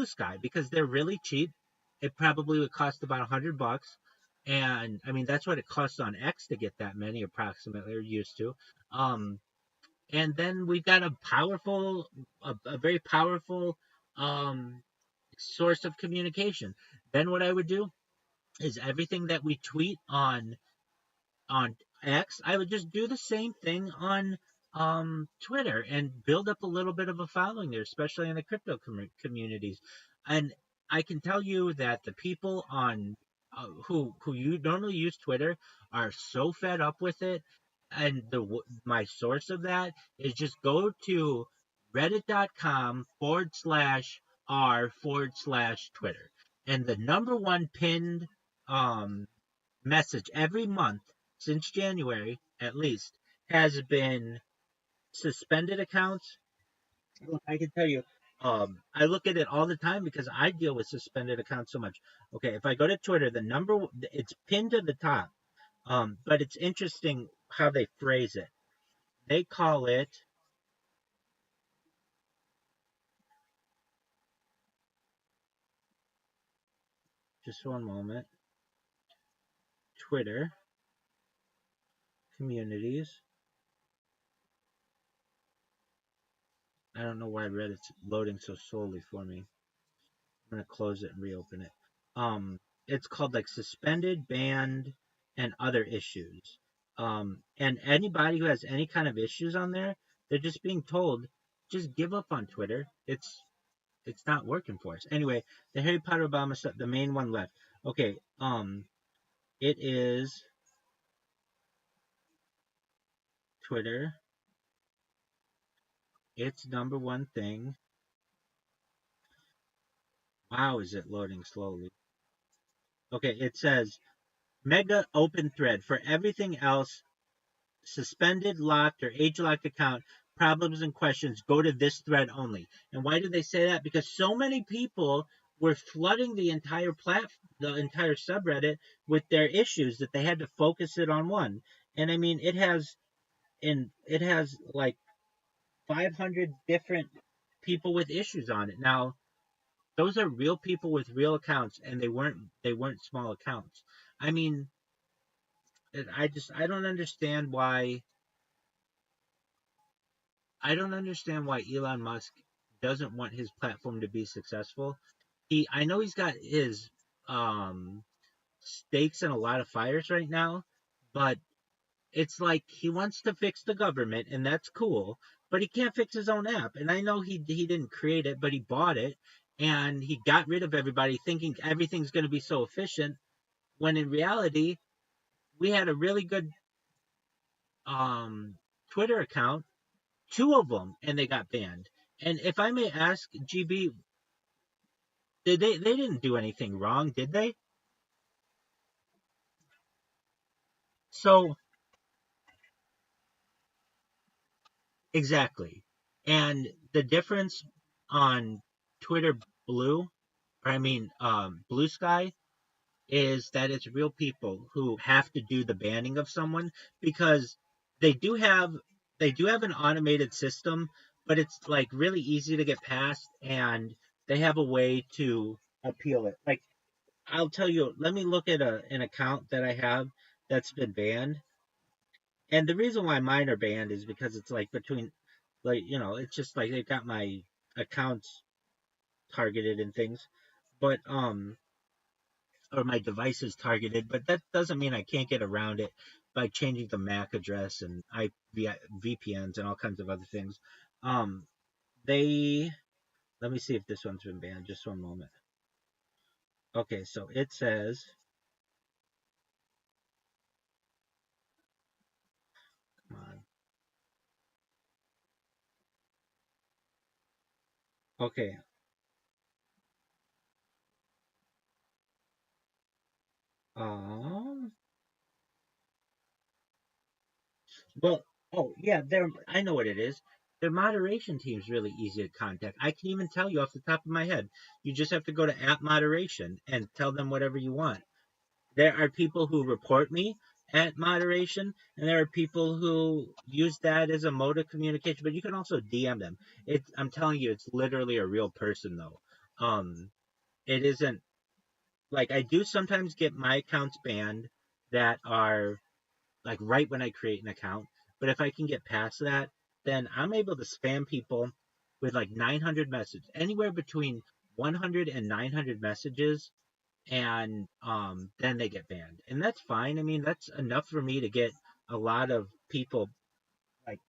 Sky because they're really cheap. It probably would cost about $100, and I mean that's what it costs on X to get that many approximately, or used to. Um, and then we've got a very powerful um, source of communication. Then what I would do is everything that we tweet on X, I would just do the same thing on Twitter and build up a little bit of a following there, especially in the crypto communities. And I can tell you that the people on who you normally use Twitter are so fed up with it. And my source of that is just go to reddit.com/r/Twitter. And the number one pinned um, message every month since January, at least, has been suspended accounts. Look, I can tell you, I look at it all the time because I deal with suspended accounts so much. Okay, if I go to Twitter, it's pinned to the top. But it's interesting how they phrase it. They call it, just one moment, Twitter communities. I don't know why Reddit's loading so slowly for me. I'm gonna close it and reopen it. It's called like suspended, banned, and other issues. And anybody who has any kind of issues on there, they're just being told, just give up on Twitter. It's not working for us. Anyway, the Harry Potter Obama stuff, the main one left. Okay, it is Twitter. It's number one thing. Wow, is it loading slowly? Okay, it says mega open thread for everything else. Suspended, locked, or age-locked account problems and questions, go to this thread only. And why do they say that? Because so many people were flooding the entire subreddit with their issues that they had to focus it on one. And I mean, it has like 500 different people with issues on it. Now, those are real people with real accounts, and they weren't small accounts. I mean, I don't understand why Elon Musk doesn't want his platform to be successful. I know he's got his um, stakes in a lot of fires right now, but it's like he wants to fix the government, and that's cool, but he can't fix his own app. And I know he didn't create it, but he bought it, and he got rid of everybody thinking everything's going to be so efficient, when in reality, we had a really good Twitter account, 2 of them, and they got banned. And if I may ask, GB, they didn't do anything wrong, did they? So exactly. And the difference on Twitter Blue, or I mean Blue Sky, is that it's real people who have to do the banning of someone because they do have they do have an automated system, but it's like really easy to get past, and they have a way to appeal it. Like I'll tell you, let me look at an account that I have that's been banned. And the reason why mine are banned is because it's like between, like, it's just like they've got my accounts targeted and things, but or my devices targeted, but that doesn't mean I can't get around it by changing the MAC address and VPNs and all kinds of other things. Um, they Let me see if this one's been banned. Just one moment. Okay, so it says, come on. Okay. Um. Well, oh yeah, I know what it is. Their moderation team's really easy to contact. I can even tell you off the top of my head. You just have to go to app moderation and tell them whatever you want. There are people who report me at moderation, and there are people who use that as a mode of communication. But you can also DM them. I'm telling you, it's literally a real person, though. It isn't like I do sometimes get my accounts banned that are like right when I create an account. But if I can get past that, then I'm able to spam people with like 900 messages, anywhere between 100 and 900 messages, and then they get banned, and that's fine. I mean, that's enough for me to get a lot of people like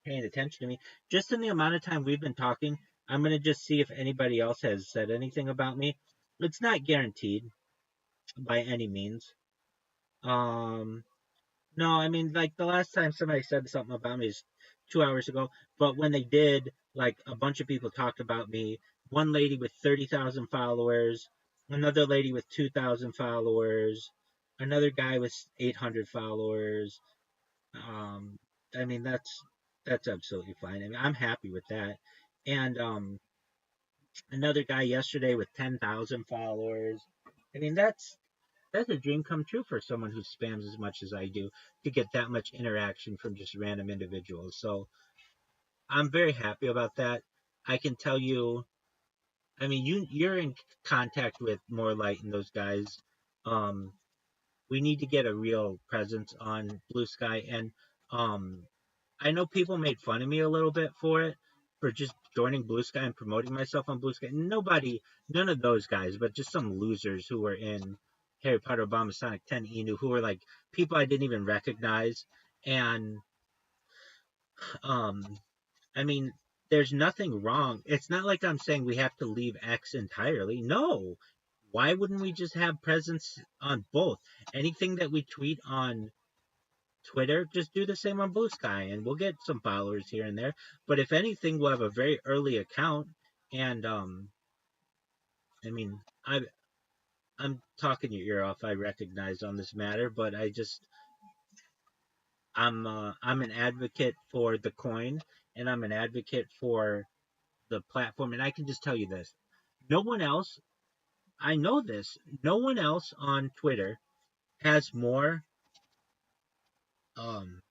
paying attention to me. Just in the amount of time we've been talking, I'm gonna just see if anybody else has said anything about me. It's not guaranteed by any means. Um, No, I mean, like the last time somebody said something about me is 2 hours ago. But when they did, like a bunch of people talked about me. One lady with 30,000 followers, another lady with 2,000 followers, another guy with 800 followers. Um, I mean, that's absolutely fine. I mean, I'm happy with that. And another guy yesterday with 10,000 followers. I mean, that's a dream come true for someone who spams as much as I do to get that much interaction from just random individuals. So I'm very happy about that. I can tell you, I mean, you're in contact with More Light and those guys. Um, we need to get a real presence on Blue Sky, and um, I know people made fun of me a little bit for it, for just joining Blue Sky and promoting myself on Blue Sky. None of those guys, but just some losers who were in Harry Potter, Obama, Sonic 10, Inu, who were like people I didn't even recognize. And um, I mean, there's nothing wrong. It's not like I'm saying we have to leave X entirely. No. Why wouldn't we just have presence on both? Anything that we tweet on Twitter, just do the same on Blue Sky, and we'll get some followers here and there. But if anything, we'll have a very early account, and I mean, I'm talking your ear off. I recognize on this matter, but I'm an advocate for the coin, and I'm an advocate for the platform, and I can just tell you this: no one else, I know this, no one else on Twitter has more um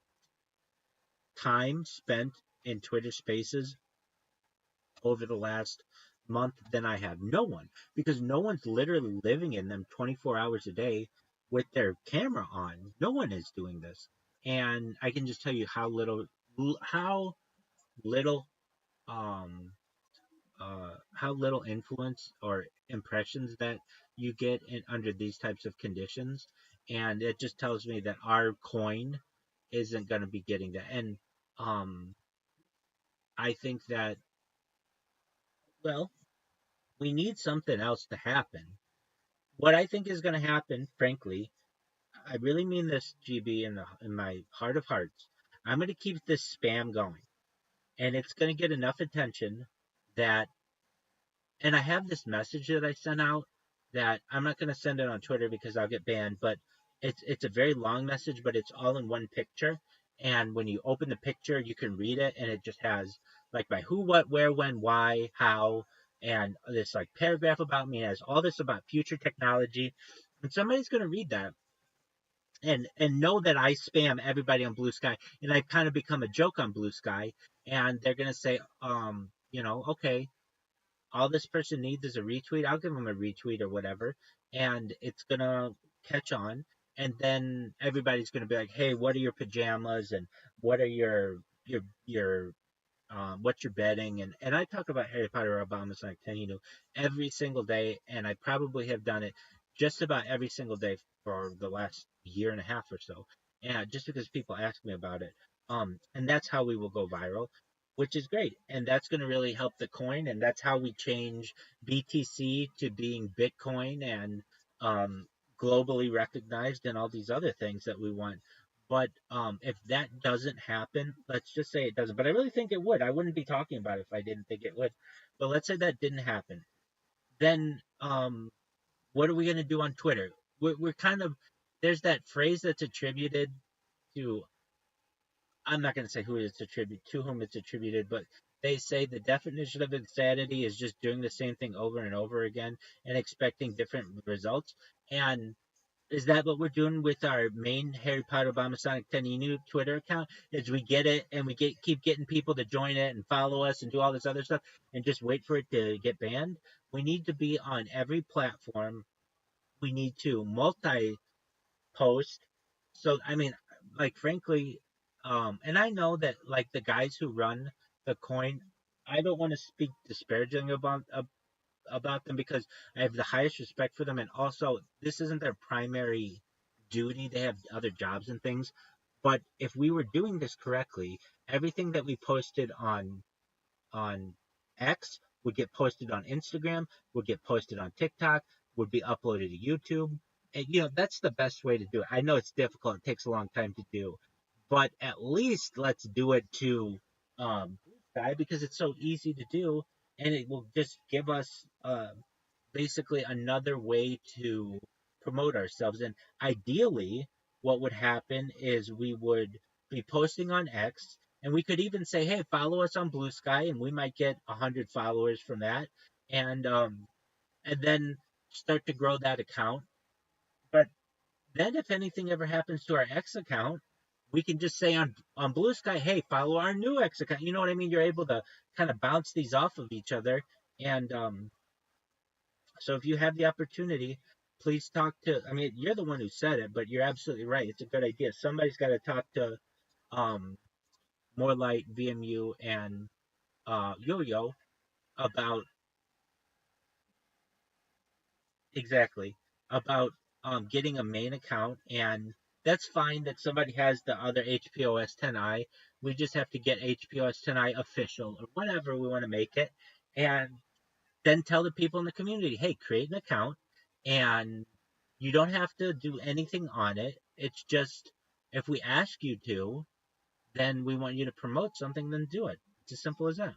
time spent in Twitter Spaces over the last month than I have. No one, because no one's literally living in them 24 hours a day with their camera on. No one is doing this. And I can just tell you how little, um, how little influence or impressions that you get under these types of conditions. And it just tells me that our coin isn't going to be getting that. And, um, I think that, well, we need something else to happen. What I think is going to happen, frankly, I really mean this, GB, in my heart of hearts. I'm going to keep this spam going, and it's going to get enough attention that. And I have this message that I sent out that I'm not going to send it on Twitter because I'll get banned, but it's a very long message, but it's all in one picture, and when you open the picture, you can read it, and it just has like my who, what, where, when, why, how, and this like paragraph about me. It has all this about future technology, and somebody's going to read that and know that I spam everybody on Blue Sky, and I've kind of become a joke on Blue Sky, and they're going to say, okay, all this person needs is a retweet. I'll give them a retweet or whatever, and it's gonna catch on. And then everybody's gonna be like, "Hey, what are your pajamas? And what are your what you're betting?" And I talk about Harry Potter or Obama's like Teninu every single day, and I probably have done it just about every single day for the last year and a half or so. And just because people ask me about it, and that's how we will go viral, which is great, and that's going to really help the coin, and that's how we change BTC to being Bitcoin and um, globally recognized and all these other things that we want. But if that doesn't happen, let's just say it doesn't. But I really think it would. I wouldn't be talking about it if I didn't think it would. But let's say that didn't happen. Then what are we going to do on Twitter? We're kind of, there's that phrase that's attributed to, I'm not going to say who it's attributed to, whom it's attributed, but they say the definition of insanity is just doing the same thing over and over again and expecting different results. And is that what we're doing with our main Harry Potter Obama Sonic Teninu Twitter account? Is we get it and we keep getting people to join it and follow us and do all this other stuff and just wait for it to get banned? We need to be on every platform. We need to multi post. So I mean, like frankly, and I know that like the guys who run the coin, I don't want to speak disparagingly about them because I have the highest respect for them, and also this isn't their primary duty. They have other jobs and things. But if we were doing this correctly, everything that we posted on X would get posted on Instagram, would get posted on TikTok, would be uploaded to YouTube. And that's the best way to do it. I know it's difficult, it takes a long time to do, but at least let's do it to Sky because it's so easy to do, and it will just give us basically another way to promote ourselves. And ideally, what would happen is we would be posting on X, and we could even say, "Hey, follow us on Blue Sky," and we might get 100 followers from that, and then start to grow that account. But then, if anything ever happens to our X account, we can just say on Blue Sky, "Hey, follow our new X account." You know what I mean? You're able to kind of bounce these off of each other, and so if you have the opportunity, please talk to. I mean, you're the one who said it, but you're absolutely right. It's a good idea. Somebody's got to talk to um, More Light, VMU, and Yo-Yo about exactly about getting a main account, and that's fine that somebody has the other HPOS 10i. We just have to get HPOS 10i official or whatever we want to make it, and then tell the people in the community, hey, create an account, and you don't have to do anything on it. It's just if we ask you to, then we want you to promote something, then do it. It's as simple as that.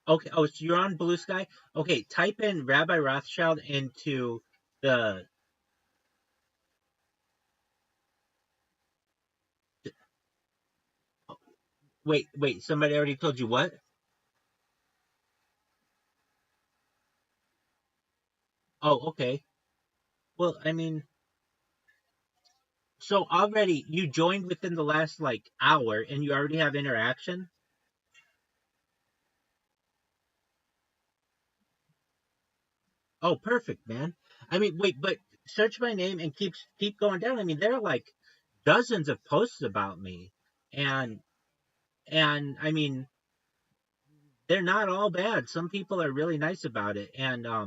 Okay. Oh, so you're on Blue Sky. Okay, type in Rabbi Rothschild into the. Wait. Somebody already told you what? Oh, okay. Well, I mean, so already you joined within the last like hour, and you already have interaction. Oh, perfect, man. I mean, wait, but search my name and keep going down. I mean, there are like dozens of posts about me, and I mean, they're not all bad. Some people are really nice about it, and I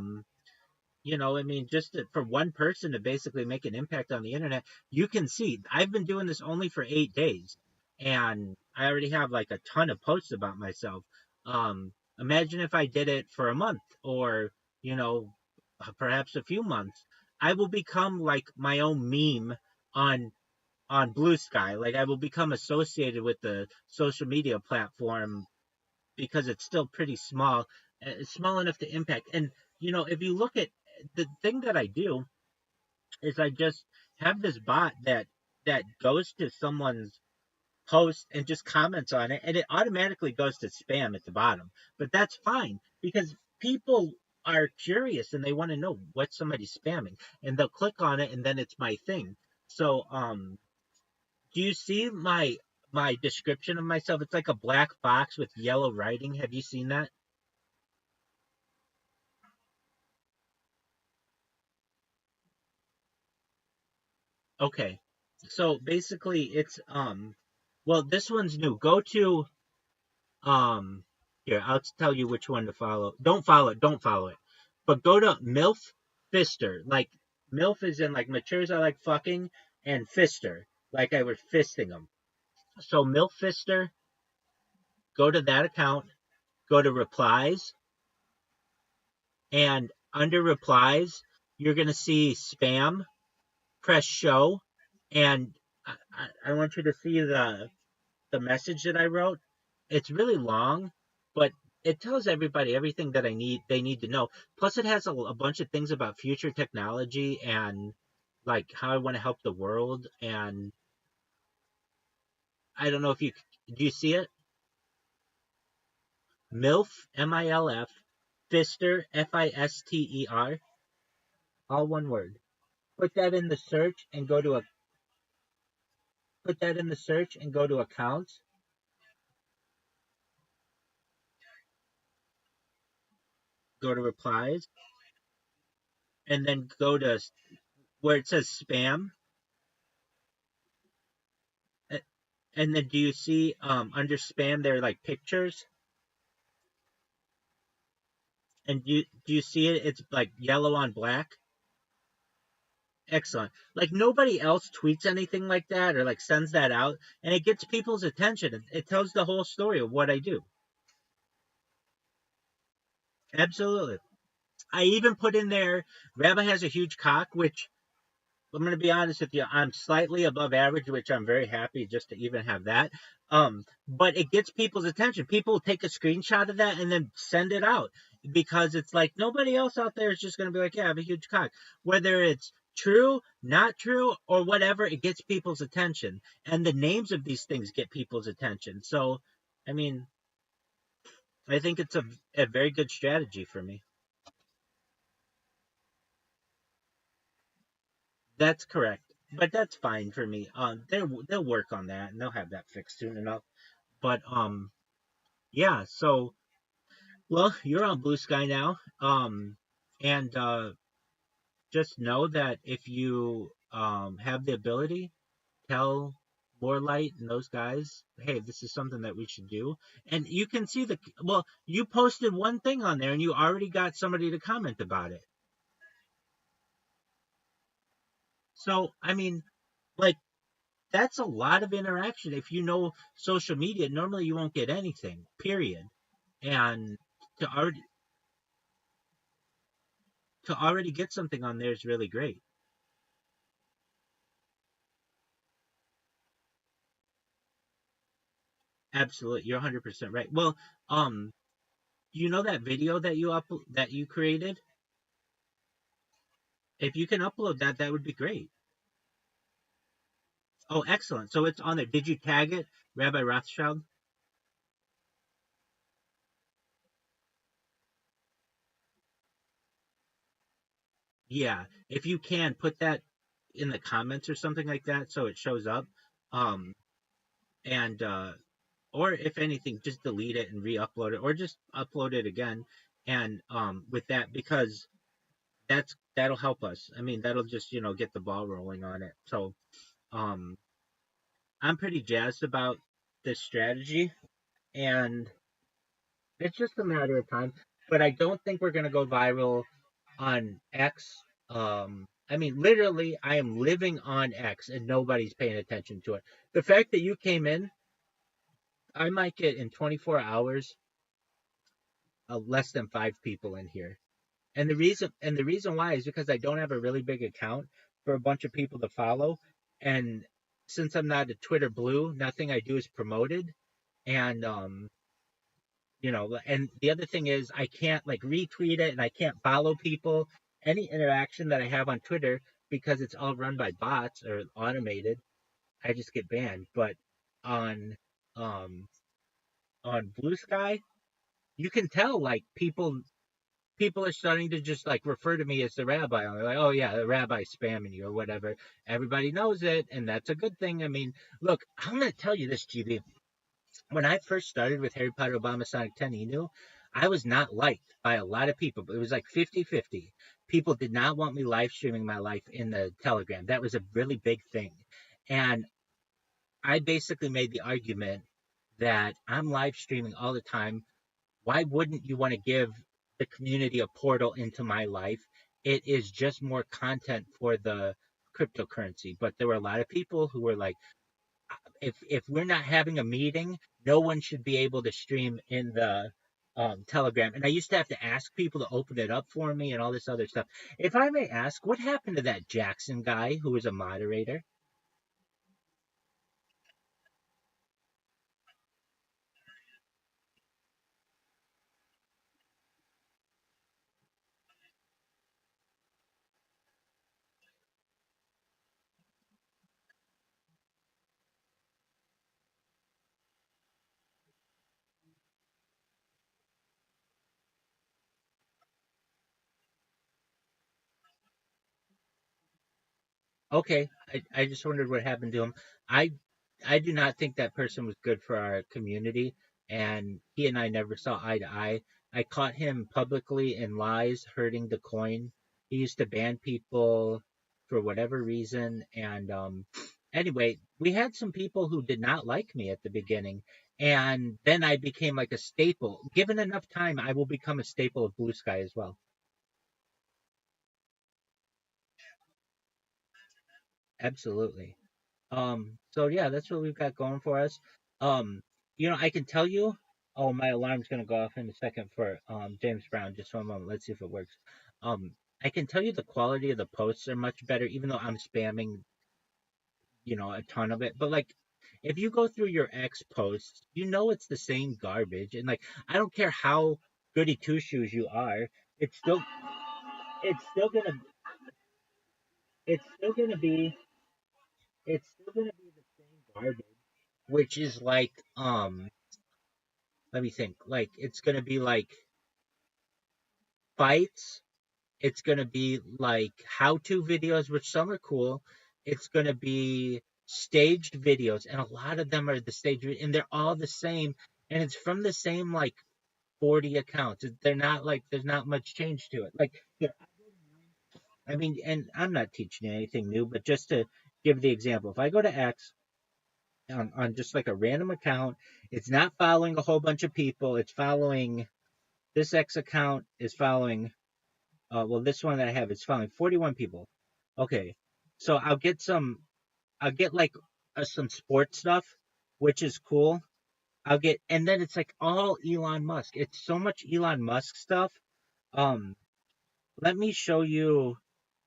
mean, just for one person to basically make an impact on the internet, you can see I've been doing this only for 8 days, and I already have like a ton of posts about myself. Imagine if I did it for a month or, you know, perhaps a few months. I will become like my own meme on Blue Sky. Like I will become associated with the social media platform because it's still pretty small, small enough to impact. And if you look at the thing that I do is I just have this bot that goes to someone's post and just comments on it, and it automatically goes to spam at the bottom. But that's fine because people are curious and they want to know what somebody's spamming, and they'll click on it, and then it's my thing. So, do you see my description of myself? It's like a black box with yellow writing. Have you seen that? Okay. So basically it's well, this one's new. Go to um here, I'll tell you which one to follow. Don't follow it. But go to MILF Fister. Like MILF is in like matures I like fucking, and Fister, like I was fisting them. So MILF Fister, go to that account, go to replies, and under replies, you're gonna see spam, press show, and I want you to see the message that I wrote. It's really long, but it tells everybody everything that they need to know. Plus, it has a bunch of things about future technology and like how I want to help the world. And I don't know if you do you see it? MILF, MILF, Fister, Fister, all one word. Put that in the search and go to a put that in the search and go to accounts, go to replies, and then go to where it says spam. And then do you see under spam there are like pictures? And do you see it? It's like yellow on black. Excellent. Like nobody else tweets anything like that or like sends that out, and it gets people's attention. It tells the whole story of what I do. Absolutely. I even put in there Rabbi has a huge cock, which I'm going to be honest with you. I'm slightly above average, which I'm very happy just to even have that. But it gets people's attention. People take a screenshot of that and then send it out because it's like nobody else out there is just going to be like, yeah, I have a huge cock. Whether it's true, not true, or whatever, it gets people's attention. And the names of these things get people's attention. So, I mean, I think it's a very good strategy for me. That's correct. But that's fine for me. They'll work on that and they'll have that fixed soon enough. But yeah. So, well, you're on Blue Sky now. And just know that if you have the ability, tell Light and those guys, hey, this is something that we should do. And you can see well, you posted one thing on there and you already got somebody to comment about it. So, I mean, like that's a lot of interaction. If you know social media, normally you won't get anything, period. And to already to already get something on there is really great. Absolutely, you're 100% right. Well, um, you know that video that you created? If you can upload that, that would be great. Oh, excellent. So it's on there. Did you tag it, Rabbi Rothschild? Yeah. If you can put that in the comments or something like that, so it shows up. Um, and or if anything, just delete it and re-upload it, or just upload it again. And with that, because that'll help us. I mean, that'll just get the ball rolling on it. So um, I'm pretty jazzed about this strategy, and it's just a matter of time. But I don't think we're gonna go viral on X. I mean, literally, I am living on X, and nobody's paying attention to it. The fact that you came in, I might get in 24 hours less than 5 people in here. And the reason why is because I don't have a really big account for a bunch of people to follow, and since I'm not a Twitter blue, nothing I do is promoted, and And the other thing is I can't like retweet it and I can't follow people. Any interaction that I have on Twitter, because it's all run by bots or automated, I just get banned. But on um on Blue Sky, you can tell like people are starting to just like refer to me as the rabbi. They're like, oh yeah, the rabbi's spamming you or whatever. Everybody knows it, and that's a good thing. I mean, look, I'm gonna tell you this, GB. When I first started with Harry Potter Obama Sonic 10 Inu, I was not liked by a lot of people. It was like 50-50. People did not want me live streaming my life in the Telegram. That was a really big thing. And I basically made the argument that I'm live streaming all the time. Why wouldn't you want to give the community a portal into my life? It is just more content for the cryptocurrency. But there were a lot of people who were like, if we're not having a meeting, no one should be able to stream in the Telegram. And I used to have to ask people to open it up for me and all this other stuff. If I may ask, what happened to that Jackson guy who was a moderator? Okay, I just wondered what happened to him. I I do not think that person was good for our community, and he and I never saw eye to eye. I caught him publicly in lies, hurting the coin. He used to ban people for whatever reason, and anyway, we had some people who did not like me at the beginning, and then I became like a staple. Given enough time, I will become a staple of Blue Sky as well. Absolutely. So yeah, that's what we've got going for us. Um, I can tell you, oh, my alarm's gonna go off in a second for James Brown. Just one moment. Let's see if it works. Um, I can tell you the quality of the posts are much better, even though I'm spamming, a ton of it. But like, if you go through your X posts, it's the same garbage. And like, I don't care how goody two shoes you are, it's still it's still gonna it's still gonna be it's still gonna be the same garbage, which is like let me think. Like it's gonna be like fights. It's gonna be like how-to videos, which some are cool. It's gonna be staged videos, and a lot of them are the and they're all the same, and it's from the same like 40 accounts. They're not like there's not much change to it. Like yeah, I mean, and I'm not teaching you anything new, but just to give the example, if I go to X on just like a random account, it's not following a whole bunch of people. It's following this X account is following, well, this one that I have is following 41 people. Okay. So I'll get like some sports stuff, which is cool. And then it's like all Elon Musk. It's so much Elon Musk stuff. Um, Let me show you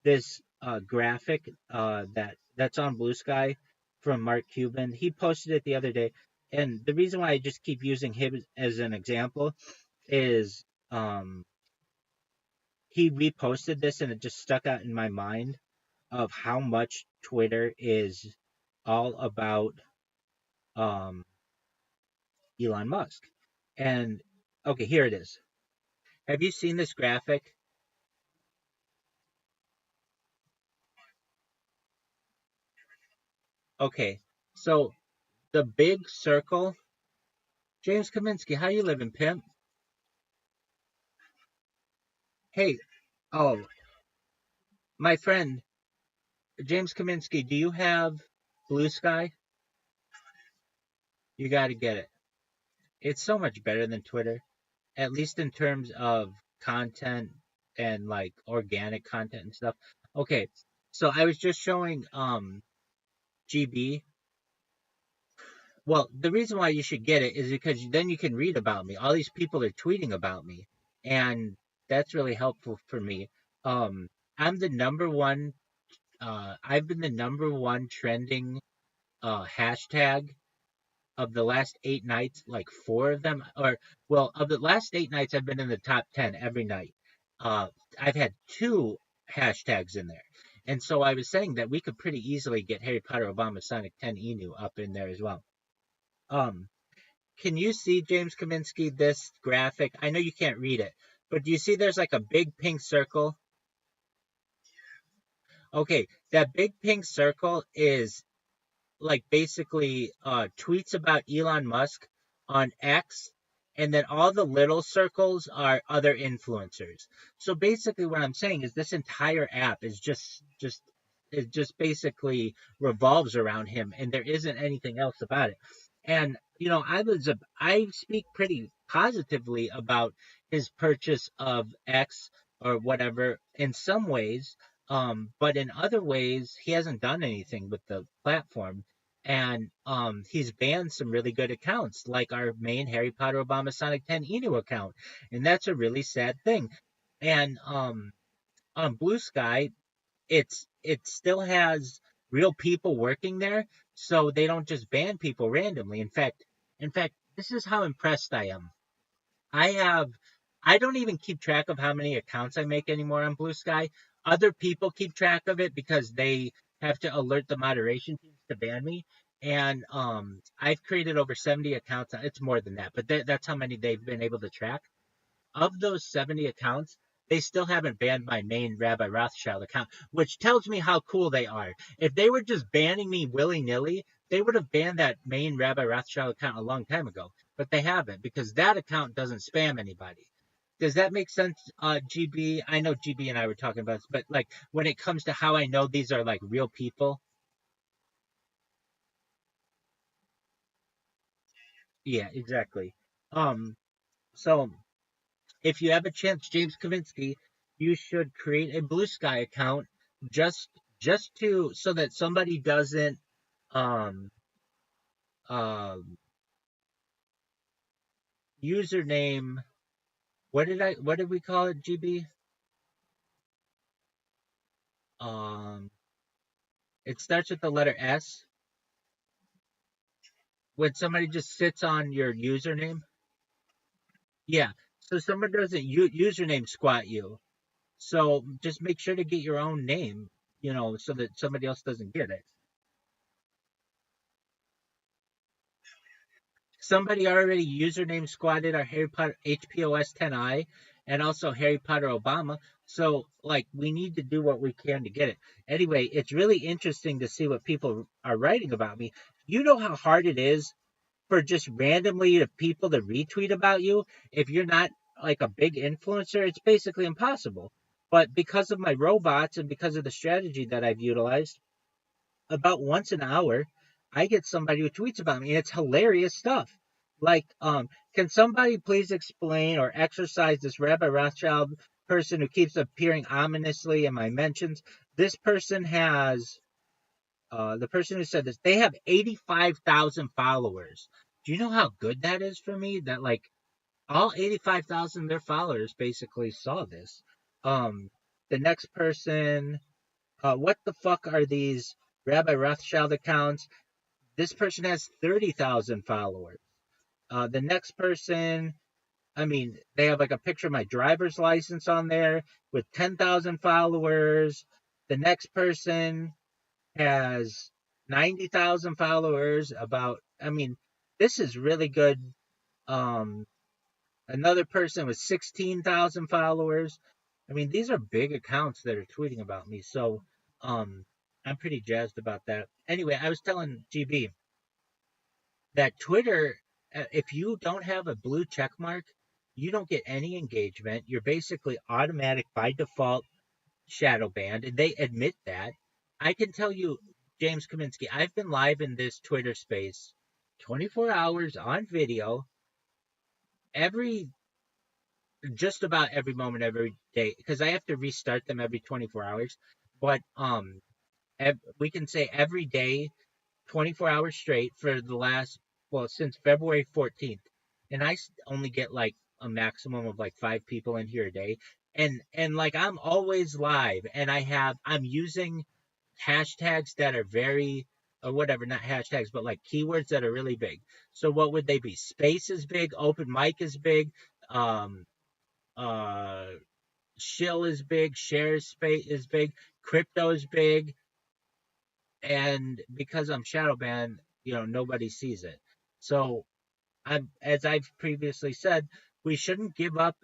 this graphic that's on Blue Sky from Mark Cuban. He posted it the other day. And the reason why I just keep using him as an example is he reposted this and it just stuck out in my mind of how much Twitter is all about um, Elon Musk. And okay, here it is. Have you seen this graphic? Okay, so the big circle, James Kaminsky, how you living, pimp? Hey, oh, my friend, James Kaminsky, do you have Blue Sky? You got to get it. It's so much better than Twitter, at least in terms of content and like organic content and stuff. Okay, so I was just showing GB. Well, the reason why you should get it is because then you can read about me. All these people are tweeting about me, and that's really helpful for me. Um, I'm the number one. I've been the number one trending hashtag of the last 8 nights, like 4 of them, of the last 8 nights, I've been in the top 10 every night. Uh, I've had 2 hashtags in there. And so I was saying that we could pretty easily get Harry Potter Obama Sonic 10 Inu up in there as well. Um, can you see, James Kaminsky, this graphic? I know you can't read it, but do you see there's like a big pink circle? Okay, that big pink circle is like basically tweets about Elon Musk on X, and then all the little circles are other influencers. So basically, what I'm saying is this entire app is just it just basically revolves around him, and there isn't anything else about it. And I speak pretty positively about his purchase of X or whatever in some ways, but in other ways, he hasn't done anything with the platform. And he's banned some really good accounts, like our main Harry Potter Obama Sonic 10 Inu account. And that's a really sad thing. And on Blue Sky, it still has real people working there, so they don't just ban people randomly. In fact, this is how impressed I am. I have I don't even keep track of how many accounts I make anymore on Blue Sky. Other people keep track of it because they have to alert the moderation teams to ban me. And I've created over 70 accounts. It's more than that, but that's how many they've been able to track. Of those 70 accounts, they still haven't banned my main Rabbi Rothschild account, which tells me how cool they are. If they were just banning me willy-nilly, they would have banned that main Rabbi Rothschild account a long time ago. But they haven't, because that account doesn't spam anybody. Does that make sense, GB? I know GB and I were talking about this, but like when it comes to how I know these are like real people, yeah, exactly. Um, so if you have a chance, James Kavinsky, you should create a Blue Sky account just just to so that somebody doesn't um um username. What did we call it, GB? Um it starts with the letter S. When somebody just sits on your username. Yeah. So someone doesn't username squat you. So just make sure to get your own name, so that somebody else doesn't get it. Somebody already username squatted our Harry Potter HPOS 10i and also Harry Potter Obama. So, like, we need to do what we can to get it. Anyway, it's really interesting to see what people are writing about me. You know how hard it is for just randomly to people to retweet about you if you're not like a big influencer? It's basically impossible. But because of my robots and because of the strategy that I've utilized, about once an hour, I get somebody who tweets about me, and it's hilarious stuff. Like, can somebody please explain or exercise this Rabbi Rothschild person who keeps appearing ominously in my mentions? This person has, the person who said this, they have 85,000 followers. Do you know how good that is for me? That, like, all 85,000 of their followers basically saw this. Um, the next person, what the fuck are these Rabbi Rothschild accounts? This person has 30,000 followers. The next person, I mean, they have like a picture of my driver's license on there with 10,000 followers. The next person has 90,000 followers. I mean, this is really good. Um, Another person with 16,000 followers. I mean, these are big accounts that are tweeting about me. So, I'm pretty jazzed about that. Anyway, I was telling GB that Twitter, if you don't have a blue check mark, you don't get any engagement. You're basically automatic by default shadow banned, and they admit that. I can tell you, James Kaminsky, I've been live in this Twitter space 24 hours on video every just about every moment every day because I have to restart them every 24 hours. But we can say every day, 24 hours straight for the last, well, since February 14th, and I only get like a maximum of like 5 people in here a day, and like I'm always live, and I'm using hashtags that are very or whatever, not hashtags, but like keywords that are really big. So what would they be? Space is big, open mic is big, um, uh, shill is big, share space is big, crypto is big, and because I'm shadow banned, nobody sees it. So as I've previously said, we shouldn't give up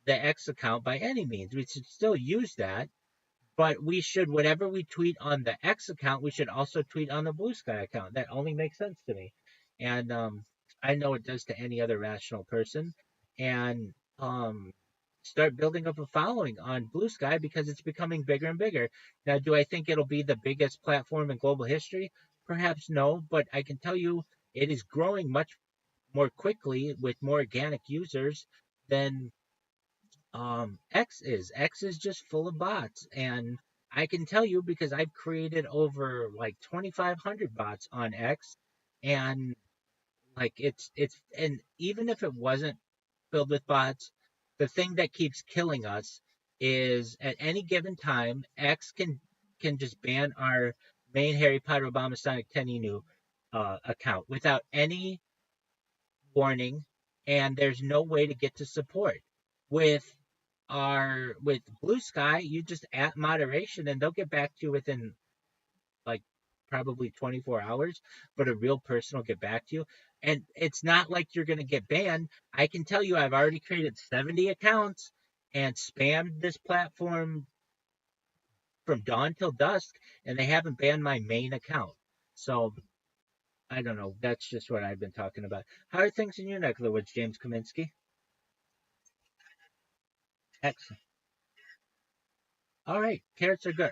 the X account by any means. We should still use that, but we should, whatever we tweet on the X account, we should also tweet on the Blue Sky account. That only makes sense to me. And I know it does to any other rational person. And start building up a following on Blue Sky because it's becoming bigger and bigger. Now, do I think it'll be the biggest platform in global history? Perhaps no, but I can tell you it is growing much more quickly with more organic users than X is. X is just full of bots, and I can tell you because I've created over like 2,500 bots on X, and like and even if it wasn't filled with bots, the thing that keeps killing us is at any given time X can just ban our main Harry Potter Obama Sonic 10 Inu account without any warning, and there's no way to get to support. With with Blue Sky, you just at moderation and they'll get back to you within like probably 24 hours, but a real person will get back to you. And it's not like you're going to get banned. I can tell you I've already created 70 accounts and spammed this platform from dawn till dusk, and they haven't banned my main account. So I don't know. That's just what I've been talking about. How are things in your neck of the woods, James Kaminsky? Excellent. All right. Carrots are good.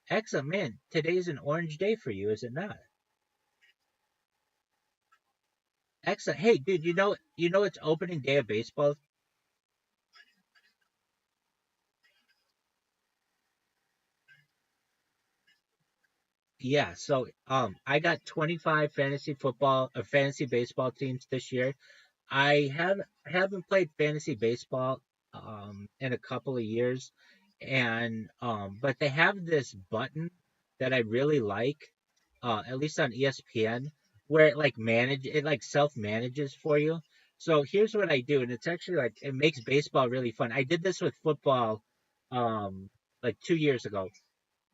Excellent, man. Today's an orange day for you, is it not? Excellent. Hey, dude, you know it's opening day of baseball. Yeah, so I got 25 fantasy football or fantasy baseball teams this year. I haven't played fantasy baseball in a couple of years, and but they have this button that I really like, at least on ESPN, where it like self manages for you. So here's what I do, and it's actually like it makes baseball really fun. I did this with football like 2 years ago,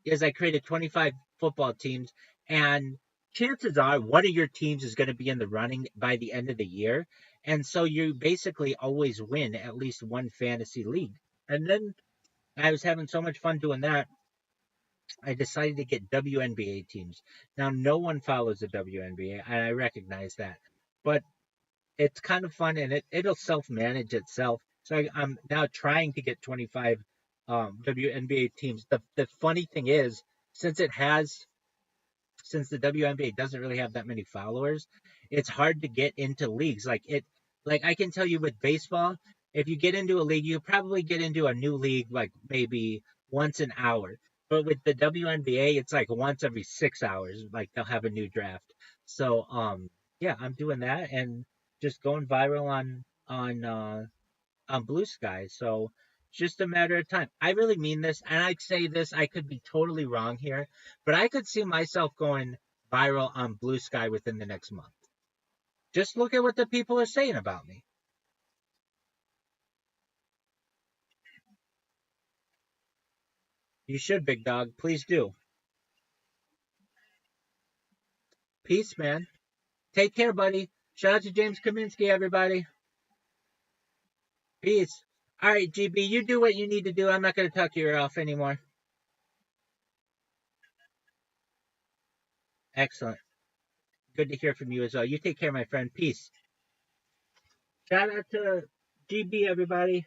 is I created 25 football teams, and chances are one of your teams is going to be in the running by the end of the year. And so you basically always win at least one fantasy league. And then I was having so much fun doing that, I decided to get WNBA teams. Now, no one follows the WNBA, and I recognize that. But it's kind of fun, and it'll self manage itself. So I'm now trying to get 25 WNBA teams. The funny thing is, since it has since the WNBA doesn't really have that many followers, it's hard to get into leagues. Like I can tell you with baseball, if you get into a league, you probably get into a new league like maybe once an hour. But with the WNBA, it's like once every 6 hours. Like they'll have a new draft. So yeah, I'm doing that and just going viral on Blue Sky. So it's just a matter of time. I really mean this, and I'd say this, I could be totally wrong here, but I could see myself going viral on Blue Sky within the next month. Just look at what the people are saying about me. You should, big dog. Please do. Peace, man. Take care, buddy. Shout out to James Kaminsky, everybody. Peace. All right, GB, you do what you need to do. I'm not going to talk your ear off anymore. Excellent. Good to hear from you as well. You take care, my friend. Peace. Shout out to GB, everybody.